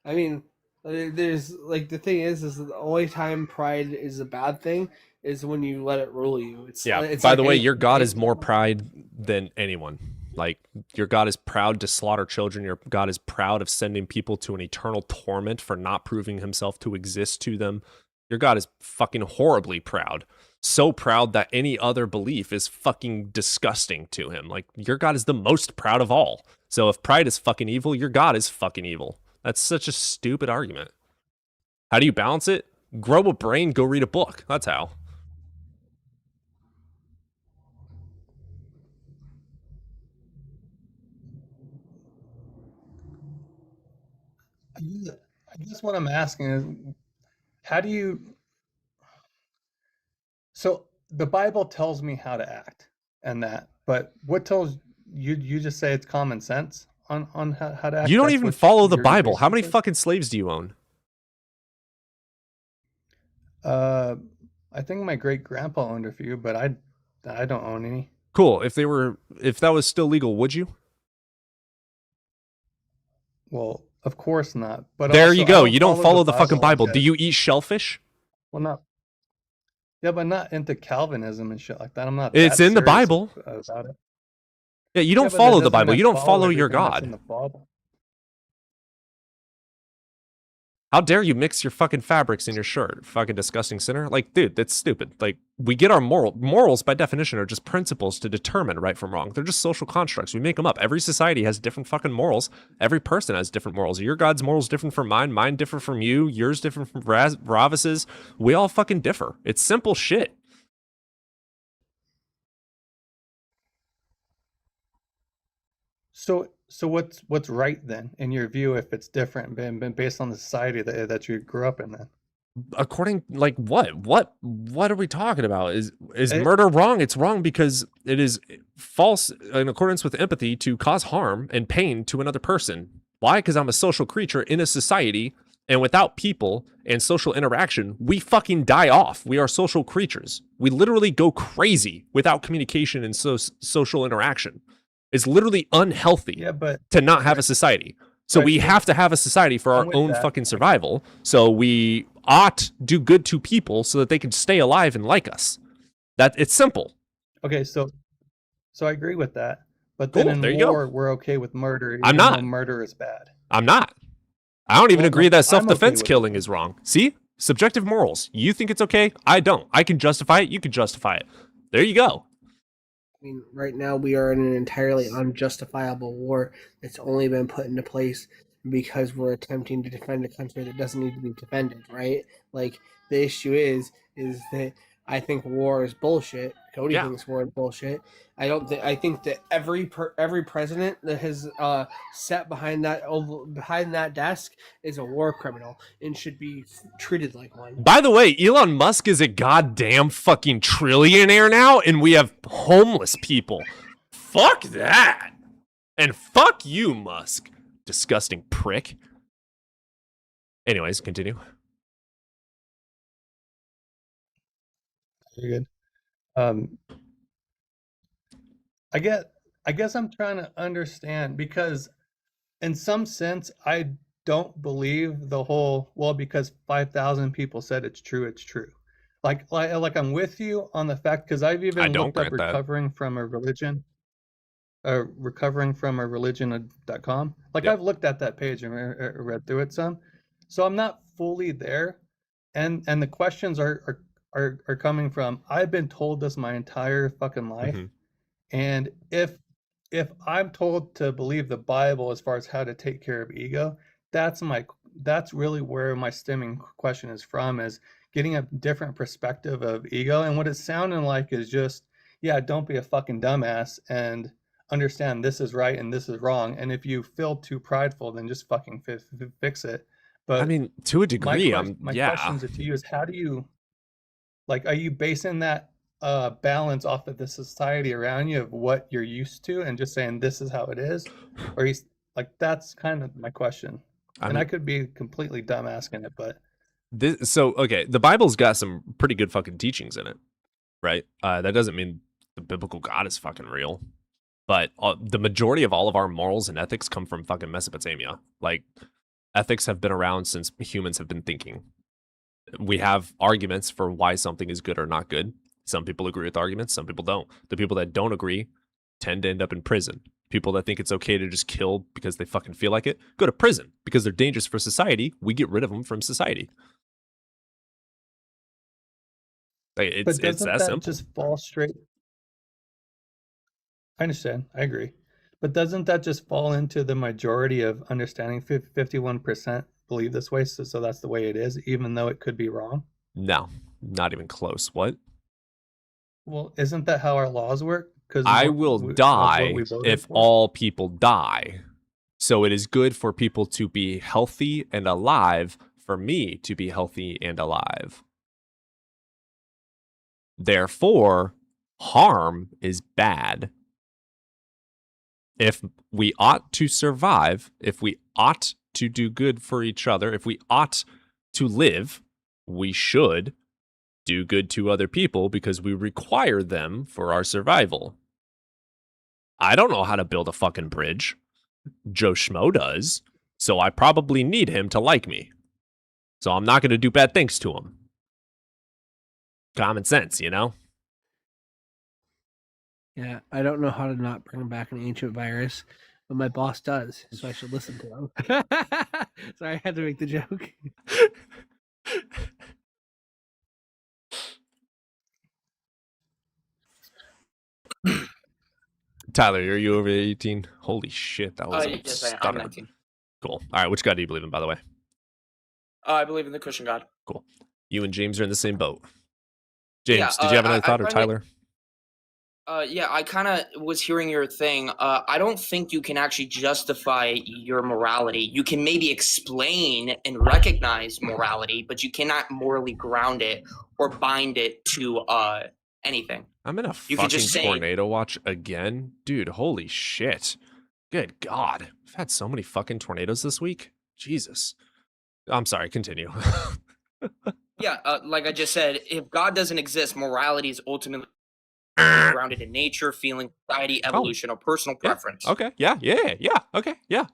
Speaker 2: I mean, there's like the thing is the only time pride is a bad thing is when you let it rule you. It's
Speaker 1: Yeah.
Speaker 2: It's
Speaker 1: By
Speaker 2: like
Speaker 1: the way,
Speaker 2: any-
Speaker 1: your God is more pride than anyone. Like, your God is proud to slaughter children. Your God is proud of sending people to an eternal torment for not proving himself to exist to them. Your God is fucking horribly proud. So proud that any other belief is fucking disgusting to him. Like, your God is the most proud of all. So if pride is fucking evil, your God is fucking evil. That's such a stupid argument. How do you balance it? Grow a brain, go read a book. That's how.
Speaker 8: I guess what I'm asking is, how do you? So the Bible tells me how to act and that, but what tells you? You just say it's common sense on how to act.
Speaker 1: You don't
Speaker 8: That's
Speaker 1: even
Speaker 8: what
Speaker 1: follow the
Speaker 8: your
Speaker 1: Bible. How
Speaker 8: Christian
Speaker 1: many
Speaker 8: says?
Speaker 1: fucking slaves do you own?
Speaker 8: I think my great grandpa owned a few, but I don't own any.
Speaker 1: Cool. If that was still legal, would you?
Speaker 8: Well, of course not. But
Speaker 1: There
Speaker 8: also,
Speaker 1: you
Speaker 8: I
Speaker 1: go. You don't follow the fucking Bible.
Speaker 8: like
Speaker 1: Do
Speaker 8: that.
Speaker 1: you eat shellfish?
Speaker 8: Well, not. Yeah, but not into Calvinism and shit like that. I'm not.
Speaker 1: It's
Speaker 8: that
Speaker 1: in the
Speaker 8: serious
Speaker 1: Bible.
Speaker 8: about it.
Speaker 1: Yeah, you don't
Speaker 8: Yeah, but that
Speaker 1: follow the
Speaker 8: doesn't
Speaker 1: Bible.
Speaker 8: mean
Speaker 1: You
Speaker 8: I
Speaker 1: don't follow your
Speaker 8: everything that's
Speaker 1: God.
Speaker 8: in the Bible.
Speaker 1: How dare you mix your fucking fabrics in your shirt? Fucking disgusting sinner. Like, dude, that's stupid. Like, we get our morals by definition are just principles to determine right from wrong. They're just social constructs. We make them up. Every society has different fucking morals. Every person has different morals. Your God's morals different from mine different from you, yours different from Ravis's. We all fucking differ. It's simple shit.
Speaker 8: So what's right then in your view if it's different based on the society that you grew up in then?
Speaker 1: According, like, what are we talking about? Is
Speaker 8: Eh,
Speaker 1: murder wrong? It's wrong because it is false in accordance with empathy to cause harm and pain to another person. Why? Because I'm a social creature in a society, and without people and social interaction, we fucking die off. We are social creatures. We literally go crazy without communication and social interaction. It's literally unhealthy
Speaker 8: Yeah, but
Speaker 1: to not have a society. So
Speaker 8: right,
Speaker 1: we have to have a society for
Speaker 8: I'm
Speaker 1: our
Speaker 8: with
Speaker 1: own
Speaker 8: that.
Speaker 1: fucking survival. So we ought do good to people so that they can stay alive and like us. That it's simple.
Speaker 8: Okay, so I agree with that. But then
Speaker 1: Cool, there
Speaker 8: in
Speaker 1: you go.
Speaker 8: war, we're okay with murder.
Speaker 1: I'm
Speaker 8: even though
Speaker 1: not.
Speaker 8: Murder is bad.
Speaker 1: I'm not. I don't even
Speaker 8: Well,
Speaker 1: agree
Speaker 8: no,
Speaker 1: that
Speaker 8: I'm
Speaker 1: self-defense
Speaker 8: okay with
Speaker 1: killing is wrong. See? Subjective morals. You think it's okay? I don't. I can justify it. You can justify it. There you go.
Speaker 2: I mean, right now we are in an entirely unjustifiable war that's only been put into place because we're attempting to defend a country that doesn't need to be defended, right? Like, the issue is that I think war is bullshit. Cody
Speaker 1: Yeah.
Speaker 2: thinks war is bullshit. I think that every president that has sat behind that desk is a war criminal and should be treated like one.
Speaker 1: By the way, Elon Musk is a goddamn fucking trillionaire now, and we have homeless people. Fuck that. And fuck you, Musk. Disgusting prick. Anyways, continue.
Speaker 8: Very good. I guess I'm trying to understand because in some sense I don't believe the whole because 5,000 people said it's true. Like I'm with you on the fact because I've even
Speaker 1: I don't
Speaker 8: looked up
Speaker 1: grant that.
Speaker 8: recovering from a religion. recoveringfromarieligion.com. Like I've looked at that page and read through it some, so I'm not fully there, and the questions are coming from, I've been told this my entire fucking life, and if I'm told to believe the Bible as far as how to take care of ego, that's really where my stemming question is from, is getting a different perspective of ego. And what it's sounding like is just, yeah, don't be a fucking dumbass and understand this is right and this is wrong. And if you feel too prideful, then just fucking fix it. But
Speaker 1: I mean, to a degree,
Speaker 8: my
Speaker 1: yeah.
Speaker 8: questions to you is, how do you, like, are you basing that balance off of the society around you of what you're used to and just saying this is how it is? Or you, like, that's kind of my question. I could be completely dumb asking it, but
Speaker 1: okay, the Bible's got some pretty good fucking teachings in it, right? That doesn't mean the biblical God is fucking real, but the majority of all of our morals and ethics come from fucking Mesopotamia. Like, ethics have been around since humans have been thinking. We have arguments for why something is good or not good. Some people agree with arguments, some people don't. The people that don't agree tend to end up in prison. People that think it's okay to just kill because they fucking feel like it go to prison because they're dangerous for society. We get rid of them from society. Like, it's that simple.
Speaker 8: Just fall straight? I understand. I agree. But doesn't that just fall into the majority of understanding? 51% believe this way, so that's the way it is, even though it could be wrong?
Speaker 1: No, not even close. What?
Speaker 8: Well, isn't that how our laws work? Because
Speaker 1: I will die if all people die. So it is good for people to be healthy and alive, for me to be healthy and alive. Therefore, harm is bad. If we ought to survive, if we ought to do good for each other, if we ought to live, we should do good to other people because we require them for our survival. I don't know how to build a fucking bridge. Joe Schmo does, so I probably need him to like me. So I'm not going to do bad things to him. Common sense, you know?
Speaker 2: Yeah, I don't know how to not bring back an ancient virus, but my boss does, so I should listen to him. Sorry, I had to make the joke.
Speaker 1: Tyler, are you over 18? Holy shit, that was a
Speaker 9: yes, I'm
Speaker 1: stutter.
Speaker 9: 19.
Speaker 1: Cool. All right, which God do you believe in, by the way?
Speaker 9: I believe in the Christian God.
Speaker 1: Cool. You and James are in the same boat. James,
Speaker 9: Yeah,
Speaker 1: did you have another thought, or
Speaker 9: I kinda-
Speaker 1: Tyler?
Speaker 9: Yeah, I kind of was hearing your thing. I don't think you can actually justify your morality. You can maybe explain and recognize morality, but you cannot morally ground it or bind it to anything.
Speaker 1: I'm in a
Speaker 9: You can
Speaker 1: fucking
Speaker 9: just say-
Speaker 1: tornado watch again? Dude, holy shit. Good God. We've had so many fucking tornadoes this week. Jesus. I'm sorry, continue.
Speaker 9: Yeah, like I just said, if God doesn't exist, morality is ultimately grounded in nature, feeling, society, evolution, or personal preference.
Speaker 1: Okay, yeah, okay, yeah.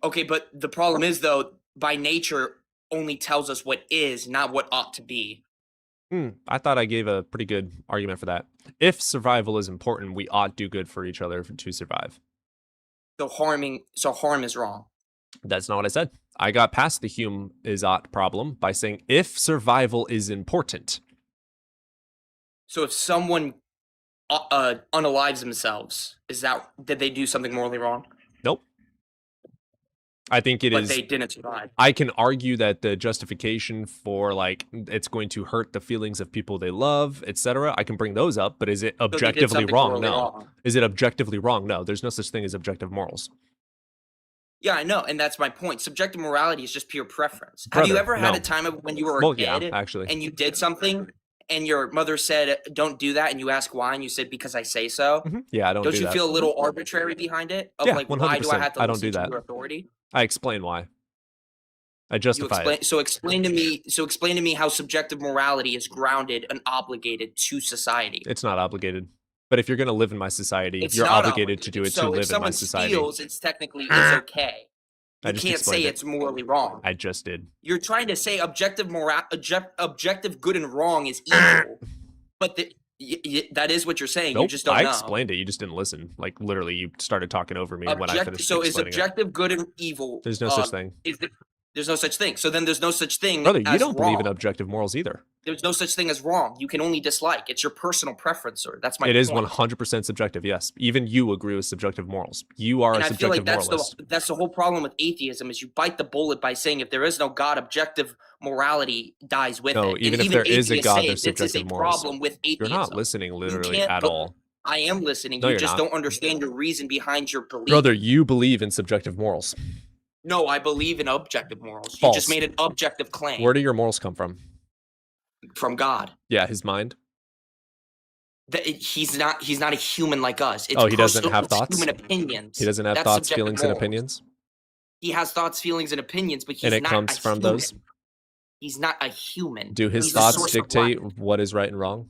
Speaker 9: Okay, but the problem is, though, by nature only tells us what is, not what ought to be.
Speaker 1: I thought I gave a pretty good argument for that. If survival is important, we ought do good for each other to survive.
Speaker 9: So harm is wrong.
Speaker 1: That's not what I said. I got past the hume is ought problem by saying if survival is important.
Speaker 9: So if someone unalives themselves, did they do something morally wrong?
Speaker 1: Nope. I think it is.
Speaker 9: But they didn't survive.
Speaker 1: I can argue that the justification for, like, it's going to hurt the feelings of people they love, etc. I can bring those up, but is it objectively
Speaker 9: something
Speaker 1: wrong?
Speaker 9: morally
Speaker 1: No.
Speaker 9: wrong.
Speaker 1: Is it objectively wrong? No. There's no such thing as objective morals.
Speaker 9: Yeah, I know, and that's my point. Subjective morality is just pure preference.
Speaker 1: Brother,
Speaker 9: Have you ever had
Speaker 1: no.
Speaker 9: a time when you were
Speaker 1: Well,
Speaker 9: a kid
Speaker 1: yeah, actually.
Speaker 9: and you did something and your mother said, don't do that, and you ask why, and you said, because I say so?
Speaker 1: Yeah, I don't do
Speaker 9: you
Speaker 1: that.
Speaker 9: feel a little arbitrary behind it? Of
Speaker 1: Yeah,
Speaker 9: like, why do I
Speaker 1: 100%.
Speaker 9: have to
Speaker 1: I don't
Speaker 9: listen
Speaker 1: do that.
Speaker 9: to your authority?
Speaker 1: I explain why. I justify it.
Speaker 9: So explain to me how subjective morality is grounded and obligated to society.
Speaker 1: It's not obligated. But if you're going to live in my society,
Speaker 9: It's
Speaker 1: you're
Speaker 9: not
Speaker 1: obligated to do it
Speaker 9: So
Speaker 1: to
Speaker 9: if
Speaker 1: live in my
Speaker 9: someone
Speaker 1: society.
Speaker 9: steals, it's technically it's okay.
Speaker 1: I
Speaker 9: You
Speaker 1: just
Speaker 9: can't
Speaker 1: explained
Speaker 9: say
Speaker 1: it.
Speaker 9: it's morally wrong.
Speaker 1: I just did.
Speaker 9: You're trying to say objective good and wrong is evil, but That is what you're saying. You
Speaker 1: Nope,
Speaker 9: just don't
Speaker 1: I
Speaker 9: know.
Speaker 1: explained it. You just didn't listen. Like literally, you started talking over me when I finished
Speaker 9: So is
Speaker 1: explaining it.
Speaker 9: objective good and evil?
Speaker 1: There's no such thing.
Speaker 9: There's no such thing. So then there's no such thing
Speaker 1: Brother, you
Speaker 9: as
Speaker 1: don't believe in
Speaker 9: wrong.
Speaker 1: objective morals either.
Speaker 9: There's no such thing as wrong. You can only dislike. It's your personal preference, sir. That's my
Speaker 1: It is
Speaker 9: point.
Speaker 1: 100% subjective. Yes, even you agree with subjective morals. You are
Speaker 9: And
Speaker 1: a
Speaker 9: I feel like
Speaker 1: subjective moralist.
Speaker 9: that's the whole problem with atheism is you bite the bullet by saying if there is no God, objective morality dies with
Speaker 1: No,
Speaker 9: it.
Speaker 1: even
Speaker 9: And
Speaker 1: if there is a
Speaker 9: atheists
Speaker 1: God,
Speaker 9: say
Speaker 1: there's
Speaker 9: this is a
Speaker 1: subjective morals.
Speaker 9: problem with
Speaker 1: You're
Speaker 9: atheism.
Speaker 1: not listening literally
Speaker 9: can't
Speaker 1: at
Speaker 9: put-
Speaker 1: all.
Speaker 9: I am listening.
Speaker 1: No,
Speaker 9: you
Speaker 1: you're
Speaker 9: just
Speaker 1: not.
Speaker 9: don't understand your reason behind your belief.
Speaker 1: Brother, you believe in subjective morals.
Speaker 9: No, I believe in objective morals. You
Speaker 1: False.
Speaker 9: just made an objective claim
Speaker 1: Where do your morals come from?
Speaker 9: from God.
Speaker 1: Yeah, his mind.
Speaker 9: That he's not a human like us. It's
Speaker 1: Oh, he doesn't
Speaker 9: personal-
Speaker 1: have
Speaker 9: it's
Speaker 1: thoughts?
Speaker 9: Human opinions.
Speaker 1: He doesn't have
Speaker 9: That's
Speaker 1: thoughts,
Speaker 9: subjective
Speaker 1: feelings, and
Speaker 9: morals.
Speaker 1: opinions?
Speaker 9: He has thoughts, feelings, and opinions, but he's
Speaker 1: And it
Speaker 9: not
Speaker 1: comes
Speaker 9: a
Speaker 1: from
Speaker 9: human.
Speaker 1: those?
Speaker 9: He's not a human.
Speaker 1: Do his
Speaker 9: He's the
Speaker 1: thoughts
Speaker 9: source of
Speaker 1: dictate
Speaker 9: life.
Speaker 1: what is right and wrong?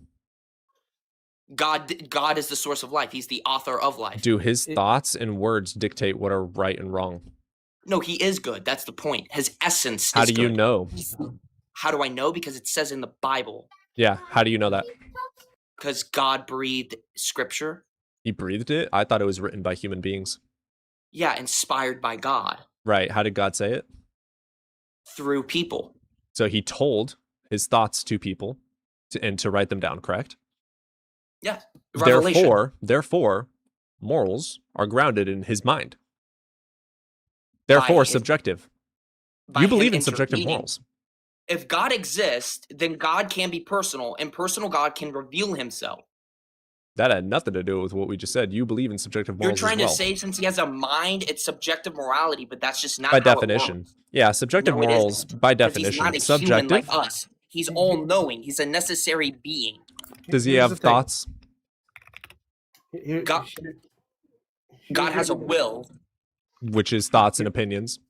Speaker 9: God is the source of life. He's the author of life.
Speaker 1: Do his thoughts and words dictate what are right and wrong?
Speaker 9: No, he is good. That's the point. His essence
Speaker 1: How
Speaker 9: is
Speaker 1: do you
Speaker 9: good.
Speaker 1: know?
Speaker 9: How do I know? Because it says in the Bible.
Speaker 1: Yeah, how do you know that?
Speaker 9: Because God breathed scripture.
Speaker 1: He breathed it? I thought it was written by human beings.
Speaker 9: Yeah, inspired by God
Speaker 1: Right, how did God say it?
Speaker 9: through people.
Speaker 1: So he told his thoughts to people and to write them down, correct?
Speaker 9: Yeah. Revelation.
Speaker 1: Therefore, morals are grounded in his mind. Therefore,
Speaker 9: his-
Speaker 1: subjective.
Speaker 9: by
Speaker 1: You
Speaker 9: him
Speaker 1: believe in subjective
Speaker 9: intervening.
Speaker 1: morals.
Speaker 9: If God exists, then God can be personal, and personal God can reveal himself.
Speaker 1: That had nothing to do with what we just said. You believe in subjective
Speaker 9: You're
Speaker 1: morals
Speaker 9: trying
Speaker 1: as well.
Speaker 9: to say since he has a mind, it's subjective morality, but that's just not
Speaker 1: By
Speaker 9: how it
Speaker 1: definition.
Speaker 9: works.
Speaker 1: Yeah, subjective
Speaker 9: No, it
Speaker 1: morals,
Speaker 9: isn't,
Speaker 1: by
Speaker 9: 'cause he's
Speaker 1: definition,
Speaker 9: not a
Speaker 1: it's
Speaker 9: human
Speaker 1: subjective.
Speaker 9: like us. He's all-knowing. He's a necessary being.
Speaker 1: Does he
Speaker 2: Here's
Speaker 1: have
Speaker 2: the thing.
Speaker 1: thoughts?
Speaker 9: God has a will.
Speaker 1: Which is thoughts and opinions.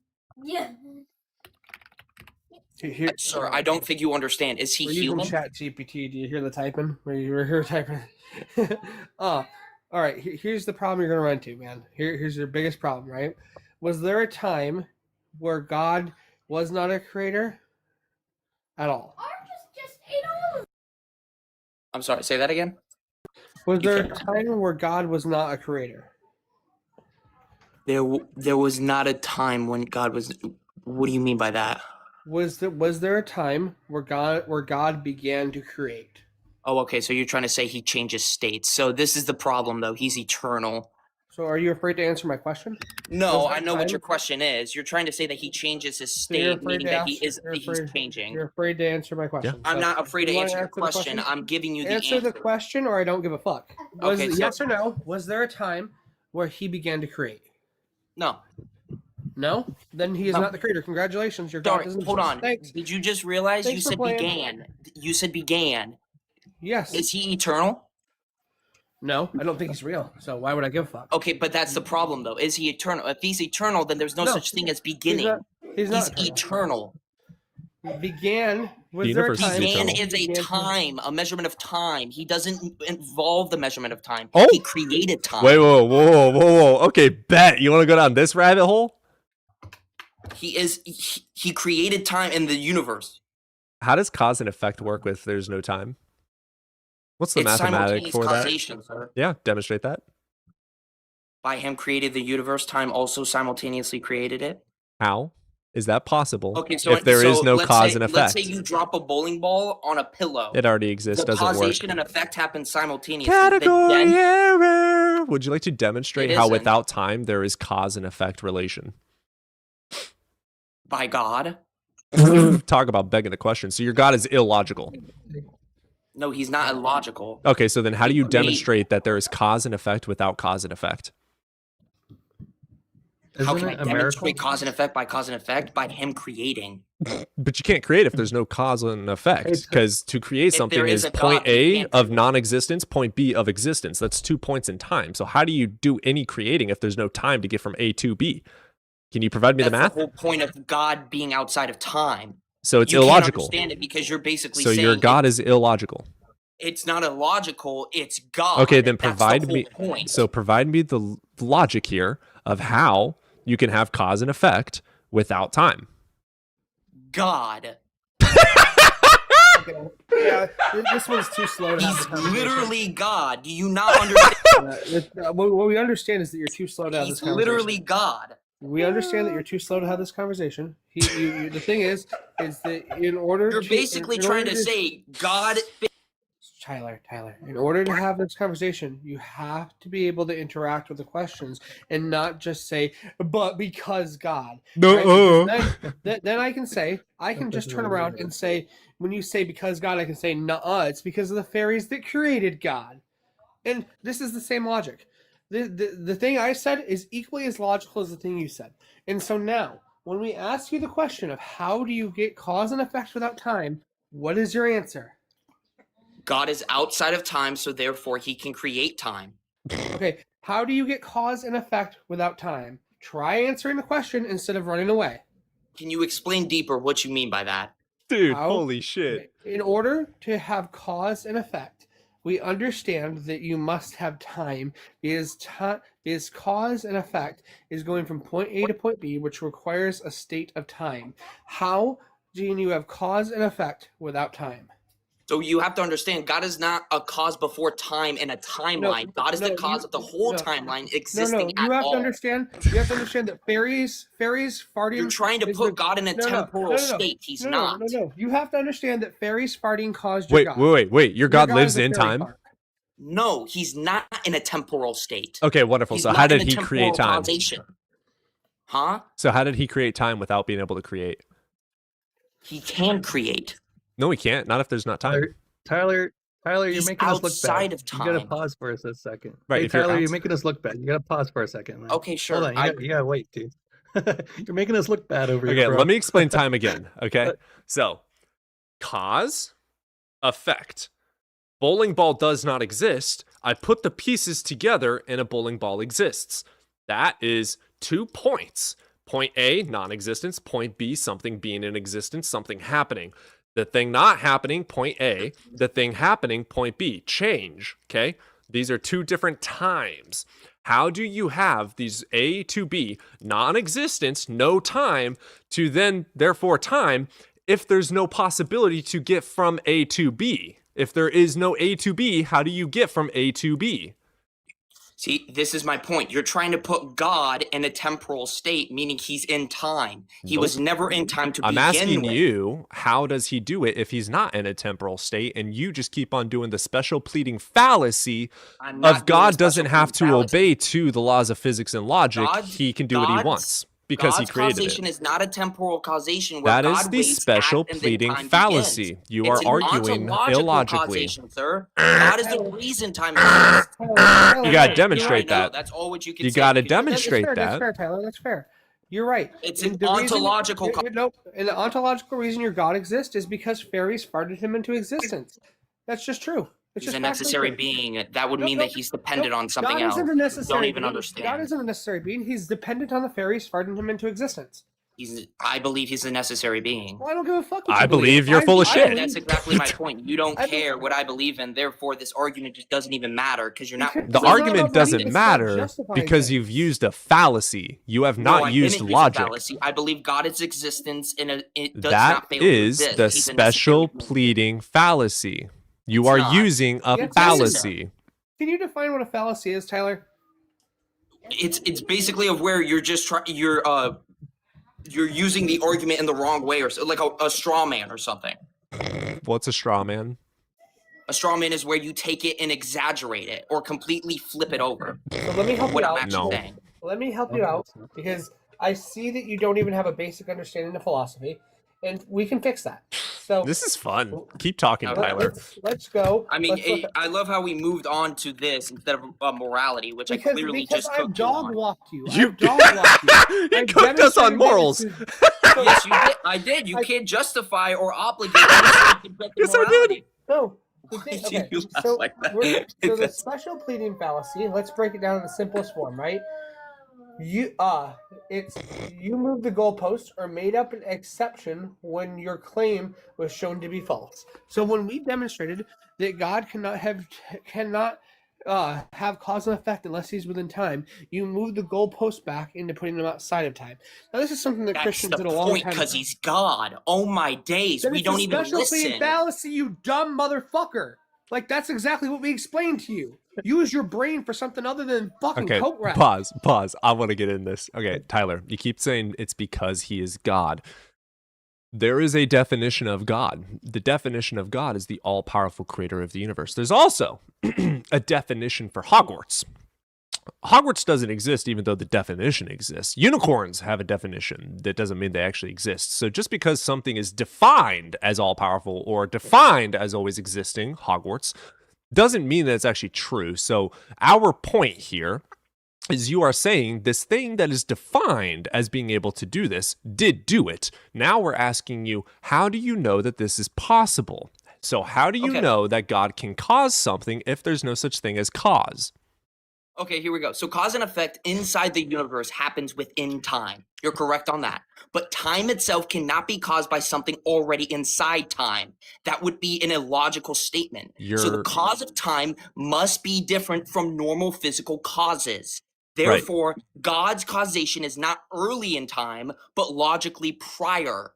Speaker 2: Here,
Speaker 9: Sir, I don't think you understand. Is he
Speaker 2: we're using
Speaker 9: human?
Speaker 2: Chat GPT. Do you hear the typing? Were you here typing? All right. Here's the problem you're gonna run into, man. Here's your biggest problem, right? Was there a time where God was not a creator at all?
Speaker 9: I'm sorry, say that again?
Speaker 2: Was there a time where God was not a creator?
Speaker 9: There was not a time when God was. What do you mean by that?
Speaker 2: Was there a time where God began to create?
Speaker 9: Oh, okay. So you're trying to say he changes states. So this is the problem, though. He's eternal.
Speaker 2: So are you afraid to answer my question?
Speaker 9: No,
Speaker 2: Was there
Speaker 9: I
Speaker 2: a
Speaker 9: know what
Speaker 2: time-
Speaker 9: your question is. You're trying to say that he changes his
Speaker 2: So you're
Speaker 9: state,
Speaker 2: afraid
Speaker 9: meaning
Speaker 2: to
Speaker 9: that
Speaker 2: ask-
Speaker 9: he's changing.
Speaker 2: You're afraid to answer my question.
Speaker 9: I'm
Speaker 2: So,
Speaker 9: not afraid to
Speaker 2: you wanna
Speaker 9: answer your
Speaker 2: the
Speaker 9: question. I'm giving you the
Speaker 2: answer
Speaker 9: answer.
Speaker 2: the question, or I don't give a fuck. Was
Speaker 9: Okay, so-
Speaker 2: yes or no? Was there a time where he began to create?
Speaker 9: No.
Speaker 2: No? Then he is
Speaker 9: No.
Speaker 2: not the creator. Congratulations, your God
Speaker 9: Sorry,
Speaker 2: doesn't
Speaker 9: hold
Speaker 2: exist.
Speaker 9: on.
Speaker 2: Thanks.
Speaker 9: Did you just realize
Speaker 2: Thanks
Speaker 9: you
Speaker 2: for
Speaker 9: said
Speaker 2: playing.
Speaker 9: began? You said began.
Speaker 2: Yes.
Speaker 9: Is he eternal?
Speaker 2: No, I don't think he's real. So why would I give a fuck?
Speaker 9: Okay, but that's the problem, though. Is he eternal? If he's eternal, then there's no
Speaker 2: No,
Speaker 9: such thing as beginning.
Speaker 2: He's not
Speaker 9: eternal.
Speaker 2: Began. Was
Speaker 1: The
Speaker 2: there a
Speaker 1: universe is
Speaker 2: time?
Speaker 9: Began
Speaker 1: eternal.
Speaker 9: is a time, a measurement of time. He doesn't involve the measurement of time.
Speaker 1: Oh!
Speaker 9: He created time.
Speaker 1: Wait, whoa. Okay, bet. You want to go down this rabbit hole?
Speaker 9: He created time in the universe.
Speaker 1: How does cause and effect work with there's no time? What's the
Speaker 9: It's
Speaker 1: mathematic
Speaker 9: simultaneous
Speaker 1: for
Speaker 9: causation,
Speaker 1: that?
Speaker 9: sir.
Speaker 1: Yeah, demonstrate that.
Speaker 9: By him created the universe, time also simultaneously created it.
Speaker 1: How is that possible?
Speaker 9: Okay, so
Speaker 1: if there is
Speaker 9: so
Speaker 1: no
Speaker 9: let's
Speaker 1: cause
Speaker 9: say,
Speaker 1: and
Speaker 9: Let's
Speaker 1: effect,
Speaker 9: say you drop a bowling ball on a pillow.
Speaker 1: it already exists.
Speaker 9: The
Speaker 1: Doesn't work.
Speaker 9: causation and effect happen simultaneously.
Speaker 1: Category
Speaker 9: Then-
Speaker 1: error. Would you like to demonstrate
Speaker 9: It
Speaker 1: how
Speaker 9: isn't.
Speaker 1: without time there is cause and effect relation?
Speaker 9: by God.
Speaker 1: Talk about begging the question. So your God is illogical.
Speaker 9: No, he's not illogical.
Speaker 1: Okay, so then how do you
Speaker 9: He-
Speaker 1: demonstrate that there is cause and effect without cause and effect?
Speaker 9: How can I
Speaker 8: it a miracle?
Speaker 9: demonstrate cause and effect by cause and effect? By him creating.
Speaker 1: But you can't create if there's no cause and effect. Because to create
Speaker 9: If
Speaker 1: something
Speaker 9: there is
Speaker 1: is
Speaker 9: a
Speaker 1: point
Speaker 9: God, you
Speaker 1: A
Speaker 9: can't
Speaker 1: of non-existence, point B of existence. That's 2 points in time. So how do you do any creating if there's no time to get from A to B? Can you provide me the
Speaker 9: That's
Speaker 1: math?
Speaker 9: the whole point of God being outside of time.
Speaker 1: So it's
Speaker 9: You can't
Speaker 1: illogical.
Speaker 9: understand it because you're basically
Speaker 1: So
Speaker 9: saying
Speaker 1: your God is illogical.
Speaker 9: it's not illogical. It's God.
Speaker 1: Okay, then
Speaker 9: That's the
Speaker 1: provide
Speaker 9: whole
Speaker 1: me.
Speaker 9: point.
Speaker 1: So provide me the logic here of how you can have cause and effect without time.
Speaker 9: God.
Speaker 2: Yeah, this one's too slow to have
Speaker 9: He's
Speaker 2: the conversation.
Speaker 9: literally God. Do you not understand?
Speaker 2: What we understand is that you're too slow to have
Speaker 9: He's
Speaker 2: this conversation.
Speaker 9: literally God.
Speaker 2: We understand that you're too slow to have this conversation. The thing is that in order
Speaker 9: You're basically trying to say God.
Speaker 2: Tyler, in order to have this conversation, you have to be able to interact with the questions and not just say, but because God.
Speaker 1: No,
Speaker 2: Right? Then I can just turn around and say, when you say because God, I can say, nuh-uh, it's because of the fairies that created God. And this is the same logic. The thing I said is equally as logical as the thing you said. And so now, when we ask you the question of how do you get cause and effect without time, what is your answer?
Speaker 9: God is outside of time, so therefore he can create time.
Speaker 2: Okay, how do you get cause and effect without time? Try answering the question instead of running away.
Speaker 9: Can you explain deeper what you mean by that?
Speaker 1: Dude, holy shit.
Speaker 2: In order to have cause and effect, we understand that you must have time because cause and effect is going from point A to point B, which requires a state of time. How do you have cause and effect without time?
Speaker 9: So you have to understand, God is not a cause before time and a timeline. God is the cause of the whole timeline existing
Speaker 2: you
Speaker 9: at
Speaker 2: have
Speaker 9: all.
Speaker 2: to understand. You have to understand that fairies farting.
Speaker 9: You're trying to put God in a temporal state. He's not.
Speaker 2: No. You have to understand that fairies farting caused your God.
Speaker 1: Wait. Your God lives
Speaker 2: is a
Speaker 1: in
Speaker 2: fairy
Speaker 1: time?
Speaker 2: fart.
Speaker 9: No, he's not in a temporal state.
Speaker 1: Okay, wonderful.
Speaker 9: He's
Speaker 1: So
Speaker 9: not
Speaker 1: how
Speaker 9: in
Speaker 1: did
Speaker 9: a
Speaker 1: he create
Speaker 9: temporal
Speaker 1: time?
Speaker 9: causation. Huh?
Speaker 1: So how did he create time without being able to create?
Speaker 9: He can create.
Speaker 1: No, he can't. Not if there's not time.
Speaker 8: Tyler, you're
Speaker 9: He's
Speaker 8: making us look bad.
Speaker 9: outside of
Speaker 8: You gotta
Speaker 9: time.
Speaker 8: pause for a second.
Speaker 1: Right,
Speaker 8: Hey,
Speaker 1: if you're
Speaker 8: Tyler, you're
Speaker 1: outs-
Speaker 8: making us look bad. You gotta pause for a second, man.
Speaker 9: Okay, sure.
Speaker 8: Hold on, you gotta wait, dude. You're making us look bad over here.
Speaker 1: Okay,
Speaker 8: bro.
Speaker 1: let me explain time again. Okay, so cause, effect. Bowling ball does not exist. I put the pieces together and a bowling ball exists. That is 2 points. Point A, non-existence. Point B, something being in existence, something happening. The thing not happening, point A. The thing happening, point B. Change, okay? These are 2 different times. How do you have these A to B, non-existence, no time, to then, therefore, time, if there's no possibility to get from A to B? If there is no A to B, how do you get from A to B?
Speaker 9: See, this is my point. You're trying to put God in a temporal state, meaning he's in time. He was never in time to
Speaker 1: I'm
Speaker 9: begin
Speaker 1: asking
Speaker 9: with.
Speaker 1: you, how does he do it if he's not in a temporal state? And you just keep on doing the special pleading fallacy
Speaker 9: I'm not
Speaker 1: of
Speaker 9: doing
Speaker 1: God
Speaker 9: the
Speaker 1: doesn't
Speaker 9: special
Speaker 1: have to
Speaker 9: pleading fallacy.
Speaker 1: obey to the laws of physics and logic. He can do what he
Speaker 9: God's-
Speaker 1: wants because
Speaker 9: God's
Speaker 1: he created
Speaker 9: causation
Speaker 1: it.
Speaker 9: is not a temporal causation where
Speaker 1: That
Speaker 9: God
Speaker 1: is the
Speaker 9: waits,
Speaker 1: special
Speaker 9: acts, and then
Speaker 1: pleading
Speaker 9: time
Speaker 1: fallacy.
Speaker 9: begins.
Speaker 1: You
Speaker 9: It's
Speaker 1: are
Speaker 9: an
Speaker 1: arguing
Speaker 9: ontological
Speaker 1: illogically.
Speaker 9: causation, sir. God is the reason time exists.
Speaker 1: You gotta demonstrate
Speaker 9: I know,
Speaker 1: that.
Speaker 9: That's all what you can
Speaker 1: You
Speaker 9: say.
Speaker 1: gotta
Speaker 9: because
Speaker 1: demonstrate
Speaker 2: That's
Speaker 1: that.
Speaker 2: fair, Tyler. That's fair. You're right.
Speaker 9: It's
Speaker 2: And
Speaker 9: an
Speaker 2: the reason-
Speaker 9: ontological
Speaker 2: Nope. And the ontological reason your God exists is because fairies farted him into existence. That's just true. It's
Speaker 9: He's
Speaker 2: just
Speaker 9: a
Speaker 2: factually
Speaker 9: necessary
Speaker 2: true.
Speaker 9: being. That would
Speaker 2: Nope,
Speaker 9: mean
Speaker 2: nope,
Speaker 9: that he's dependent
Speaker 2: nope.
Speaker 9: on something
Speaker 2: God
Speaker 9: else.
Speaker 2: isn't a
Speaker 9: You
Speaker 2: necessary
Speaker 9: don't even
Speaker 2: being.
Speaker 9: understand.
Speaker 2: God isn't a necessary being. He's dependent on the fairies farting him into existence.
Speaker 9: I believe he's a necessary being.
Speaker 2: Well, I don't give a fuck what
Speaker 1: I
Speaker 2: you
Speaker 1: believe you're full of shit.
Speaker 9: That's exactly my point. You don't care what I believe in, therefore this argument just doesn't even matter because you're not.
Speaker 1: The
Speaker 9: really
Speaker 1: argument doesn't
Speaker 9: believing it.
Speaker 1: matter because you've used a fallacy. You have not
Speaker 9: No, I
Speaker 1: used
Speaker 9: didn't use a
Speaker 1: logic.
Speaker 9: fallacy. I believe God's existence it does
Speaker 1: That
Speaker 9: not fail to
Speaker 1: is
Speaker 9: exist.
Speaker 1: the
Speaker 9: He's a
Speaker 1: special
Speaker 9: necessary
Speaker 1: pleading fallacy. You
Speaker 9: It's
Speaker 1: are
Speaker 9: not.
Speaker 1: using a
Speaker 2: Yes,
Speaker 1: fallacy.
Speaker 2: Can you define what a fallacy is, Tyler?
Speaker 9: It's basically of where you're just you're using the argument in the wrong way, or so, like a straw man or something.
Speaker 1: What's a straw man?
Speaker 9: A straw man is where you take it and exaggerate it or completely flip it over.
Speaker 2: So let me help
Speaker 9: What
Speaker 2: you
Speaker 9: I'm
Speaker 2: out.
Speaker 9: actually saying.
Speaker 2: Let me help you out because I see that you don't even have a basic understanding of philosophy, and we can fix that. So
Speaker 1: This is fun. Keep talking,
Speaker 9: Okay.
Speaker 1: Tyler.
Speaker 2: let's go.
Speaker 9: I mean,
Speaker 2: Let's look at-
Speaker 9: I love how we moved on to this instead of morality, which I clearly
Speaker 2: because
Speaker 9: just
Speaker 2: I've
Speaker 9: cooked you on.
Speaker 2: dog walked you.
Speaker 1: You-
Speaker 2: I've dog walked you.
Speaker 1: He
Speaker 2: I've
Speaker 1: cooked us on
Speaker 2: demonstrated
Speaker 1: morals.
Speaker 9: Yes, you did. I did. You can't justify or obligate yourself to get the
Speaker 1: Yes, I did.
Speaker 9: morality.
Speaker 2: No.
Speaker 9: Why
Speaker 2: Okay,
Speaker 9: do you laugh
Speaker 2: so,
Speaker 9: like that?
Speaker 2: so the special pleading fallacy. Let's break it down in the simplest form, right? You moved the goalpost or made up an exception when your claim was shown to be false. So when we demonstrated that God cannot have cause and effect unless he's within time. You move the goalpost back into putting him outside of time. Now, this is something that
Speaker 9: That's
Speaker 2: Christians
Speaker 9: the
Speaker 2: did a long
Speaker 9: point,
Speaker 2: time
Speaker 9: because
Speaker 2: ago.
Speaker 9: he's God. Oh my days,
Speaker 2: Then
Speaker 9: we
Speaker 2: it's
Speaker 9: don't
Speaker 2: a
Speaker 9: even
Speaker 2: specialty
Speaker 9: listen.
Speaker 2: and fallacy, you dumb motherfucker. Like, that's exactly what we explained to you. Use your brain for something other than fucking
Speaker 1: Okay,
Speaker 2: coat rack.
Speaker 1: pause. I want to get in this. Okay, Tyler, you keep saying it's because he is God. There is a definition of God. The definition of God is the all-powerful creator of the universe. There's also a definition for Hogwarts. Hogwarts doesn't exist even though the definition exists. Unicorns have a definition. That doesn't mean they actually exist. So just because something is defined as all-powerful or defined as always existing, Hogwarts, doesn't mean that it's actually true. So our point here is you are saying this thing that is defined as being able to do this did do it. Now we're asking you, how do you know that this is possible? So how do you know that God can cause something if there's no such thing as cause?
Speaker 9: Okay, here we go. So cause and effect inside the universe happens within time. You're correct on that. But time itself cannot be caused by something already inside time. That would be an illogical statement. So the cause of time must be different from normal physical causes. Therefore, God's causation is not early in time, but logically prior.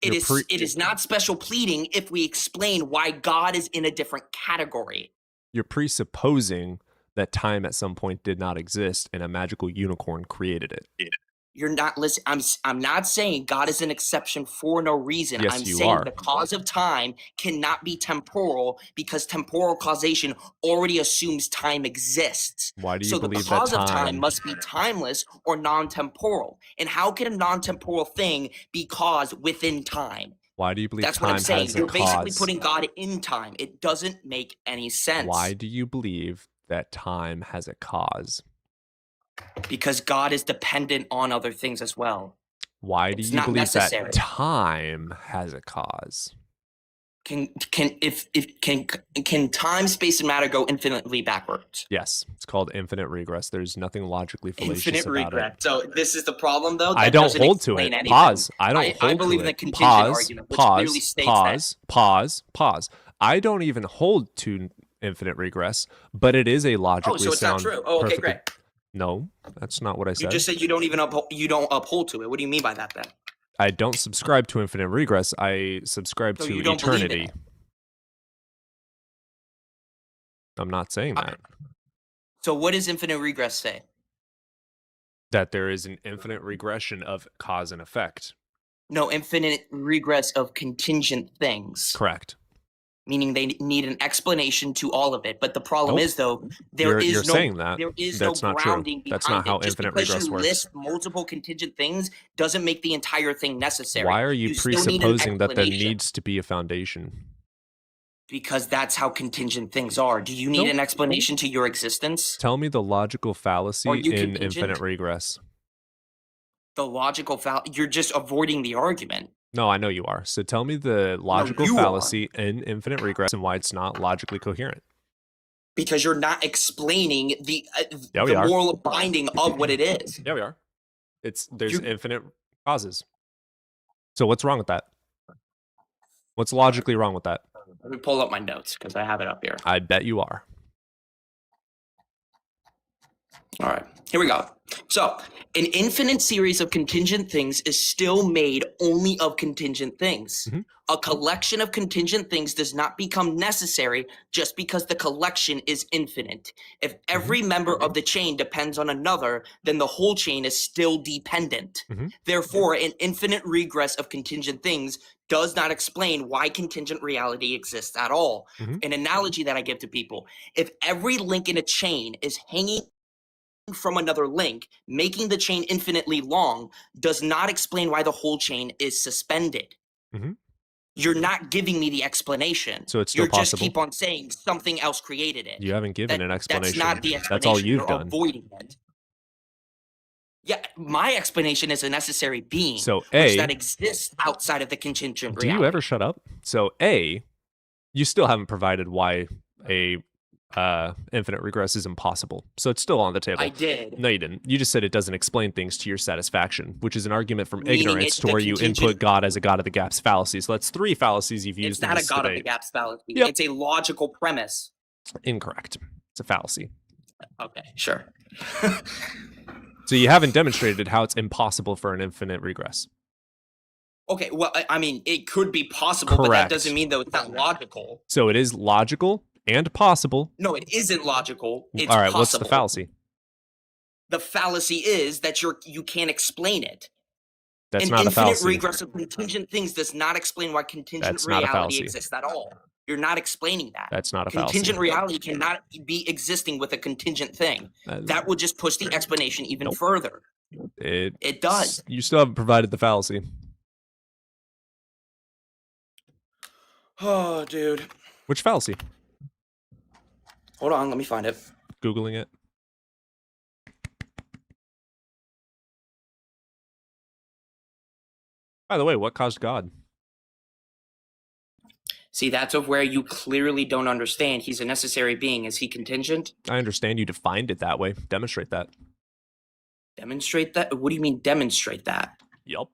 Speaker 9: It is not special pleading if we explain why God is in a different category.
Speaker 1: You're presupposing that time at some point did not exist and a magical unicorn created it.
Speaker 9: You're not listening. I'm not saying God is an exception for no reason.
Speaker 1: Yes,
Speaker 9: I'm
Speaker 1: you
Speaker 9: saying
Speaker 1: are.
Speaker 9: the cause of time cannot be temporal because temporal causation already assumes time exists.
Speaker 1: Why do you
Speaker 9: So the
Speaker 1: believe
Speaker 9: cause
Speaker 1: that
Speaker 9: of time
Speaker 1: time?
Speaker 9: must be timeless or non-temporal. And how can a non-temporal thing be caused within time?
Speaker 1: Why do you believe
Speaker 9: That's what
Speaker 1: time
Speaker 9: I'm saying.
Speaker 1: has a
Speaker 9: You're basically
Speaker 1: cause?
Speaker 9: putting God in time. It doesn't make any sense.
Speaker 1: Why do you believe that time has a cause?
Speaker 9: Because God is dependent on other things as well.
Speaker 1: Why do
Speaker 9: It's
Speaker 1: you
Speaker 9: not
Speaker 1: believe
Speaker 9: necessary.
Speaker 1: that time has a cause?
Speaker 9: Can time, space, and matter go infinitely backwards?
Speaker 1: Yes, it's called infinite regress. There's nothing logically fallacious
Speaker 9: Infinite
Speaker 1: about
Speaker 9: regret.
Speaker 1: it.
Speaker 9: So this is the problem, though.
Speaker 1: I
Speaker 9: That
Speaker 1: don't
Speaker 9: doesn't
Speaker 1: hold to
Speaker 9: explain
Speaker 1: it.
Speaker 9: anything.
Speaker 1: Pause. I don't hold
Speaker 9: I believe
Speaker 1: to
Speaker 9: in the
Speaker 1: it.
Speaker 9: contingent argument, which clearly states that.
Speaker 1: Pause. I don't even hold to infinite regress, but it is a logically
Speaker 9: so it's not
Speaker 1: sound.
Speaker 9: true. Oh, okay,
Speaker 1: perfectly-
Speaker 9: great.
Speaker 1: No, that's not what I
Speaker 9: You
Speaker 1: said.
Speaker 9: just said you don't even uphold to it. What do you mean by that then?
Speaker 1: I don't subscribe to infinite regress. I subscribe
Speaker 9: So
Speaker 1: to
Speaker 9: you don't believe in
Speaker 1: eternity.
Speaker 9: it?
Speaker 1: I'm not saying that.
Speaker 9: So what does infinite regress say?
Speaker 1: That there is an infinite regression of cause and effect.
Speaker 9: No, infinite regress of contingent things.
Speaker 1: Correct.
Speaker 9: Meaning they need an explanation to all of it. But the problem
Speaker 1: Nope.
Speaker 9: is, though, there is
Speaker 1: You're
Speaker 9: no
Speaker 1: saying that.
Speaker 9: there is
Speaker 1: That's
Speaker 9: no
Speaker 1: not true.
Speaker 9: grounding behind
Speaker 1: That's not how
Speaker 9: it. Just
Speaker 1: infinite
Speaker 9: because
Speaker 1: regress
Speaker 9: you
Speaker 1: works.
Speaker 9: list multiple contingent things doesn't make the entire thing necessary.
Speaker 1: Why are you
Speaker 9: still need an
Speaker 1: presupposing that there
Speaker 9: explanation,
Speaker 1: needs to be a foundation?
Speaker 9: because that's how contingent things are. Do you need
Speaker 1: Nope.
Speaker 9: an explanation to your existence?
Speaker 1: Tell me the logical fallacy
Speaker 9: Are you
Speaker 1: in
Speaker 9: contingent?
Speaker 1: infinite regress.
Speaker 9: The logical you're just avoiding the argument.
Speaker 1: No, I know you are. So tell me the logical
Speaker 9: you are.
Speaker 1: fallacy in infinite regress and why it's not logically coherent.
Speaker 9: Because you're not explaining the
Speaker 1: Yeah, we are.
Speaker 9: moral binding of what it is.
Speaker 1: Yeah, we are. There's infinite causes. So what's wrong with that? What's logically wrong with that?
Speaker 9: Let me pull up my notes because I have it up here.
Speaker 1: I bet you are.
Speaker 9: All right, here we go. So, an infinite series of contingent things is still made only of contingent things. A collection of contingent things does not become necessary just because the collection is infinite. If every member of the chain depends on another, then the whole chain is still dependent. Therefore, an infinite regress of contingent things does not explain why contingent reality exists at all. An analogy that I give to people, if every link in a chain is hanging from another link, making the chain infinitely long, does not explain why the whole chain is suspended. You're not giving me the explanation.
Speaker 1: So it's still
Speaker 9: You're just
Speaker 1: possible?
Speaker 9: keep on saying something else created it.
Speaker 1: You haven't given an explanation.
Speaker 9: That's not the explanation.
Speaker 1: That's all you've
Speaker 9: You're
Speaker 1: done.
Speaker 9: avoiding it. Yeah, my explanation is a necessary being,
Speaker 1: So
Speaker 9: which
Speaker 1: A,
Speaker 9: that exists outside of the contingent
Speaker 1: do
Speaker 9: reality.
Speaker 1: you ever shut up? So A, you still haven't provided why a infinite regress is impossible. So it's still on the table.
Speaker 9: I did.
Speaker 1: No, you didn't. You just said it doesn't explain things to your satisfaction, which is an argument from
Speaker 9: Meaning
Speaker 1: ignorance to
Speaker 9: the
Speaker 1: where you input
Speaker 9: contingent-
Speaker 1: God as a God of the gaps fallacy. So that's 3 fallacies you've
Speaker 9: It's
Speaker 1: used
Speaker 9: not
Speaker 1: in
Speaker 9: a
Speaker 1: this
Speaker 9: God of the
Speaker 1: debate.
Speaker 9: gaps fallacy.
Speaker 1: Yep.
Speaker 9: It's a logical premise.
Speaker 1: Incorrect. It's a fallacy.
Speaker 9: Okay, sure.
Speaker 1: So you haven't demonstrated how it's impossible for an infinite regress.
Speaker 9: Okay, well, I mean, it could be possible, but that
Speaker 1: Correct.
Speaker 9: doesn't mean that it's not logical.
Speaker 1: So it is logical and possible.
Speaker 9: No, it isn't logical. It's
Speaker 1: All right,
Speaker 9: possible.
Speaker 1: what's the fallacy?
Speaker 9: The fallacy is that you can't explain it.
Speaker 1: That's
Speaker 9: An
Speaker 1: not a
Speaker 9: infinite
Speaker 1: fallacy.
Speaker 9: regress of contingent things does not explain why contingent
Speaker 1: That's not a
Speaker 9: reality
Speaker 1: fallacy.
Speaker 9: exists at all. You're not explaining that.
Speaker 1: That's not a
Speaker 9: Contingent
Speaker 1: fallacy.
Speaker 9: reality cannot be existing with a contingent thing. That would just push the explanation even further. It does.
Speaker 1: You still haven't provided the fallacy.
Speaker 9: Oh, dude.
Speaker 1: Which fallacy?
Speaker 9: Hold on, let me find it.
Speaker 1: Googling it. By the way, what caused God?
Speaker 9: See, that's of where you clearly don't understand. He's a necessary being. Is he contingent?
Speaker 1: I understand you defined it that way. Demonstrate that.
Speaker 9: Demonstrate that? What do you mean demonstrate that?
Speaker 1: Yup.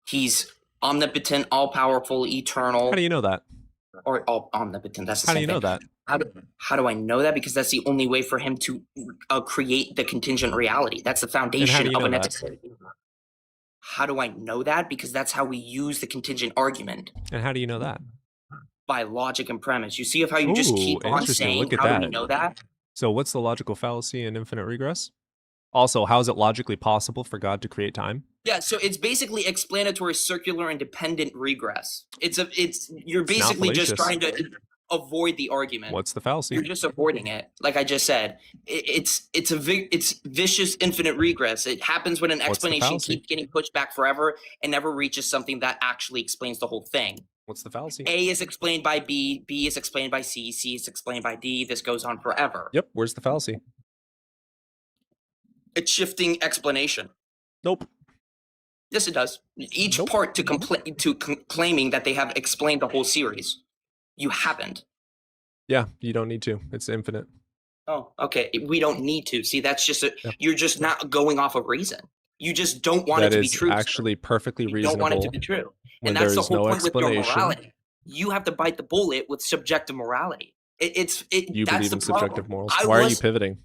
Speaker 9: He's omnipotent, all-powerful, eternal.
Speaker 1: How do you know that?
Speaker 9: Or all omnipotent. That's the
Speaker 1: How do
Speaker 9: same
Speaker 1: you know
Speaker 9: thing.
Speaker 1: that?
Speaker 9: How do I know that? Because that's the only way for him to create the contingent reality. That's the foundation
Speaker 1: you
Speaker 9: of
Speaker 1: know
Speaker 9: a
Speaker 1: that?
Speaker 9: necessary. How do I know that? Because that's how we use the contingent argument.
Speaker 1: And how do you know that?
Speaker 9: By logic and premise. You see how you just
Speaker 1: Ooh,
Speaker 9: keep on
Speaker 1: interesting.
Speaker 9: saying,
Speaker 1: Look at
Speaker 9: how do
Speaker 1: that.
Speaker 9: we know that?
Speaker 1: So what's the logical fallacy in infinite regress? Also, how is it logically possible for God to create time?
Speaker 9: Yeah, so it's basically explanatory circular and dependent regress. You're basically just
Speaker 1: fallacious.
Speaker 9: trying to avoid the argument.
Speaker 1: What's the fallacy?
Speaker 9: You're just avoiding it. Like I just said, it's vicious infinite regress. It happens when an
Speaker 1: What's the
Speaker 9: explanation
Speaker 1: fallacy?
Speaker 9: keeps getting pushed back forever and never reaches something that actually explains the whole thing.
Speaker 1: What's the fallacy?
Speaker 9: A is explained by B, B is explained by C, C is explained by D. This goes on forever.
Speaker 1: Yep, where's the fallacy?
Speaker 9: It's shifting explanation.
Speaker 1: Nope.
Speaker 9: Yes, it does. Each part to claiming that they have explained the whole series. You haven't.
Speaker 1: Yeah, you don't need to. It's infinite.
Speaker 9: Oh, okay. We don't need to. See, that's just you're just not going off of reason. You just don't want
Speaker 1: That
Speaker 9: it to be
Speaker 1: is
Speaker 9: true. sir.
Speaker 1: actually perfectly
Speaker 9: You
Speaker 1: reasonable.
Speaker 9: don't want it to be true.
Speaker 1: when
Speaker 9: And that's
Speaker 1: there
Speaker 9: the
Speaker 1: is
Speaker 9: whole
Speaker 1: no
Speaker 9: point with your
Speaker 1: explanation.
Speaker 9: morality. You have to bite the bullet with subjective morality.
Speaker 1: You
Speaker 9: That's
Speaker 1: believe
Speaker 9: the
Speaker 1: in subjective
Speaker 9: problem.
Speaker 1: morals.
Speaker 9: I
Speaker 1: Why are you
Speaker 9: was-
Speaker 1: pivoting?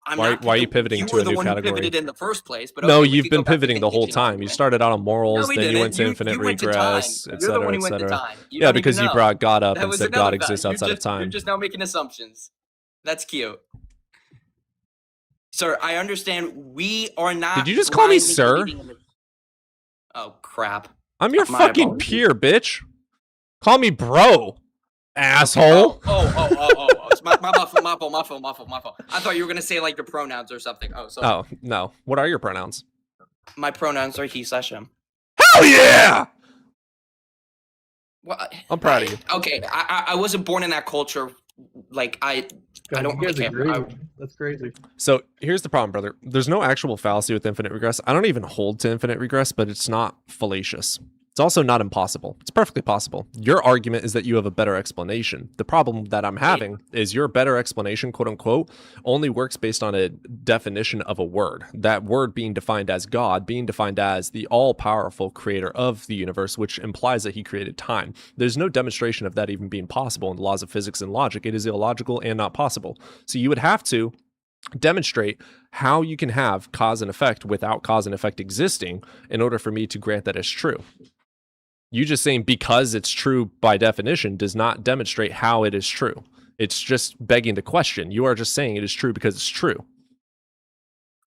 Speaker 9: I'm
Speaker 1: Why
Speaker 9: not
Speaker 1: are you
Speaker 9: pivoting.
Speaker 1: pivoting
Speaker 9: You
Speaker 1: to
Speaker 9: were
Speaker 1: a
Speaker 9: the
Speaker 1: new
Speaker 9: one who
Speaker 1: category?
Speaker 9: pivoted in the first place. But
Speaker 1: No,
Speaker 9: okay, we
Speaker 1: you've
Speaker 9: could go
Speaker 1: been
Speaker 9: back to
Speaker 1: pivoting the whole
Speaker 9: continuation.
Speaker 1: time. You started out on morals,
Speaker 9: No, we
Speaker 1: then you
Speaker 9: didn't.
Speaker 1: went to
Speaker 9: You
Speaker 1: infinite
Speaker 9: went to
Speaker 1: regress,
Speaker 9: time.
Speaker 1: et
Speaker 9: You're the one
Speaker 1: cetera,
Speaker 9: who
Speaker 1: et
Speaker 9: went to
Speaker 1: cetera.
Speaker 9: time. You
Speaker 1: Yeah,
Speaker 9: don't
Speaker 1: because
Speaker 9: even
Speaker 1: you
Speaker 9: know.
Speaker 1: brought God up
Speaker 9: That
Speaker 1: and
Speaker 9: was
Speaker 1: said
Speaker 9: another
Speaker 1: God
Speaker 9: fact.
Speaker 1: exists outside of
Speaker 9: You're
Speaker 1: time.
Speaker 9: just now making assumptions. That's cute. Sir, I understand we are not.
Speaker 1: Did you just call me
Speaker 9: blindly
Speaker 1: sir?
Speaker 9: believing in the- Oh, crap.
Speaker 1: I'm your
Speaker 9: My
Speaker 1: fucking
Speaker 9: apologies.
Speaker 1: peer, bitch. Call me bro, asshole.
Speaker 9: It's my fault. I thought you were going to say like your pronouns or something. Oh, sorry.
Speaker 1: Oh, no. What are your pronouns?
Speaker 9: My pronouns are he/him.
Speaker 1: Hell yeah!
Speaker 9: Well,
Speaker 1: I'm proud of you.
Speaker 9: okay, I wasn't born in that culture. Like, I don't
Speaker 8: You guys
Speaker 9: really
Speaker 8: agree.
Speaker 9: care.
Speaker 8: That's crazy.
Speaker 1: So here's the problem, brother. There's no actual fallacy with infinite regress. I don't even hold to infinite regress, but it's not fallacious. It's also not impossible. It's perfectly possible. Your argument is that you have a better explanation. The problem that I'm having is your better explanation, quote unquote, only works based on a definition of a word. That word being defined as God, being defined as the all-powerful creator of the universe, which implies that he created time. There's no demonstration of that even being possible in the laws of physics and logic. It is illogical and not possible. So you would have to demonstrate how you can have cause and effect without cause and effect existing in order for me to grant that it's true. You just saying because it's true by definition does not demonstrate how it is true. It's just begging the question. You are just saying it is true because it's true.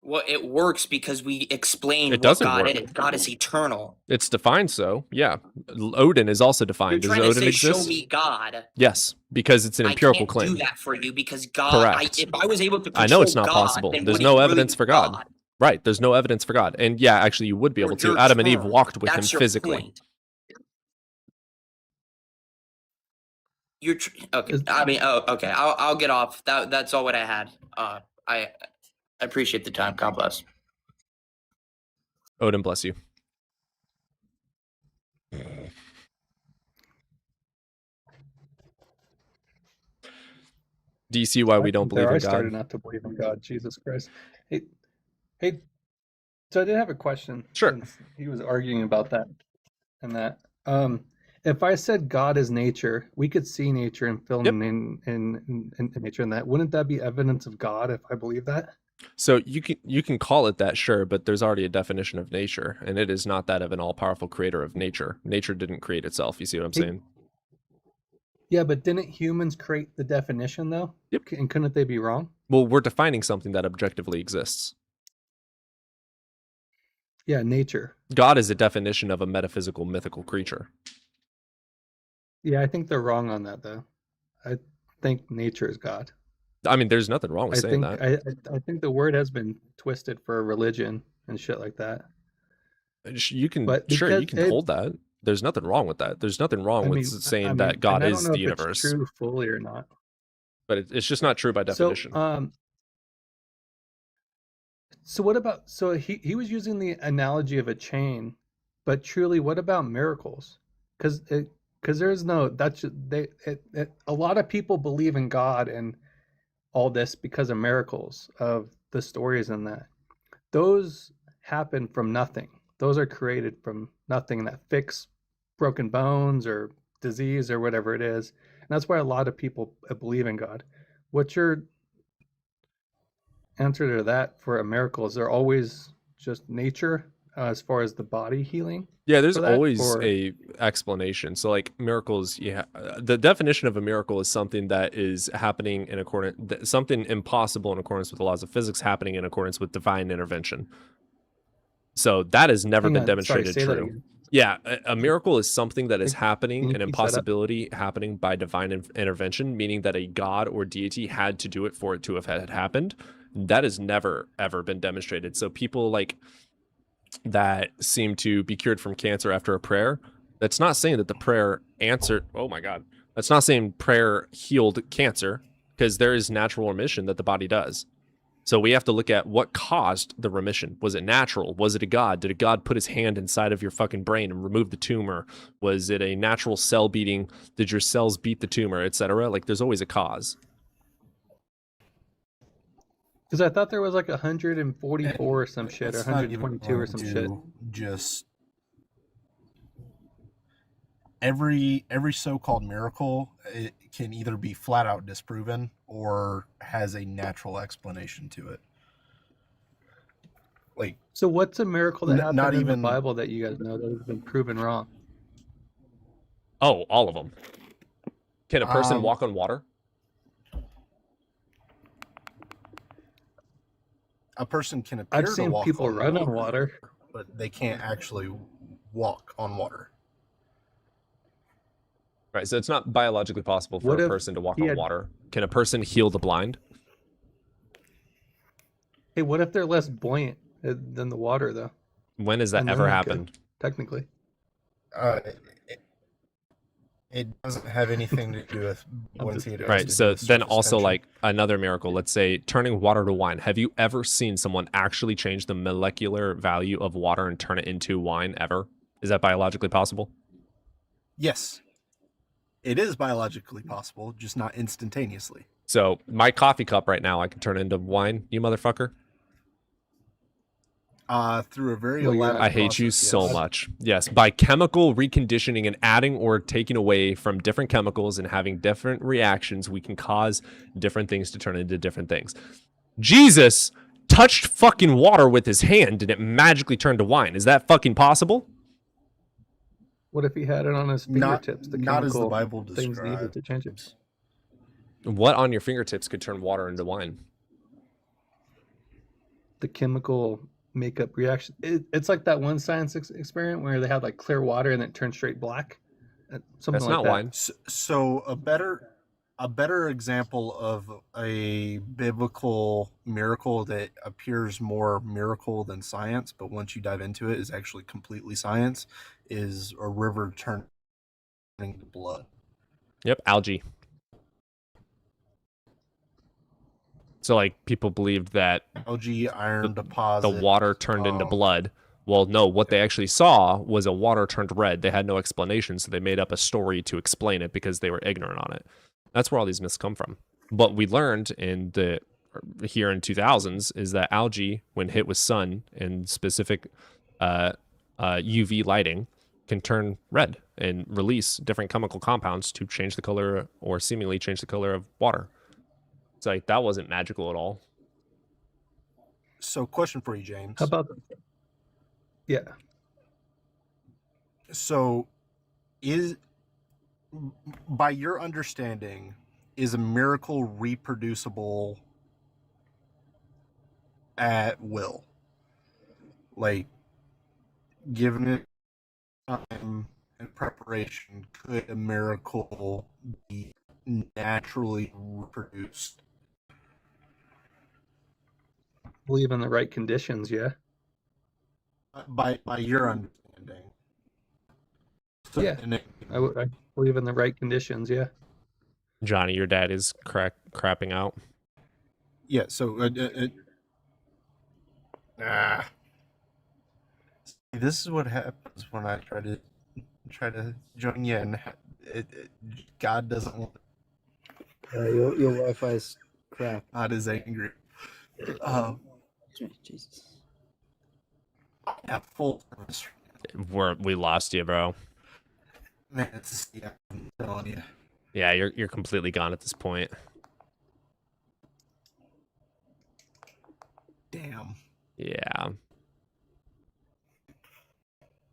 Speaker 9: Well, it works because we explained
Speaker 1: It
Speaker 9: what
Speaker 1: doesn't
Speaker 9: God
Speaker 1: work.
Speaker 9: is. God is eternal.
Speaker 1: It's defined so, yeah. Odin is also
Speaker 9: You're
Speaker 1: defined. Does
Speaker 9: trying to
Speaker 1: Odin
Speaker 9: say,
Speaker 1: exist?
Speaker 9: show me God.
Speaker 1: Yes, because it's an
Speaker 9: I
Speaker 1: empirical
Speaker 9: can't
Speaker 1: claim.
Speaker 9: do that for you because God.
Speaker 1: Correct.
Speaker 9: If I was able to
Speaker 1: I know it's not
Speaker 9: control God,
Speaker 1: possible.
Speaker 9: then
Speaker 1: There's
Speaker 9: would
Speaker 1: no
Speaker 9: he really
Speaker 1: evidence
Speaker 9: be
Speaker 1: for God. Right, there's no evidence for God. And yeah, actually you would be able to.
Speaker 9: your
Speaker 1: Adam and Eve
Speaker 9: term.
Speaker 1: walked with
Speaker 9: That's
Speaker 1: him
Speaker 9: your
Speaker 1: physically.
Speaker 9: point. Okay. I mean, okay. I'll get off. That's all what I had. I appreciate the time. God bless.
Speaker 1: Odin bless you. Do you see why we don't believe
Speaker 8: There,
Speaker 1: in
Speaker 8: I
Speaker 1: God?
Speaker 8: started not to believe in God. Jesus Christ. Hey. So I did have a question.
Speaker 1: Sure.
Speaker 8: Since he was arguing about that and that. if I said God is nature, we could see nature and feel in nature, and that wouldn't that be evidence of God if I believe that?
Speaker 1: So you can call it that, sure, but there's already a definition of nature, and it is not that of an all-powerful creator of nature. Nature didn't create itself. You see what I'm saying?
Speaker 8: Yeah, but didn't humans create the definition though?
Speaker 1: Yep.
Speaker 8: And couldn't they be wrong?
Speaker 1: Well, we're defining something that objectively exists.
Speaker 8: Yeah, nature.
Speaker 1: God is a definition of a metaphysical, mythical creature.
Speaker 8: Yeah, I think they're wrong on that though. I think nature is God.
Speaker 1: I mean, there's nothing wrong with saying
Speaker 8: think
Speaker 1: that.
Speaker 8: I think the word has been twisted for religion and shit like that.
Speaker 1: You can
Speaker 8: But
Speaker 1: sure you
Speaker 8: because
Speaker 1: can
Speaker 8: it-
Speaker 1: hold that. There's nothing wrong with that. There's nothing wrong
Speaker 8: I
Speaker 1: with
Speaker 8: mean,
Speaker 1: saying
Speaker 8: I mean,
Speaker 1: that God
Speaker 8: and I
Speaker 1: is
Speaker 8: don't know
Speaker 1: the
Speaker 8: if it's
Speaker 1: universe,
Speaker 8: true fully or not.
Speaker 1: but it's just not true by definition.
Speaker 8: So what about he was using the analogy of a chain, but truly, what about miracles? Because there's no a lot of people believe in God and all this because of miracles of the stories and that those happen from nothing. Those are created from nothing that fix broken bones or disease or whatever it is, and that's why a lot of people believe in God. What's your answer to that for a miracle? Is there always just nature as far as the body healing?
Speaker 1: Yeah, there's
Speaker 8: for that,
Speaker 1: always
Speaker 8: or-
Speaker 1: a explanation. So like miracles, yeah, the definition of a miracle is something that is happening in accordance, something impossible in accordance with the laws of physics happening in accordance with divine intervention. So that has never
Speaker 8: Hang
Speaker 1: been
Speaker 8: on,
Speaker 1: demonstrated
Speaker 8: say that
Speaker 1: true.
Speaker 8: again.
Speaker 1: Yeah, a miracle is something that is happening,
Speaker 8: you
Speaker 1: an
Speaker 8: keep that up?
Speaker 1: impossibility happening by divine intervention, meaning that a god or deity had to do it for it to have had happened. That has never ever been demonstrated. So people like that seem to be cured from cancer after a prayer, that's not saying that the prayer answered. Oh my God, that's not saying prayer healed cancer, because there is natural remission that the body does. So we have to look at what caused the remission. Was it natural? Was it a god? Did a god put his hand inside of your fucking brain and remove the tumor? Was it a natural cell beating? Did your cells beat the tumor, etc.? Like there's always a cause.
Speaker 8: Because I thought there was like 144 or some shit, or
Speaker 6: It's not even
Speaker 8: 122 or
Speaker 6: going
Speaker 8: some
Speaker 6: to
Speaker 8: shit.
Speaker 6: Just every so-called miracle, it can either be flat out disproven or has a natural explanation to it. Like,
Speaker 8: So what's a miracle that happened
Speaker 6: not
Speaker 8: in
Speaker 6: even
Speaker 8: the Bible that you guys know that has been proven wrong?
Speaker 1: Oh, all of them. Can a person
Speaker 6: Um,
Speaker 1: walk on water?
Speaker 6: a person can appear
Speaker 8: I've
Speaker 6: to
Speaker 8: seen
Speaker 6: walk
Speaker 8: people
Speaker 6: on
Speaker 8: run on water.
Speaker 6: but they can't actually walk on water.
Speaker 1: Right, so it's not biologically possible for
Speaker 8: What
Speaker 1: a
Speaker 8: if
Speaker 1: person to walk
Speaker 8: he
Speaker 1: on
Speaker 8: had-
Speaker 1: water. Can a person heal the blind?
Speaker 8: Hey, what if they're less buoyant than the water, though?
Speaker 1: When has that
Speaker 8: And then
Speaker 1: ever
Speaker 8: they could,
Speaker 1: happened?
Speaker 8: Technically.
Speaker 6: It doesn't have anything to do with buoyancy. It has to
Speaker 1: Right,
Speaker 6: do
Speaker 1: so
Speaker 6: with
Speaker 1: then
Speaker 6: surface
Speaker 1: also
Speaker 6: tension.
Speaker 1: like another miracle, let's say turning water to wine. Have you ever seen someone actually change the molecular value of water and turn it into wine ever? Is that biologically possible?
Speaker 6: Yes, it is biologically possible, just not instantaneously.
Speaker 1: So my coffee cup right now, I can turn into wine, you motherfucker.
Speaker 6: Through a very elaborate
Speaker 1: I hate you
Speaker 6: process,
Speaker 1: so
Speaker 6: yes.
Speaker 1: much. Yes, by chemical reconditioning and adding or taking away from different chemicals and having different reactions, we can cause different things to turn into different things. Jesus touched fucking water with his hand and it magically turned to wine. Is that fucking possible?
Speaker 8: What if he had it on his
Speaker 6: Not-
Speaker 8: fingertips?
Speaker 6: not as the
Speaker 8: chemical
Speaker 6: Bible
Speaker 8: things needed to change it.
Speaker 1: What on your fingertips could turn water into wine?
Speaker 8: The chemical makeup reaction. It's like that one science experiment where they had like clear water and it turned straight black. Something
Speaker 1: That's
Speaker 8: like
Speaker 1: not
Speaker 8: that.
Speaker 1: wine.
Speaker 6: So a better example of a biblical miracle that appears more miracle than science, but once you dive into it is actually completely science, is a river turning to blood.
Speaker 1: Yep, algae. So like people believed that
Speaker 6: Algae, iron
Speaker 1: the
Speaker 6: deposit.
Speaker 1: water turned into blood. Well, no, what they actually saw was a water turned red. They had no explanation, so they made up a story to explain it because they were ignorant on it. That's where all these myths come from. What we learned here in 2000s is that algae, when hit with sun and specific UV lighting, can turn red and release different chemical compounds to change the color or seemingly change the color of water. It's like that wasn't magical at all.
Speaker 6: So, question for you, James.
Speaker 8: How about yeah?
Speaker 6: So, by your understanding, is a miracle reproducible at will? Like, given it time and preparation, could a miracle be naturally reproduced?
Speaker 8: Believe in the right conditions, yeah.
Speaker 6: By your understanding. So,
Speaker 8: Yeah, I believe in the right conditions, yeah.
Speaker 1: Johnny, your dad is crapping out.
Speaker 6: Yeah, so this is what happens when I try to join you, and God doesn't want.
Speaker 10: Your Wi-Fi is crap.
Speaker 6: God is angry.
Speaker 10: Jesus.
Speaker 6: Yeah, full service.
Speaker 1: We lost you, bro.
Speaker 6: Man, I'm telling you.
Speaker 1: Yeah, you're completely gone at this point.
Speaker 6: Damn.
Speaker 1: Yeah.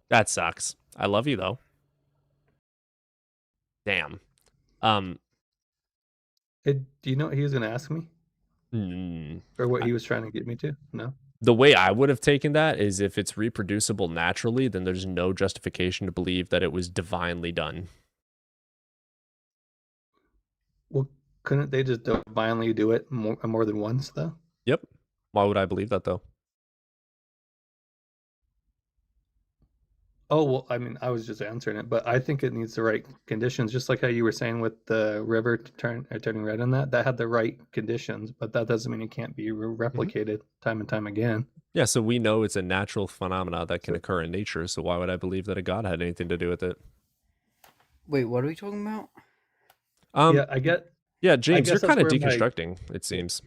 Speaker 1: That sucks. I love you though. Damn.
Speaker 8: Do you know what he was going to ask me? Or what he was trying to get me to? No.
Speaker 1: The way I would have taken that is if it's reproducible naturally, then there's no justification to believe that it was divinely done.
Speaker 8: Well, couldn't they just divinely do it more than once, though?
Speaker 1: Yep. Why would I believe that, though?
Speaker 8: Oh, well, I mean, I was just answering it, but I think it needs the right conditions, just like how you were saying with the river turning red in that had the right conditions, but that doesn't mean it can't be replicated time and time again.
Speaker 1: Yeah, so we know it's a natural phenomena that can occur in nature, so why would I believe that a god had anything to do with it?
Speaker 10: Wait, what are we talking about?
Speaker 8: Yeah, I get.
Speaker 1: Yeah, James,
Speaker 8: I
Speaker 1: you're
Speaker 8: guess
Speaker 1: kind of
Speaker 8: that's where
Speaker 1: deconstructing, it seems.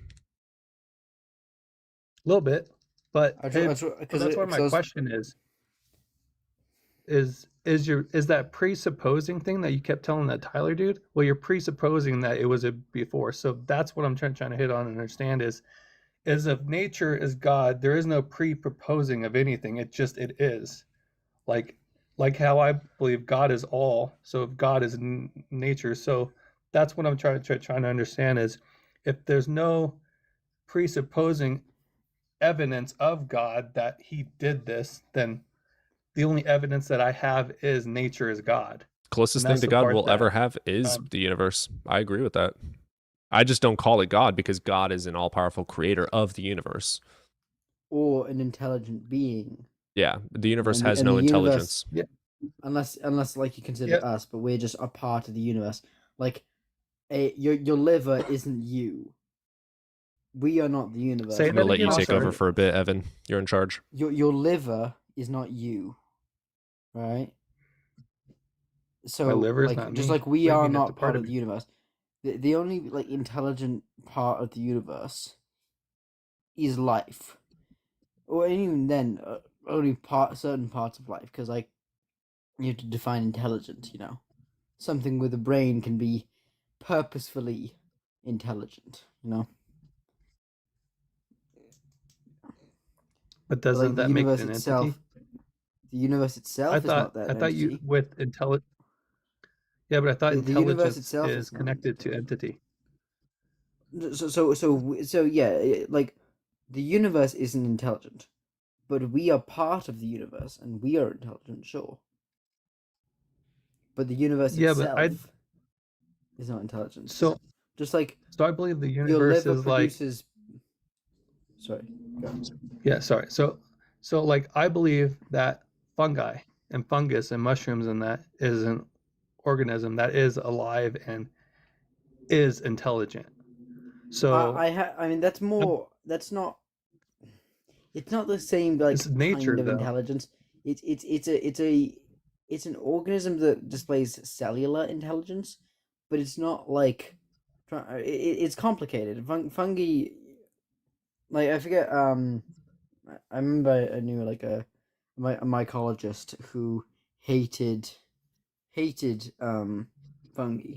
Speaker 8: A little bit, but
Speaker 10: Because
Speaker 8: that's where my question is that presupposing thing that you kept telling that Tyler dude? Well, you're presupposing that it was a before. So that's what I'm trying to hit on and understand is if nature is God, there is no pre-proposing of anything. It is. Like how I believe God is all. So if God is nature, so that's what I'm trying to understand is if there's no presupposing evidence of God that he did this, then the only evidence that I have is nature is God.
Speaker 1: Closest thing to God we'll ever have is the universe. I agree with that. I just don't call it God because God is an all-powerful creator of the universe.
Speaker 10: Or an intelligent being.
Speaker 1: Yeah, the universe has no intelligence.
Speaker 10: Yeah. Unless like you consider us, but we're just a part of the universe. Like your liver isn't you. We are not the universe.
Speaker 1: I'm gonna let you take over for a bit, Evan. You're in charge.
Speaker 10: Your liver is not you, right? So
Speaker 8: my liver is
Speaker 10: like,
Speaker 8: not
Speaker 10: just
Speaker 8: me.
Speaker 10: like we
Speaker 8: What do you
Speaker 10: are
Speaker 8: mean it's a
Speaker 10: not part of the
Speaker 8: me?
Speaker 10: universe. The only like intelligent part of the universe is life, or even then, only certain parts of life. Because like you have to define intelligent. You know, something with a brain can be purposefully intelligent. You know.
Speaker 8: But doesn't that make it an entity?
Speaker 10: The universe itself is not that.
Speaker 8: I thought you with intelligence. Yeah, but I thought
Speaker 10: The universe
Speaker 8: intelligence
Speaker 10: itself
Speaker 8: is
Speaker 10: not.
Speaker 8: connected to entity.
Speaker 10: So yeah, like the universe isn't intelligent, but we are part of the universe, and we are intelligent, sure. But the universe itself is not intelligent.
Speaker 8: So
Speaker 10: just like
Speaker 8: I believe the
Speaker 10: your
Speaker 8: universe
Speaker 10: liver
Speaker 8: is like.
Speaker 10: produces. Sorry. Go.
Speaker 8: Yeah, sorry. So like I believe that fungi and fungus and mushrooms and that is an organism that is alive and is intelligent. So
Speaker 10: I mean that's more. That's not. It's not the same like
Speaker 8: it's nature,
Speaker 10: kind of
Speaker 8: though.
Speaker 10: intelligence. It's an organism that displays cellular intelligence, but it's not like. It's complicated. Fungi. Like I forget. I remember I knew like a mycologist who hated fungi,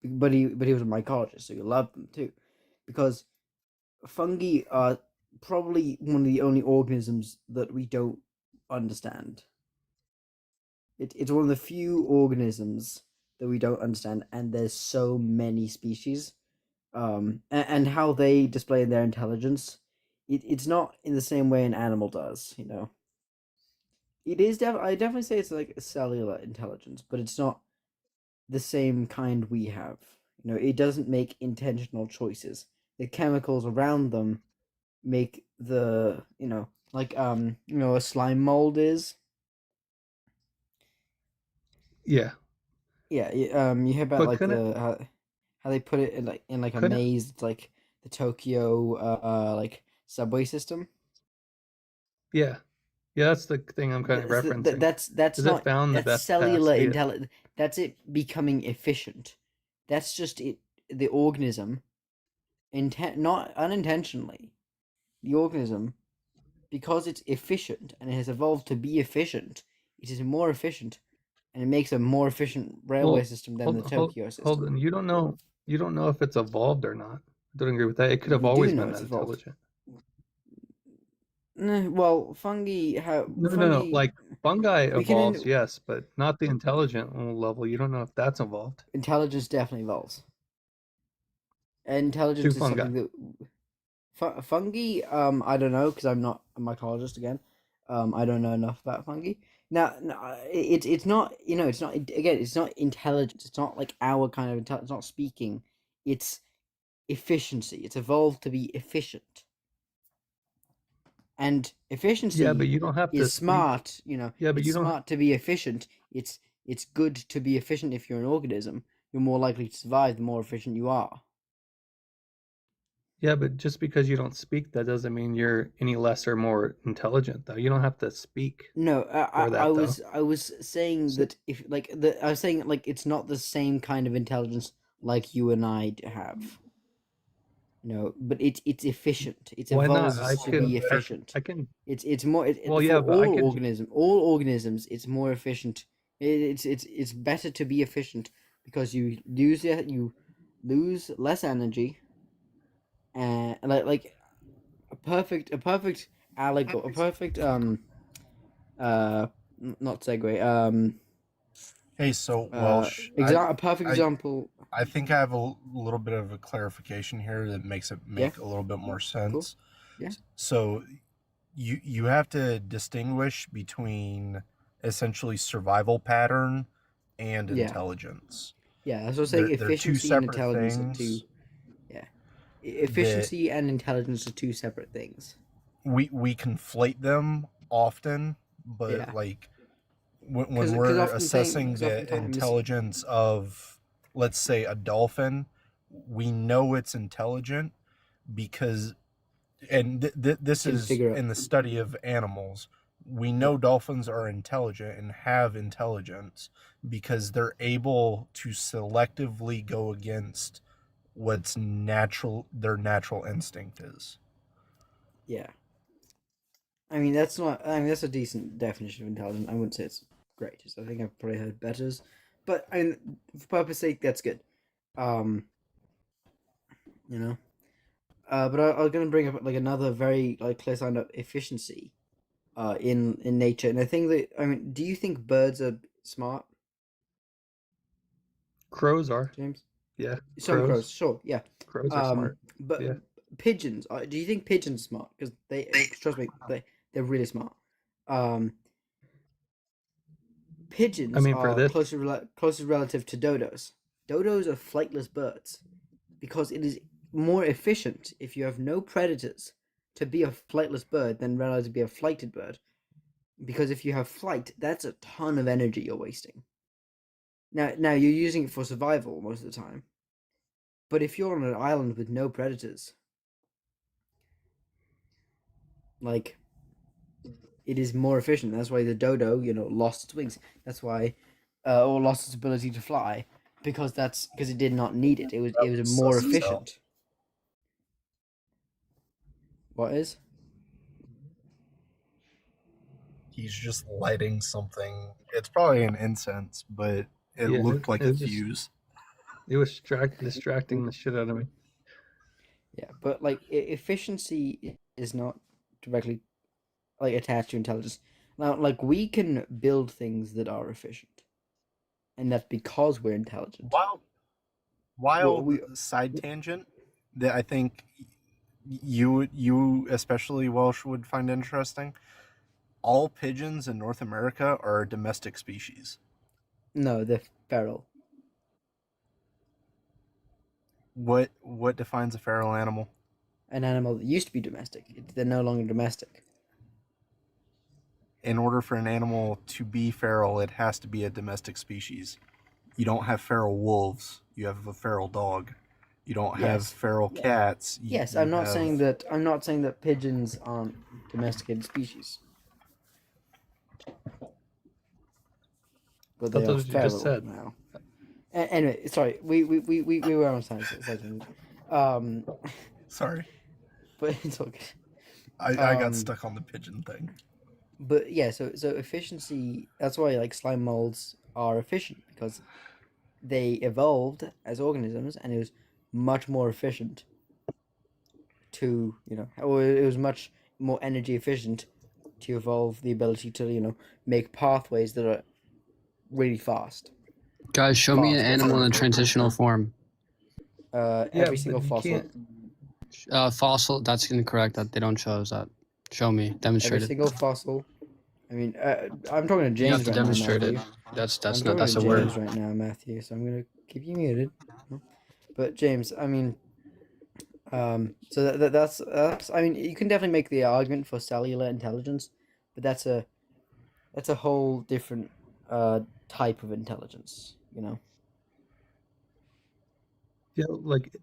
Speaker 10: but he was a mycologist, so he loved them too, because fungi are probably one of the only organisms that we don't understand. It's one of the few organisms that we don't understand, and there's so many species. And how they display their intelligence, it's not in the same way an animal does, you know. It is I definitely say it's like a cellular intelligence, but it's not the same kind we have. You know, it doesn't make intentional choices. The chemicals around them make the, you know, like a slime mold is.
Speaker 8: Yeah.
Speaker 10: Yeah, you hear about
Speaker 8: But
Speaker 10: like
Speaker 8: couldn't
Speaker 10: how they put it in like a
Speaker 8: couldn't
Speaker 10: maze. It's like the Tokyo like subway system.
Speaker 8: yeah. Yeah, that's the thing I'm kind of referencing.
Speaker 10: That's
Speaker 8: Is it
Speaker 10: not
Speaker 8: found the
Speaker 10: that's
Speaker 8: best
Speaker 10: cellular
Speaker 8: capacity?
Speaker 10: intelligence. That's it becoming efficient. That's just it. The organism, not unintentionally, the organism, because it's efficient and it has evolved to be efficient. It is more efficient, and it makes a more efficient railway
Speaker 8: Well,
Speaker 10: system than the Tokyo system.
Speaker 8: hold on. You don't know if it's evolved or not. I don't agree with that. It could have
Speaker 10: We do
Speaker 8: always
Speaker 10: know
Speaker 8: been
Speaker 10: it's
Speaker 8: that
Speaker 10: evolved.
Speaker 8: intelligent.
Speaker 10: Well, fungi
Speaker 8: No. Like fungi
Speaker 10: we can
Speaker 8: evolves, yes, but not the intelligent level. You don't know if that's evolved.
Speaker 10: intelligence definitely evolves. Intelligence
Speaker 8: To
Speaker 10: is
Speaker 8: fungi.
Speaker 10: something that fungi. I don't know, because I'm not a mycologist again. I don't know enough about fungi. Now, no, it's not, you know, it's not, again, it's not intelligence. It's not like our kind of intelligence. It's not speaking. It's efficiency. It's evolved to be efficient. And efficiency
Speaker 8: Yeah, but you don't have to
Speaker 10: is
Speaker 8: speak.
Speaker 10: smart, you know.
Speaker 8: Yeah, but
Speaker 10: It's
Speaker 8: you don't.
Speaker 10: smart to be efficient. It's good to be efficient if you're an organism. You're more likely to survive the more efficient you are.
Speaker 8: Yeah, but just because you don't speak, that doesn't mean you're any less or more intelligent, though. You don't have to speak
Speaker 10: No,
Speaker 8: for that, though.
Speaker 10: I was saying that if like I was saying like it's not the same kind of intelligence like you and I have. No, but it's efficient. It's
Speaker 8: Why not?
Speaker 10: evolved
Speaker 8: I
Speaker 10: to
Speaker 8: can.
Speaker 10: be efficient.
Speaker 8: I can.
Speaker 10: It's more
Speaker 8: Well,
Speaker 10: for
Speaker 8: yeah, but I can.
Speaker 10: all organisms. It's more efficient. It's better to be efficient because you lose less energy, and like a perfect allegory, a perfect not segue
Speaker 6: Hey, so Welsh,
Speaker 10: a perfect example.
Speaker 6: I think I have a little bit of a clarification here that makes it make a little bit more sense.
Speaker 10: Yeah.
Speaker 6: So you have to distinguish between essentially survival pattern and
Speaker 10: Yeah.
Speaker 6: intelligence.
Speaker 10: Yeah, as I was saying,
Speaker 6: They're two
Speaker 10: efficiency and
Speaker 6: separate
Speaker 10: intelligence are
Speaker 6: things.
Speaker 10: two. Yeah, efficiency and intelligence are two separate things.
Speaker 6: We conflate them often, but
Speaker 10: Yeah.
Speaker 6: like when
Speaker 10: 'Cause
Speaker 6: we're
Speaker 10: often
Speaker 6: assessing
Speaker 10: things-
Speaker 6: the
Speaker 10: oftentimes-
Speaker 6: intelligence of, let's say, a dolphin, we know it's intelligent because, and this
Speaker 10: Can
Speaker 6: is
Speaker 10: figure out-
Speaker 6: in the study of animals, we know dolphins are intelligent and have intelligence because they're able to selectively go against what's their natural instinct is.
Speaker 10: Yeah. I mean, that's a decent definition of intelligence. I wouldn't say it's great. I think I've probably heard betters, but I mean, for purpose sake, that's good. You know. But I was gonna bring up like another very like clear sign of efficiency, in nature, and I think that do you think birds are smart?
Speaker 8: Crows are.
Speaker 10: James?
Speaker 8: Yeah.
Speaker 10: Some crows, sure, yeah.
Speaker 8: Crows are smart.
Speaker 10: But
Speaker 8: Yeah.
Speaker 10: pigeons, do you think pigeons are smart? Because trust me, they're really smart. Pigeons
Speaker 8: I mean, for
Speaker 10: are
Speaker 8: this-
Speaker 10: closest relative to dodos. Dodos are flightless birds because it is more efficient if you have no predators to be a flightless bird than rather to be a flighted bird. Because if you have flight, that's a ton of energy you're wasting. Now you're using it for survival most of the time. But if you're on an island with no predators, like, it is more efficient. That's why the dodo, lost its wings. That's why, or lost its ability to fly, because it did not need it. It was more
Speaker 6: sus as hell.
Speaker 10: efficient. What is?
Speaker 6: he's just lighting something. It's probably an incense, but it
Speaker 8: Yeah,
Speaker 6: looked like
Speaker 8: it
Speaker 6: a
Speaker 8: was just-
Speaker 6: fuse.
Speaker 8: It was distracting the shit out of me.
Speaker 10: Yeah, but like efficiency is not directly like attached to intelligence. Now, like we can build things that are efficient, and that's because we're intelligent.
Speaker 6: Wild side tangent that I think you especially Welsh would find interesting. All pigeons in North America are a domestic species.
Speaker 10: No, they're feral.
Speaker 6: What defines a feral animal?
Speaker 10: An animal that used to be domestic. They're no longer domestic.
Speaker 6: In order for an animal to be feral, it has to be a domestic species. You don't have feral wolves. You have a feral dog. You don't have
Speaker 10: Yes.
Speaker 6: feral cats.
Speaker 10: Yes, I'm not saying that. I'm not saying that pigeons aren't domesticated species. But they
Speaker 8: That's
Speaker 10: are
Speaker 8: what you
Speaker 10: feral
Speaker 8: just said.
Speaker 10: now. Anyway, sorry, we were on time.
Speaker 6: Sorry.
Speaker 10: But it's okay.
Speaker 6: I got stuck on the pigeon thing.
Speaker 10: But yeah, so efficiency. That's why like slime molds are efficient, because they evolved as organisms, and it was much more efficient to or it was much more energy efficient to evolve the ability to make pathways that are really fast.
Speaker 11: Guys, show me an
Speaker 10: Fast,
Speaker 11: animal in a transitional form.
Speaker 10: Every single fossil.
Speaker 11: Fossil, that's incorrect. That they don't show us that. Show me. Demonstrate
Speaker 10: Every
Speaker 11: it.
Speaker 10: single fossil. I mean, I'm talking to James
Speaker 11: You have to
Speaker 10: right
Speaker 11: demonstrate
Speaker 10: now,
Speaker 11: it.
Speaker 10: Matthew.
Speaker 11: That's
Speaker 10: I'm
Speaker 11: not.
Speaker 10: talking
Speaker 11: That's
Speaker 10: to
Speaker 11: a word.
Speaker 10: James right now, Matthew. So I'm gonna keep you muted. But James, I mean, so that's. I mean, you can definitely make the argument for cellular intelligence, but that's a whole different type of intelligence.
Speaker 8: Yeah, like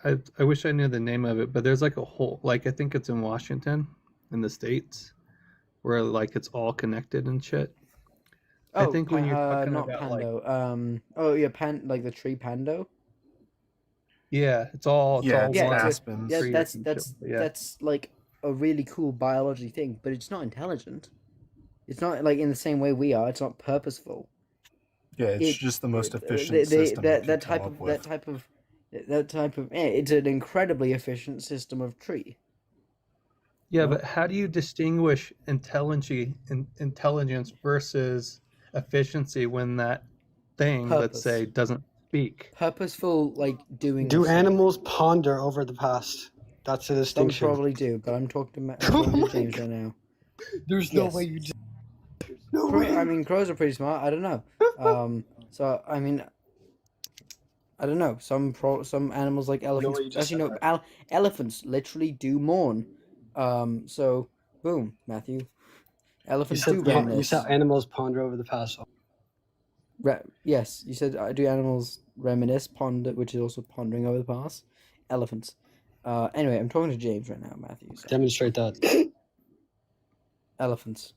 Speaker 8: I wish I knew the name of it, but there's like a whole, like I think it's in Washington, in the States, where like it's all connected and shit. I think when you're talking
Speaker 10: not
Speaker 8: about
Speaker 10: Pando.
Speaker 8: like
Speaker 10: like the tree Pando.
Speaker 8: yeah, it's all
Speaker 10: Yeah,
Speaker 8: one
Speaker 6: aspens.
Speaker 10: Yeah,
Speaker 8: tree or
Speaker 10: that's
Speaker 8: some
Speaker 10: that's
Speaker 8: shit, but yeah.
Speaker 10: that's like a really cool biology thing, but it's not intelligent. It's not like in the same way we are. It's not purposeful.
Speaker 6: Yeah, it's
Speaker 10: It-
Speaker 6: just the most
Speaker 10: they-
Speaker 6: efficient system. you
Speaker 10: that
Speaker 6: could
Speaker 10: type
Speaker 6: come up
Speaker 10: of
Speaker 6: with.
Speaker 10: that type of it's an incredibly efficient system of tree.
Speaker 8: Yeah, but how do you distinguish intelligence versus efficiency when that thing, let's say,
Speaker 10: Purpose.
Speaker 8: doesn't speak?
Speaker 10: Purposeful, like doing.
Speaker 17: Do
Speaker 10: a thing.
Speaker 17: animals ponder over the past? That's the
Speaker 10: Some
Speaker 17: distinction.
Speaker 10: probably do, but I'm talking to James right now.
Speaker 17: There's no
Speaker 10: Yes.
Speaker 17: way you.
Speaker 10: I mean, crows are pretty smart. I don't know. So I mean, I don't know. Some animals like elephants.
Speaker 17: way you just
Speaker 10: Actually, no. Elephants literally do mourn. So boom, Matthew.
Speaker 17: You
Speaker 10: Elephants
Speaker 17: said,
Speaker 10: do reminisce.
Speaker 17: you said animals ponder over the past.
Speaker 10: Yes, you said do animals reminisce, ponder, which is also pondering over the past. Elephants. Anyway, I'm talking to James right now, Matthew. So.
Speaker 17: Demonstrate that.
Speaker 10: Elephants.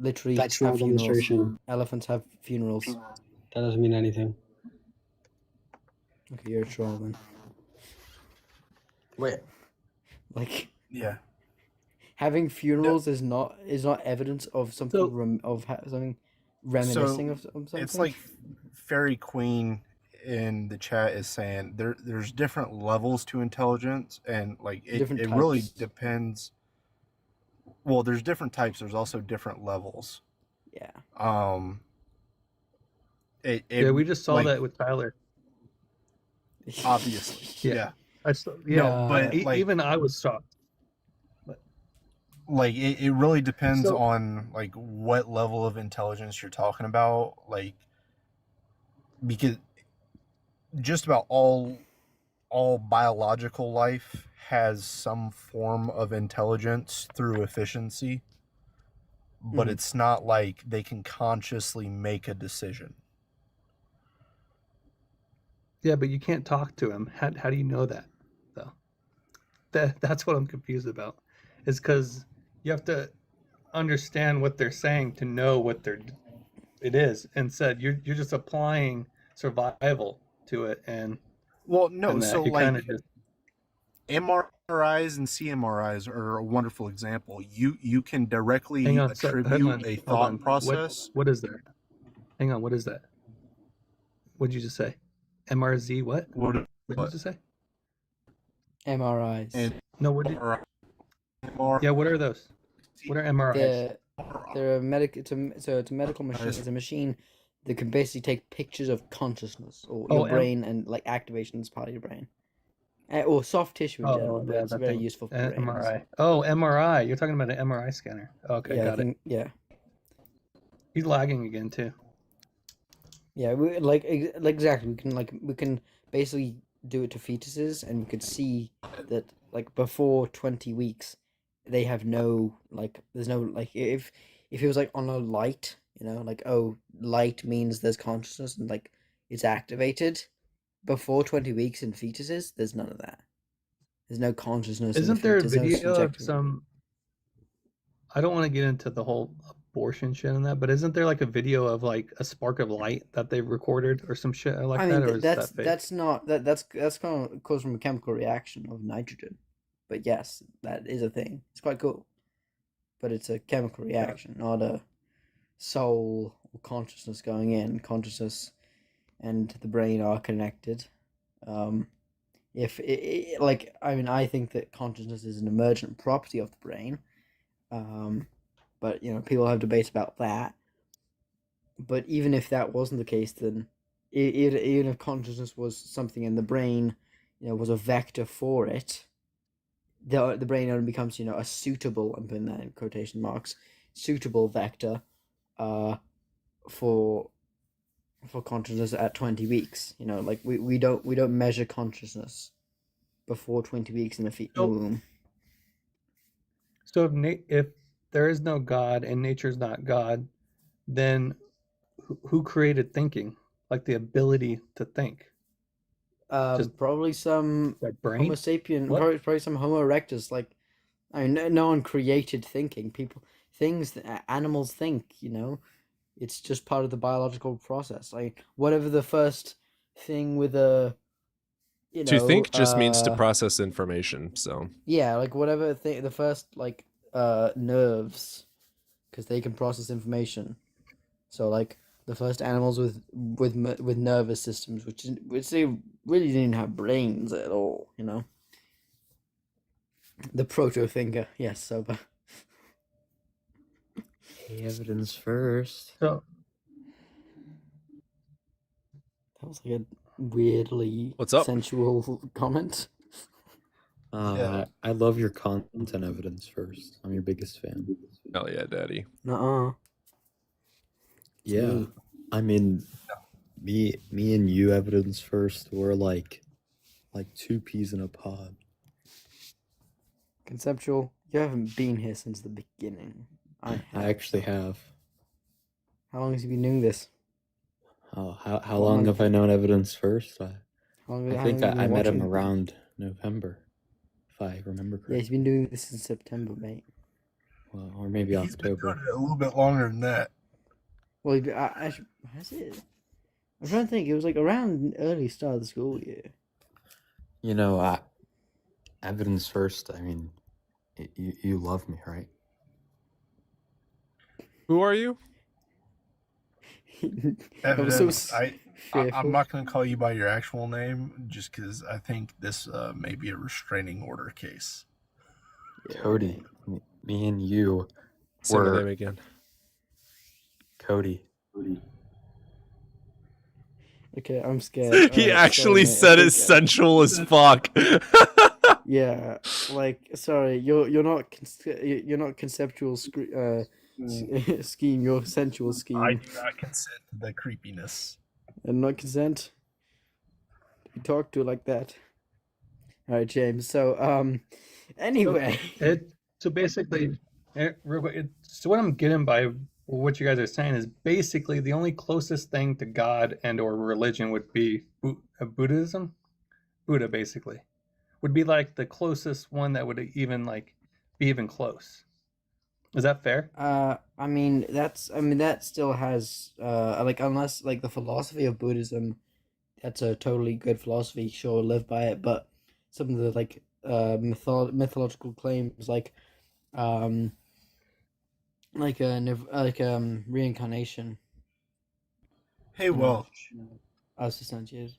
Speaker 10: Literally
Speaker 17: That's
Speaker 10: have
Speaker 17: no
Speaker 10: funerals.
Speaker 17: demonstration.
Speaker 10: Elephants have funerals.
Speaker 17: That doesn't mean anything.
Speaker 10: Okay, you're a troll then.
Speaker 17: Wait.
Speaker 10: Like
Speaker 6: Yeah.
Speaker 10: having funerals is not evidence of something something reminiscing of something.
Speaker 6: It's like Fairy Queen in the chat is saying there's different levels to intelligence, and like it
Speaker 10: Different
Speaker 6: really
Speaker 10: types.
Speaker 6: depends. Well, there's different types. There's also different levels.
Speaker 10: Yeah.
Speaker 8: Yeah, we just saw
Speaker 6: like,
Speaker 8: that with Tyler.
Speaker 6: Obviously, yeah.
Speaker 8: I saw,
Speaker 6: No, but like,
Speaker 8: even I was shocked.
Speaker 6: like it really depends
Speaker 8: So-
Speaker 6: on like what level of intelligence you're talking about, like because just about all biological life has some form of intelligence through efficiency, but
Speaker 8: Mhm.
Speaker 6: it's not like they can consciously make a decision.
Speaker 8: Yeah, but you can't talk to him. How do you know that, though? That's what I'm confused about. Is because you have to understand what they're saying to know what it is. And said you're just applying survival to it, and
Speaker 6: Well, no,
Speaker 8: and that
Speaker 6: so
Speaker 8: you
Speaker 6: like
Speaker 8: kinda just-
Speaker 6: MRIs and CMRIs are a wonderful example. You can directly
Speaker 8: Hang on,
Speaker 6: attribute a
Speaker 8: hold
Speaker 6: thought
Speaker 8: on.
Speaker 6: process.
Speaker 8: What is that? Hang on, what is that? What did you just say? MRZ what? What did you just say?
Speaker 10: MRIs.
Speaker 8: No, what did Yeah, what are those? What are MRIs?
Speaker 10: They're a it's a medical machine. It's a machine that can basically take pictures of consciousness or your brain and like activation as part of your brain. Or soft tissue in general, but it's very useful for brains.
Speaker 8: MRI. Oh, MRI. You're talking about an MRI scanner. Okay,
Speaker 10: Yeah, I
Speaker 8: got
Speaker 10: think,
Speaker 8: it.
Speaker 10: yeah.
Speaker 8: He's lagging again too.
Speaker 10: Yeah, exactly. We can basically do it to fetuses, and we could see that like before 20 weeks, they have no there's no if it was like on a light, like light means there's consciousness and like it's activated. Before 20 weeks in fetuses, there's none of that. There's no consciousness.
Speaker 8: Isn't there a video of
Speaker 10: subjective.
Speaker 8: some? I don't want to get into the whole abortion shit and that, but isn't there like a video of like a spark of light that they've recorded or some shit like that, or is that fake?
Speaker 10: That's not that's kind of caused from a chemical reaction of nitrogen. But yes, that is a thing. It's quite cool. But it's a chemical reaction, not a soul or consciousness going in. Consciousness and the brain are connected. I think that consciousness is an emergent property of the brain. But people have debates about that. But even if that wasn't the case, then even if consciousness was something in the brain, was a vector for it, the brain only becomes a suitable, I'm putting that in quotation marks, suitable vector for consciousness at 20 weeks. We don't measure consciousness before 20 weeks in the womb.
Speaker 8: So if there is no God and nature's not God, then who created thinking, like the ability to think?
Speaker 10: Probably some
Speaker 8: brain?
Speaker 10: Homo sapien, probably some Homo erectus. No one created thinking. Animals think. It's just part of the biological process. Like whatever the first thing with a,
Speaker 1: to think just means to process information. So
Speaker 10: yeah, like whatever the first nerves, because they can process information. So like the first animals with nervous systems, which they really didn't have brains at all. The proto thinker, yes, sober.
Speaker 12: Evidence first.
Speaker 8: So
Speaker 10: that was like a weirdly
Speaker 1: What's up?
Speaker 10: sensual comment.
Speaker 12: I love your content evidence first. I'm your biggest fan.
Speaker 1: Hell yeah, daddy.
Speaker 12: Yeah. I mean, me and you evidence first. We're like two peas in a pod.
Speaker 10: Conceptual. You haven't been here since the beginning.
Speaker 12: I actually have.
Speaker 10: How long has you been doing this?
Speaker 12: Oh, how long have I known evidence first? I think
Speaker 10: how long have you
Speaker 12: I
Speaker 10: been
Speaker 12: met him
Speaker 10: watching?
Speaker 12: around November, if I remember
Speaker 10: Yeah,
Speaker 12: correctly.
Speaker 10: he's been doing this since September, mate.
Speaker 12: Well, or maybe
Speaker 6: He's been
Speaker 12: October.
Speaker 6: doing it a little bit longer than that.
Speaker 10: Well, has it? I'm trying to think. It was like around early start of the school year.
Speaker 12: Evidence first. I mean, you love me, right?
Speaker 1: Who are you?
Speaker 6: Evidence, I'm
Speaker 10: fearful.
Speaker 6: not going to call you by your actual name just because I think this may be a restraining order case.
Speaker 12: Cody, me and you
Speaker 1: Say my
Speaker 12: were
Speaker 1: name again.
Speaker 12: Cody.
Speaker 10: Okay, I'm scared.
Speaker 1: He
Speaker 10: Alright,
Speaker 1: actually
Speaker 10: sorry, mate. I
Speaker 1: said it's
Speaker 10: think
Speaker 1: sensual as fuck.
Speaker 10: yeah, sorry, you're not conceptual scheme. You're sensual scheme.
Speaker 6: I do not consent to the creepiness.
Speaker 10: And not consent. You talk to like that. All right, James. So anyway.
Speaker 8: So basically, real quick, so what I'm getting by what you guys are saying is basically the only closest thing to God and or religion would be Buddhism. Buddha basically would be like the closest one that would even be even close. Is that fair?
Speaker 10: I mean that still has unless the philosophy of Buddhism, that's a totally good philosophy. Sure, live by it, but some of the mythological claims reincarnation.
Speaker 6: Hey,
Speaker 10: You know,
Speaker 6: well,
Speaker 10: as substantiated.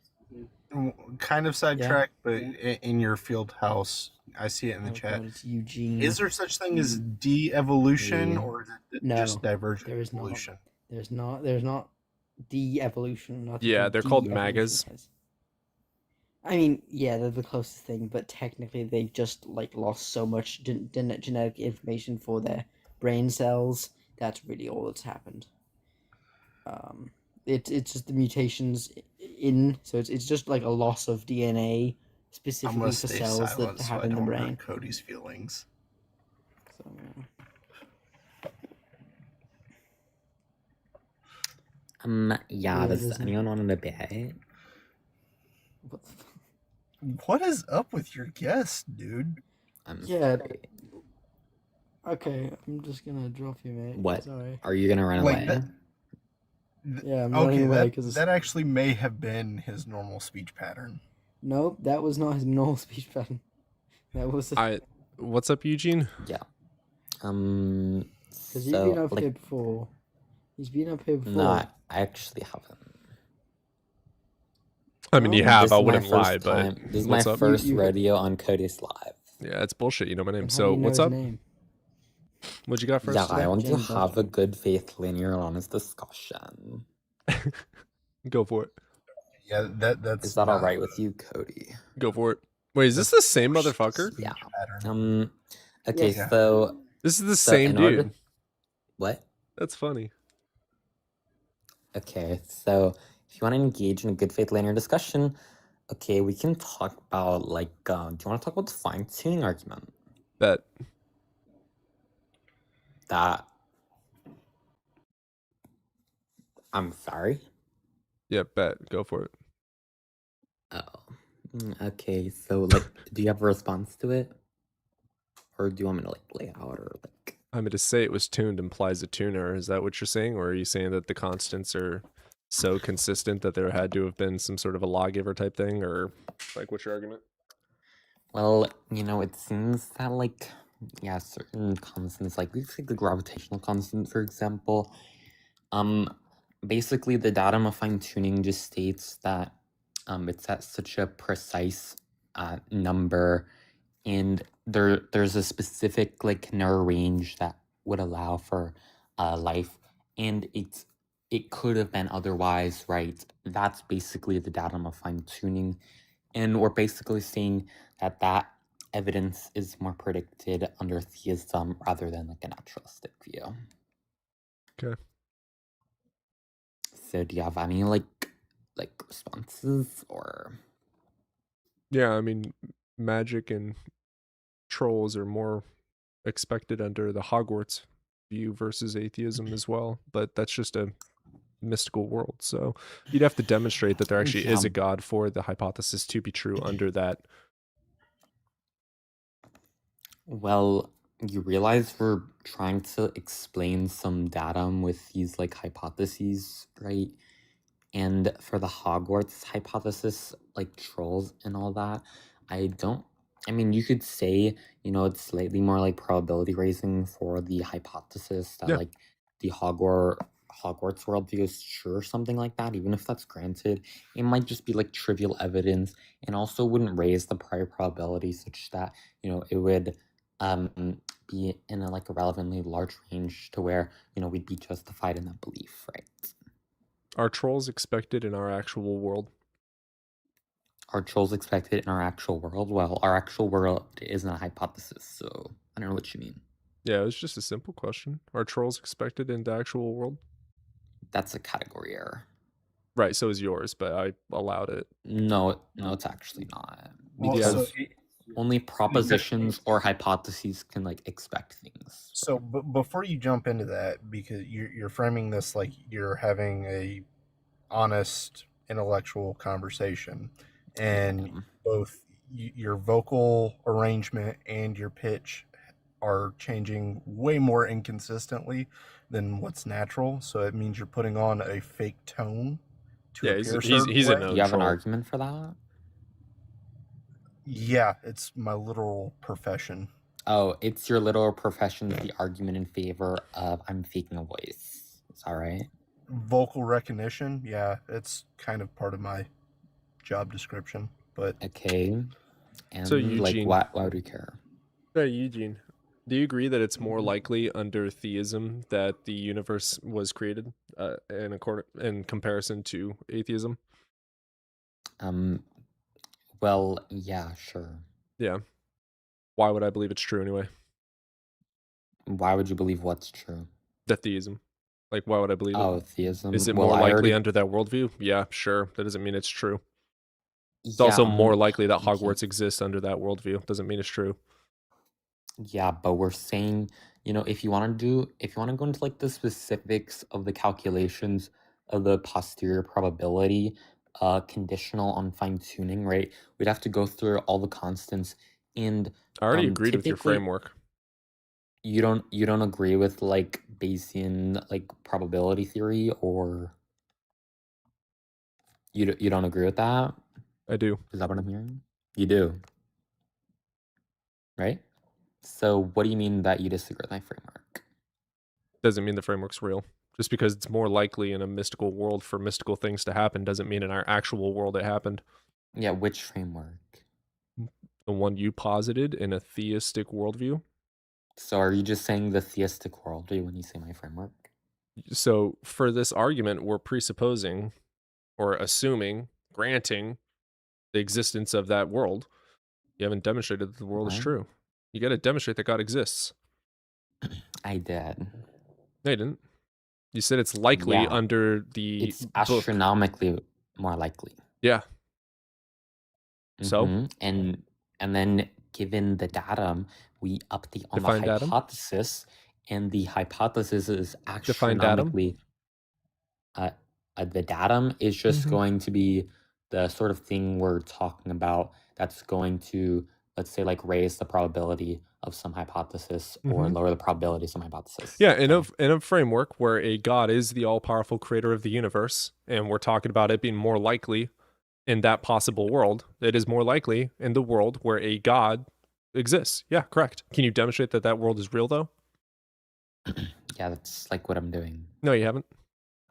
Speaker 6: kind of sidetrack, but in your field house, I see it in the
Speaker 10: Oh
Speaker 6: chat.
Speaker 10: God, it's Eugene.
Speaker 6: Is there such thing as de-evolution,
Speaker 10: Yeah.
Speaker 6: or is it
Speaker 10: No,
Speaker 6: just divergent
Speaker 10: there is not.
Speaker 6: evolution?
Speaker 10: There's not de-evolution. Nothing
Speaker 1: Yeah,
Speaker 10: called
Speaker 1: they're called
Speaker 10: de-evolution,
Speaker 1: magas.
Speaker 10: guys. I mean, yeah, they're the closest thing, but technically they've just like lost so much genetic information for their brain cells. That's really all that's happened. It's just the mutations so it's just like a loss of DNA
Speaker 6: I'm
Speaker 10: specifically
Speaker 6: gonna
Speaker 10: for
Speaker 6: stay
Speaker 10: cells
Speaker 6: silent
Speaker 10: that
Speaker 6: so I
Speaker 10: have in the
Speaker 6: don't
Speaker 10: brain.
Speaker 6: hurt Cody's feelings.
Speaker 10: So,
Speaker 13: Yeah,
Speaker 10: Yeah,
Speaker 13: does
Speaker 10: there's no-
Speaker 13: anyone want to debate?
Speaker 6: What is up with your guest, dude?
Speaker 10: Yeah. Okay, I'm just gonna drop you, mate.
Speaker 13: What?
Speaker 10: Sorry.
Speaker 13: Are you gonna run
Speaker 6: Like
Speaker 13: away?
Speaker 10: Yeah, I'm running away because
Speaker 6: that actually may have been his normal speech pattern.
Speaker 10: nope, that was not his normal speech pattern. That was
Speaker 1: What's up, Eugene?
Speaker 13: Yeah.
Speaker 10: Because he's been up here before. He's been up here before.
Speaker 13: No, I actually haven't.
Speaker 1: I mean, you
Speaker 13: This
Speaker 1: have.
Speaker 13: is
Speaker 1: I
Speaker 13: my
Speaker 1: wouldn't lie,
Speaker 13: first
Speaker 1: but
Speaker 13: time- this is my
Speaker 1: what's up?
Speaker 13: first rodeo on Cody's Live.
Speaker 1: Yeah, it's bullshit. You know my name.
Speaker 10: And how
Speaker 1: So
Speaker 10: do you know
Speaker 1: what's
Speaker 10: his
Speaker 1: up?
Speaker 10: name?
Speaker 1: What'd you got first?
Speaker 13: Yeah, I want to
Speaker 10: James
Speaker 13: have a good faith, linear, and honest discussion.
Speaker 1: Go for it.
Speaker 6: Yeah, that's.
Speaker 13: Is that all right with you, Cody?
Speaker 1: Go for it. Wait, is this the same motherfucker?
Speaker 13: Yeah. Okay,
Speaker 6: Yeah.
Speaker 13: so
Speaker 1: This is the
Speaker 13: so
Speaker 1: same
Speaker 13: in order-
Speaker 1: dude.
Speaker 13: What?
Speaker 1: That's funny.
Speaker 13: Okay, so if you want to engage in a good faith linear discussion, okay, we can talk about do you want to talk about the fine tuning argument?
Speaker 1: Bet.
Speaker 13: That I'm sorry.
Speaker 1: Yeah, bet. Go for it.
Speaker 13: Okay, so do you have a response to it, or do you want me to lay it out, or
Speaker 1: I mean, to say it was tuned implies a tuner. Is that what you're saying? Or are you saying that the constants are so consistent that there had to have been some sort of a lawgiver type thing? Or what's your argument?
Speaker 13: Well, it seems that certain constants, we take the gravitational constant, for example. Basically the datum of fine tuning just states that it's at such a precise number, and there's a specific narrow range that would allow for life, and it could have been otherwise, right? That's basically the datum of fine tuning, and we're basically saying that evidence is more predicted under theism rather than a naturalistic view.
Speaker 1: Okay.
Speaker 13: So do you have any responses, or?
Speaker 1: Yeah, I mean, magic and trolls are more expected under the Hogwarts view versus atheism as well, but that's just a mystical world. So you'd have to demonstrate that there actually is a god for the hypothesis to be true under that.
Speaker 13: Well, you realize we're trying to explain some datum with these hypotheses, right? And for the Hogwarts hypothesis, trolls and all that, you could say, it's slightly more probability raising for the hypothesis that
Speaker 1: Yeah.
Speaker 13: The Hogwarts worldview is true or something like that. Even if that's granted, it might just be trivial evidence, and also wouldn't raise the prior probability such that it would be in a relevantly large range to where we'd be justified in that belief, right?
Speaker 1: Are trolls expected in our actual world?
Speaker 13: Are trolls expected in our actual world? Well, our actual world isn't a hypothesis, so I don't know what you mean.
Speaker 1: Yeah, it's just a simple question. Are trolls expected in the actual world?
Speaker 13: That's a category error.
Speaker 1: Right, so is yours, but I allowed it.
Speaker 13: No, it's actually not.
Speaker 6: Well,
Speaker 13: Because
Speaker 6: so
Speaker 13: only propositions or hypotheses can expect things.
Speaker 6: So, but before you jump into that, because you're framing this like you're having a honest intellectual conversation, and both your vocal arrangement and your pitch are changing way more inconsistently than what's natural. So it means you're putting on a fake tone to
Speaker 1: Yeah,
Speaker 6: appear
Speaker 1: he's
Speaker 6: certain
Speaker 1: a
Speaker 6: way.
Speaker 1: no
Speaker 13: Do you have an
Speaker 1: troll.
Speaker 13: argument for that?
Speaker 6: Yeah, it's my literal profession.
Speaker 13: Oh, it's your literal profession, the argument in favor of I'm faking a voice. Is that right?
Speaker 6: Vocal recognition, yeah, it's kind of part of my job description. But
Speaker 13: okay, and
Speaker 1: So
Speaker 13: like
Speaker 1: Eugene,
Speaker 13: why would we care?
Speaker 1: Hey, Eugene, do you agree that it's more likely under theism that the universe was created in comparison to atheism?
Speaker 13: Well, yeah, sure.
Speaker 1: Yeah. Why would I believe it's true anyway?
Speaker 13: Why would you believe what's true?
Speaker 1: The theism. Like, why would I believe
Speaker 13: Oh,
Speaker 1: it?
Speaker 13: theism.
Speaker 1: Is it
Speaker 13: Well,
Speaker 1: more
Speaker 13: I
Speaker 1: likely
Speaker 13: already
Speaker 1: under that worldview? Yeah, sure. That doesn't mean it's true. It's
Speaker 13: yeah,
Speaker 1: also more likely that
Speaker 13: okay.
Speaker 1: Hogwarts exists under that worldview. Doesn't mean it's true.
Speaker 13: Yeah, but we're saying, you know, if you want to go into like the specifics of the calculations of the posterior probability, conditional on fine tuning, right? We'd have to go through all the constants, and
Speaker 1: I already agreed with your
Speaker 13: typically
Speaker 1: framework.
Speaker 13: you don't agree with like Bayesian like probability theory, or you don't agree with that?
Speaker 1: I do.
Speaker 13: Is that what I'm hearing? You do, right? So what do you mean that you disagree with my framework?
Speaker 1: Doesn't mean the framework's real. Just because it's more likely in a mystical world for mystical things to happen doesn't mean in our actual world it happened.
Speaker 13: Yeah, which framework?
Speaker 1: The one you posited in a theistic worldview.
Speaker 13: So are you just saying the theistic worldview when you say my framework?
Speaker 1: So for this argument, we're presupposing or assuming, granting the existence of that world. You haven't demonstrated that the world is
Speaker 13: What?
Speaker 1: true. You got to demonstrate that God exists.
Speaker 13: I did.
Speaker 1: No, you didn't. You said it's likely
Speaker 13: Yeah,
Speaker 1: under the
Speaker 13: it's
Speaker 1: book.
Speaker 13: astronomically more likely.
Speaker 1: Yeah. So
Speaker 13: Mhm. And then given the datum, we update on the
Speaker 1: define datum.
Speaker 13: hypothesis, and the hypothesis is
Speaker 1: Define datum.
Speaker 13: astronomically the datum is just
Speaker 1: Mhm.
Speaker 13: going to be the sort of thing we're talking about that's going to, let's say, like raise the probability of some hypothesis or
Speaker 1: Mhm.
Speaker 13: lower the probability of some hypothesis.
Speaker 1: Yeah, in a framework where a God is the all-powerful creator of the universe, and we're talking about it being more likely in that possible world, it is more likely in the world where a God exists. Yeah, correct. Can you demonstrate that that world is real, though?
Speaker 13: Yeah, that's like what I'm doing.
Speaker 1: No, you haven't.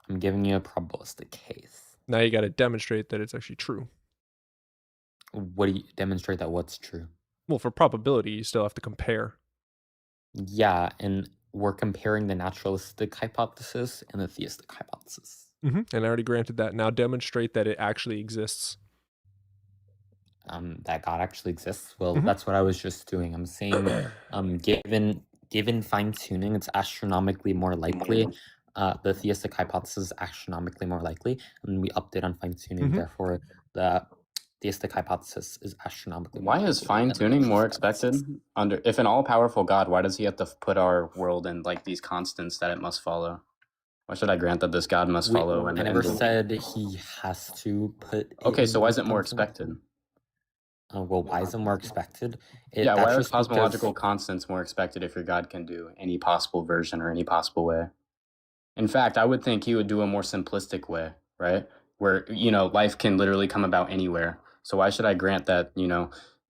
Speaker 13: I'm giving you a probabilistic case.
Speaker 1: Now you got to demonstrate that it's actually true.
Speaker 13: What do you demonstrate that what's true?
Speaker 1: Well, for probability, you still have to compare.
Speaker 13: Yeah, and we're comparing the naturalistic hypothesis and the theistic hypothesis.
Speaker 1: And I already granted that. Now demonstrate that it actually exists.
Speaker 13: That God actually exists. Well,
Speaker 1: Mhm.
Speaker 13: that's what I was just doing. I'm saying, given fine tuning, it's astronomically more likely. The theistic hypothesis is astronomically more likely, and we update on fine tuning.
Speaker 1: Mhm.
Speaker 13: Therefore, the theistic hypothesis is astronomically more
Speaker 14: Why is
Speaker 13: likely
Speaker 14: fine
Speaker 13: than the
Speaker 14: tuning more
Speaker 13: naturalistic hypothesis.
Speaker 14: expected? Under if an all powerful God, why does he have to put our world in like these constants that it must follow? Why should I grant that this God must follow?
Speaker 13: I never said he has to put.
Speaker 14: Okay, so why is it more
Speaker 13: constants.
Speaker 14: expected?
Speaker 13: Well, why is it more expected?
Speaker 14: Yeah,
Speaker 13: That's
Speaker 14: why are
Speaker 13: just because
Speaker 14: cosmological constants more expected if your God can do any possible version or any possible way? In fact, I would think he would do a more simplistic way, right? Where, life can literally come about anywhere. So why should I grant that,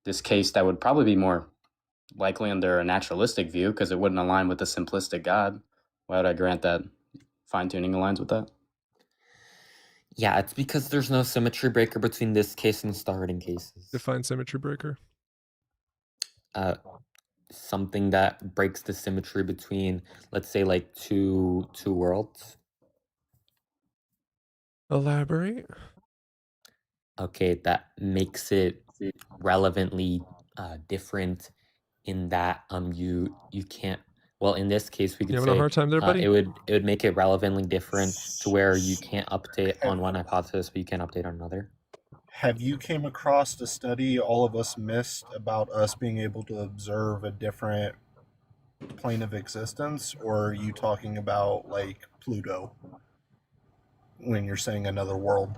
Speaker 14: this case that would probably be more likely under a naturalistic view because it wouldn't align with the simplistic God? Why would I grant that fine-tuning aligns with that?
Speaker 13: Yeah, it's because there's no symmetry breaker between this case and starting cases.
Speaker 1: Define symmetry breaker.
Speaker 13: Something that breaks the symmetry between, let's say, like two worlds.
Speaker 1: Elaborate.
Speaker 13: Okay, that makes it relevantly different in that you can't. Well, in this case, we
Speaker 1: You
Speaker 13: could
Speaker 1: having a
Speaker 13: say
Speaker 1: hard time there, buddy?
Speaker 13: it would make it relevantly different to where you can't update on one hypothesis, but you can update on another.
Speaker 6: Have you came across a study all of us missed about us being able to observe a different plane of existence, or are you talking about like Pluto when you're saying another world?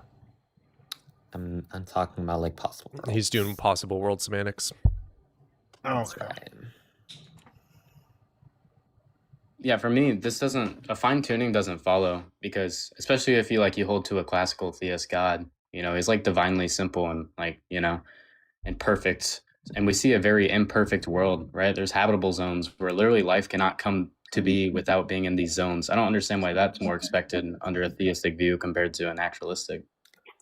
Speaker 13: I'm talking about like possible worlds.
Speaker 1: He's doing possible world semantics.
Speaker 13: That's
Speaker 6: Okay.
Speaker 13: right.
Speaker 14: Yeah, for me, a fine-tuning doesn't follow because especially if you hold to a classical theist God, he's like divinely simple and and perfect, and we see a very imperfect world, right? There's habitable zones where literally life cannot come to be without being in these zones. I don't understand why that's more expected under a theistic view compared to a naturalistic.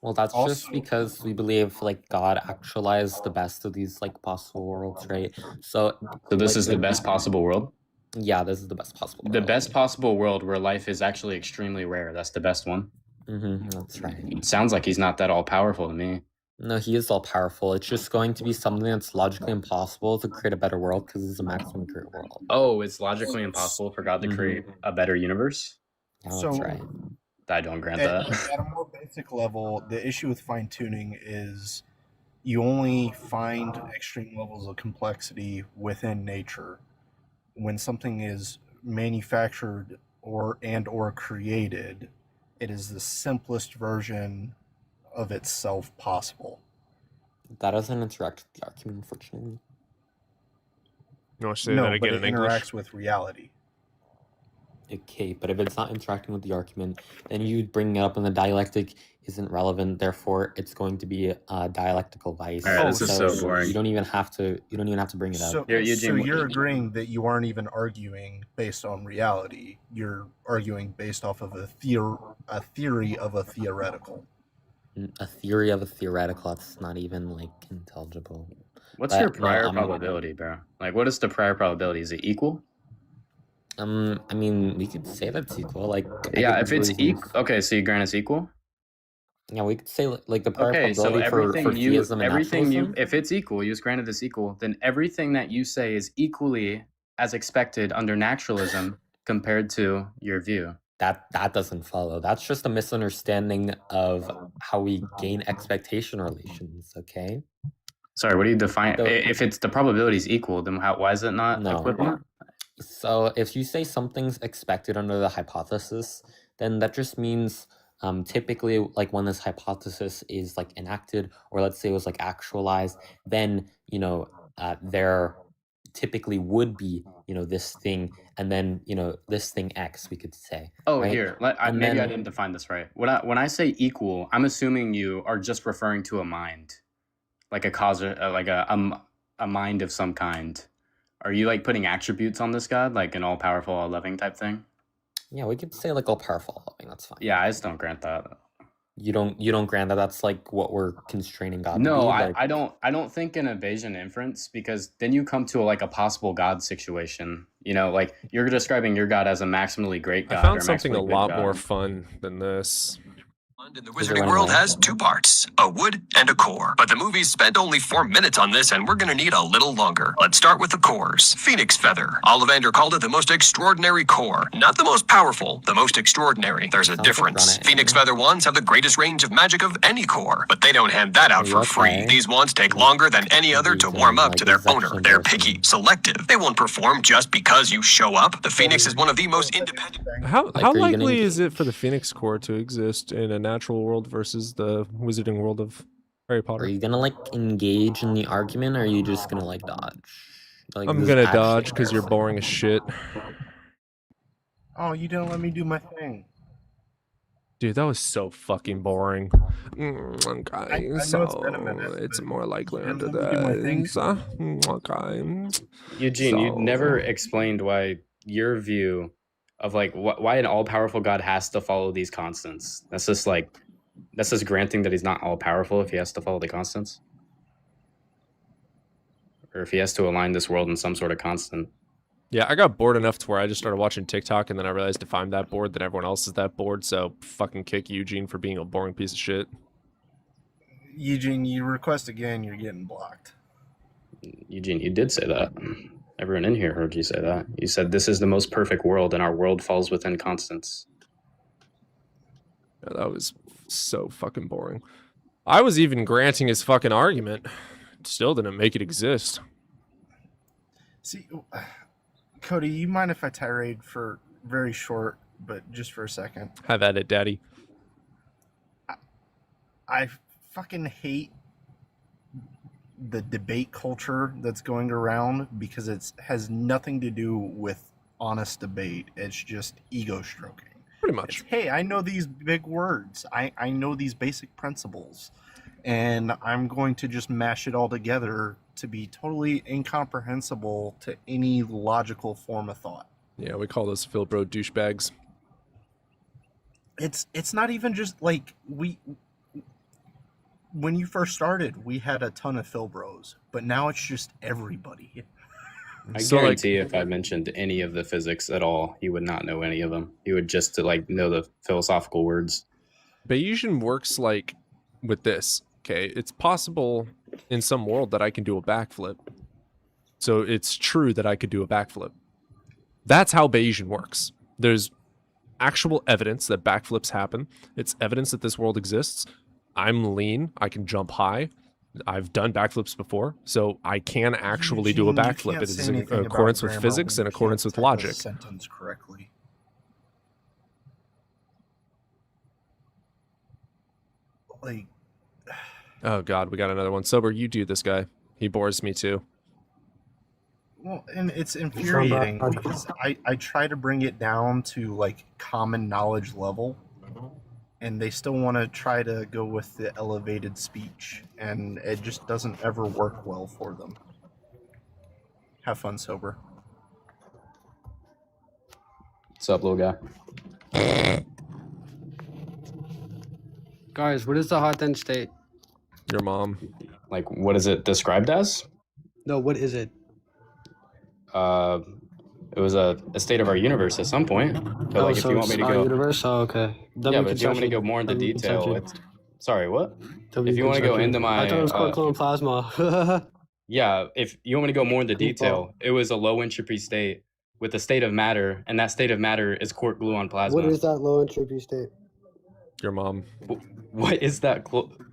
Speaker 13: Well, that's
Speaker 6: Also,
Speaker 13: just because we believe like God actualized the best of these like possible worlds, right? So
Speaker 14: this
Speaker 13: like
Speaker 14: is the best possible world?
Speaker 13: Yeah, this is the best possible world.
Speaker 14: The best possible world where life is actually extremely rare. That's the best one.
Speaker 13: That's right.
Speaker 14: It sounds like he's not that all powerful to me.
Speaker 13: No, he is all powerful. It's just going to be something that's logically impossible to create a better world because it's a maximum create world.
Speaker 14: Oh, it's logically impossible for God to create a better universe?
Speaker 13: Yeah, that's
Speaker 6: So-
Speaker 13: right.
Speaker 14: I don't grant
Speaker 6: At,
Speaker 14: that.
Speaker 6: at a more basic level, the issue with fine tuning is you only find extreme levels of complexity within nature. When something is manufactured or created, it is the simplest version of itself possible.
Speaker 13: That doesn't interact with the argument, unfortunately.
Speaker 1: You want to say
Speaker 6: No,
Speaker 1: that
Speaker 6: but
Speaker 1: again
Speaker 6: it
Speaker 1: in English?
Speaker 6: interacts with reality.
Speaker 13: Okay, but if it's not interacting with the argument, then you bring it up and the dialectic isn't relevant. Therefore, it's going to be a dialectical vice.
Speaker 14: All right, this is so boring.
Speaker 13: You don't even have to. You don't even have to bring it up.
Speaker 6: So, so you're agreeing that you aren't even arguing based on reality. You're arguing based off of a theory of a theoretical.
Speaker 13: A theory of a theoretical. That's not even like intelligible.
Speaker 14: What's
Speaker 13: But,
Speaker 14: your
Speaker 13: no,
Speaker 14: prior
Speaker 13: I'm-
Speaker 14: probability, bro? Like, what is the prior probability? Is it equal?
Speaker 13: I mean, we could say that's equal. Like, I
Speaker 14: Yeah,
Speaker 13: think
Speaker 14: if it's
Speaker 13: reasons-
Speaker 14: equal. Okay, so you grant it's equal?
Speaker 13: Yeah, we could say like the prior
Speaker 14: Okay, so
Speaker 13: probability for theism and naturalism.
Speaker 14: if it's equal, you just granted this equal, then everything that you say is equally as expected under naturalism compared to your view.
Speaker 13: That doesn't follow. That's just a misunderstanding of how we gain expectation relations. Okay.
Speaker 14: Sorry, what do you define?
Speaker 13: So-
Speaker 14: If it's the probability is equal, then why is it not
Speaker 13: No.
Speaker 14: equivalent?
Speaker 13: So if you say something's expected under the hypothesis, then that just means typically like when this hypothesis is like enacted, or let's say it was like actualized, then there typically would be this thing, and then this thing X, we could say.
Speaker 14: Oh,
Speaker 13: right?
Speaker 14: here.
Speaker 13: And
Speaker 14: Maybe I
Speaker 13: then-
Speaker 14: didn't define this right. When I say equal, I'm assuming you are just referring to a mind, like a cause, like a mind of some kind. Are you like putting attributes on this God, like an all-powerful, all-loving type thing?
Speaker 13: Yeah, we could say like all powerful, all loving. That's fine.
Speaker 14: Yeah, I just don't grant that.
Speaker 13: You don't grant that that's like what we're constraining God to
Speaker 14: No,
Speaker 13: be?
Speaker 14: I don't think in a Bayesian inference, because then you come to like a possible God situation. Like you're describing your God as a maximally great God.
Speaker 1: I found
Speaker 14: or
Speaker 1: something a
Speaker 14: maximally good
Speaker 1: lot
Speaker 14: God.
Speaker 1: more fun than this.
Speaker 3: The Wizarding World has two parts, a wood and a core. But the movie's spent only 4 minutes on this, and we're gonna need a little longer. Let's start with the cores. Phoenix Feather. Ollivander called it the most extraordinary core. Not the most powerful, the most extraordinary. There's a
Speaker 13: Sounds like
Speaker 3: difference.
Speaker 13: Ron
Speaker 3: Phoenix Feather wands have the greatest range of magic of any core, but they don't hand that out
Speaker 13: Are
Speaker 3: for
Speaker 13: you
Speaker 3: free.
Speaker 13: okay?
Speaker 3: These wands take longer than any other to warm up to their owner. They're picky, selective. They won't perform just because you show up. The Phoenix is one of the most independent.
Speaker 1: How
Speaker 13: Like, are you gonna
Speaker 1: likely is it for the Phoenix Core to exist in a natural world versus the Wizarding World of Harry Potter?
Speaker 13: Are you gonna like engage in the argument, or are you just gonna like dodge? Like,
Speaker 1: I'm
Speaker 13: this is
Speaker 1: gonna
Speaker 13: actually
Speaker 1: dodge because you're
Speaker 13: terrifying.
Speaker 1: boring as shit.
Speaker 6: Oh, you didn't let me do my thing.
Speaker 1: Dude, that was so fucking boring. Okay,
Speaker 6: I know
Speaker 1: so
Speaker 6: it's been a minute,
Speaker 1: it's
Speaker 6: but
Speaker 1: more likely
Speaker 6: you
Speaker 1: under
Speaker 6: didn't let me do my thing.
Speaker 1: this. Okay.
Speaker 14: Eugene, you
Speaker 1: So-
Speaker 14: never explained why your view of like why an all-powerful God has to follow these constants. That's just granting that he's not all-powerful if he has to follow the constants, or if he has to align this world in some sort of constant.
Speaker 1: Yeah, I got bored enough to where I just started watching TikTok, and then I realized if I'm that bored, then everyone else is that bored. So fucking kick Eugene for being a boring piece of shit.
Speaker 6: Eugene, you request again, you're getting blocked.
Speaker 14: Eugene, you did say that. Everyone in here heard you say that. You said this is the most perfect world, and our world falls within constants.
Speaker 1: Yeah, that was so fucking boring. I was even granting his fucking argument. Still didn't make it exist.
Speaker 6: See, Cody, you mind if I tirade for very short, but just for a second?
Speaker 1: Have at it, daddy.
Speaker 6: I fucking hate the debate culture that's going around because it has nothing to do with honest debate. It's just ego stroking.
Speaker 1: Pretty much.
Speaker 6: Hey, I know these big words. I know these basic principles. and I'm going to just mash it all together to be totally incomprehensible to any logical form of thought.
Speaker 1: Yeah, we call those Phil Bro douchebags.
Speaker 6: It's not even just like when you first started, we had a ton of Phil Bros, but now it's just everybody.
Speaker 14: I
Speaker 1: So, like-
Speaker 14: guarantee if I mentioned any of the physics at all, he would not know any of them. He would just know the philosophical words.
Speaker 1: Bayesian works like with this. Okay, it's possible in some world that I can do a backflip. So it's true that I could do a backflip. That's how Bayesian works. There's actual evidence that backflips happen. It's evidence that this world exists. I'm lean. I can jump high. I've done backflips before, so I can actually do a
Speaker 6: Eugene, you
Speaker 1: backflip.
Speaker 6: can't
Speaker 1: It is
Speaker 6: say
Speaker 1: in
Speaker 6: anything about
Speaker 1: accordance with
Speaker 6: grammar
Speaker 1: physics
Speaker 6: when
Speaker 1: and
Speaker 6: you
Speaker 1: accordance
Speaker 6: can't
Speaker 1: with
Speaker 6: type a
Speaker 1: logic.
Speaker 6: sentence correctly. Like,
Speaker 1: Oh God, we got another one. Sober, you do this guy. He bores me too.
Speaker 6: well, and it's infuriating because I try to bring it down to like common knowledge level, and they still want to try to go with the elevated speech, and it just doesn't ever work well for them. Have fun, Sober.
Speaker 14: What's up, little guy?
Speaker 11: Guys, what is the hot dense state?
Speaker 1: Your mom.
Speaker 14: Like, what is it described as?
Speaker 11: No, what is it?
Speaker 14: It was a state of our universe at some point. But like, if you want me to go,
Speaker 11: universe? Oh, okay.
Speaker 14: yeah, but if you want me to go more into detail, it's sorry, what? If you want to go into my,
Speaker 11: I thought it was quark gluon plasma.
Speaker 14: yeah, if you want me to go more into detail, it was a low entropy state with a state of matter, and that state of matter is quark gluon plasma.
Speaker 11: What is that low entropy state?
Speaker 1: Your mom.
Speaker 14: What is that?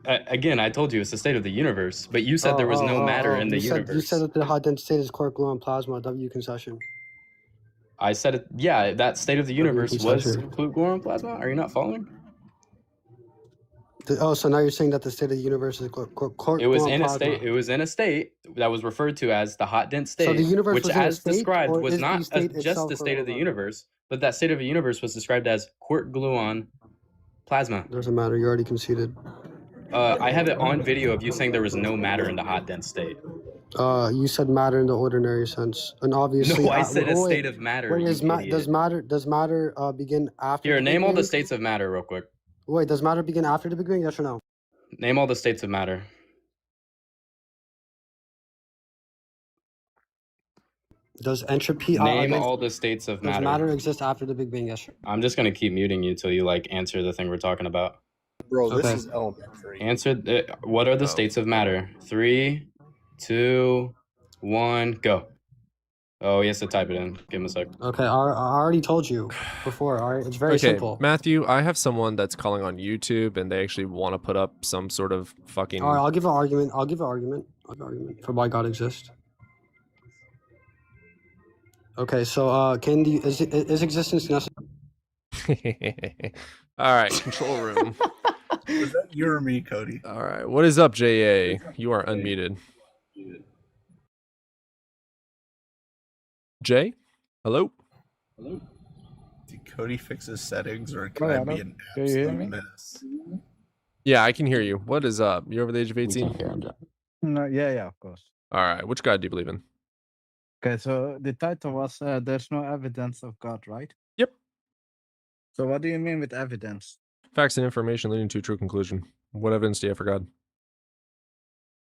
Speaker 14: Again, I told you it's the state of the universe, but you said there was no matter in the universe.
Speaker 11: You said that the hot dense state is quark gluon plasma. W concession.
Speaker 14: I said it. Yeah, that state of the universe was
Speaker 11: concession.
Speaker 14: quark gluon plasma. Are you not following?
Speaker 11: Oh, so now you're saying that the state of the universe is quark
Speaker 14: It was
Speaker 11: gluon
Speaker 14: in a
Speaker 11: plasma.
Speaker 14: state. It was in a state that was referred to as the hot dense state,
Speaker 11: So the universe
Speaker 14: which,
Speaker 11: was in a
Speaker 14: as
Speaker 11: state,
Speaker 14: described,
Speaker 11: or
Speaker 14: was
Speaker 11: is the
Speaker 14: not
Speaker 11: state
Speaker 14: just
Speaker 11: itself
Speaker 14: the state
Speaker 11: quark
Speaker 14: of the
Speaker 11: gluon?
Speaker 14: universe, but that state of the universe was described as quark gluon plasma.
Speaker 11: Doesn't matter. You already conceded.
Speaker 14: I have it on video of you saying there was no matter in the hot dense state.
Speaker 11: You said matter in the ordinary sense, and obviously.
Speaker 14: No, I said a
Speaker 11: wait,
Speaker 14: state of matter.
Speaker 11: Wait,
Speaker 14: you
Speaker 11: does
Speaker 14: idiot.
Speaker 11: matter begin after?
Speaker 14: Here,
Speaker 11: the
Speaker 14: name
Speaker 11: Big
Speaker 14: all the
Speaker 11: Bang?
Speaker 14: states of matter real quick.
Speaker 11: Wait, does matter begin after the Big Bang? Yes or no?
Speaker 14: Name all the states of matter.
Speaker 11: Does entropy?
Speaker 14: Name all the states of
Speaker 11: Does
Speaker 14: matter.
Speaker 11: matter exist after the Big Bang? Yes.
Speaker 14: I'm just gonna keep muting you till you like answer the thing we're talking about.
Speaker 6: Bro, this
Speaker 11: Okay.
Speaker 6: is elementary.
Speaker 14: Answer. What are the states of matter? 3, 2, 1, go. Oh, he has to type it in. Give him a sec.
Speaker 11: Okay, I already told you before. All right, it's very
Speaker 1: Okay,
Speaker 11: simple.
Speaker 1: Matthew, I have someone that's calling on YouTube and they actually want to put up some sort of fucking.
Speaker 11: All right, I'll give an argument. I'll give an argument for why God exists. Okay, so is existence necessary?
Speaker 1: All right, control room.
Speaker 6: Was that you or me, Cody?
Speaker 1: All right, what is up, JA? You are unmuted. Jay? Hello?
Speaker 6: Did Cody fix his settings, or
Speaker 15: Oh,
Speaker 6: can
Speaker 15: yeah,
Speaker 6: I be
Speaker 15: no.
Speaker 6: an
Speaker 15: Can you hear
Speaker 6: absolute
Speaker 15: me?
Speaker 6: mess?
Speaker 1: Yeah, I can hear you. What is up? You're over the age of 18?
Speaker 15: No, yeah, of course.
Speaker 1: All right, which God do you believe in?
Speaker 15: Okay, so the title was "There's no evidence of God," right?
Speaker 1: Yep.
Speaker 15: So what do you mean with evidence?
Speaker 1: Facts and information leading to a true conclusion. What evidence do you have for God?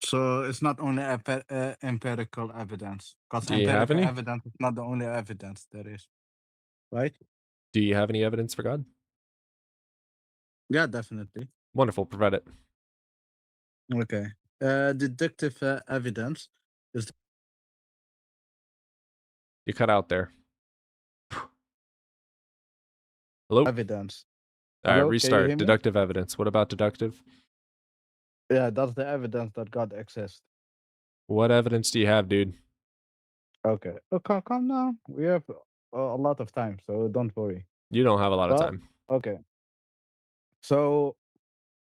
Speaker 15: So it's not only empirical evidence, because
Speaker 1: Do you have any?
Speaker 15: evidence is not the only evidence there is, right?
Speaker 1: Do you have any evidence for God?
Speaker 15: Yeah, definitely.
Speaker 1: Wonderful, provide it.
Speaker 15: Okay. Deductive evidence is
Speaker 1: You cut out there. Hello?
Speaker 15: evidence.
Speaker 1: All right,
Speaker 15: Hello, can you
Speaker 1: restart.
Speaker 15: hear me?
Speaker 1: Deductive evidence. What about deductive?
Speaker 15: Yeah, that's the evidence that God exists.
Speaker 1: What evidence do you have, dude?
Speaker 15: Okay. Okay, calm down. We have a lot of time, so don't worry.
Speaker 1: You don't have a lot of
Speaker 15: Well,
Speaker 1: time.
Speaker 15: okay. So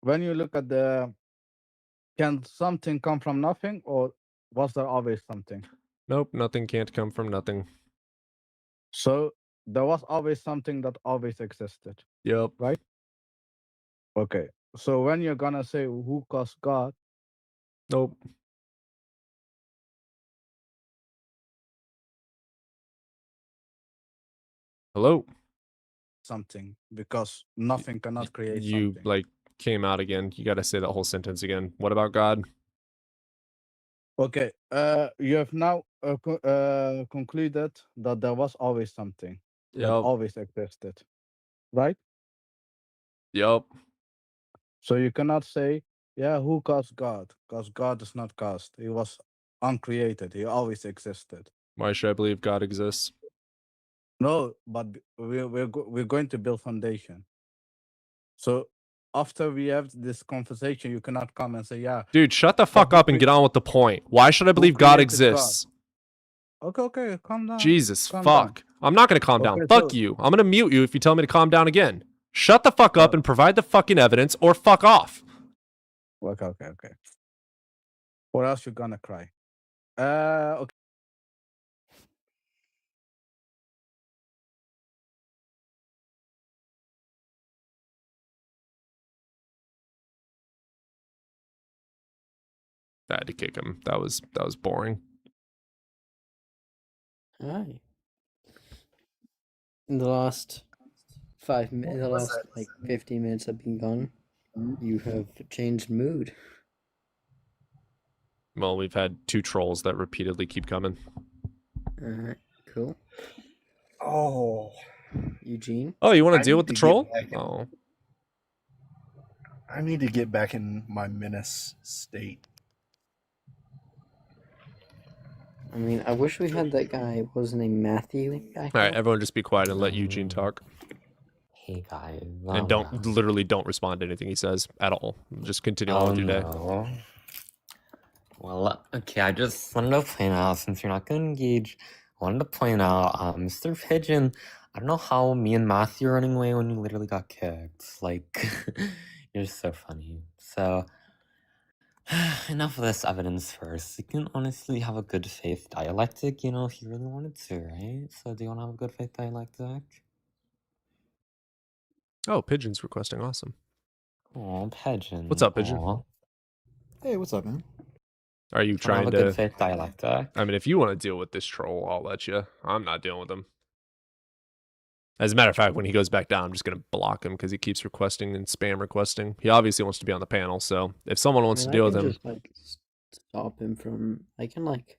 Speaker 15: when you look at can something come from nothing, or was there always something?
Speaker 1: Nope, nothing can't come from nothing.
Speaker 15: So there was always something that always existed.
Speaker 1: Yep.
Speaker 15: Right? Okay. So when you're gonna say who caused God,
Speaker 1: Nope. Hello?
Speaker 15: something, because nothing cannot create
Speaker 1: You
Speaker 15: something.
Speaker 1: like came out again. You got to say that whole sentence again. What about God?
Speaker 15: Okay. You have now concluded that there was always something that
Speaker 1: Yep.
Speaker 15: always existed, right?
Speaker 1: Yep.
Speaker 15: So you cannot say, yeah, who caused God? Because God is not caused. He was uncreated. He always existed.
Speaker 1: Why should I believe God exists?
Speaker 15: No, but we're going to build foundation. So after we have this conversation, you cannot come and say, yeah,
Speaker 1: Dude, shut the fuck up and get on with the point. Why should I believe God
Speaker 15: created
Speaker 1: exists?
Speaker 15: okay, calm down.
Speaker 1: Jesus
Speaker 15: calm down.
Speaker 1: fuck. I'm not gonna calm down.
Speaker 15: Okay,
Speaker 1: Fuck
Speaker 15: so-
Speaker 1: you. I'm gonna mute you if you tell me to calm down again. Shut the fuck up and provide the fucking evidence or fuck off.
Speaker 15: Okay. Or else you're gonna cry. Okay.
Speaker 1: I had to kick him. That was boring.
Speaker 10: Hi. In the last 5 minutes, the last like 15 minutes I've been gone, you have changed mood.
Speaker 1: Well, we've had 2 trolls that repeatedly keep coming.
Speaker 10: Alright, cool.
Speaker 6: Oh,
Speaker 10: Eugene?
Speaker 1: Oh, you want
Speaker 6: I
Speaker 1: to deal
Speaker 6: need
Speaker 1: with the
Speaker 6: to get
Speaker 1: troll?
Speaker 6: back in-
Speaker 1: Oh.
Speaker 6: I need to get back in my menace state.
Speaker 10: I mean, I wish we had that guy, what was his name, Matthew? Back
Speaker 1: All right,
Speaker 10: up?
Speaker 1: everyone just be quiet and let Eugene talk.
Speaker 13: Hey guys.
Speaker 1: And literally don't respond to anything he says at all. Just continue on with your day.
Speaker 13: No. Well, okay, I just wanted to point out, since you're not going to engage, I wanted to point out, Mr. Pigeon, I don't know how me and Matthew are running away when you literally got kicked. Like, you're so funny. So, enough of this evidence first. You can honestly have a good faith dialectic, you know, if you really wanted to, right? So, do you want to have a good faith dialectic?
Speaker 1: Oh, Pigeon's requesting. Awesome.
Speaker 13: Oh, Pigeon.
Speaker 1: What's up, Pigeon?
Speaker 13: Aw.
Speaker 12: Hey, what's up, man?
Speaker 1: Are you
Speaker 13: Wanna have
Speaker 1: trying
Speaker 13: a
Speaker 1: to...
Speaker 13: good faith dialectic?
Speaker 1: I mean, if you want to deal with this troll, I'll let you. I'm not dealing with him. As a matter of fact, when he goes back down, I'm just going to block him because he keeps requesting and spam requesting. He obviously wants to be on the panel, so if someone wants to deal with him...
Speaker 10: Just, like, stop him from, I can, like,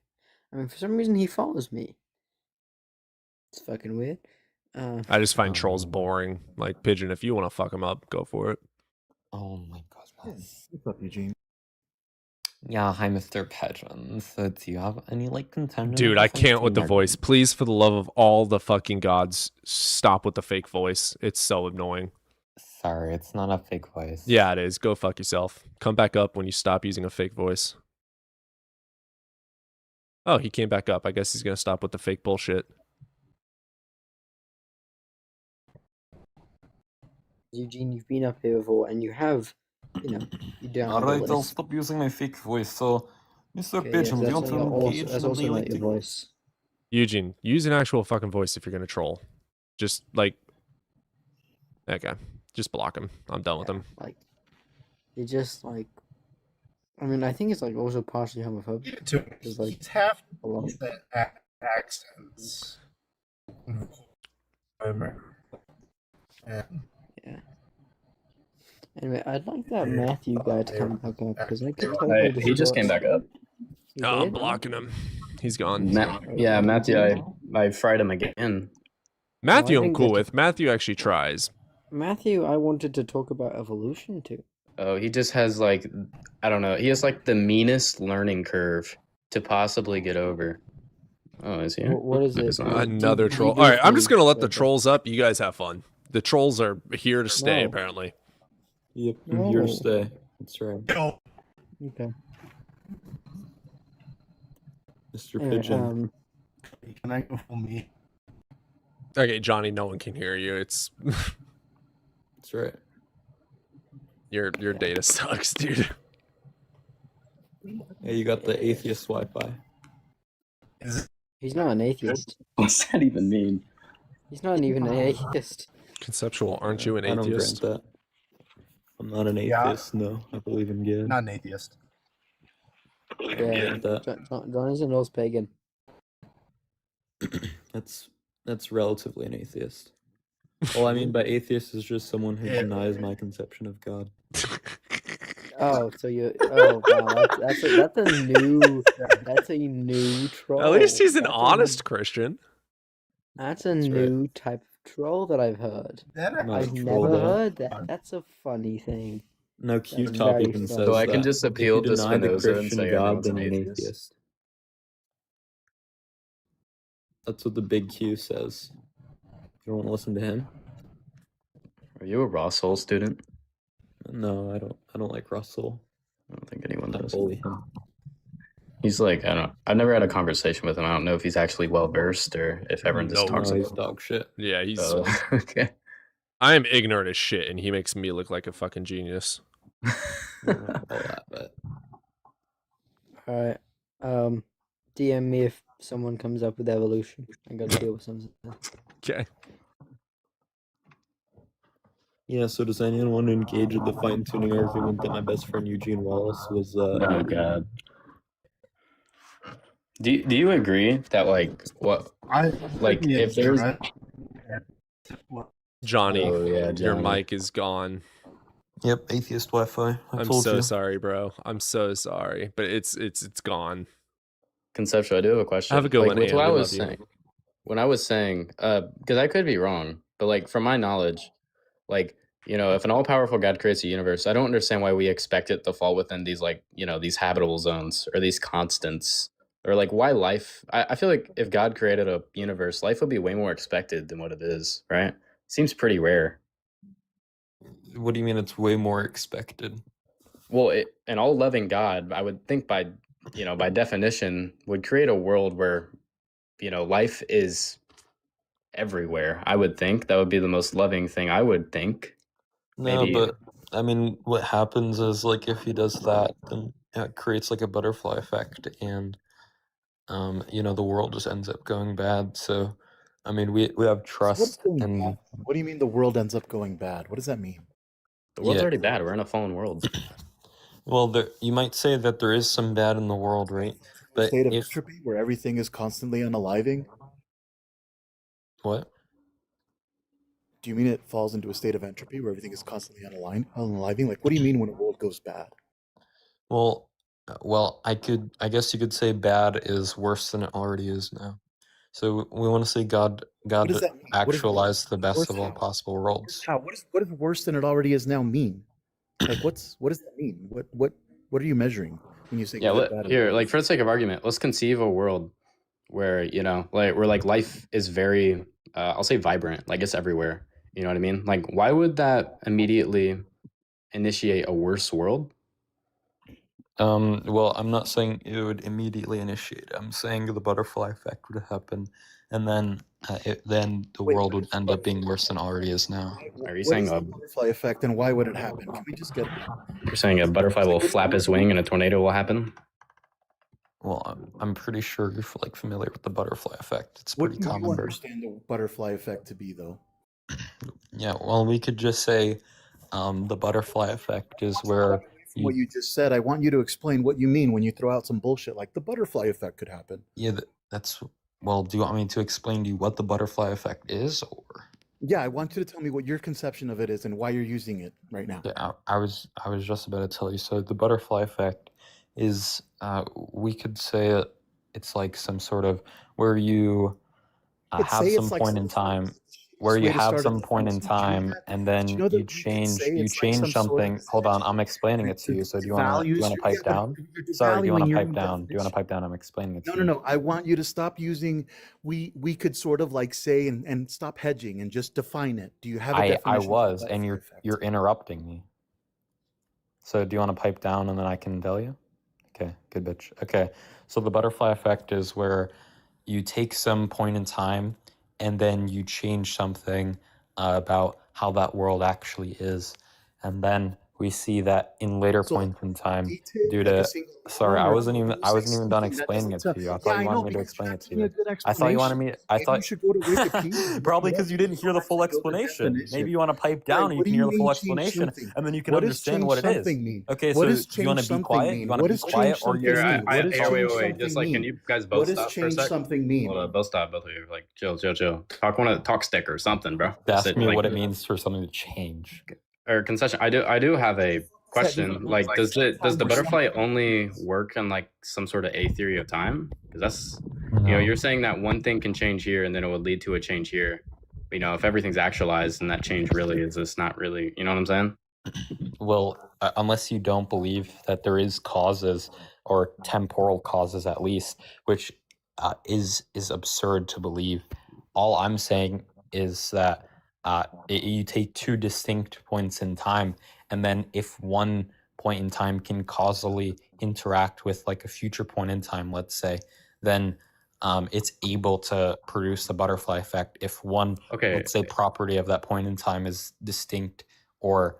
Speaker 10: I mean, for some reason he follows me. It's fucking weird.
Speaker 1: I just find trolls boring. Like, Pigeon, if you want to fuck him up, go for it.
Speaker 13: Oh my goodness.
Speaker 12: What's up, Eugene?
Speaker 13: Yeah, hi, Mr. Pigeon. So, do you have any, like, contender?
Speaker 1: Dude, I can't with the voice. Please, for the love of all the fucking gods, stop with the fake voice. It's so annoying.
Speaker 13: Sorry, it's not a fake voice.
Speaker 1: Yeah, it is. Go fuck yourself. Come back up when you stop using a fake voice. Oh, he came back up. I guess he's going to stop with the fake bullshit.
Speaker 10: Eugene, you've been up here before, and you have, you know, you don't have
Speaker 13: Alright, I'll
Speaker 10: abilities.
Speaker 13: stop using my fake voice. So, Mr.
Speaker 10: Okay,
Speaker 13: Pigeon, do you want
Speaker 10: that's
Speaker 13: to engage
Speaker 10: that's
Speaker 13: in
Speaker 10: also not your
Speaker 13: dialectic?
Speaker 10: voice.
Speaker 1: Eugene, use an actual fucking voice if you're going to troll. Just, like... Okay. Just block him. I'm done with him.
Speaker 10: Like, it just, like, I mean, I think it's, like, also partially homophobic. Because, like,
Speaker 6: He's half
Speaker 10: a lot.
Speaker 6: the accents.
Speaker 10: Yeah. Anyway, I'd like that Matthew guy to come back up, because I can tell
Speaker 14: Hey,
Speaker 10: by the
Speaker 14: he just came
Speaker 10: sports-
Speaker 14: back up.
Speaker 10: He
Speaker 1: Oh, I'm
Speaker 10: did?
Speaker 1: blocking him. He's gone.
Speaker 14: Yeah, Matthew, I fried him again.
Speaker 1: Matthew
Speaker 10: I
Speaker 1: I'm
Speaker 10: think
Speaker 1: cool
Speaker 10: that-
Speaker 1: with. Matthew actually tries.
Speaker 10: Matthew, I wanted to talk about evolution too.
Speaker 14: Oh, he just has like, I don't know. He has like the meanest learning curve to possibly get over. Oh, is he?
Speaker 10: What is it?
Speaker 14: It's not.
Speaker 1: Another troll. All right, I'm just going to let the trolls up. You guys have fun. The trolls are here to stay,
Speaker 10: No.
Speaker 1: apparently.
Speaker 12: Yep,
Speaker 10: I'm here to No.
Speaker 12: stay. That's right.
Speaker 10: Okay.
Speaker 12: Mr.
Speaker 10: Anyway,
Speaker 12: Pigeon.
Speaker 6: Can I go for me?
Speaker 1: Okay, Johnny, no one can hear you. It's
Speaker 12: That's right.
Speaker 1: your data sucks, dude.
Speaker 12: Hey, you got the atheist Wi-Fi.
Speaker 10: He's not an atheist.
Speaker 14: What's that even mean?
Speaker 10: He's not even an atheist.
Speaker 1: Conceptual, aren't you an
Speaker 12: I don't grant
Speaker 1: atheist?
Speaker 12: that. I'm not an
Speaker 6: Yeah.
Speaker 12: atheist. No, I believe in God.
Speaker 6: Not an atheist.
Speaker 10: Yeah, John is a Norse pagan.
Speaker 12: That's relatively an atheist. All I mean by atheist is just someone who
Speaker 6: Yeah.
Speaker 12: denies my conception of God.
Speaker 10: Oh, so you? Oh, wow, that's a new troll.
Speaker 1: At least he's an
Speaker 10: That's a-
Speaker 1: honest Christian.
Speaker 10: That's a
Speaker 12: That's right.
Speaker 10: new type of troll that I've heard.
Speaker 6: That
Speaker 12: Not a
Speaker 10: I've
Speaker 12: troll,
Speaker 10: never
Speaker 12: though.
Speaker 10: heard that. That's a funny thing.
Speaker 12: No,
Speaker 10: That's
Speaker 12: Q-Top
Speaker 10: very
Speaker 12: even
Speaker 10: funny.
Speaker 12: says
Speaker 14: So I can
Speaker 12: that
Speaker 14: just
Speaker 12: if
Speaker 14: appeal
Speaker 12: you
Speaker 14: to
Speaker 12: deny the
Speaker 14: Spinoza and
Speaker 12: Christian
Speaker 14: say
Speaker 12: God,
Speaker 14: everyone's
Speaker 12: then
Speaker 14: an
Speaker 12: you're an
Speaker 14: atheist.
Speaker 12: atheist. That's what the big Q says. You don't want to listen to him?
Speaker 14: Are you a Russell student?
Speaker 12: No, I don't like Russell.
Speaker 14: I don't think anyone
Speaker 12: I
Speaker 14: does.
Speaker 12: bully him.
Speaker 14: He's like, I've never had a conversation with him. I don't know if he's actually well versed or if everyone just
Speaker 1: No,
Speaker 14: talks
Speaker 12: No, he's
Speaker 14: about
Speaker 12: dog shit.
Speaker 1: Yeah, he's.
Speaker 14: him. Okay.
Speaker 1: I am ignorant as shit, and he makes me look like a fucking genius.
Speaker 12: I don't know all that, but
Speaker 10: All right. DM me if someone comes up with evolution. I gotta deal with something.
Speaker 1: Okay.
Speaker 12: yeah. So does anyone want to engage with the fine-tuning argument that my best friend Eugene Wallace was?
Speaker 14: Oh god. Do you agree that like what like
Speaker 6: yeah,
Speaker 14: if there's
Speaker 6: right.
Speaker 1: Johnny,
Speaker 14: Oh, yeah,
Speaker 1: your
Speaker 14: Johnny.
Speaker 1: mic is gone.
Speaker 12: Yep, atheist Wi-Fi.
Speaker 1: I'm so sorry, bro. I'm so sorry, but it's gone.
Speaker 14: Conceptual, I do have a question.
Speaker 1: Have a good
Speaker 14: like,
Speaker 1: one,
Speaker 14: with
Speaker 1: Ann.
Speaker 14: what I
Speaker 1: We
Speaker 14: was
Speaker 1: love you.
Speaker 14: saying, when I was saying, because I could be wrong, but like from my knowledge, like if an all-powerful God creates a universe, I don't understand why we expect it to fall within these like these habitable zones or these constants, or like why life. I feel like if God created a universe, life would be way more expected than what it is, right? Seems pretty rare.
Speaker 12: What do you mean it's way more expected?
Speaker 14: Well, an all-loving God, I would think by definition, would create a world where, life is everywhere. I would think that would be the most loving thing. I would think.
Speaker 12: No,
Speaker 14: Maybe.
Speaker 12: but I mean, what happens is like if he does that, then it creates like a butterfly effect, and the world just ends up going bad. So, I mean, we have
Speaker 16: What's
Speaker 12: trust,
Speaker 16: going
Speaker 12: and
Speaker 16: bad? What do you mean the world ends up going bad? What does that mean?
Speaker 14: The world's
Speaker 12: yeah.
Speaker 14: already bad. We're in a fallen world.
Speaker 12: Well, you might say that there is some bad in the world, right?
Speaker 16: A
Speaker 12: But
Speaker 16: state of
Speaker 12: if
Speaker 16: entropy where everything is constantly unaliving?
Speaker 12: what?
Speaker 16: Do you mean it falls into a state of entropy where everything is constantly unaliving? Like, what do you mean when a world goes bad?
Speaker 12: Well, I guess you could say bad is worse than it already is now. So we want to say God
Speaker 16: What does that mean? What is
Speaker 12: actualized the best
Speaker 16: worse
Speaker 12: of all
Speaker 16: how?
Speaker 12: possible worlds.
Speaker 16: How? What does worse than it already is now mean? Like, what does that mean? What are you measuring when you say
Speaker 14: Yeah,
Speaker 16: good, bad, and
Speaker 14: here,
Speaker 16: worse?
Speaker 14: like for the sake of argument, let's conceive a world where like life is very, I'll say vibrant, like it's everywhere. You know what I mean? Like, why would that immediately initiate a worse world?
Speaker 12: Well, I'm not saying it would immediately initiate. I'm saying the butterfly effect would happen, and then the
Speaker 16: Wait,
Speaker 12: world would end up being worse than it already is now.
Speaker 14: Are you
Speaker 16: what
Speaker 14: saying
Speaker 16: is the butterfly effect and why would it happen? Can we just get
Speaker 14: you're saying a butterfly will flap his wing and a tornado will happen?
Speaker 12: Well, I'm pretty sure you're like familiar with the butterfly effect. It's
Speaker 16: what
Speaker 12: pretty
Speaker 16: do you
Speaker 12: common.
Speaker 16: understand the butterfly effect to be, though?
Speaker 12: Yeah, well, we could just say the butterfly effect is where
Speaker 16: From what you just said, I want you to explain what you mean when you throw out some bullshit like the butterfly effect could happen.
Speaker 12: yeah, that's well, do you want me to explain to you what the butterfly effect is, or
Speaker 16: Yeah, I want you to tell me what your conception of it is and why you're using it right now.
Speaker 12: yeah, I was just about to tell you. So the butterfly effect is we could say it's like some sort of where you
Speaker 16: could
Speaker 12: have
Speaker 16: say
Speaker 12: some
Speaker 16: it's like
Speaker 12: point
Speaker 16: some
Speaker 12: in
Speaker 16: sort of
Speaker 12: time where
Speaker 16: way
Speaker 12: you
Speaker 16: to
Speaker 12: have
Speaker 16: start a
Speaker 12: some point in
Speaker 16: defense. Do you know
Speaker 12: time
Speaker 16: that?
Speaker 12: and
Speaker 16: Do
Speaker 12: then
Speaker 16: you know that
Speaker 12: you
Speaker 16: we could
Speaker 12: change
Speaker 16: say
Speaker 12: you
Speaker 16: it's like
Speaker 12: change
Speaker 16: some sort
Speaker 12: something.
Speaker 16: of
Speaker 12: Hold on, I'm explaining it to you. So do you want to
Speaker 16: values?
Speaker 12: pipe
Speaker 16: Yeah, but
Speaker 12: down?
Speaker 16: you're
Speaker 12: Sorry, do you want
Speaker 16: devaluing
Speaker 12: to
Speaker 16: your
Speaker 12: pipe
Speaker 16: own
Speaker 12: down? Do you want to
Speaker 16: definition.
Speaker 12: pipe down? I'm explaining it
Speaker 16: No,
Speaker 12: to
Speaker 16: no,
Speaker 12: you.
Speaker 16: no. I want you to stop using we could sort of like say and stop hedging and just define it. Do you have a
Speaker 12: I
Speaker 16: definition for
Speaker 12: was,
Speaker 16: the
Speaker 12: and
Speaker 16: butterfly effect?
Speaker 12: you're interrupting me. So do you want to pipe down and then I can tell you? Okay, good bitch. Okay, so the butterfly effect is where you take some point in time and then you change something about how that world actually is. And then we see that in later
Speaker 16: So
Speaker 12: points in time,
Speaker 16: detail,
Speaker 12: due
Speaker 16: like a
Speaker 12: to
Speaker 16: single
Speaker 12: sorry,
Speaker 16: one,
Speaker 12: I
Speaker 16: or
Speaker 12: wasn't
Speaker 16: can
Speaker 12: even
Speaker 16: you say
Speaker 12: done
Speaker 16: something that
Speaker 12: explaining it
Speaker 16: doesn't
Speaker 12: to you. I
Speaker 16: yeah,
Speaker 12: thought
Speaker 16: I
Speaker 12: you
Speaker 16: know,
Speaker 12: wanted me to
Speaker 16: because you're
Speaker 12: explain
Speaker 16: not
Speaker 12: it to
Speaker 16: giving me
Speaker 12: you.
Speaker 16: a good
Speaker 12: I thought you wanted
Speaker 16: explanation.
Speaker 12: me. I
Speaker 16: Maybe you
Speaker 12: thought
Speaker 16: should go to Wikipedia and look
Speaker 12: probably
Speaker 16: it up
Speaker 12: because you
Speaker 16: and
Speaker 12: didn't
Speaker 16: go
Speaker 12: hear the
Speaker 16: back
Speaker 12: full
Speaker 16: and build a
Speaker 12: explanation. Maybe
Speaker 16: definition.
Speaker 12: you want to pipe
Speaker 16: Right,
Speaker 12: down and you
Speaker 16: what do
Speaker 12: can
Speaker 16: you
Speaker 12: hear the full
Speaker 16: mean change
Speaker 12: explanation,
Speaker 16: something?
Speaker 12: and then you can
Speaker 16: What does
Speaker 12: understand what
Speaker 16: change
Speaker 12: it is.
Speaker 16: something mean?
Speaker 12: Okay,
Speaker 16: What
Speaker 12: so
Speaker 16: does
Speaker 12: do you want
Speaker 16: change
Speaker 12: to be
Speaker 16: something
Speaker 12: quiet?
Speaker 16: mean?
Speaker 12: You want to
Speaker 16: What
Speaker 12: be
Speaker 16: does
Speaker 12: quiet,
Speaker 16: change
Speaker 12: or you're
Speaker 16: something
Speaker 12: just
Speaker 16: mean? What does
Speaker 14: Here,
Speaker 16: change
Speaker 14: wait. Just
Speaker 16: something
Speaker 14: like, can
Speaker 16: mean?
Speaker 14: you guys
Speaker 16: What
Speaker 14: both
Speaker 16: does
Speaker 14: stop for a
Speaker 16: change
Speaker 14: sec?
Speaker 16: something mean?
Speaker 14: Hold up, both stop, both of you. Like, chill. Talk stick or something, bro.
Speaker 12: ask
Speaker 14: Sit,
Speaker 12: me
Speaker 14: like,
Speaker 12: what it means for something to change.
Speaker 14: or concession. I do have a
Speaker 10: Set
Speaker 14: question.
Speaker 10: different
Speaker 14: Like,
Speaker 10: rules.
Speaker 14: does the
Speaker 10: Time
Speaker 14: butterfly only work on like some sort of a theory of time? Because that's
Speaker 12: No.
Speaker 14: you're saying that one thing can change here and then it would lead to a change here. If everything's actualized, and that change really is just not really. You know what I'm saying?
Speaker 12: Well, unless you don't believe that there is causes or temporal causes at least, which is absurd to believe. All I'm saying is that you take two distinct points in time, and then if one point in time can causally interact with like a future point in time, let's say, then it's able to produce the butterfly effect if one,
Speaker 14: Okay.
Speaker 12: let's say, property of that point in time is distinct or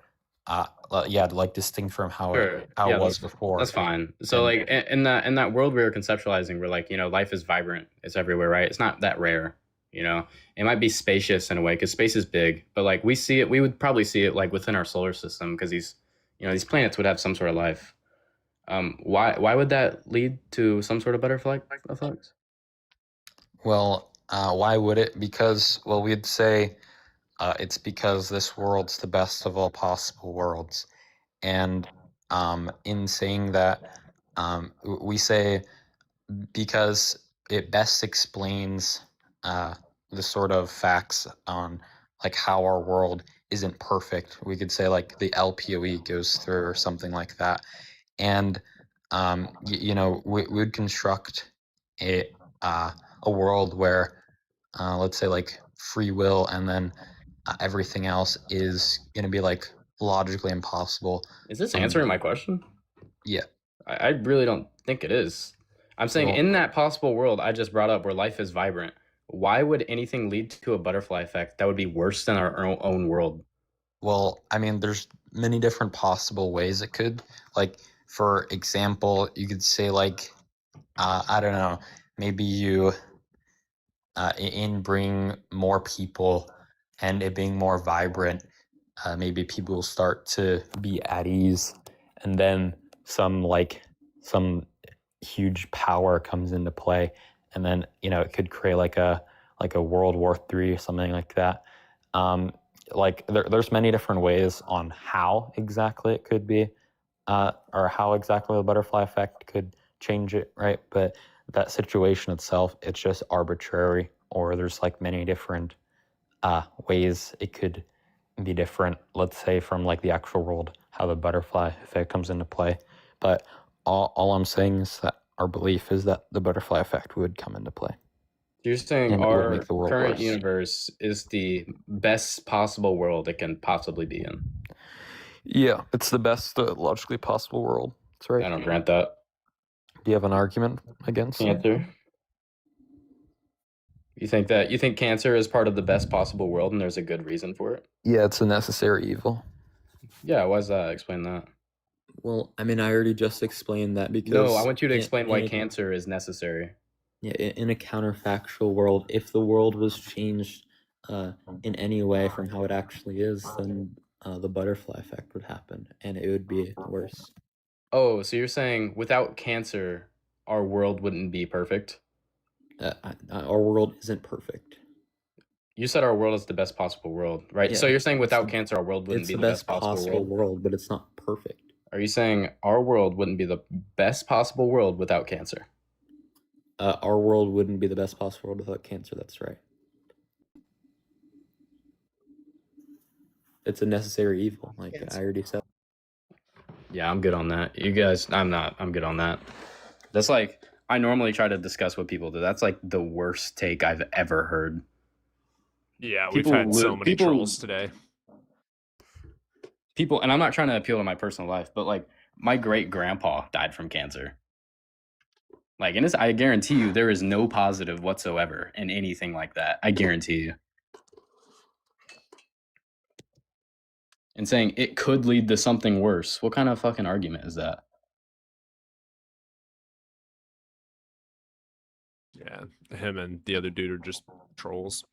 Speaker 12: like distinct from how
Speaker 14: Sure.
Speaker 12: it
Speaker 14: Yeah,
Speaker 12: was before.
Speaker 14: That's fine. So
Speaker 12: And-
Speaker 14: like in that world we were conceptualizing, where like life is vibrant, it's everywhere, right? It's not that rare. It might be spacious in a way because space is big, but like we see it, we would probably see it like within our solar system because these planets would have some sort of life. Why would that lead to some sort of butterfly effect?
Speaker 12: Well, why would it? Because, well, we'd say it's because this world's the best of all possible worlds. And in saying that, we say because it best explains the sort of facts on like how our world isn't perfect. We could say like the LPOE goes through or something like that. And we would construct a world where let's say like free will and then everything else is going to be like logically impossible.
Speaker 14: Is this answering my question?
Speaker 12: Yeah.
Speaker 14: I really don't think it is. I'm saying
Speaker 12: Well-
Speaker 14: in that possible world I just brought up where life is vibrant, why would anything lead to a butterfly effect that would be worse than our own world?
Speaker 12: Well, I mean, there's many different possible ways it could. Like, for example, you could say like, I don't know, maybe you bring more people and it being more vibrant, maybe people will start to be at ease, and then some huge power comes into play, and then it could create like a World War III or something like that. There's many different ways on how exactly it could be, or how exactly the butterfly effect could change it, right? But that situation itself, it's just arbitrary, or there's like many different ways it could be different, let's say from like the actual world, how the butterfly effect comes into play. But all I'm saying is that our belief is that the butterfly effect would come into play.
Speaker 14: You're saying
Speaker 12: And it would
Speaker 14: our
Speaker 12: make the world
Speaker 14: current
Speaker 12: worse.
Speaker 14: universe is the best possible world it can possibly be in.
Speaker 12: Yeah, it's the best logically possible world. That's right.
Speaker 14: I don't grant that.
Speaker 12: Do you have an argument against it?
Speaker 14: Cancer. You think cancer is part of the best possible world and there's a good reason for it?
Speaker 12: Yeah, it's a necessary evil.
Speaker 14: Yeah, why's that? Explain that.
Speaker 12: Well, I mean, I already just explained that because...
Speaker 14: No, I want you to explain why
Speaker 12: in-
Speaker 14: cancer is necessary.
Speaker 12: Yeah, in a counterfactual world, if the world was changed in any way from how it actually is, then the butterfly effect would happen, and it would be worse.
Speaker 14: Oh, so you're saying without cancer, our world wouldn't be perfect?
Speaker 12: Our world isn't perfect.
Speaker 14: You said our world is the best possible world, right?
Speaker 12: Yeah,
Speaker 14: So you're saying without
Speaker 12: it's-
Speaker 14: cancer, our world wouldn't
Speaker 12: It's
Speaker 14: be
Speaker 12: the
Speaker 14: the
Speaker 12: best
Speaker 14: best possible world?
Speaker 12: world, but it's not perfect.
Speaker 14: Are you saying our world wouldn't be the best possible world without cancer?
Speaker 12: Our world wouldn't be the best possible world without cancer, that's right. It's a necessary evil, like I already said.
Speaker 14: Yeah, I'm good on that. You guys, I'm good on that. That's like, I normally try to discuss what people do. That's like the worst take I've ever heard.
Speaker 1: Yeah,
Speaker 14: People
Speaker 1: we've had so
Speaker 14: li-
Speaker 1: many
Speaker 14: people-
Speaker 1: trolls today.
Speaker 14: People, and I'm not trying to appeal to my personal life, but like my great grandpa died from cancer. Like, and I guarantee you there is no positive whatsoever in anything like that. I guarantee you. and saying it could lead to something worse. What kind of fucking argument is that?
Speaker 1: Yeah, him and the other dude are just trolls.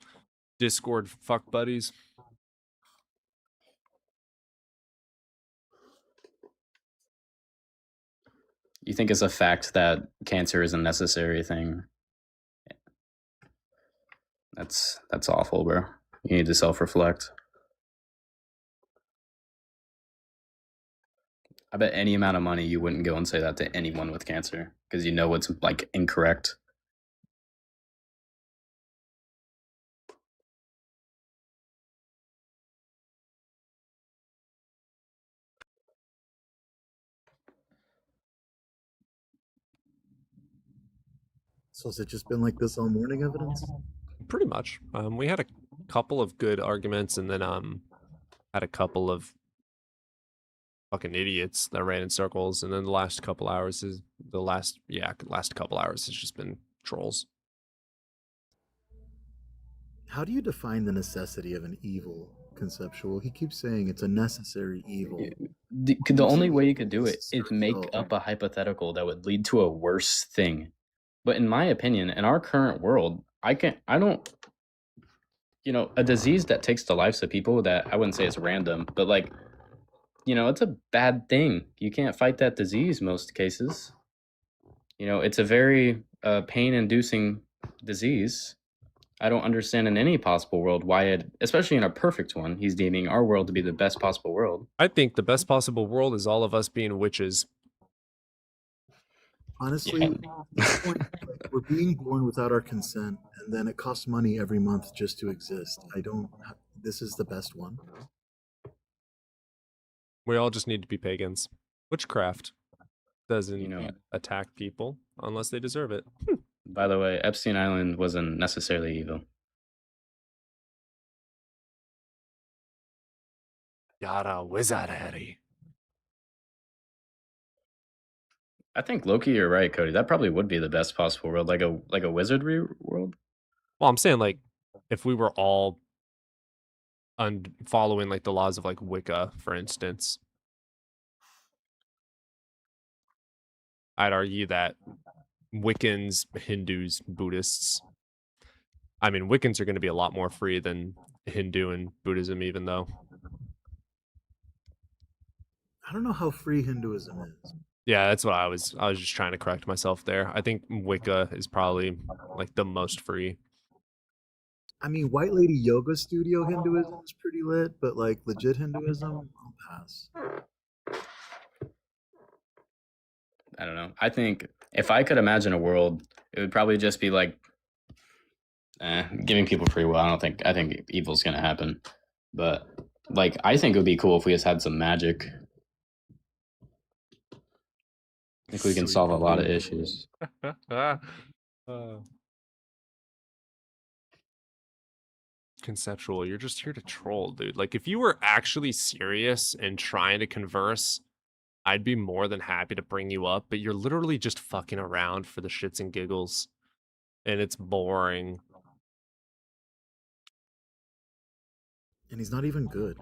Speaker 1: Discord fuck buddies.
Speaker 14: You think it's a fact that cancer is a necessary thing? That's awful, bro. You need to self-reflect. I bet any amount of money you wouldn't go and say that to anyone with cancer because you know it's like incorrect.
Speaker 16: So has it just been like this all morning, Evidence?
Speaker 1: Pretty much. We had a couple of good arguments, and then had a couple of fucking idiots that ran in circles, and then the last couple hours has just been trolls.
Speaker 16: How do you define the necessity of an evil, Conceptual? He keeps saying it's a necessary evil.
Speaker 14: The only way you could do it is make up a hypothetical that would lead to a worse thing. But in my opinion, in our current world, I don't, a disease that takes the lives of people that I wouldn't say it's random, but like, it's a bad thing. You can't fight that disease most cases. It's a very pain-inducing disease. I don't understand in any possible world why especially in a perfect one, he's deeming our world to be the best possible world.
Speaker 1: I think the best possible world is all of us being witches.
Speaker 16: Honestly, we're being born without our consent, and then it costs money every month just to exist. This is the best one.
Speaker 1: We all just need to be pagans. Witchcraft doesn't attack people unless they deserve it.
Speaker 14: By the way, Epstein Island wasn't necessarily evil.
Speaker 1: Yada wizard Harry.
Speaker 14: I think Loki, you're right, Cody. That probably would be the best possible world, like a wizardry world.
Speaker 1: Well, I'm saying like if we were all following like the laws of like Wicca, for instance, I'd argue that Wiccans, Hindus, Buddhists. I mean, Wiccans are going to be a lot more free than Hindu and Buddhism, even though.
Speaker 16: I don't know how free Hinduism is.
Speaker 1: Yeah, that's what I was just trying to correct myself there. I think Wicca is probably like the most free.
Speaker 16: I mean, White Lady Yoga Studio Hinduism is pretty lit, but like legit Hinduism, I'll pass.
Speaker 14: I don't know. I think if I could imagine a world, it would probably just be like giving people free will. I think evil's gonna happen. But like I think it would be cool if we just had some magic. I think we can solve a lot of issues.
Speaker 1: Conceptual, you're just here to troll, dude. Like if you were actually serious and trying to converse, I'd be more than happy to bring you up, but you're literally just fucking around for the shits and giggles. And it's boring.
Speaker 16: And he's not even good.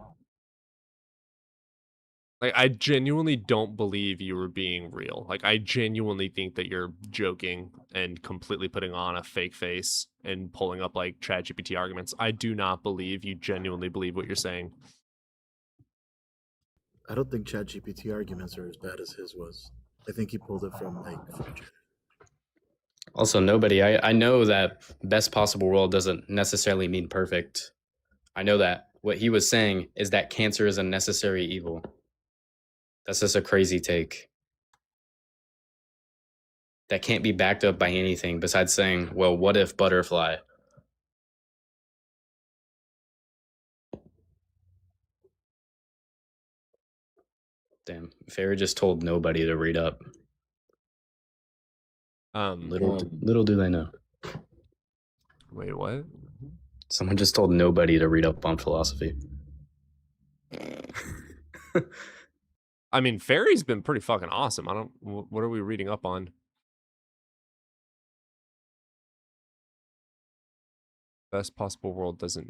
Speaker 1: Like, I genuinely don't believe you were being real. Like, I genuinely think that you're joking and completely putting on a fake face and pulling up, like, ChatGPT arguments. I do not believe you genuinely believe what you're saying.
Speaker 16: I don't think ChatGPT arguments are as bad as his was. I think he pulled it from, like...
Speaker 14: Also, I know that best possible world doesn't necessarily mean perfect. I know that. What he was saying is that cancer is a necessary evil. That's just a crazy take. That can't be backed up by anything besides saying, well, what if butterfly? Damn, Fairy just told nobody to read up. Little do they know.
Speaker 1: Wait, what?
Speaker 14: Someone just told nobody to read up on philosophy.
Speaker 1: I mean, Fairy's been pretty fucking awesome. What are we reading up on? Best possible world doesn't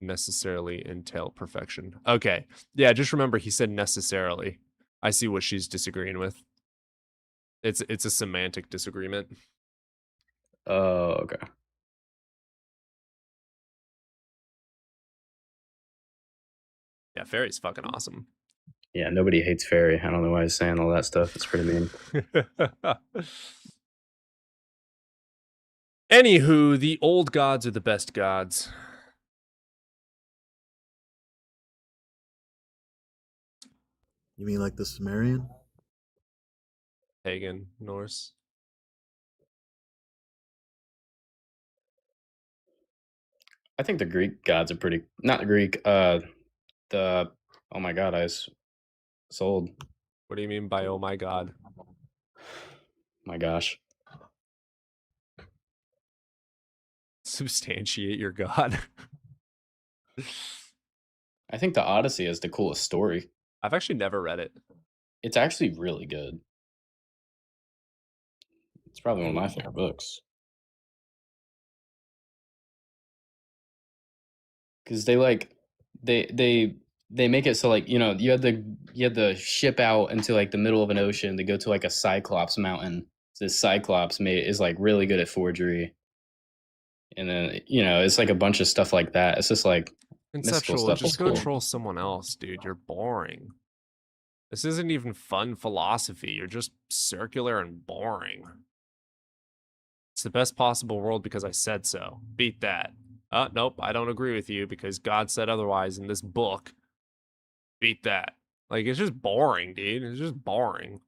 Speaker 1: necessarily entail perfection. Okay. Yeah, just remember he said necessarily. I see what she's disagreeing with. It's a semantic disagreement.
Speaker 14: Oh, okay.
Speaker 1: Yeah, Fairy's fucking awesome.
Speaker 14: Yeah, nobody hates Fairy. I don't know why he's saying all that stuff. It's pretty mean.
Speaker 1: Anywho, the old gods are the best gods.
Speaker 16: You mean like the Sumerian?
Speaker 1: Pagan, Norse.
Speaker 14: I think the Greek gods are pretty. Not the Greek. The oh my god, sold.
Speaker 1: What do you mean by oh my god?
Speaker 14: My gosh.
Speaker 1: Substantiate your god.
Speaker 14: I think the Odyssey is the coolest story.
Speaker 1: I've actually never read it.
Speaker 14: It's actually really good. It's probably one of my favorite books. Because they make it so like, you know, you had the ship out into like the middle of an ocean to go to like a Cyclops mountain. This Cyclops is like really good at forgery. And then, you know, it's like a bunch of stuff like that. It's just like mystical
Speaker 1: Conceptual,
Speaker 14: stuff.
Speaker 1: just
Speaker 14: It's
Speaker 1: go
Speaker 14: cool.
Speaker 1: troll someone else, dude. You're boring. This isn't even fun philosophy. You're just circular and boring. It's the best possible world because I said so. Beat that. Nope, I don't agree with you because God said otherwise in this book. Beat that. Like, it's just boring, dude. It's just boring.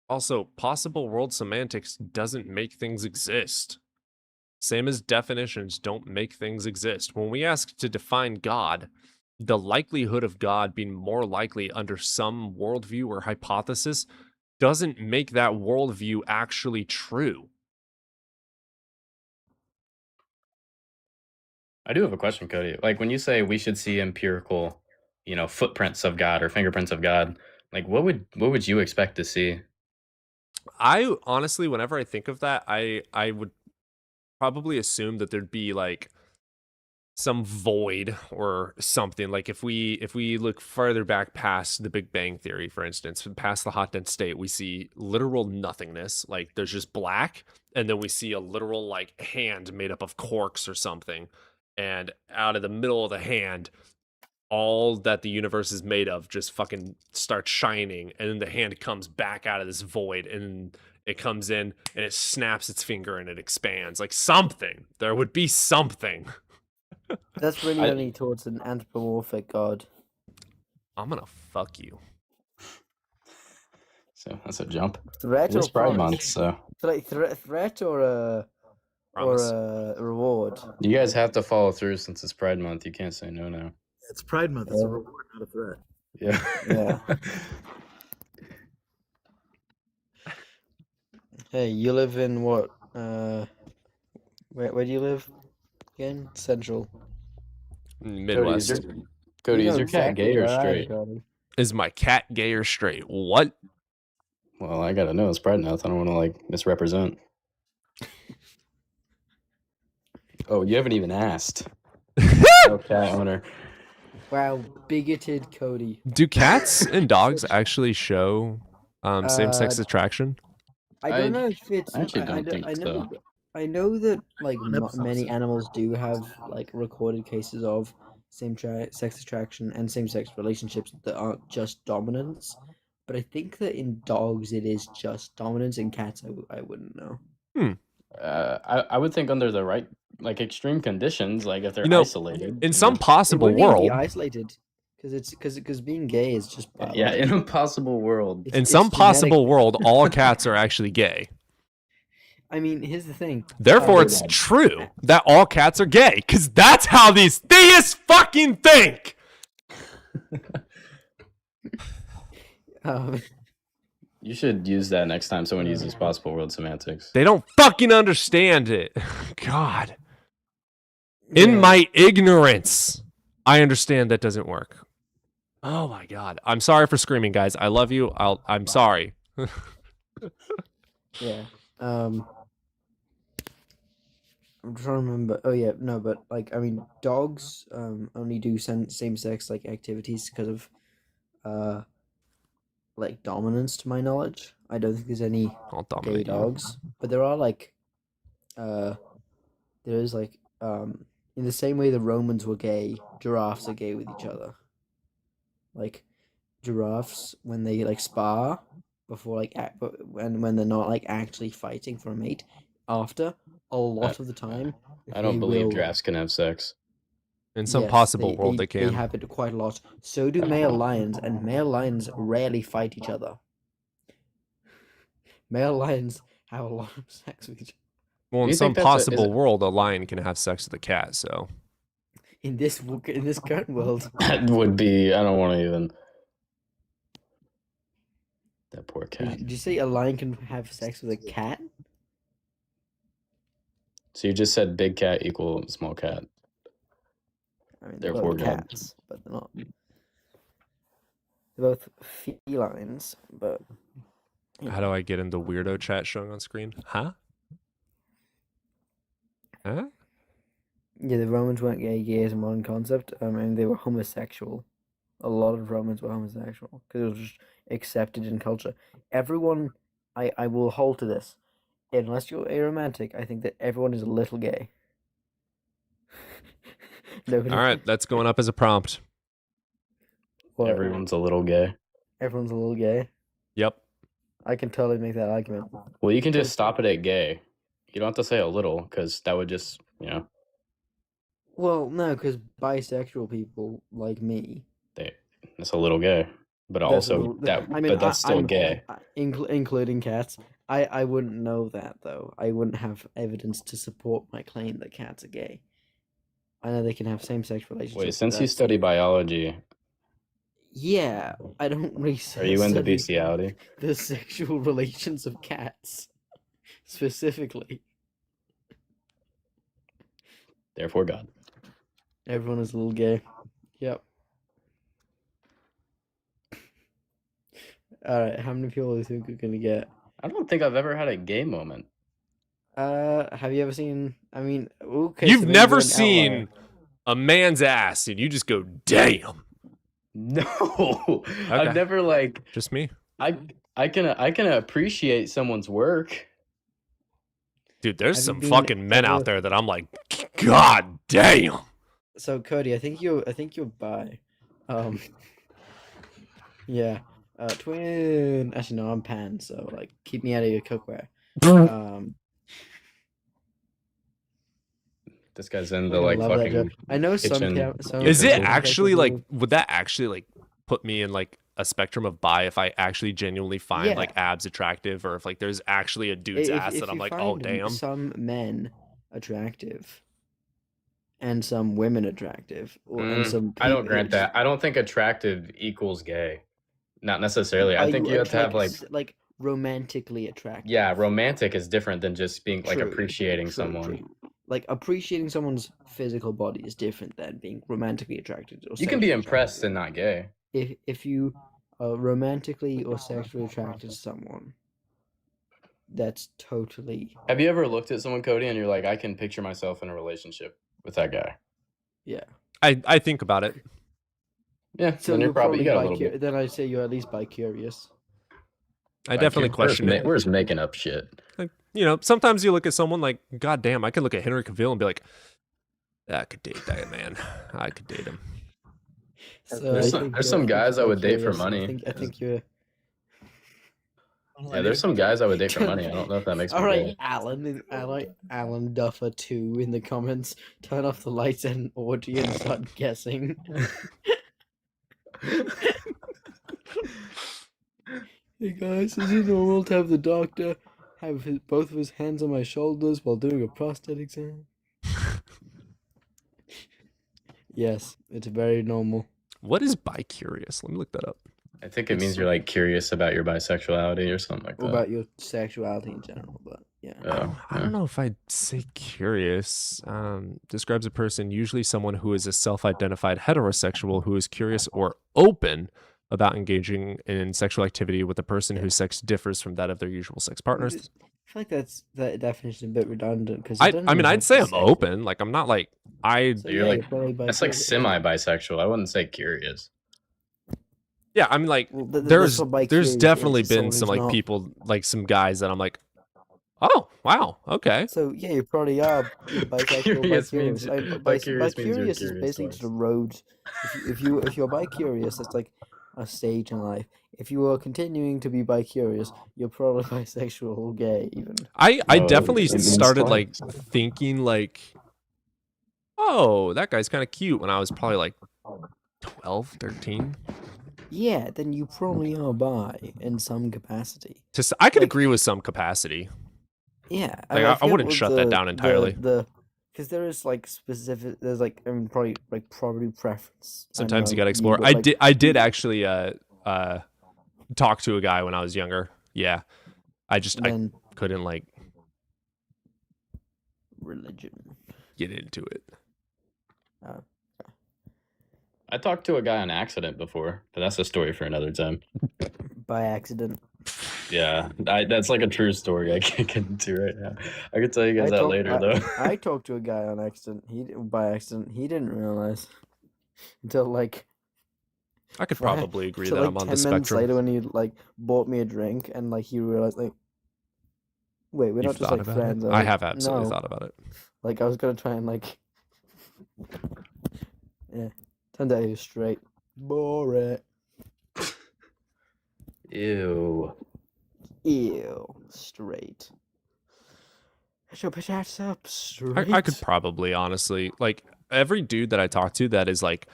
Speaker 1: Also, possible world semantics doesn't make things exist. Same as definitions don't make things exist. When we ask to define God, the likelihood of God being more likely under some worldview or hypothesis doesn't make that worldview actually true.
Speaker 14: I do have a question, Cody. Like when you say we should see empirical, you know, footprints of God or fingerprints of God, like what would you expect to see?
Speaker 1: I honestly, whenever I think of that, I would probably assume that there'd be like some void or something. Like if we look further back past the Big Bang Theory, for instance, past the hot dense state, we see literal nothingness. Like there's just black, and then we see a literal like hand made up of corks or something, and out of the middle of the hand, all that the universe is made of just fucking starts shining, and then the hand comes back out of this void, and it comes in and it snaps its finger and it expands. Like something. There would be something.
Speaker 10: That's really only towards an anthropomorphic god.
Speaker 1: I'm gonna fuck you.
Speaker 14: So that's a jump.
Speaker 10: Threat
Speaker 14: It's
Speaker 10: or
Speaker 14: Pride
Speaker 10: promise?
Speaker 14: Month, so
Speaker 10: So like threat or a reward.
Speaker 14: you guys have to follow through since it's Pride Month. You can't say no now.
Speaker 16: It's Pride Month. It's a reward, not a threat.
Speaker 14: Yeah.
Speaker 10: Yeah. Hey, you live in what? Where do you live again? Central.
Speaker 1: Midwest.
Speaker 14: Cody,
Speaker 10: You
Speaker 14: is
Speaker 10: know
Speaker 14: your cat
Speaker 10: exactly
Speaker 14: gay or
Speaker 10: where I am,
Speaker 14: straight?
Speaker 10: Cody.
Speaker 1: Is my cat gay or straight? What?
Speaker 14: Well, I gotta know. It's Pride Month. I don't want to like misrepresent. Oh, you haven't even asked. No cat owner.
Speaker 10: Wow, bigoted Cody.
Speaker 1: Do cats and dogs actually show same-sex
Speaker 10: Uh,
Speaker 1: attraction?
Speaker 10: I don't know if it's.
Speaker 14: I actually don't think
Speaker 10: I know.
Speaker 14: so.
Speaker 10: I know that like
Speaker 16: One episode
Speaker 10: many
Speaker 16: said-
Speaker 10: animals do have like recorded cases of sex attraction and same-sex relationships that aren't just dominance. But I think that in dogs it is just dominance. In cats, I wouldn't know.
Speaker 14: I would think under the right, like extreme conditions, like if they're
Speaker 1: You know,
Speaker 14: isolated.
Speaker 1: in some
Speaker 10: It
Speaker 1: possible
Speaker 10: wouldn't even be
Speaker 1: world,
Speaker 10: isolated because being gay is just
Speaker 14: Yeah,
Speaker 10: biology.
Speaker 14: in a possible world.
Speaker 1: in
Speaker 10: It's
Speaker 1: some possible
Speaker 10: genetic.
Speaker 1: world, all cats are actually gay.
Speaker 10: I mean, here's the thing.
Speaker 1: Therefore, it's true that all cats are gay, because that's how these theists fucking think.
Speaker 14: You should use that next time someone uses possible world semantics.
Speaker 1: They don't fucking understand it. God. In my ignorance, I understand that doesn't work. Oh my God. I'm sorry for screaming, guys. I love you. I'm sorry.
Speaker 10: Yeah. I'm trying to remember. Oh yeah, no, but like I mean, dogs only do same-sex like activities because of like dominance, to my knowledge. I don't think there's any
Speaker 1: I'll
Speaker 10: gay
Speaker 1: dominate you.
Speaker 10: dogs, but there are like there is like in the same way the Romans were gay, giraffes are gay with each other. Like giraffes when they like spar before like when they're not like actually fighting for a mate, after a lot of the time
Speaker 14: I don't
Speaker 10: they
Speaker 14: believe
Speaker 10: will-
Speaker 14: giraffes can have sex.
Speaker 1: In some
Speaker 10: Yes,
Speaker 1: possible world, they
Speaker 10: They
Speaker 1: can.
Speaker 10: have it quite a lot. So do male lions, and male lions rarely fight each other. Male lions have a lot of sex with each other.
Speaker 1: Well,
Speaker 14: Do
Speaker 1: in
Speaker 14: you
Speaker 1: some
Speaker 14: think that's a- is
Speaker 1: possible
Speaker 14: it-
Speaker 1: world, a lion can have sex with a cat, so.
Speaker 10: In this current world,
Speaker 14: That would be. I don't want to even. That poor cat.
Speaker 10: did you say a lion can have sex with a cat?
Speaker 14: So you just said big cat equal small cat.
Speaker 10: I mean, they're
Speaker 14: Therefore,
Speaker 10: both
Speaker 14: God.
Speaker 10: cats, but they're not. They're both felines, but
Speaker 1: How do I get into weirdo chat showing on screen? Huh? Huh?
Speaker 10: yeah, the Romans weren't gay. Gay is a modern concept. And they were homosexual. A lot of Romans were homosexual because it was just accepted in culture. Everyone, I will hold to this. Unless you're aromantic, I think that everyone is a little gay. Nobody.
Speaker 1: All right, that's going up as a prompt.
Speaker 10: What?
Speaker 14: Everyone's a little gay.
Speaker 10: Everyone's a little gay.
Speaker 1: Yep.
Speaker 10: I can totally make that argument.
Speaker 14: Well, you can just stop it at gay. You don't have to say a little, because that would just, you know,
Speaker 10: Well, no, because bisexual people like me.
Speaker 14: it's a little gay. But
Speaker 10: That's a
Speaker 14: also
Speaker 10: little-
Speaker 14: that,
Speaker 10: I mean,
Speaker 14: but that's still
Speaker 10: I'm-
Speaker 14: gay.
Speaker 10: Including cats. I wouldn't know that though. I wouldn't have evidence to support my claim that cats are gay. I know they can have same-sex relationships.
Speaker 14: Wait,
Speaker 10: but
Speaker 14: since you
Speaker 10: that's-
Speaker 14: study biology,
Speaker 10: Yeah, I don't research.
Speaker 14: are you into
Speaker 10: study
Speaker 14: bestiality?
Speaker 10: the sexual relations of cats, specifically.
Speaker 14: Therefore, God.
Speaker 10: Everyone is a little gay. Yep. All right, how many people do you think we're gonna get?
Speaker 14: I don't think I've ever had a gay moment.
Speaker 10: Have you ever seen? I mean, okay.
Speaker 1: You've
Speaker 10: so maybe
Speaker 1: never
Speaker 10: you're an
Speaker 1: seen
Speaker 10: outlier.
Speaker 1: a man's ass and you just go, damn.
Speaker 14: No,
Speaker 1: Okay.
Speaker 14: I've never like.
Speaker 1: Just me.
Speaker 14: I can appreciate someone's work.
Speaker 1: Dude, there's
Speaker 10: Have you
Speaker 1: some
Speaker 10: been
Speaker 1: fucking men
Speaker 10: ever-
Speaker 1: out there that I'm like, God damn.
Speaker 10: So Cody, I think you're bi. Yeah. Twin. Actually, no, I'm pan. So like, keep me out of your cookware.
Speaker 14: This guy's in the
Speaker 10: I
Speaker 14: like
Speaker 10: love that
Speaker 14: fucking.
Speaker 10: joke. I know
Speaker 14: kitchen.
Speaker 10: some.
Speaker 1: Is it
Speaker 10: people-
Speaker 1: actually like, would that actually like put me in like a spectrum of bi if I actually genuinely find
Speaker 10: Yeah.
Speaker 1: like abs attractive, or if like there's actually a dude's ass that I'm
Speaker 10: you
Speaker 1: like, oh
Speaker 10: find
Speaker 1: damn.
Speaker 10: some men attractive, and some women attractive, and some.
Speaker 14: I don't grant
Speaker 10: people-
Speaker 14: that. I don't think attractive equals gay. Not necessarily. I
Speaker 10: Are
Speaker 14: think you have to have like.
Speaker 10: like romantically attractive.
Speaker 14: Yeah, romantic is different than just being like
Speaker 10: True,
Speaker 14: appreciating
Speaker 10: true,
Speaker 14: someone.
Speaker 10: true. Like appreciating someone's physical body is different than being romantically attracted. Or
Speaker 14: You can be
Speaker 10: sexually
Speaker 14: impressed and not gay.
Speaker 10: if you are romantically or sexually attracted to someone, that's totally
Speaker 14: Have you ever looked at someone, Cody, and you're like, I can picture myself in a relationship with that guy?
Speaker 10: yeah.
Speaker 1: I think about it.
Speaker 14: Yeah,
Speaker 10: So
Speaker 14: then you're probably you got a little bit.
Speaker 10: then I'd say you're at least bi-curious.
Speaker 1: I definitely question it.
Speaker 14: We're just making up shit.
Speaker 1: Like, you know, sometimes you look at someone like, God damn, I could look at Henry Cavill and be like, I could date that man. I could date him.
Speaker 10: So
Speaker 14: There's
Speaker 10: I
Speaker 14: some-
Speaker 10: think
Speaker 14: there's
Speaker 10: you're-
Speaker 14: some
Speaker 10: I think
Speaker 14: guys
Speaker 10: you're
Speaker 14: I would date for
Speaker 10: bi-curious.
Speaker 14: money.
Speaker 10: I think you're.
Speaker 14: Yeah, there's some guys I would date for money. I don't know if that makes me
Speaker 10: All right,
Speaker 14: gay.
Speaker 10: Alan Duffer 2 in the comments. Turn off the lights and orgy and start guessing. Hey guys, is it normal to have the doctor have both of his hands on my shoulders while doing a prostate exam? Yes, it's very normal.
Speaker 1: What is bi-curious? Let me look that up.
Speaker 14: I think it means you're like curious about your bisexuality or something like
Speaker 10: Or
Speaker 14: that.
Speaker 10: about your sexuality in general, but yeah.
Speaker 1: I don't know if I'd say curious. Describes a person, usually someone who is a self-identified heterosexual who is curious or open about engaging in sexual activity with a person whose sex differs from that of their usual sex partners.
Speaker 10: I feel like that definition is a bit redundant because
Speaker 1: I mean, I'd say I'm open. Like, I'm not like I.
Speaker 14: So you're like that's like semi-bisexual. I wouldn't say curious.
Speaker 1: Yeah, I mean, like
Speaker 10: that's
Speaker 1: there's
Speaker 10: what bi-curious
Speaker 1: definitely
Speaker 10: is,
Speaker 1: been
Speaker 10: someone
Speaker 1: some
Speaker 10: who's
Speaker 1: like
Speaker 10: not-
Speaker 1: people, like some guys that I'm like, oh wow, okay.
Speaker 10: So yeah, you probably are bisexual.
Speaker 14: Curious
Speaker 10: Bi-curious.
Speaker 14: means-
Speaker 10: Bi-curious
Speaker 14: means you're
Speaker 10: is
Speaker 14: curious
Speaker 10: basically
Speaker 14: twice.
Speaker 10: just a road. If you're bi-curious, that's like a stage in life. If you are continuing to be bi-curious, you're probably bisexual or gay even.
Speaker 1: I
Speaker 14: Oh,
Speaker 1: definitely
Speaker 14: it means
Speaker 1: started
Speaker 14: twice.
Speaker 1: like thinking like, oh, that guy's kind of cute when I was probably like 12, 13.
Speaker 10: Yeah, then you probably are bi in some capacity.
Speaker 1: I could agree with some capacity.
Speaker 10: Yeah,
Speaker 1: Like, I
Speaker 10: feel
Speaker 1: wouldn't
Speaker 10: with
Speaker 1: shut that down entirely.
Speaker 10: Because there is like specific. There's like probably preference. I
Speaker 1: Sometimes you
Speaker 10: know
Speaker 1: gotta explore.
Speaker 10: but,
Speaker 1: I
Speaker 10: like,
Speaker 1: did. I did actually talk to a guy when I was younger. Yeah, I
Speaker 10: Then-
Speaker 1: couldn't like
Speaker 10: religion.
Speaker 1: get into it.
Speaker 14: I talked to a guy on accident before, but that's a story for another time.
Speaker 10: By accident.
Speaker 14: Yeah, that's like a true story I can't get into right now. I can tell you guys that later though.
Speaker 10: I talked to a guy on accident. By accident. He didn't realize until like.
Speaker 1: I could
Speaker 10: right,
Speaker 1: probably agree
Speaker 10: till,
Speaker 1: that
Speaker 10: like,
Speaker 1: I'm on the
Speaker 10: 10 minutes
Speaker 1: spectrum.
Speaker 10: later when he like bought me a drink and like he realized like. Wait, we're
Speaker 1: You've
Speaker 10: not just
Speaker 1: thought
Speaker 10: like
Speaker 1: about it?
Speaker 10: friends.
Speaker 1: I
Speaker 10: I'm like,
Speaker 1: have absolutely
Speaker 10: no.
Speaker 1: thought about it.
Speaker 10: Like I was gonna try and like. Yeah, turned out he was straight. Boring.
Speaker 14: Ew.
Speaker 10: Ew, straight. Should put that up straight.
Speaker 1: I could probably honestly like every dude that I talk to that is like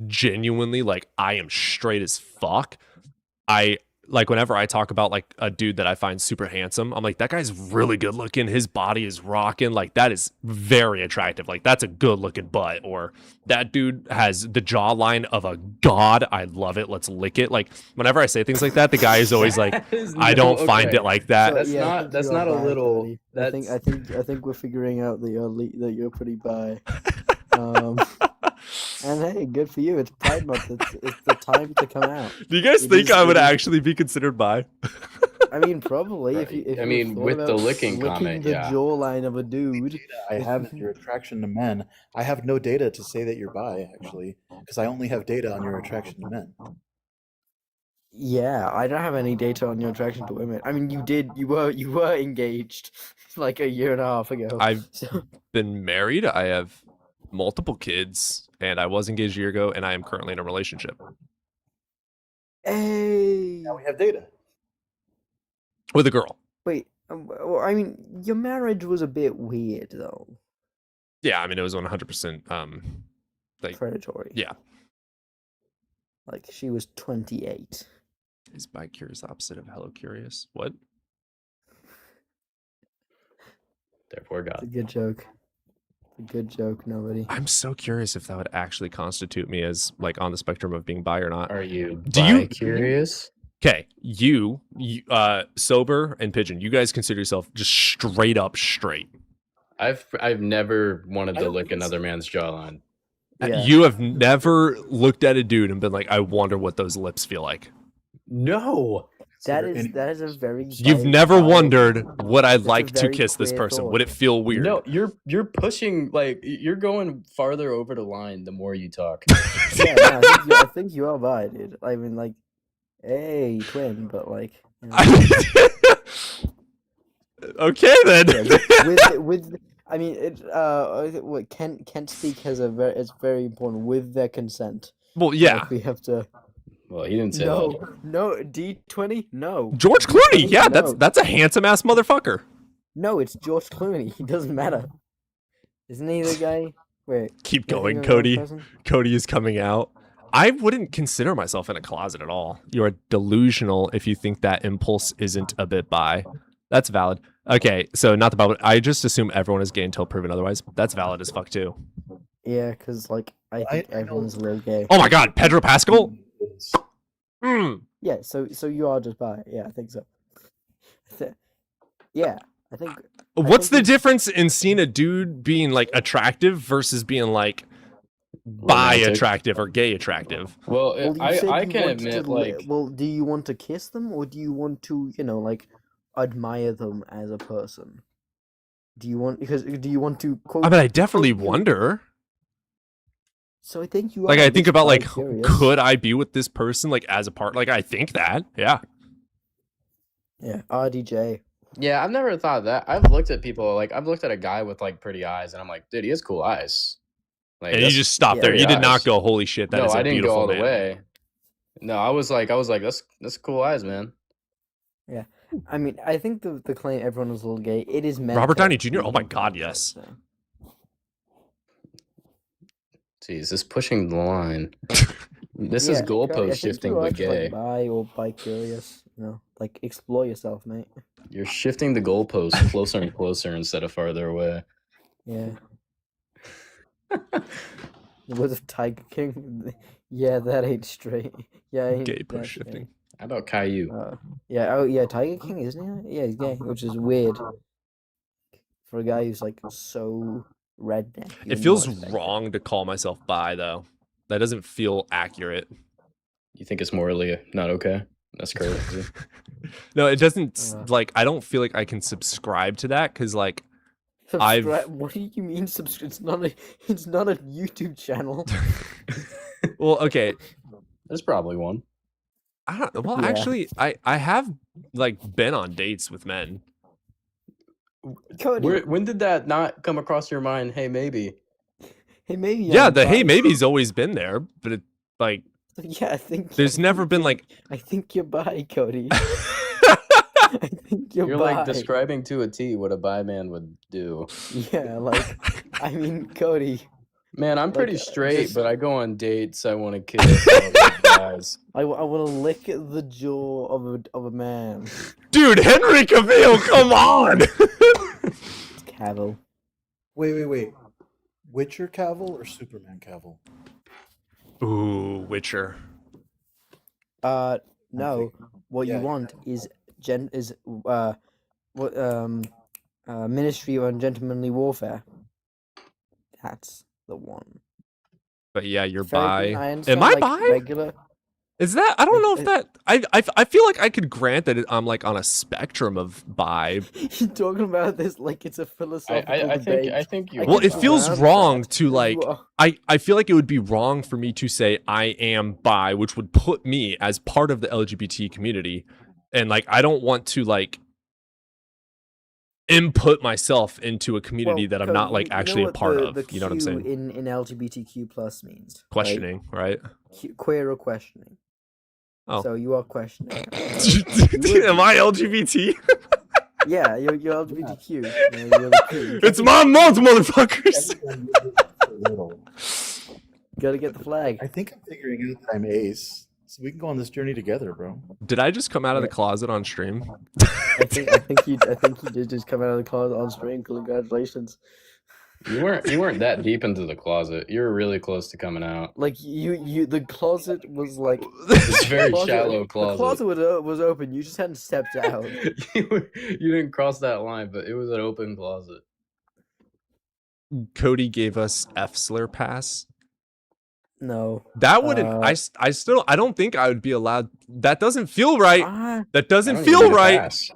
Speaker 1: genuinely like I am straight as fuck. I like whenever I talk about like a dude that I find super handsome, I'm like, that guy's really good looking. His body is rocking. Like that is very attractive. Like that's a good looking butt. Or that dude has the jawline of a god. I love it. Let's lick it. Like whenever I say things like that, the guy is always like, I don't find it like that.
Speaker 14: That's not. That's not a little.
Speaker 10: I
Speaker 14: That's.
Speaker 10: think we're figuring out that you're pretty bi. And hey, good for you. It's Pride Month. It's the time to come out.
Speaker 1: Do you guys
Speaker 10: It
Speaker 1: think
Speaker 10: is-
Speaker 1: I would
Speaker 10: it is-
Speaker 1: actually be considered bi?
Speaker 10: I mean, probably. If you. If
Speaker 14: I
Speaker 10: you
Speaker 14: mean,
Speaker 10: thought
Speaker 14: with the
Speaker 10: about
Speaker 14: licking
Speaker 10: licking
Speaker 14: comment,
Speaker 10: the
Speaker 14: yeah.
Speaker 10: jawline of a dude.
Speaker 16: I have is your attraction to men. I have no data to say that you're bi, actually, because I only have data on your attraction to men.
Speaker 10: Yeah, I don't have any data on your attraction to women. I mean, you did. You were engaged like a year and a half ago.
Speaker 1: I've
Speaker 10: So-
Speaker 1: been married. I have multiple kids, and I was engaged a year ago, and I am currently in a relationship
Speaker 10: Hey.
Speaker 16: Now we have data.
Speaker 1: with a girl.
Speaker 10: Wait. Well, I mean, your marriage was a bit weird though.
Speaker 1: Yeah, I mean it was 100% like
Speaker 10: Predatory.
Speaker 1: yeah.
Speaker 10: Like she was 28.
Speaker 1: Is bi curious opposite of hello curious? What?
Speaker 14: Therefore,
Speaker 10: It's a
Speaker 14: God.
Speaker 10: good joke. A good joke. Nobody.
Speaker 1: I'm so curious if that would actually constitute me as like on the spectrum of being bi or not.
Speaker 14: Are you
Speaker 1: Do you-
Speaker 14: bi-curious?
Speaker 1: Okay, you sober and Pigeon, you guys consider yourself just straight up straight.
Speaker 14: I've never wanted
Speaker 16: I
Speaker 14: to
Speaker 16: don't
Speaker 14: lick
Speaker 16: think so.
Speaker 14: another man's jawline.
Speaker 10: Yeah.
Speaker 1: You have never looked at a dude and been like, I wonder what those lips feel like.
Speaker 14: No.
Speaker 10: That
Speaker 16: Consider
Speaker 10: is
Speaker 16: any-
Speaker 10: that is a very.
Speaker 1: You've
Speaker 10: valid
Speaker 1: never
Speaker 10: thought.
Speaker 1: wondered would I
Speaker 10: That's a
Speaker 1: like to
Speaker 10: very
Speaker 1: kiss this
Speaker 10: clear
Speaker 1: person?
Speaker 10: thought.
Speaker 1: Would it feel weird?
Speaker 14: No, you're pushing like you're going farther over the line the more you talk.
Speaker 10: Yeah, no, I think you are bi, dude. I mean, like, hey, twin, but like. You know,
Speaker 1: Okay then.
Speaker 10: yeah, with I mean it what Kent speak has it's very important with their consent.
Speaker 1: Well, yeah.
Speaker 10: Like, we have to
Speaker 14: Well, he didn't say that.
Speaker 10: no D20 no
Speaker 1: George Clooney,
Speaker 10: D20,
Speaker 1: yeah,
Speaker 10: no.
Speaker 1: that's a handsome ass motherfucker.
Speaker 10: No, it's George Clooney. He doesn't matter. Isn't he the guy? Wait.
Speaker 1: Keep
Speaker 10: am I
Speaker 1: going,
Speaker 10: thinking of the wrong
Speaker 1: Cody.
Speaker 10: person?
Speaker 1: Cody is coming out. I wouldn't consider myself in a closet at all. You're delusional if you think that impulse isn't a bit bi. That's valid. Okay, so not the Bible. I just assume everyone is gay until proven otherwise. That's valid as fuck too.
Speaker 10: Yeah, because like I think everyone's a little gay.
Speaker 1: Oh my god, Pedro Pascal?
Speaker 10: Yeah, so you are just bi. Yeah, I think so. Yeah, I think.
Speaker 1: What's the
Speaker 10: it's-
Speaker 1: difference in seeing a dude being like attractive versus being like bi
Speaker 14: Romantic.
Speaker 1: attractive or gay attractive?
Speaker 14: Well,
Speaker 10: Well, you
Speaker 14: I
Speaker 10: said
Speaker 14: I
Speaker 10: you
Speaker 14: can
Speaker 10: wanted
Speaker 14: admit,
Speaker 10: to.
Speaker 14: like,
Speaker 10: Well, do you want to kiss them, or do you want to, like, admire them as a person? Do you want to quote?
Speaker 1: I mean, I definitely
Speaker 10: quote you-
Speaker 1: wonder.
Speaker 10: So I think you
Speaker 1: Like,
Speaker 10: are
Speaker 1: I think
Speaker 10: just
Speaker 1: about like,
Speaker 10: bi-curious.
Speaker 1: could I be with this person like as a part? Like, I think that, yeah.
Speaker 10: Yeah, RDJ.
Speaker 14: yeah, I've never thought of that. I've looked at people, like, I've looked at a guy with like pretty eyes, and I'm like, dude, he has cool eyes. Like,
Speaker 1: And you
Speaker 14: that's
Speaker 1: just stopped there.
Speaker 14: pretty
Speaker 1: You did not
Speaker 14: eyes.
Speaker 1: go, holy shit, that
Speaker 14: No,
Speaker 1: is a
Speaker 14: I didn't go
Speaker 1: beautiful
Speaker 14: all the
Speaker 1: man.
Speaker 14: way. No, I was like, that's cool eyes, man.
Speaker 10: Yeah, I mean, I think the claim everyone was a little gay. It is meant.
Speaker 1: Robert
Speaker 10: to
Speaker 1: Downey Jr.
Speaker 10: be
Speaker 1: Oh my
Speaker 10: meant to
Speaker 1: God,
Speaker 10: be,
Speaker 1: yes.
Speaker 10: so.
Speaker 14: Jeez, this pushing the line. This is
Speaker 10: Yeah, Cody, I
Speaker 14: goalpost
Speaker 10: think
Speaker 14: shifting,
Speaker 10: you are
Speaker 14: but
Speaker 10: just, like,
Speaker 14: gay.
Speaker 10: bi or bi-curious. Like, explore yourself, mate.
Speaker 14: You're shifting the goalpost closer and closer instead of farther away.
Speaker 10: Yeah. The words of Tiger King. Yeah, that ain't straight. Yeah, ain't
Speaker 1: Gay
Speaker 10: that
Speaker 1: push
Speaker 10: straight.
Speaker 1: shifting.
Speaker 14: How about Caillou?
Speaker 10: Yeah. Oh, yeah. Tiger King, isn't he? Yeah, he's gay, which is weird for a guy who's like so redneck.
Speaker 1: It feels wrong to call myself bi though. That doesn't feel accurate.
Speaker 14: You think it's morally not okay? That's crazy.
Speaker 1: No, it doesn't. Like, I don't feel like I can subscribe to that because like
Speaker 10: What do you mean? It's not a. It's not a YouTube channel.
Speaker 1: Well, okay.
Speaker 14: There's probably one.
Speaker 1: I don't. Well,
Speaker 10: Yeah.
Speaker 1: actually, I have like been on dates with men.
Speaker 10: Cody.
Speaker 14: When did that not come across your mind? Hey, maybe.
Speaker 10: Hey, maybe.
Speaker 1: Yeah,
Speaker 10: I'm
Speaker 1: the hey
Speaker 10: bi.
Speaker 1: maybe's always been there, but it like
Speaker 10: Yeah, I think.
Speaker 1: there's never been like
Speaker 10: I think you're bi, Cody. I think you're bi.
Speaker 14: like describing to a T what a bi man would do.
Speaker 10: Yeah, like, I mean, Cody.
Speaker 14: Man, I'm pretty
Speaker 10: Like,
Speaker 14: straight,
Speaker 10: just-
Speaker 14: but I go on dates. I want to kiss. I like guys.
Speaker 10: I want to lick the jaw of a man.
Speaker 1: dude, Henry Cavill, come on.
Speaker 10: Cavill.
Speaker 16: Wait. Witcher Cavill or Superman Cavill?
Speaker 1: Ooh, Witcher.
Speaker 10: No. What you
Speaker 16: Yeah,
Speaker 10: want is Ministry of Ungentlemanly Warfare. That's the one.
Speaker 1: But yeah, you're
Speaker 10: Ferric,
Speaker 1: bi.
Speaker 10: I
Speaker 1: Am
Speaker 10: understand,
Speaker 1: I
Speaker 10: like,
Speaker 1: bi?
Speaker 10: regular.
Speaker 1: Is that? I don't know if that. I feel like I could grant that I'm like on a spectrum of bi.
Speaker 10: You're talking about this like it's a philosophical debate.
Speaker 14: I think you.
Speaker 1: Well, it
Speaker 10: can
Speaker 1: feels
Speaker 10: grant
Speaker 1: wrong
Speaker 10: that.
Speaker 1: to
Speaker 10: You
Speaker 1: like.
Speaker 10: are-
Speaker 1: I feel like it would be wrong for me to say I am bi, which would put me as part of the LGBT community, and like I don't want to like input myself into a community that I'm
Speaker 10: Cody,
Speaker 1: not like
Speaker 10: you know
Speaker 1: actually a
Speaker 10: what
Speaker 1: part
Speaker 10: the
Speaker 1: of. You know what I'm
Speaker 10: Q
Speaker 1: saying?
Speaker 10: in LGBTQ plus means right?
Speaker 1: Questioning, right?
Speaker 10: Queer or questioning.
Speaker 1: Oh.
Speaker 10: So you are questioning.
Speaker 1: Am I LGBT?
Speaker 10: Yeah, you're LGBTQ. You're the Q.
Speaker 1: It's my month, motherfuckers.
Speaker 10: Gotta get the flag.
Speaker 16: I think I'm figuring out that I'm ace, so we can go on this journey together, bro.
Speaker 1: Did I just come out of the closet on stream?
Speaker 10: I think you did just come out of the closet on stream. Congratulations.
Speaker 14: You weren't that deep into the closet. You were really close to coming out.
Speaker 10: Like the closet was like
Speaker 14: It's a very
Speaker 10: closet-
Speaker 14: shallow
Speaker 10: The
Speaker 14: closet.
Speaker 10: closet was open. You just hadn't stepped out.
Speaker 14: You didn't cross that line, but it was an open closet.
Speaker 1: Cody gave us F slur pass.
Speaker 10: No.
Speaker 1: That wouldn't. I still. I don't think I would be allowed. That doesn't feel right. That doesn't
Speaker 14: I don't even
Speaker 1: feel
Speaker 14: need a
Speaker 1: right.
Speaker 14: pass.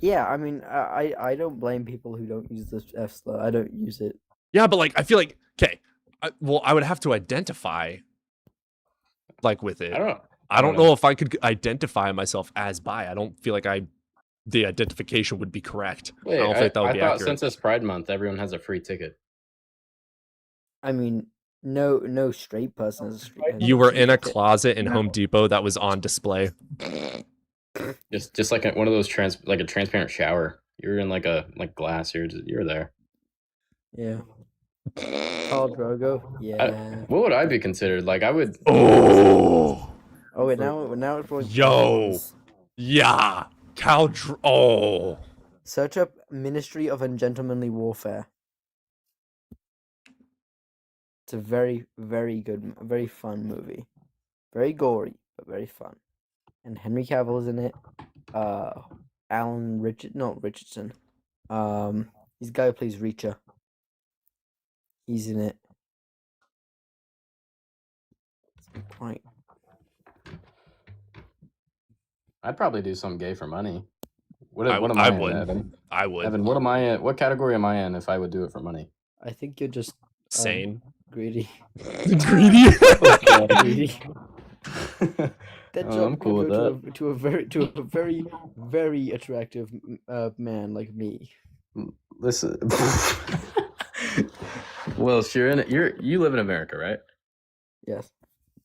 Speaker 10: Yeah, I mean, I don't blame people who don't use the F slur. I don't use it.
Speaker 1: Yeah, but like I feel like okay. Well, I would have to identify like with it. I don't know if I could identify myself as bi. I don't feel like the identification would be correct.
Speaker 14: Wait,
Speaker 1: I don't think that would
Speaker 14: I
Speaker 1: be
Speaker 14: thought
Speaker 1: accurate.
Speaker 14: since it's Pride Month, everyone has a free ticket.
Speaker 10: I mean, no straight person has a
Speaker 1: You were in a
Speaker 10: ticket.
Speaker 1: closet in Home Depot that was on display.
Speaker 14: Just like one of those like a transparent shower. You were in like glass. You're there.
Speaker 10: Yeah. Khal Drogo. Yeah.
Speaker 14: What would I be considered? Like I would.
Speaker 1: Oh.
Speaker 10: Oh wait, now it's going.
Speaker 1: Yo. Yeah. Oh.
Speaker 10: Search up Ministry of Ungentlemanly Warfare. It's a very, very good, very fun movie. Very gory, but very fun. and Henry Cavill is in it. Alan Richardson. He's the guy who plays Reacher. He's in it. Quite.
Speaker 14: I'd probably do some gay for money. What
Speaker 1: I
Speaker 14: am I in,
Speaker 1: would.
Speaker 14: Evan?
Speaker 1: I would.
Speaker 14: Evan, what am I in? What category am I in if I would do it for money?
Speaker 10: I think you're just
Speaker 1: Sane.
Speaker 10: greedy.
Speaker 1: Greedy.
Speaker 10: Greedy. That
Speaker 14: Oh,
Speaker 10: job
Speaker 14: I'm cool
Speaker 10: could
Speaker 14: with
Speaker 10: go to a very very attractive man like me.
Speaker 14: Listen. Well, you're in it. You live in America, right?
Speaker 10: Yes.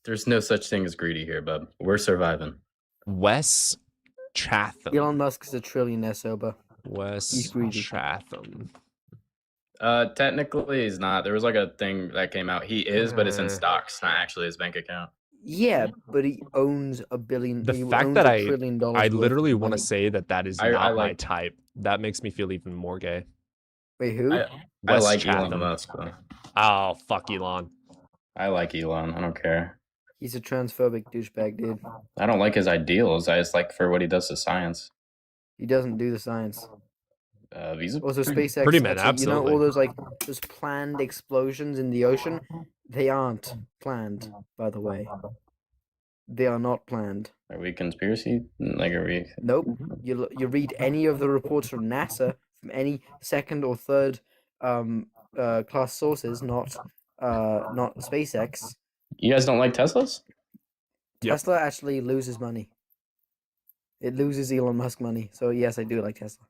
Speaker 14: There's no such thing as greedy here, bub. We're surviving.
Speaker 1: Wes Chatham.
Speaker 10: Elon Musk's a trillionaire sober. He's
Speaker 1: Wes
Speaker 10: greedy.
Speaker 1: Chatham.
Speaker 14: Technically, he's not. There was like a thing that came out. He is, but it's in stocks, not actually his bank account.
Speaker 10: Yeah, but he owns $1 billion.
Speaker 1: The
Speaker 10: he
Speaker 1: fact
Speaker 10: owns
Speaker 1: that
Speaker 10: $1 trillion
Speaker 1: I
Speaker 10: worth
Speaker 1: literally
Speaker 10: of
Speaker 1: want to
Speaker 10: money.
Speaker 1: say that is
Speaker 14: I
Speaker 1: not my
Speaker 14: like-
Speaker 1: type. That makes me feel even more gay.
Speaker 10: Wait, who?
Speaker 14: I
Speaker 1: Wes
Speaker 14: like
Speaker 1: Chatham.
Speaker 14: Elon Musk, though.
Speaker 1: Oh, fuck Elon.
Speaker 14: I like Elon. I don't care.
Speaker 10: He's a transphobic douchebag, dude.
Speaker 14: I don't like his ideals. I just like for what he does to science.
Speaker 10: He doesn't do the science.
Speaker 14: He's a
Speaker 10: Also,
Speaker 14: pretty-
Speaker 10: SpaceX.
Speaker 1: pretty man,
Speaker 10: actually, you know
Speaker 1: absolutely.
Speaker 10: all those planned explosions in the ocean? They aren't planned, by the way. They are not planned.
Speaker 14: Are we conspiracy? Like, are we?
Speaker 10: Nope. You read any of the reports from NASA, from any second or third class sources, not SpaceX.
Speaker 14: You guys don't like Teslas?
Speaker 1: Yep.
Speaker 10: Tesla actually loses money. It loses Elon Musk money. So yes, I do like Tesla.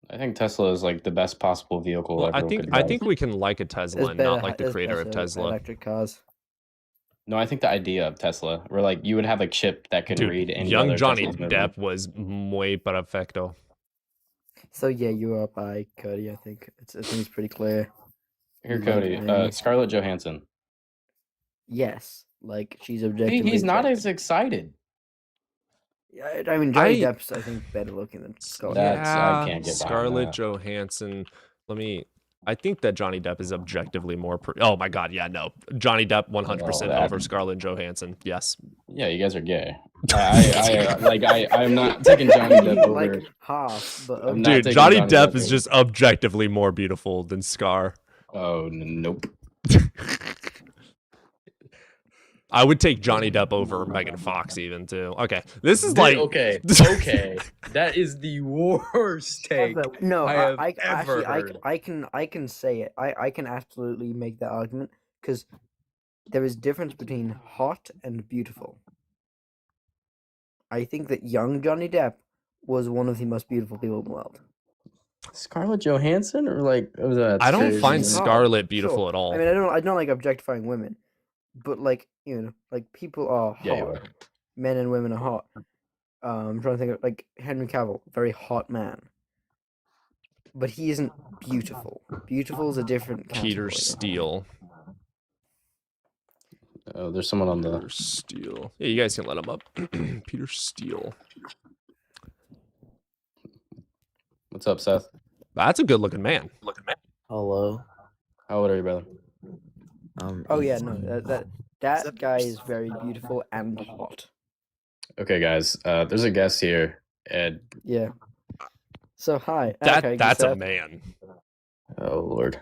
Speaker 14: I think Tesla is like the best possible vehicle
Speaker 1: Well,
Speaker 14: ever.
Speaker 1: I think we can like a Tesla and not like the creator of Tesla.
Speaker 10: Electric cars.
Speaker 14: No, I think the idea of Tesla, where like you would have a chip that could
Speaker 1: Dude,
Speaker 14: read any
Speaker 1: young
Speaker 14: other
Speaker 1: Johnny
Speaker 14: Tesla's movement.
Speaker 1: Depp was muy perfecto.
Speaker 10: So yeah, you are by Cody. I think I think it's pretty clear.
Speaker 14: Here,
Speaker 10: You like
Speaker 14: Cody.
Speaker 10: Annie.
Speaker 14: Scarlett Johansson.
Speaker 10: Yes, like she's objectively.
Speaker 14: He's not
Speaker 10: attractive.
Speaker 14: as excited.
Speaker 10: Yeah, I mean, Johnny Depp's I think better looking than Scarlett.
Speaker 14: I can't get behind
Speaker 1: Scarlett
Speaker 14: that.
Speaker 1: Johansson. I think that Johnny Depp is objectively more. Oh my god, yeah, no, Johnny Depp 100%
Speaker 14: that-
Speaker 1: over Scarlett Johansson. Yes.
Speaker 14: Yeah, you guys are gay. I'm not taking Johnny Depp over.
Speaker 10: like half, but
Speaker 14: I'm not
Speaker 1: Dude,
Speaker 14: taking
Speaker 1: Johnny
Speaker 14: Johnny
Speaker 1: Depp
Speaker 14: Depp
Speaker 1: is
Speaker 14: over.
Speaker 1: just objectively more beautiful than Scar.
Speaker 14: Oh nope.
Speaker 1: I would take Johnny Depp over Megan Fox even too. Okay, this is
Speaker 14: Dude,
Speaker 1: like
Speaker 14: okay. That is the worst take.
Speaker 10: No,
Speaker 14: I have
Speaker 10: I
Speaker 14: ever
Speaker 10: actually
Speaker 14: heard.
Speaker 10: I can say it. I can absolutely make that argument because there is difference between hot and beautiful. I think that young Johnny Depp was one of the most beautiful people in the world.
Speaker 14: Scarlett Johansson or like
Speaker 1: I don't find
Speaker 10: She's hot,
Speaker 1: Scarlett beautiful
Speaker 10: sure.
Speaker 1: at all.
Speaker 10: I mean, I don't like objectifying women, but like like people are hot.
Speaker 14: Yeah, you are.
Speaker 10: Men and women are hot. I'm trying to think of like Henry Cavill, very hot man, but he isn't beautiful. Beautiful is a different
Speaker 1: Peter
Speaker 10: category.
Speaker 1: Steele.
Speaker 14: Oh, there's someone on
Speaker 1: Peter
Speaker 14: the.
Speaker 1: Steele. Yeah, you guys can let him up. Peter Steele.
Speaker 14: What's up, Seth?
Speaker 1: That's a good looking man.
Speaker 10: Hello.
Speaker 14: How old are you, brother?
Speaker 10: Oh yeah, no, that guy is very beautiful and hot.
Speaker 14: Okay, guys. There's a guest here, Ed.
Speaker 10: Yeah. So hi.
Speaker 1: That's a
Speaker 10: Seth.
Speaker 1: man.
Speaker 14: Oh Lord.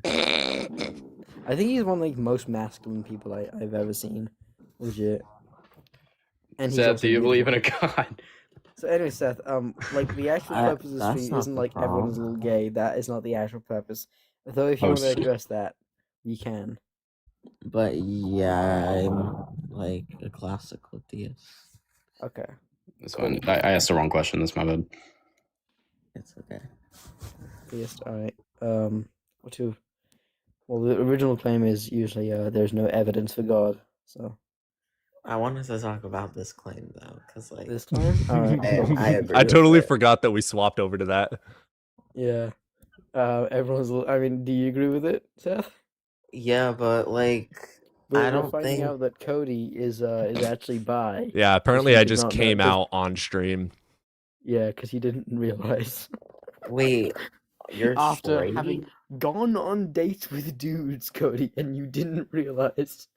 Speaker 10: I think he's one of the most masculine people I've ever seen. Legit. And he's
Speaker 14: Seth,
Speaker 10: also
Speaker 14: do you believe in a
Speaker 10: beautiful.
Speaker 14: god?
Speaker 10: So anyway, Seth, like the actual purpose of the
Speaker 13: that's
Speaker 10: stream
Speaker 13: not
Speaker 10: isn't
Speaker 13: the
Speaker 10: like everyone's a little gay. That is not the actual purpose. Though if you
Speaker 14: Oh,
Speaker 10: want to
Speaker 14: shit.
Speaker 10: address that, you can.
Speaker 13: But yeah, I'm like a classical deist.
Speaker 10: Okay.
Speaker 14: That's fine. I asked the wrong question. That's my bad.
Speaker 13: It's okay.
Speaker 10: Yes. All right. What to? Well, the original claim is usually there's no evidence for God. So
Speaker 13: I wanted to talk about this claim though, because like
Speaker 10: this claim. All right.
Speaker 13: I agree
Speaker 1: I
Speaker 13: with
Speaker 1: totally
Speaker 13: it.
Speaker 1: forgot that we swapped over to that.
Speaker 10: Yeah. Everyone's. I mean, do you agree with it, Seth?
Speaker 13: Yeah, but like
Speaker 10: But
Speaker 13: I
Speaker 10: we're
Speaker 13: don't
Speaker 10: finding
Speaker 13: think
Speaker 10: out that Cody is actually bi.
Speaker 1: Yeah,
Speaker 10: 'cause
Speaker 1: apparently
Speaker 10: he
Speaker 1: I
Speaker 10: did
Speaker 1: just
Speaker 10: not know-
Speaker 1: came
Speaker 10: 'cause-
Speaker 1: out on stream.
Speaker 10: Yeah, because he didn't realize.
Speaker 13: Wait, you're
Speaker 10: After
Speaker 13: straight?
Speaker 10: having gone on dates with dudes, Cody, and you didn't realize.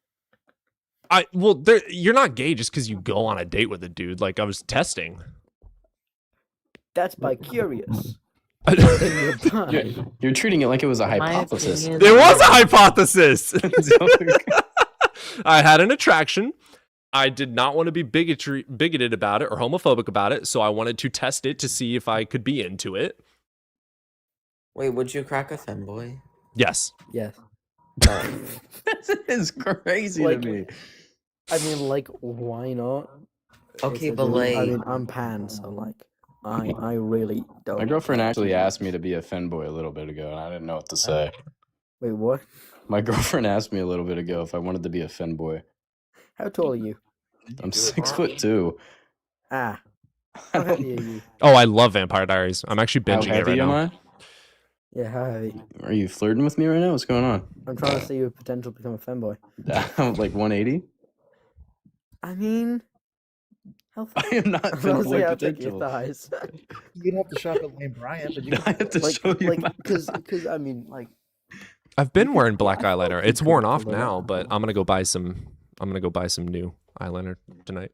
Speaker 1: You're not gay just because you go on a date with a dude. Like I was testing.
Speaker 10: That's by curious.
Speaker 14: You're treating it like it was a hypothesis.
Speaker 1: It was a hypothesis. I had an attraction. I did not want to be bigoted about it or homophobic about it, so I wanted to test it to see if I could be into it.
Speaker 19: Wait, would you crack a femboy?
Speaker 1: Yes.
Speaker 10: Yes.
Speaker 14: This is crazy
Speaker 10: Like,
Speaker 14: to me.
Speaker 10: I mean, like, why not?
Speaker 19: Okay,
Speaker 10: It's
Speaker 19: but
Speaker 10: like, I
Speaker 19: like-
Speaker 10: mean, I'm pan, so like, I really don't.
Speaker 14: My girlfriend actually asked me to be a femboy a little bit ago, and I didn't know what to say.
Speaker 10: Wait, what?
Speaker 14: My girlfriend asked me a little bit ago if I wanted to be a femboy.
Speaker 10: How tall are you?
Speaker 14: I'm 6'2".
Speaker 10: Ah. How heavy are you?
Speaker 1: Oh, I love Vampire Diaries. I'm actually
Speaker 14: How
Speaker 1: binging it
Speaker 14: heavy
Speaker 1: right
Speaker 14: am
Speaker 1: now.
Speaker 14: I?
Speaker 10: Yeah, how heavy?
Speaker 14: Are you flirting with me right now? What's going on?
Speaker 10: I'm trying to see your potential to become a femboy.
Speaker 14: Like 180?
Speaker 10: I mean, how
Speaker 14: I am not
Speaker 10: Honestly,
Speaker 14: femboy
Speaker 10: how thick your
Speaker 14: potential.
Speaker 10: thighs?
Speaker 16: You'd have to shop at Lane Bryant, but you
Speaker 14: I have to show you my
Speaker 10: because I mean, like,
Speaker 1: I've been wearing black eyeliner. It's worn off now, but I'm gonna go buy some. I'm gonna go buy some new eyeliner tonight.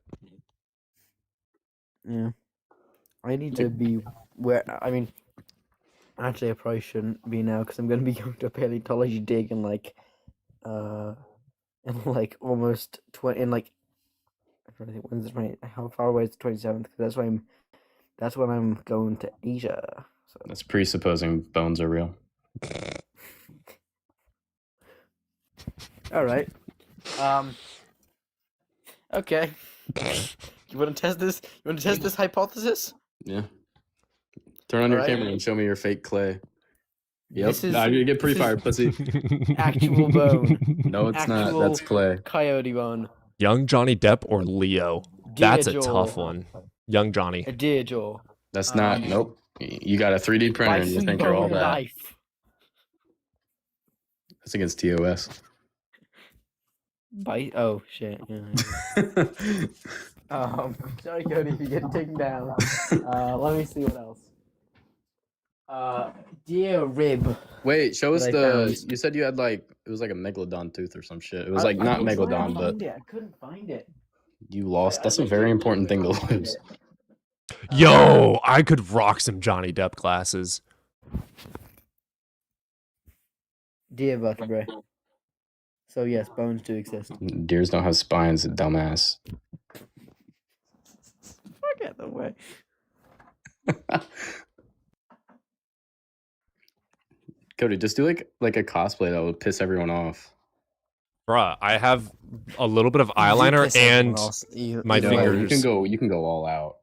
Speaker 10: yeah, I need to be where. I mean, actually, I probably shouldn't be now because I'm gonna be going to a paleontology dig in almost 20 in like. I'm trying to think when's the 20, how far away is the 27th? Because that's when I'm going to Asia. So
Speaker 14: That's presupposing bones are real.
Speaker 10: all right. Okay. You want to test this? You want to test this hypothesis?
Speaker 14: Yeah. Turn on your
Speaker 10: Alright.
Speaker 14: camera and show me your fake clay. Yep.
Speaker 10: This is-
Speaker 14: Nah, you're gonna get
Speaker 10: this is
Speaker 14: pre-fired, pussy.
Speaker 10: Actual bone.
Speaker 14: No, it's not.
Speaker 10: Actual
Speaker 14: That's clay.
Speaker 10: Coyote bone.
Speaker 1: Young Johnny Depp or Leo? That's a
Speaker 10: Dear
Speaker 1: tough
Speaker 10: Joel.
Speaker 1: one. Young Johnny.
Speaker 10: A deer jaw.
Speaker 14: That's not. Nope. You got a 3D printer and you
Speaker 10: Bison
Speaker 14: think you're all
Speaker 10: bone
Speaker 14: that.
Speaker 10: knife.
Speaker 14: That's against TOS.
Speaker 10: Bite. Oh shit. Yeah. Sorry, Cody, if you get taken down. Let me see what else. Deer rib.
Speaker 14: Wait, show us
Speaker 10: That I
Speaker 14: the.
Speaker 10: found.
Speaker 14: You said you had like it was like a megalodon tooth or some shit. It was
Speaker 10: I-
Speaker 14: like
Speaker 10: I
Speaker 14: not
Speaker 10: was trying to
Speaker 14: megalodon, but
Speaker 10: find it. I couldn't find it.
Speaker 14: you lost. That's a very important thing to lose.
Speaker 1: Yo, I could rock some Johnny Depp glasses.
Speaker 10: Deer vertebrae. So yes, bones do exist.
Speaker 14: Deers don't have spines, dumbass.
Speaker 10: Fuck out the way.
Speaker 14: Cody, just do like a cosplay that would piss everyone off.
Speaker 1: Bruh, I have a little bit of eyeliner
Speaker 10: piss everyone
Speaker 1: and
Speaker 10: off.
Speaker 1: my
Speaker 14: No,
Speaker 1: fingers.
Speaker 14: You can go all out.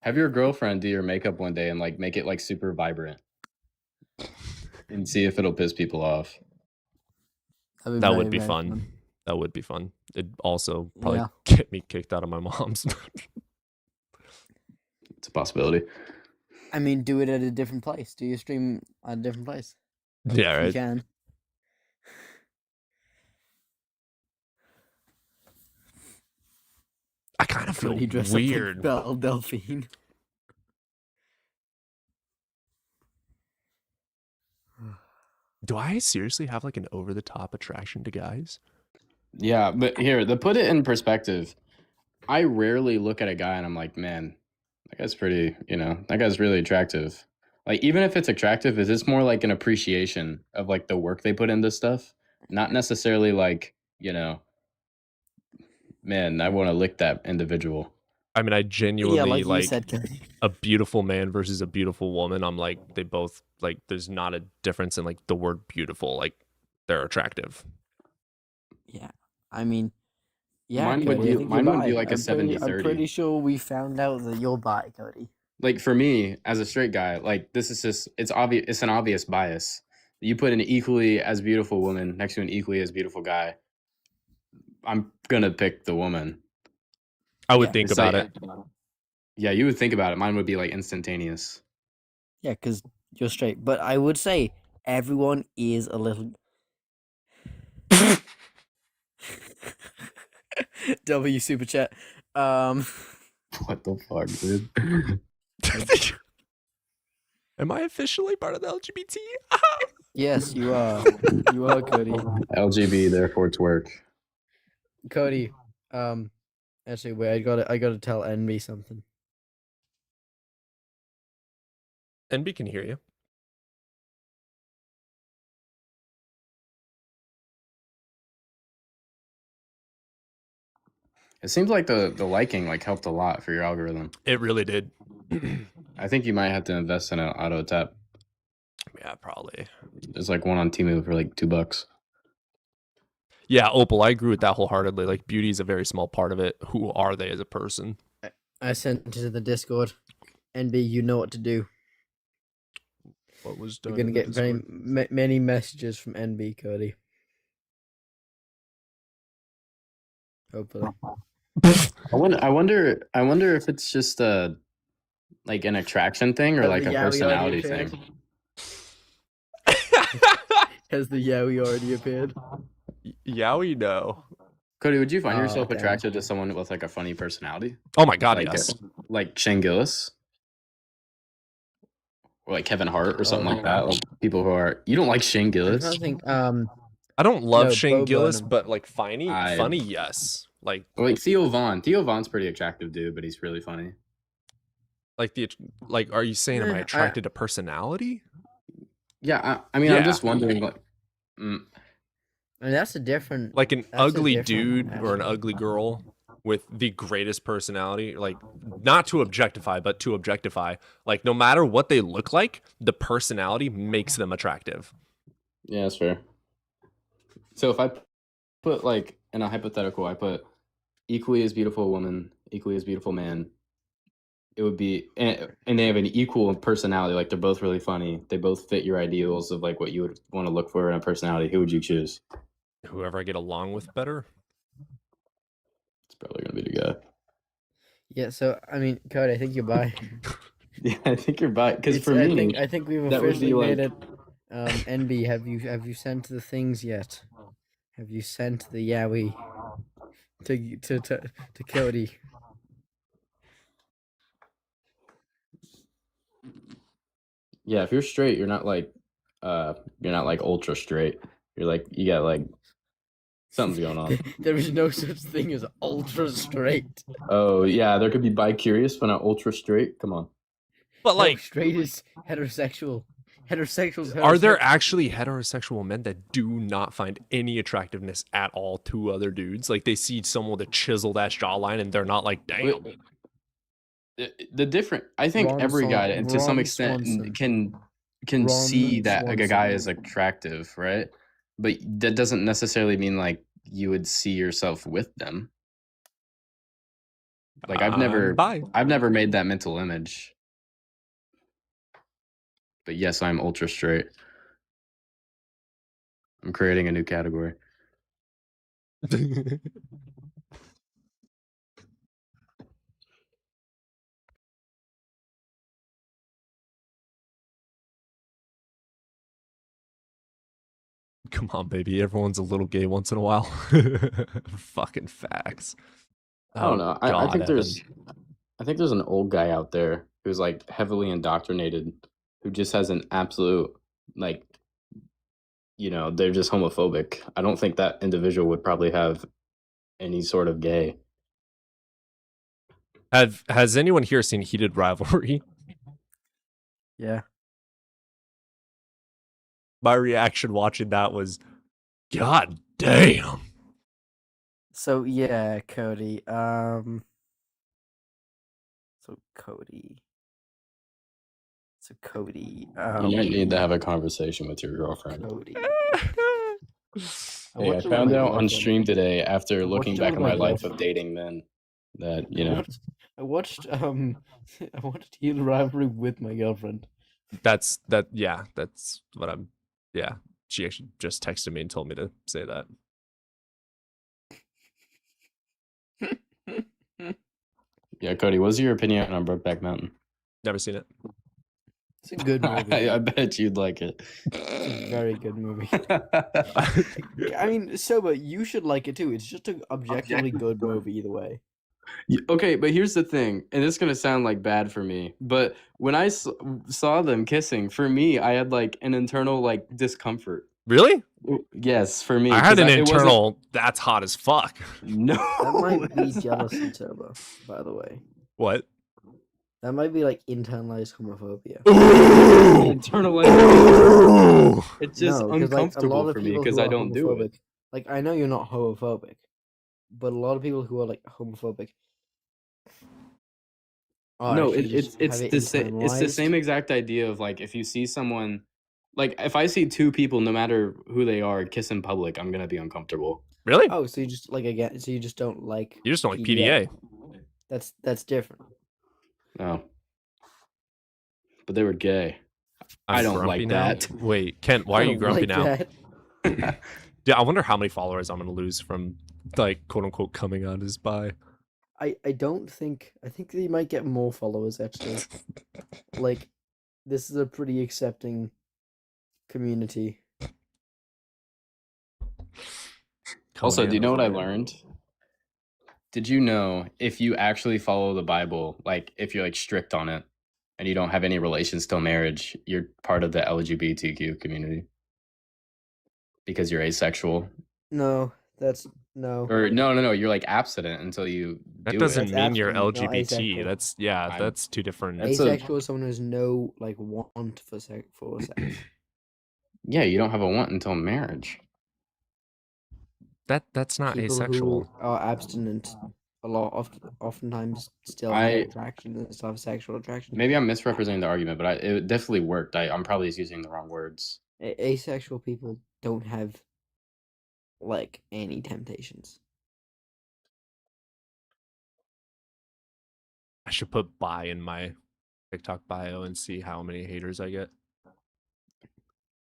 Speaker 14: Have your girlfriend do your makeup one day and like make it like super vibrant, and see if it'll piss people off.
Speaker 1: That would be fun. That would be fun. It'd also probably
Speaker 10: Yeah.
Speaker 1: get me kicked out of my mom's.
Speaker 14: It's a possibility.
Speaker 10: I mean, do it at a different place. Do your stream at a different place.
Speaker 1: Yeah,
Speaker 10: You
Speaker 1: right.
Speaker 10: can.
Speaker 1: I kind of feel
Speaker 10: Cody dressed up like
Speaker 1: weird.
Speaker 10: Belle Delphine.
Speaker 1: Do I seriously have like an over the top attraction to guys?
Speaker 14: Yeah, but here, to put it in perspective, I rarely look at a guy and I'm like, man, that guy's pretty, that guy's really attractive. Like, even if it's attractive, is this more like an appreciation of like the work they put into stuff? Not necessarily like, man, I want to lick that individual.
Speaker 1: I mean, I genuinely
Speaker 10: like you
Speaker 1: like
Speaker 10: said, Cody.
Speaker 1: a beautiful man versus a beautiful woman. I'm like, they both like, there's not a difference in like the word beautiful. Like, they're attractive.
Speaker 10: Yeah, I mean, yeah.
Speaker 14: Mine would
Speaker 10: Cody, I
Speaker 14: be-
Speaker 10: think
Speaker 14: mine
Speaker 10: you're
Speaker 14: would be
Speaker 10: bi.
Speaker 14: like a
Speaker 10: I'm
Speaker 14: 70-30.
Speaker 10: pretty sure we found out that you're bi, Cody.
Speaker 14: Like for me as a straight guy, like this is just it's obvious. It's an obvious bias. You put an equally as beautiful woman next to an equally as beautiful guy. I'm gonna pick the woman.
Speaker 1: I would think
Speaker 14: It's
Speaker 1: about
Speaker 14: like-
Speaker 1: it.
Speaker 14: Yeah, you would think about it. Mine would be like instantaneous.
Speaker 10: Yeah, because you're straight. But I would say everyone is a little. W super chat.
Speaker 14: What the fuck, dude?
Speaker 1: Am I officially part of the LGBT?
Speaker 10: Yes, you are. You are, Cody.
Speaker 14: LGB, therefore twerk.
Speaker 10: Cody, actually, wait, I gotta tell Envy something.
Speaker 1: NB can hear you.
Speaker 14: It seems like the liking like helped a lot for your algorithm.
Speaker 1: It really did.
Speaker 14: I think you might have to invest in an auto tap.
Speaker 1: Yeah, probably.
Speaker 14: There's like one on Temu for like $2.
Speaker 1: Yeah, Opal, I agree with that wholeheartedly. Like, beauty is a very small part of it. Who are they as a person?
Speaker 10: I sent it to the Discord. NB, you know what to do.
Speaker 1: What was done?
Speaker 10: You're gonna get very many messages from NB, Cody. Hopefully.
Speaker 14: I wonder if it's just like an attraction thing or like a personality thing.
Speaker 10: Has the Yowie already appeared?
Speaker 1: Yowie, no.
Speaker 14: Cody, would you find
Speaker 10: Oh,
Speaker 14: yourself
Speaker 10: okay.
Speaker 14: attracted to someone with like a funny personality?
Speaker 1: Oh my god,
Speaker 14: Like
Speaker 1: yes.
Speaker 14: like Shane Gillis? Or like Kevin Hart or something like that? Like people who are you don't like Shane
Speaker 10: I
Speaker 14: Gillis?
Speaker 10: don't think
Speaker 1: I don't love
Speaker 10: No,
Speaker 1: Shane
Speaker 10: Bo
Speaker 1: Gillis,
Speaker 10: Burnham.
Speaker 1: but like funny, yes. Like
Speaker 14: Theo Vaughn. Theo Vaughn's pretty attractive dude, but he's really funny.
Speaker 1: are you saying am I
Speaker 10: I-
Speaker 1: attracted to personality?
Speaker 14: Yeah, I mean I'm
Speaker 1: Yeah.
Speaker 14: just wondering like
Speaker 10: I mean, that's a different.
Speaker 1: Like an
Speaker 10: that's a
Speaker 1: ugly
Speaker 10: different
Speaker 1: dude or an
Speaker 10: aspect.
Speaker 1: ugly girl with the greatest personality, like not to objectify, but to objectify. Like no matter what they look like, the personality makes them attractive.
Speaker 14: Yeah, that's fair. So if I put like in a hypothetical, I put equally as beautiful woman, equally as beautiful man, it would be and they have an equal personality, like they're both really funny. They both fit your ideals of like what you would want to look for in a personality. Who would you choose?
Speaker 1: Whoever I get along with better.
Speaker 14: It's probably gonna be the guy.
Speaker 10: Yeah, so I mean, Cody, I think you're bi.
Speaker 14: Yeah, I think you're bi. Because for
Speaker 10: I
Speaker 14: me,
Speaker 10: think we've
Speaker 14: that would
Speaker 10: officially
Speaker 14: be
Speaker 10: made
Speaker 14: like
Speaker 10: it. NB, have you sent the things yet? Have you sent the Yowie to Cody?
Speaker 14: yeah, if you're straight, you're not like ultra straight. You're like you got like something's going on.
Speaker 10: There is no such thing as ultra straight.
Speaker 14: Oh yeah, there could be bi-curious but not ultra straight. Come on.
Speaker 1: But
Speaker 10: No,
Speaker 1: like,
Speaker 10: straight is heterosexual. Heterosexuals.
Speaker 1: are there actually heterosexual men that do not find any attractiveness at all to other dudes? Like they see someone with a chiseled ass jawline and they're not like, damn.
Speaker 14: The different I think
Speaker 10: Ron
Speaker 14: every guy and to some
Speaker 10: Ron
Speaker 14: extent
Speaker 10: Swanson.
Speaker 14: can
Speaker 10: Ron
Speaker 14: see that like a guy
Speaker 10: Swanson.
Speaker 14: is attractive, right? But that doesn't necessarily mean like you would see yourself with them. Like I've never made that mental image. But yes, I'm ultra straight. I'm creating a new category.
Speaker 1: Come on, baby. Everyone's a little gay once in a while. Fucking facts.
Speaker 14: I don't know. I
Speaker 1: God,
Speaker 14: think
Speaker 1: Evan.
Speaker 14: there's an old guy out there who's like heavily indoctrinated, who just has an absolute like, they're just homophobic. I don't think that individual would probably have any sort of gay.
Speaker 1: Has anyone here seen Heated Rivalry?
Speaker 10: Yeah.
Speaker 1: My reaction watching that was, God damn.
Speaker 10: So yeah, Cody. So Cody.
Speaker 14: You might need to have a conversation with your girlfriend.
Speaker 10: Cody.
Speaker 14: Hey, I found out on stream today after looking back at my life of dating men that
Speaker 10: I watched I watched Heated Rivalry with my girlfriend.
Speaker 1: That's what I'm. Yeah, she actually just texted me and told me to say that.
Speaker 14: Yeah, Cody, what's your opinion on Brokeback Mountain?
Speaker 1: Never seen it.
Speaker 10: It's a good movie.
Speaker 14: I bet you'd like it.
Speaker 10: It's a very good movie. I mean, Soba, you should like it too. It's just an objectively good movie either way.
Speaker 14: Okay, but here's the thing, and it's gonna sound like bad for me, but when I saw them kissing, for me, I had like an internal like discomfort.
Speaker 1: Really?
Speaker 14: Yes, for me.
Speaker 1: I had
Speaker 14: 'cause
Speaker 1: an
Speaker 14: it wasn't-
Speaker 1: internal. That's hot as fuck.
Speaker 14: No.
Speaker 10: That might be jealousy, Turbo, by the way.
Speaker 1: What?
Speaker 10: That might be like internalized homophobia.
Speaker 14: Internalized. It's just
Speaker 10: No, 'cause, like, a
Speaker 14: uncomfortable
Speaker 10: lot of
Speaker 14: for me
Speaker 10: people
Speaker 14: because
Speaker 10: who
Speaker 14: I
Speaker 10: are
Speaker 14: don't do it.
Speaker 10: homophobic- Like, I know you're not homophobic, but a lot of people who are like homophobic.
Speaker 14: No,
Speaker 10: actually just
Speaker 14: it's
Speaker 10: have it
Speaker 14: the same. It's the
Speaker 10: internalized.
Speaker 14: same exact idea of like if you see someone, like if I see two people, no matter who they are, kiss in public, I'm gonna be uncomfortable.
Speaker 1: Really?
Speaker 10: Oh, so you just like again? So you just don't like?
Speaker 1: You just don't like PDA.
Speaker 10: That's different.
Speaker 14: No. But they were gay.
Speaker 1: I'm
Speaker 14: I don't
Speaker 1: grumpy
Speaker 14: like
Speaker 1: now?
Speaker 14: that.
Speaker 1: Wait, Kent, why
Speaker 10: I
Speaker 1: are you
Speaker 10: don't
Speaker 1: grumpy
Speaker 10: like
Speaker 1: now?
Speaker 10: that.
Speaker 1: Yeah, I wonder how many followers I'm gonna lose from like quote unquote coming out as bi.
Speaker 10: I don't think. I think that you might get more followers actually. Like, this is a pretty accepting community.
Speaker 14: Also, do you know what I learned? Did you know if you actually follow the Bible, like if you're like strict on it and you don't have any relations till marriage, you're part of the LGBTQ community? Because you're asexual.
Speaker 10: No, that's no.
Speaker 14: Or no, you're like abstinent until you
Speaker 1: That
Speaker 14: do
Speaker 1: doesn't
Speaker 14: it.
Speaker 1: mean you're
Speaker 10: abstinent, not
Speaker 1: LGBT.
Speaker 10: asexual.
Speaker 1: That's that's two different.
Speaker 10: Asexual is someone who has no like want for sex.
Speaker 14: Yeah, you don't have a want until marriage.
Speaker 1: That's not
Speaker 10: People
Speaker 1: asexual.
Speaker 10: who are abstinent oftentimes still have
Speaker 14: I-
Speaker 10: attraction and still have sexual attraction.
Speaker 14: Maybe I'm misrepresenting the argument, but it definitely worked. I'm probably just using the wrong words.
Speaker 10: Asexual people don't have like any temptations.
Speaker 1: I should put bi in my TikTok bio and see how many haters I get.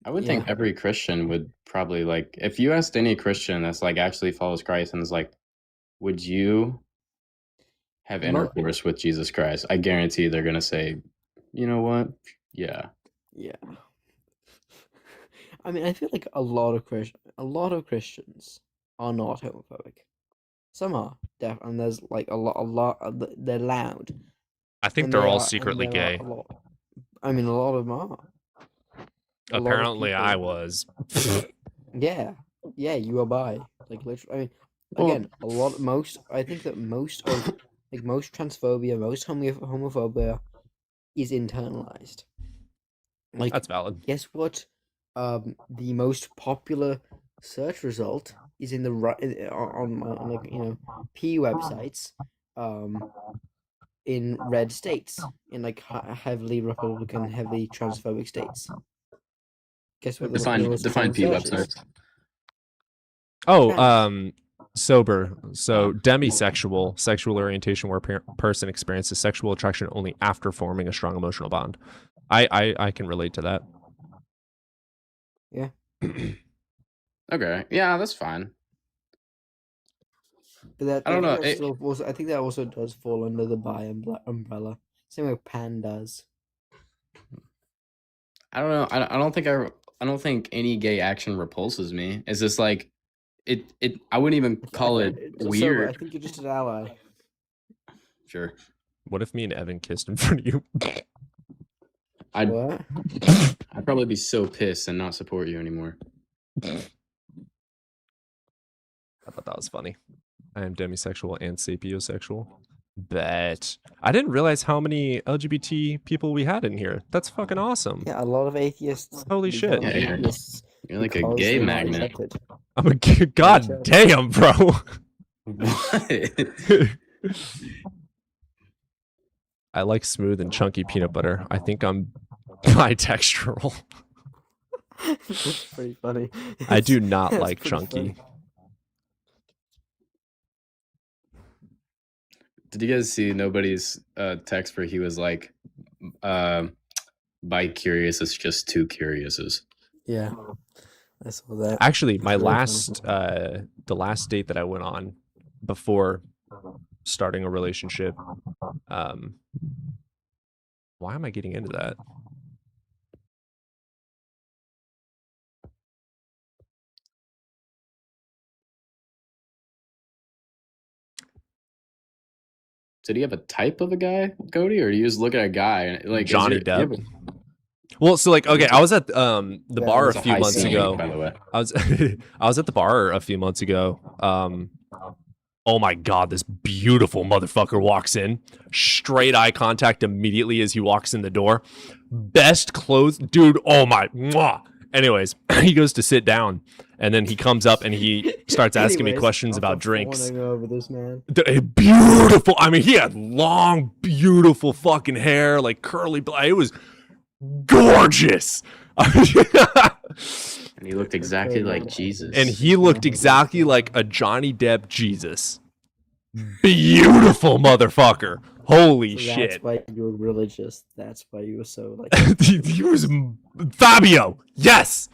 Speaker 14: I would think every Christian would probably like, if you asked any Christian that's like actually follows Christ and is like, would you have
Speaker 10: Mo-
Speaker 14: intercourse with Jesus Christ? I guarantee they're gonna say, you know what? Yeah.
Speaker 10: Yeah. I mean, I feel like a lot of Christians are not homophobic. Some are, and there's like a lot. They're loud.
Speaker 1: I think
Speaker 10: And
Speaker 1: they're
Speaker 10: they
Speaker 1: all
Speaker 10: are- and
Speaker 1: secretly
Speaker 10: there are
Speaker 1: gay.
Speaker 10: a lot. I mean, a lot of them are. A lot of
Speaker 1: Apparently, I
Speaker 10: people-
Speaker 1: was.
Speaker 10: Yeah, you are bi. Like literally, I mean,
Speaker 14: Well-
Speaker 10: again, I think that most of most transphobia, most homophobia, is internalized. Like
Speaker 1: That's valid.
Speaker 10: Guess what? The most popular search result is in the on like P websites, in red states, in like heavily Republican, heavily transphobic states. Guess what?
Speaker 14: Define P
Speaker 10: searches?
Speaker 14: websites.
Speaker 1: Oh,
Speaker 10: Trans.
Speaker 1: sober. So demisexual, sexual orientation where a person experiences sexual attraction only after forming a strong emotional bond. I can relate to that.
Speaker 10: Yeah.
Speaker 14: Okay. Yeah, that's fine.
Speaker 10: But that
Speaker 14: I don't know,
Speaker 10: I think that also does fall under the bi umbrella. Same way pan does.
Speaker 14: I don't know. I don't think any gay action repulses me. It's just like it I wouldn't even call it
Speaker 10: So,
Speaker 14: weird.
Speaker 10: I think you're just an ally.
Speaker 14: Sure.
Speaker 1: What if me and Evan kissed in front of you?
Speaker 14: I'd
Speaker 10: What?
Speaker 14: I'd probably be so pissed and not support you anymore.
Speaker 1: I thought that was funny. I am demisexual and sapiosexual. Bet. I didn't realize how many LGBT people we had in here. That's fucking awesome.
Speaker 10: Yeah, a lot of atheists.
Speaker 1: Holy shit.
Speaker 10: become
Speaker 14: Yeah,
Speaker 10: atheists
Speaker 14: You're like a
Speaker 10: because
Speaker 14: gay
Speaker 10: they're not
Speaker 14: magnet.
Speaker 10: accepted.
Speaker 1: I'm a god damn, bro.
Speaker 14: What?
Speaker 1: I like smooth and chunky peanut butter. I think I'm bitextural.
Speaker 10: That's pretty funny.
Speaker 1: I do not
Speaker 10: That's
Speaker 1: like
Speaker 10: pretty
Speaker 1: chunky.
Speaker 10: funny.
Speaker 14: Did you guys see nobody's text where he was like, bi curious is just two curiouses?
Speaker 10: Yeah, I saw that.
Speaker 1: Actually, my
Speaker 10: It's really
Speaker 1: last the last date that I went on before starting a relationship, why am I getting into that?
Speaker 14: Did he have a type of a guy, Cody, or you just look at a guy and like is
Speaker 1: Johnny
Speaker 14: your- you have
Speaker 1: Depp. Well, so like, okay, I was at the
Speaker 14: Yeah,
Speaker 1: bar a
Speaker 14: that's a
Speaker 1: few
Speaker 14: high
Speaker 1: months
Speaker 14: ceiling,
Speaker 1: ago.
Speaker 14: by the way.
Speaker 1: I was I was at the bar a few months ago. Oh my god, this beautiful motherfucker walks in. Straight eye contact immediately as he walks in the door. Best clothes, dude. Oh my, mwah. Anyways, he goes to sit down, and then he comes up and he starts asking me
Speaker 10: Anyways,
Speaker 1: questions
Speaker 10: after
Speaker 1: about drinks.
Speaker 10: fawning over this man.
Speaker 1: Beautiful. I mean, he had long, beautiful fucking hair, like curly black. It was gorgeous.
Speaker 14: And he looked exactly like Jesus.
Speaker 1: And he looked exactly like a Johnny Depp Jesus. Beautiful motherfucker. Holy
Speaker 10: So
Speaker 1: shit.
Speaker 10: that's why you were religious. That's why you were so like.
Speaker 1: He was Fabio. Yes.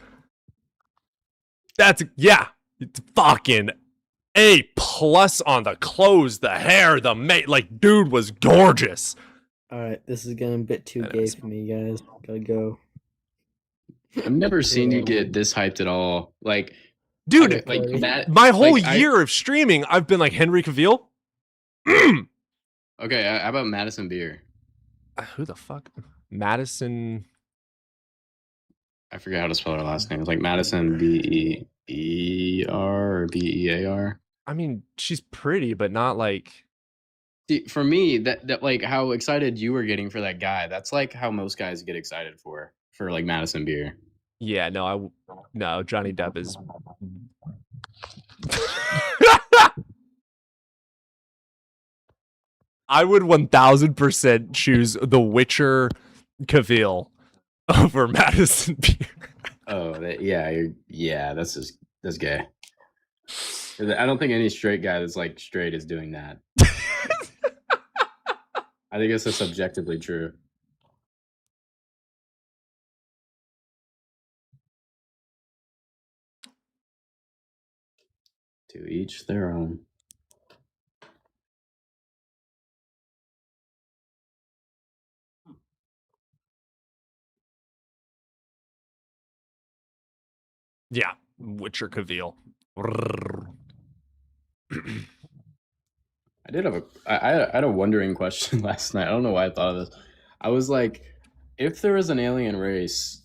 Speaker 1: That's yeah. It's fucking A+ on the clothes, the hair, the mate. Like, dude was gorgeous.
Speaker 10: All right, this is getting a bit too gay for me, guys. Gotta go.
Speaker 14: I've never seen you get this hyped at all. Like,
Speaker 1: Dude,
Speaker 14: okay, like Matt,
Speaker 1: my whole
Speaker 14: like,
Speaker 1: year of streaming, I've been like Henry Cavill.
Speaker 14: Okay, how about Madison Beer?
Speaker 1: Who the fuck? Madison.
Speaker 14: I forget how to spell her last name. It's like Madison Beer or Bear.
Speaker 1: I mean, she's pretty, but not like.
Speaker 14: See, for me, that like how excited you were getting for that guy. That's like how most guys get excited for like Madison Beer.
Speaker 1: Yeah, no, no. Johnny Depp is. I would 1000% choose The Witcher Cavill over Madison Beer.
Speaker 14: Oh, that's gay. I don't think any straight guy that's like straight is doing that. I think it's just objectively true. To each their own.
Speaker 1: Yeah, Witcher Cavill.
Speaker 14: I had a wondering question last night. I don't know why I thought of this. I was like, if there was an alien race,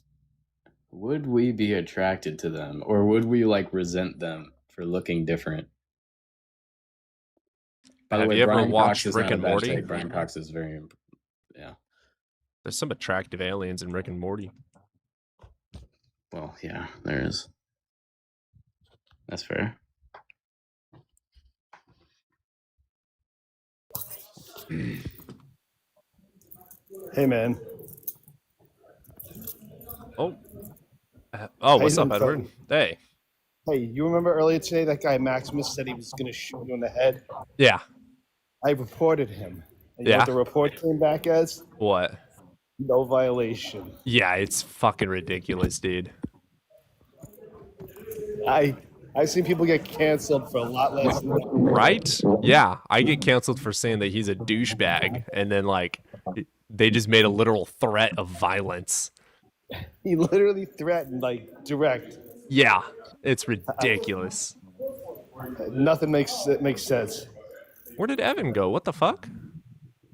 Speaker 14: would we be attracted to them, or would we like resent them for looking different? By the
Speaker 1: Have
Speaker 14: way,
Speaker 1: you ever
Speaker 14: Brian
Speaker 1: watched
Speaker 14: Cox is
Speaker 1: Rick
Speaker 14: not a
Speaker 1: and
Speaker 14: bad
Speaker 1: Morty?
Speaker 14: take. Brian Cox is very, yeah.
Speaker 1: There's some attractive aliens in Rick and Morty.
Speaker 14: Well, yeah, there is. That's fair.
Speaker 20: Hey, man.
Speaker 1: Oh, what's
Speaker 20: How
Speaker 1: up,
Speaker 20: you doing,
Speaker 1: Edward?
Speaker 20: Tony?
Speaker 1: Hey.
Speaker 20: Hey, you remember earlier today that guy Maximus said he was going to shoot you in the head?
Speaker 1: Yeah.
Speaker 20: I reported him. And you know
Speaker 1: Yeah.
Speaker 20: what the report came back as?
Speaker 1: What?
Speaker 20: No violation.
Speaker 1: Yeah, it's fucking ridiculous, dude.
Speaker 20: I've seen people get canceled for a lot less than that.
Speaker 1: Right? Yeah, I get canceled for saying that he's a douchebag, and then like they just made a literal threat of violence.
Speaker 20: He literally threatened, like, direct.
Speaker 1: Yeah, it's ridiculous.
Speaker 20: Nothing makes sense.
Speaker 1: Where did Evan go? What the fuck?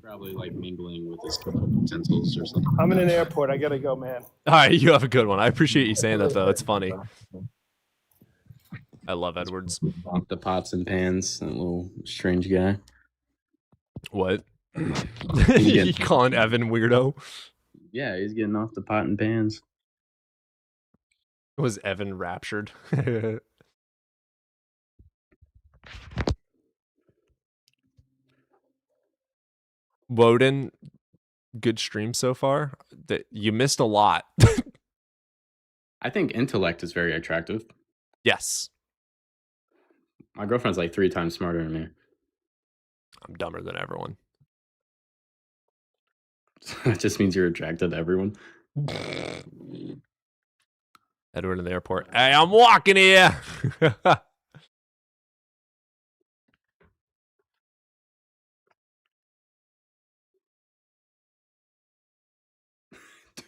Speaker 14: Probably like mingling with his utensils or something.
Speaker 20: I'm in an airport. I gotta go, man.
Speaker 1: All right, you have a good one. I appreciate you saying that, though. It's funny. I love Edwards.
Speaker 14: Off the pots and pans, that little strange guy.
Speaker 1: What? You calling Evan weirdo?
Speaker 14: Yeah, he's getting off the pot and pans.
Speaker 1: Was Evan raptured? Woden, good stream so far. That you missed a lot.
Speaker 14: I think intellect is very attractive.
Speaker 1: Yes.
Speaker 14: My girlfriend's like 3 times smarter than me.
Speaker 1: I'm dumber than everyone.
Speaker 14: That just means you're attracted to everyone.
Speaker 1: Edward in the airport. Hey, I'm walking here.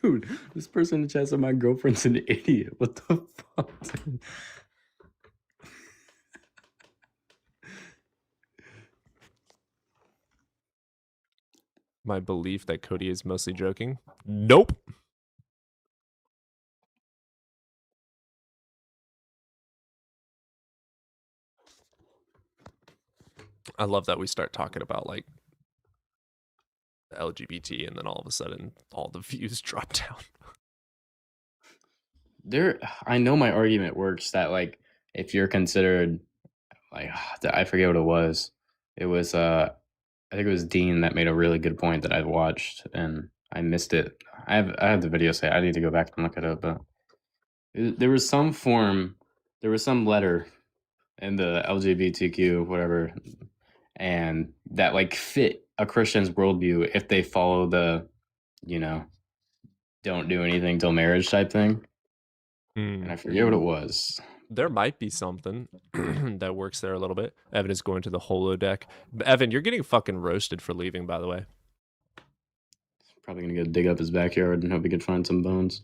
Speaker 14: Dude, this person in the chat said my girlfriend's an idiot. What the fuck?
Speaker 1: My belief that Cody is mostly joking. Nope. I love that we start talking about like LGBT and then all of a sudden all the views drop down.
Speaker 14: I know my argument works that like if you're considered like I forget what it was. It was I think it was Dean that made a really good point that I watched and I missed it. I have the video say I need to go back and look it up, but there was some letter in the LGBTQ whatever, and that like fit a Christian's worldview if they follow the, don't do anything till marriage type thing. And I forget what it was.
Speaker 1: There might be something that works there a little bit. Evan is going to the holodeck. Evan, you're getting fucking roasted for leaving, by the way.
Speaker 14: Probably gonna go dig up his backyard and hope he could find some bones.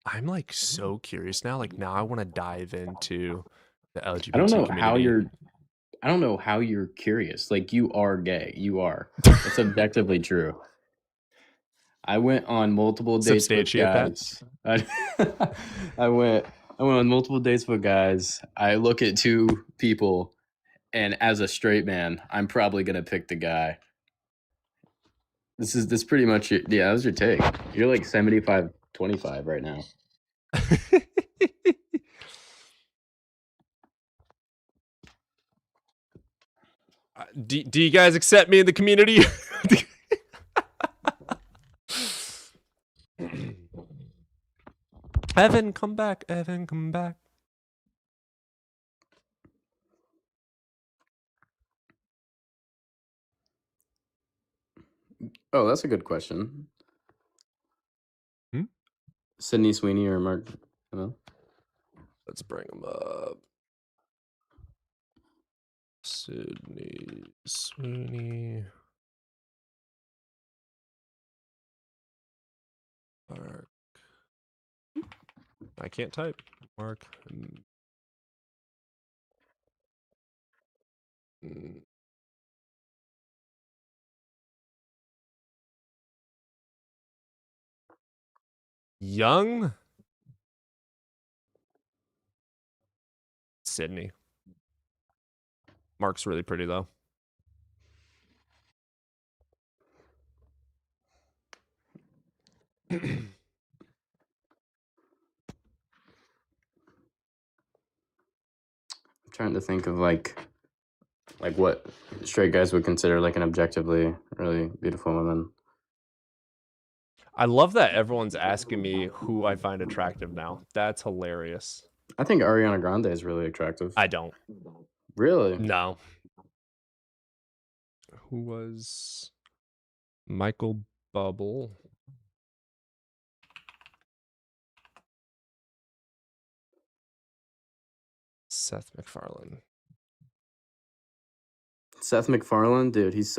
Speaker 1: I'm like so curious now. Like now I want to dive into the LGBT
Speaker 14: I don't know how you're curious. Like you are gay. You are. It's objectively true. I went on multiple dates with guys. I went on multiple dates with guys. I look at two people, and as a straight man, I'm probably gonna pick the guy. This pretty much that was your take. You're like 75-25 right now.
Speaker 1: Do you guys accept me in the community? Evan, come back. Evan, come back.
Speaker 14: Oh, that's a good question.
Speaker 1: Hmm?
Speaker 14: Sydney Sweeney or Mark?
Speaker 1: Let's bring him up. Sydney Sweeney. Mark. I can't type. Mark. Young? Sydney. Mark's really pretty, though.
Speaker 14: I'm trying to think of like what straight guys would consider like an objectively really beautiful woman.
Speaker 1: I love that everyone's asking me who I find attractive now. That's hilarious.
Speaker 14: I think Ariana Grande is really attractive.
Speaker 1: I don't.
Speaker 14: Really?
Speaker 1: No. Who was Michael Bubble? Seth MacFarlane.
Speaker 14: Seth MacFarlane, dude, he's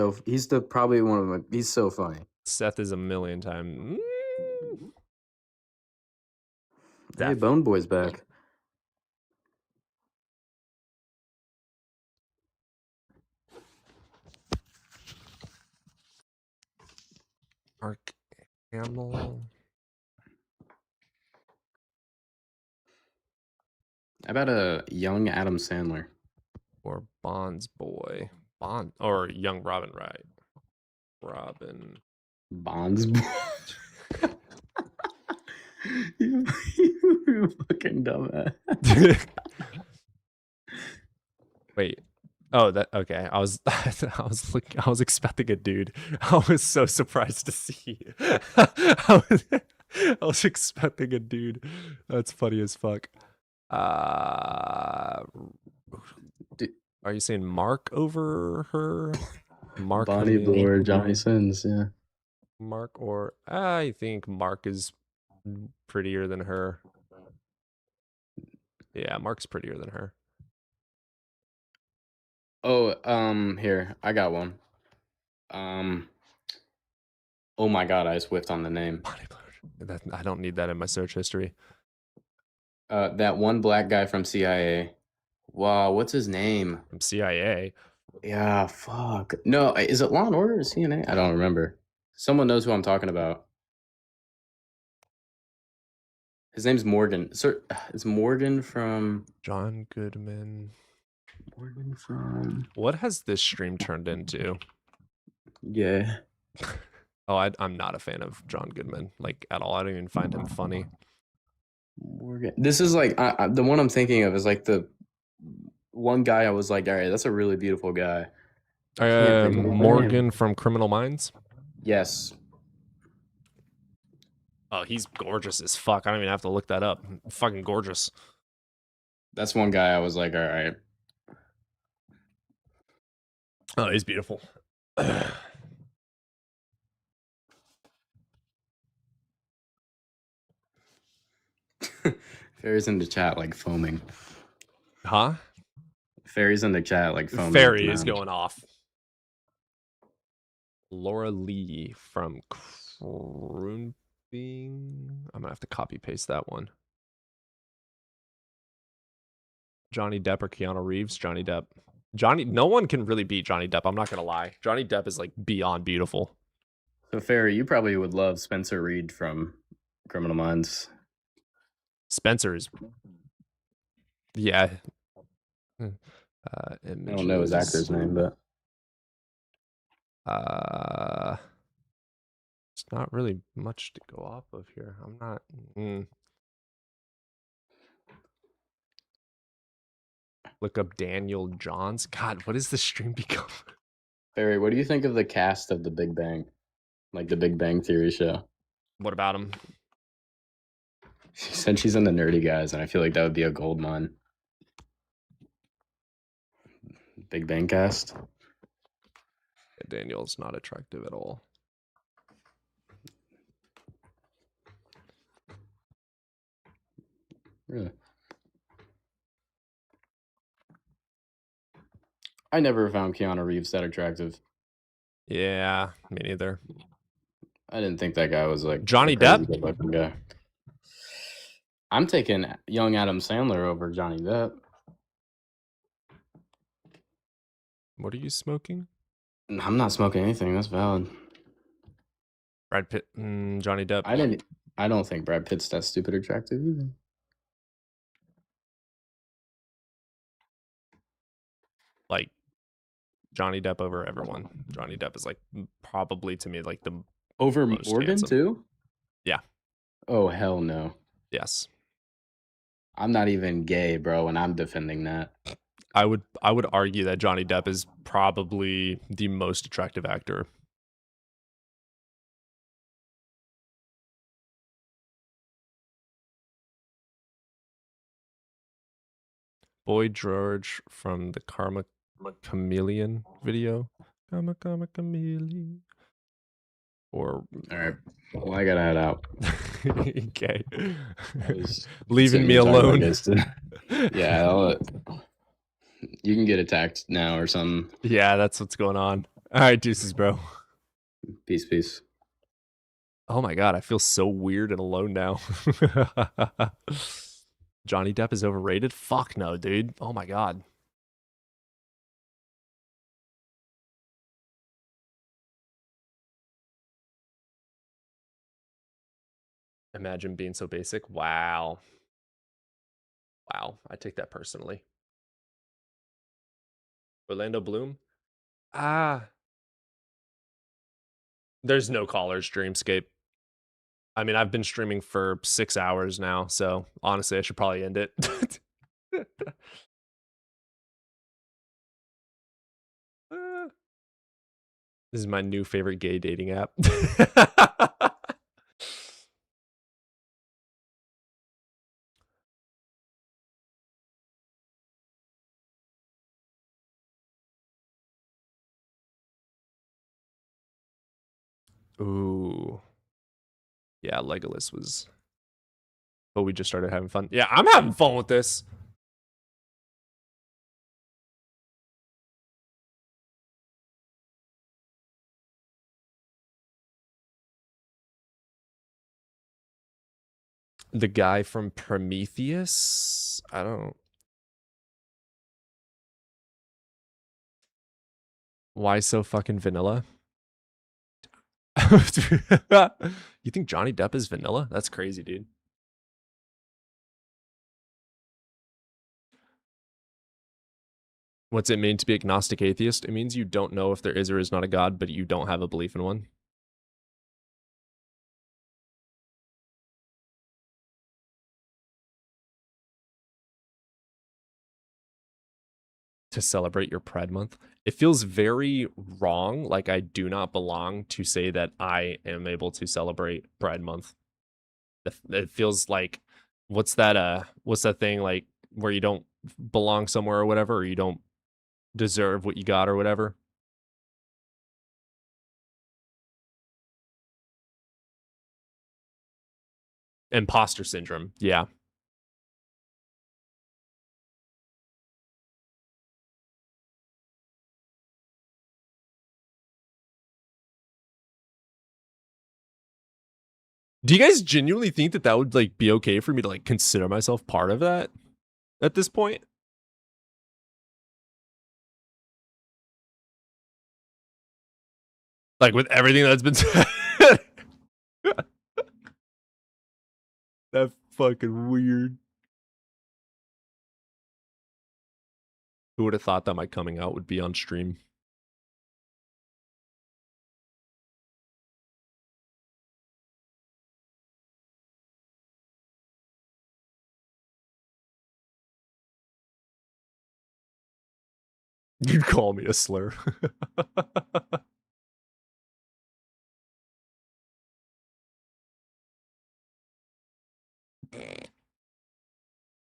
Speaker 14: probably one of my. He's so funny.
Speaker 1: Seth is a million times.
Speaker 14: Hey, Bone Boy's back.
Speaker 1: Mark Hamill.
Speaker 14: How about a young Adam Sandler?
Speaker 1: Or Bond's boy. Or young Robin Wright. Robin.
Speaker 14: Bond's boy. you fucking dumbass.
Speaker 1: Wait. Oh, that okay. I was expecting a dude. I was so surprised to see. I was expecting a dude. That's funny as fuck. Are you saying Mark over her? Mark
Speaker 14: Bonnie Blue or Johnny Sins, yeah.
Speaker 1: Mark or I think Mark is prettier than her. Yeah, Mark's prettier than her.
Speaker 14: Oh, here, I got one. Oh my god, I just whiffed on the name.
Speaker 1: Bonnie Blue. I don't need that in my search history.
Speaker 14: That one black guy from CIA. Wow, what's his name?
Speaker 1: From CIA?
Speaker 14: Yeah, fuck. No, is it Law and Order or CNN? I don't remember. Someone knows who I'm talking about. His name's Morgan. Sir, it's Morgan from
Speaker 1: John Goodman.
Speaker 14: Morgan from.
Speaker 1: What has this stream turned into?
Speaker 14: Yeah.
Speaker 1: Oh, I'm not a fan of John Goodman, like, at all. I don't even find him funny.
Speaker 14: Morgan. This is like the one I'm thinking of is like the one guy I was like, all right, that's a really beautiful guy. Can't think of his name.
Speaker 1: Morgan from Criminal Minds?
Speaker 14: Yes.
Speaker 1: Oh, he's gorgeous as fuck. I don't even have to look that up. Fucking gorgeous.
Speaker 14: That's one guy I was like, all right.
Speaker 1: Oh, he's beautiful.
Speaker 14: Fairy's in the chat like foaming.
Speaker 1: Huh?
Speaker 14: Fairy's in the chat like foaming.
Speaker 1: Fairy is going off. Laura Lee from Kroonbeing. I'm gonna have to copy paste that one. Johnny Depp or Keanu Reeves? Johnny Depp. No one can really beat Johnny Depp. I'm not gonna lie. Johnny Depp is like beyond beautiful.
Speaker 14: So Fairy, you probably would love Spencer Reed from Criminal Minds.
Speaker 1: Spencer is. Yeah.
Speaker 14: I don't know his actor's name, but
Speaker 1: it's not really much to go off of here. I'm not. Look up Daniel Johns. God, what is this stream become?
Speaker 14: Barry, what do you think of the cast of The Big Bang? Like the Big Bang Theory show?
Speaker 1: What about him?
Speaker 14: She said she's in the Nerdy Guys, and I feel like that would be a gold mine. Big Bang cast?
Speaker 1: Daniel's not attractive at all.
Speaker 14: Really? I never found Keanu Reeves that attractive.
Speaker 1: Yeah, me neither.
Speaker 14: I didn't think that guy was like
Speaker 1: Johnny
Speaker 14: a crazy
Speaker 1: Depp?
Speaker 14: good-looking guy. I'm taking young Adam Sandler over Johnny Depp.
Speaker 1: What are you smoking?
Speaker 14: I'm not smoking anything. That's valid.
Speaker 1: Brad Pitt, Johnny Depp.
Speaker 14: I don't think Brad Pitt's that stupid attractive either.
Speaker 1: Like Johnny Depp over everyone. Johnny Depp is like probably to me like the
Speaker 14: Over
Speaker 1: most
Speaker 14: Morgan
Speaker 1: handsome.
Speaker 14: too?
Speaker 1: Yeah.
Speaker 14: Oh hell no.
Speaker 1: Yes.
Speaker 14: I'm not even gay, bro, and I'm defending that.
Speaker 1: I would argue that Johnny Depp is probably the most attractive actor. Boy George from the Karma Chameleon video. Karma Chameleon. Or
Speaker 14: all right. Well, I gotta head out.
Speaker 1: Okay. Leaving me alone.
Speaker 14: Yeah, you can get attacked now or something.
Speaker 1: Yeah, that's what's going on. All right, deuces, bro.
Speaker 14: Peace, peace.
Speaker 1: Oh my god, I feel so weird and alone now. Johnny Depp is overrated? Fuck no, dude. Oh my god. Imagine being so basic. Wow. Wow, I take that personally. Orlando Bloom? There's no callers, Dreamscape. I mean, I've been streaming for 6 hours now, so honestly, I should probably end it. This is my new favorite gay dating app. Ooh. Yeah, Legolas was... But we just started having fun. Yeah, I'm having fun with this. The guy from Prometheus? I don't... Why so fucking vanilla? You think Johnny Depp is vanilla? That's crazy, dude. What's it mean to be agnostic atheist? It means you don't know if there is or is not a God, but you don't have a belief in one. To celebrate your Pride Month. It feels very wrong, like I do not belong to say that I am able to celebrate Pride Month. It feels like what's that thing like where you don't belong somewhere or whatever, or you don't deserve what you got or whatever. Imposter syndrome. Yeah. Do you guys genuinely think that that would like be okay for me to like consider myself part of that at this point? Like with everything that's been said. That's fucking weird. Who would have thought that my coming out would be on stream? You'd call me a slur.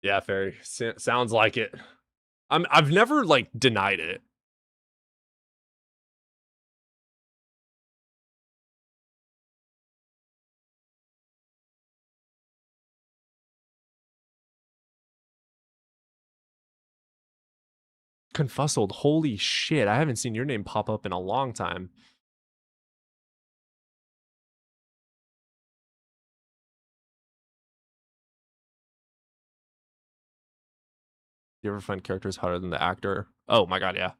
Speaker 1: Yeah, Fairy. Sounds like it. I've never like denied it. Confussled. Holy shit. I haven't seen your name pop up in a long time. You ever find characters harder than the actor? Oh my god, yeah.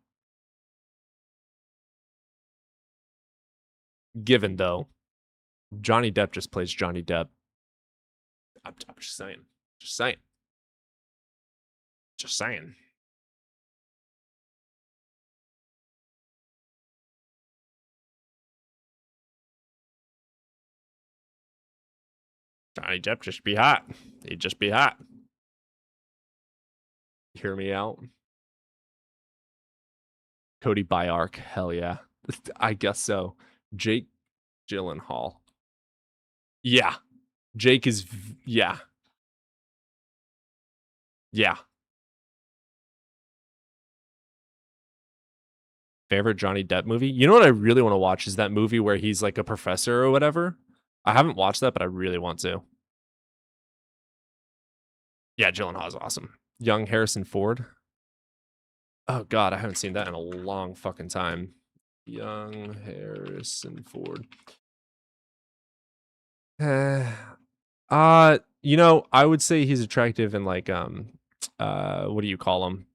Speaker 1: Given though, Johnny Depp just plays Johnny Depp. I'm just saying. Just saying. Just saying. Johnny Depp just be hot. He'd just be hot. Hear me out. Cody Byark. Hell yeah. I guess so. Jake Gyllenhaal. Yeah. Jake is... Yeah. Yeah. Favorite Johnny Depp movie? You know what I really want to watch is that movie where he's like a professor or whatever. I haven't watched that, but I really want to. Yeah, Gyllenhaal's awesome. Young Harrison Ford. Oh god, I haven't seen that in a long fucking time. Young Harrison Ford. You know, I would say he's attractive in like what do you call them?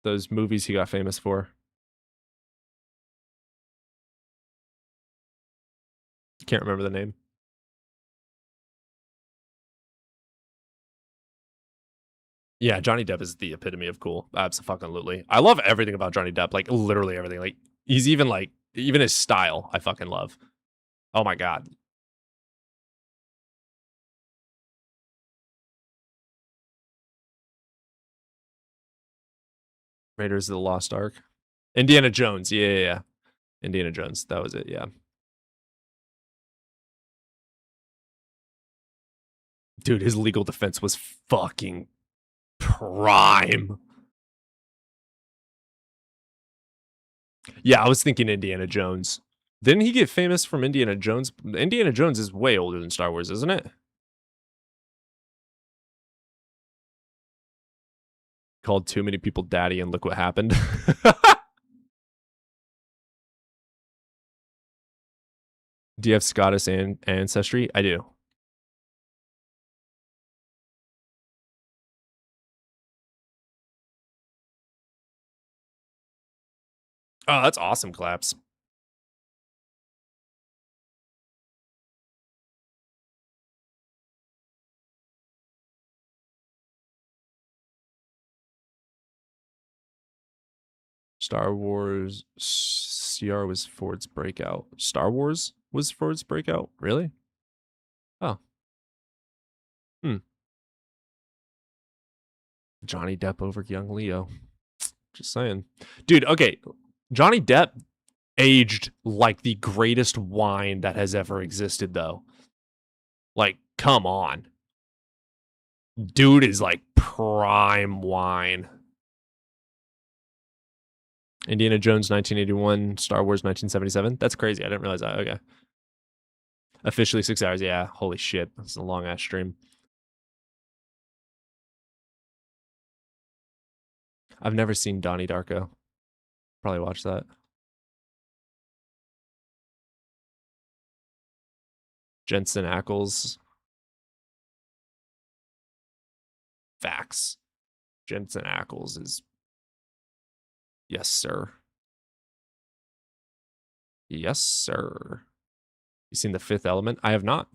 Speaker 1: Those movies he got famous for. Can't remember the name. Yeah, Johnny Depp is the epitome of cool. Absolutely. I love everything about Johnny Depp. Like literally everything. Like he's even his style I fucking love. Oh my god. Raiders of the Lost Ark. Indiana Jones. Yeah. Indiana Jones. That was it. Yeah. Dude, his legal defense was fucking prime. Yeah, I was thinking Indiana Jones. Didn't he get famous from Indiana Jones? Indiana Jones is way older than Star Wars, isn't it? Called too many people daddy and look what happened. Do you have Scottish ancestry? I do. Oh, that's awesome, Claps. Star Wars CR was Ford's breakout. Star Wars was Ford's breakout? Really? Oh. Johnny Depp over young Leo. Just saying. Dude, okay. Johnny Depp aged like the greatest wine that has ever existed, though. Like, come on. Dude is like prime wine. Indiana Jones 1981, Star Wars 1977. That's crazy. I didn't realize that. Okay. Officially 6 hours. Yeah. Holy shit. That's a long ass stream. I've never seen Donnie Darko. Probably watch that. Jensen Ackles. Facts. Jensen Ackles is... Yes, sir. Yes, sir. You seen The Fifth Element? I have not.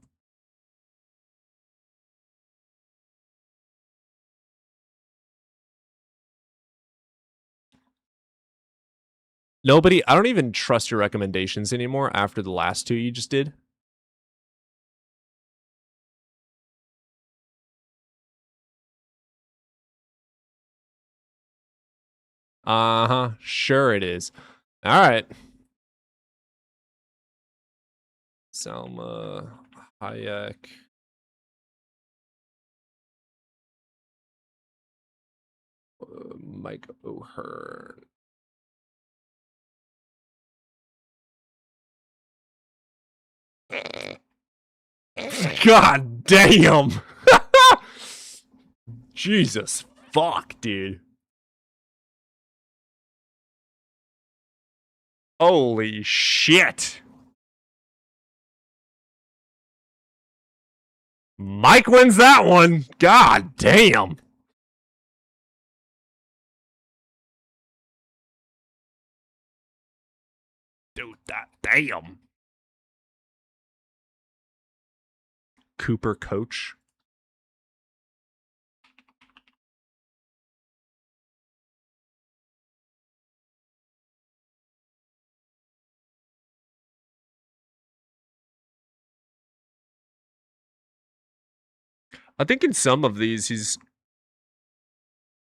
Speaker 1: Nobody, I don't even trust your recommendations anymore after the last two you just did. Uh-huh. Sure it is. All right. Salma Hayek. Mike O'Hearn. God damn. Jesus fuck, dude. Holy shit. Mike wins that one. God damn. Dude, that damn. Cooper Coach. I think in some of these he's...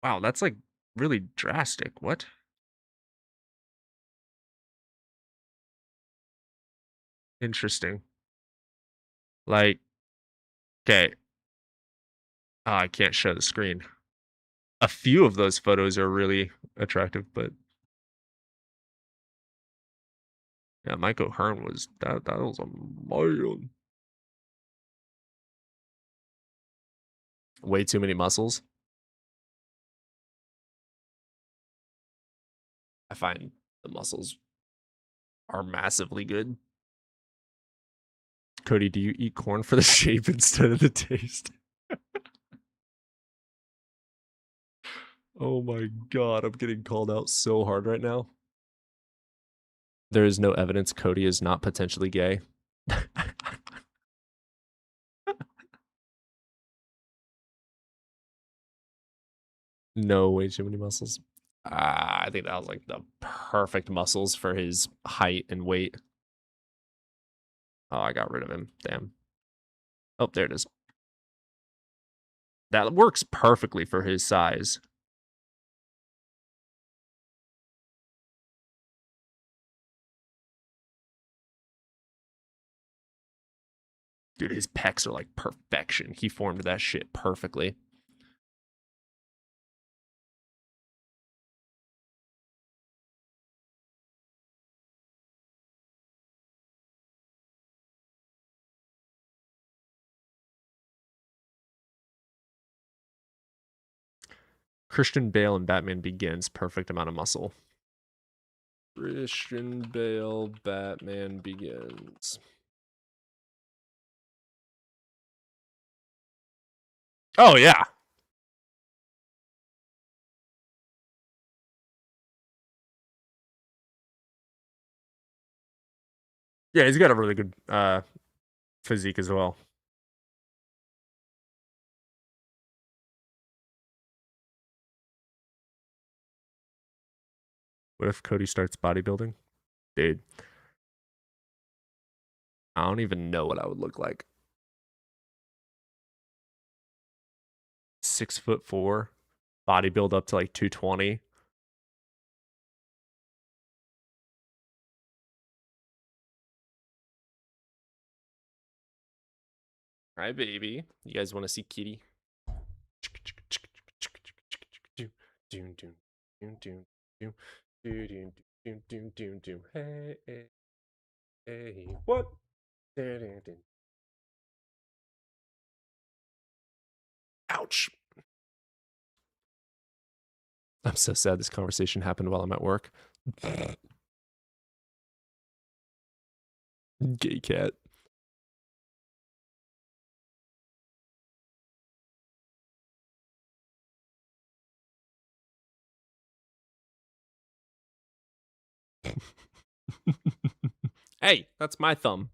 Speaker 1: Wow, that's like really drastic. What? Interesting. Like, okay. Oh, I can't show the screen. A few of those photos are really attractive, but yeah, Mike O'Hearn was that was a million. Way too many muscles. I find the muscles are massively good. Cody, do you eat corn for the shape instead of the taste? Oh my god, I'm getting called out so hard right now. There is no evidence Cody is not potentially gay. No, way too many muscles. I think that was like the perfect muscles for his height and weight. Oh, I got rid of him. Damn. Oh, there it is. That works perfectly for his size. Dude, his pecs are like perfection. He formed that shit perfectly. Christian Bale in Batman Begins. Perfect amount of muscle. Christian Bale, Batman Begins. Oh, yeah. Yeah, he's got a really good physique as well. What if Cody starts bodybuilding? Dude. I don't even know what I would look like. 6'4", bodybuild up to like 220. Hi, baby. You guys want to see Kitty? Hey, hey, what? Ouch. I'm so sad this conversation happened while I'm at work. Gay cat. Hey, that's my thumb.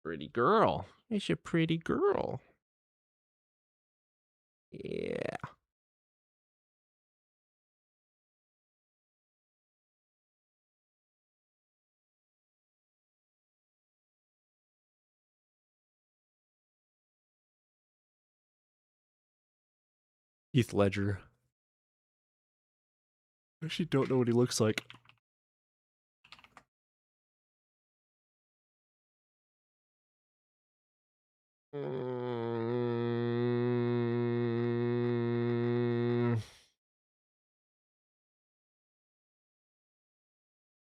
Speaker 1: Pretty girl. It's a pretty girl. Yeah. Heath Ledger. I actually don't know what he looks like.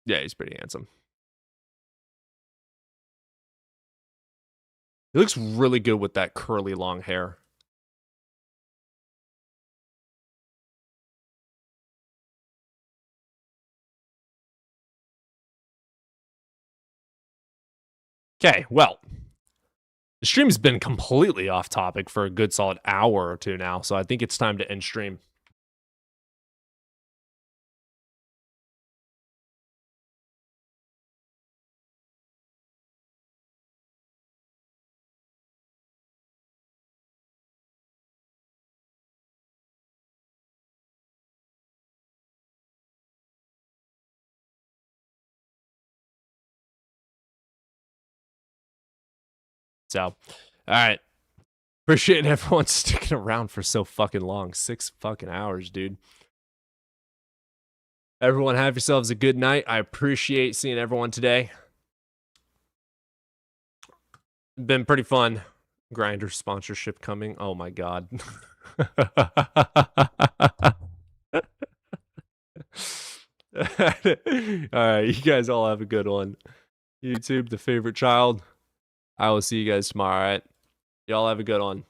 Speaker 1: Yeah, he's pretty handsome. He looks really good with that curly long hair. Okay, well, the stream's been completely off topic for a good solid hour or two now, so I think it's time to end stream. So, all right. Appreciate everyone sticking around for so fucking long. 6 fucking hours, dude. Everyone have yourselves a good night. I appreciate seeing everyone today. Been pretty fun. Grindr sponsorship coming. Oh my god. Alright, you guys all have a good one. YouTube, the favorite child. I will see you guys tomorrow, alright? Y'all have a good one.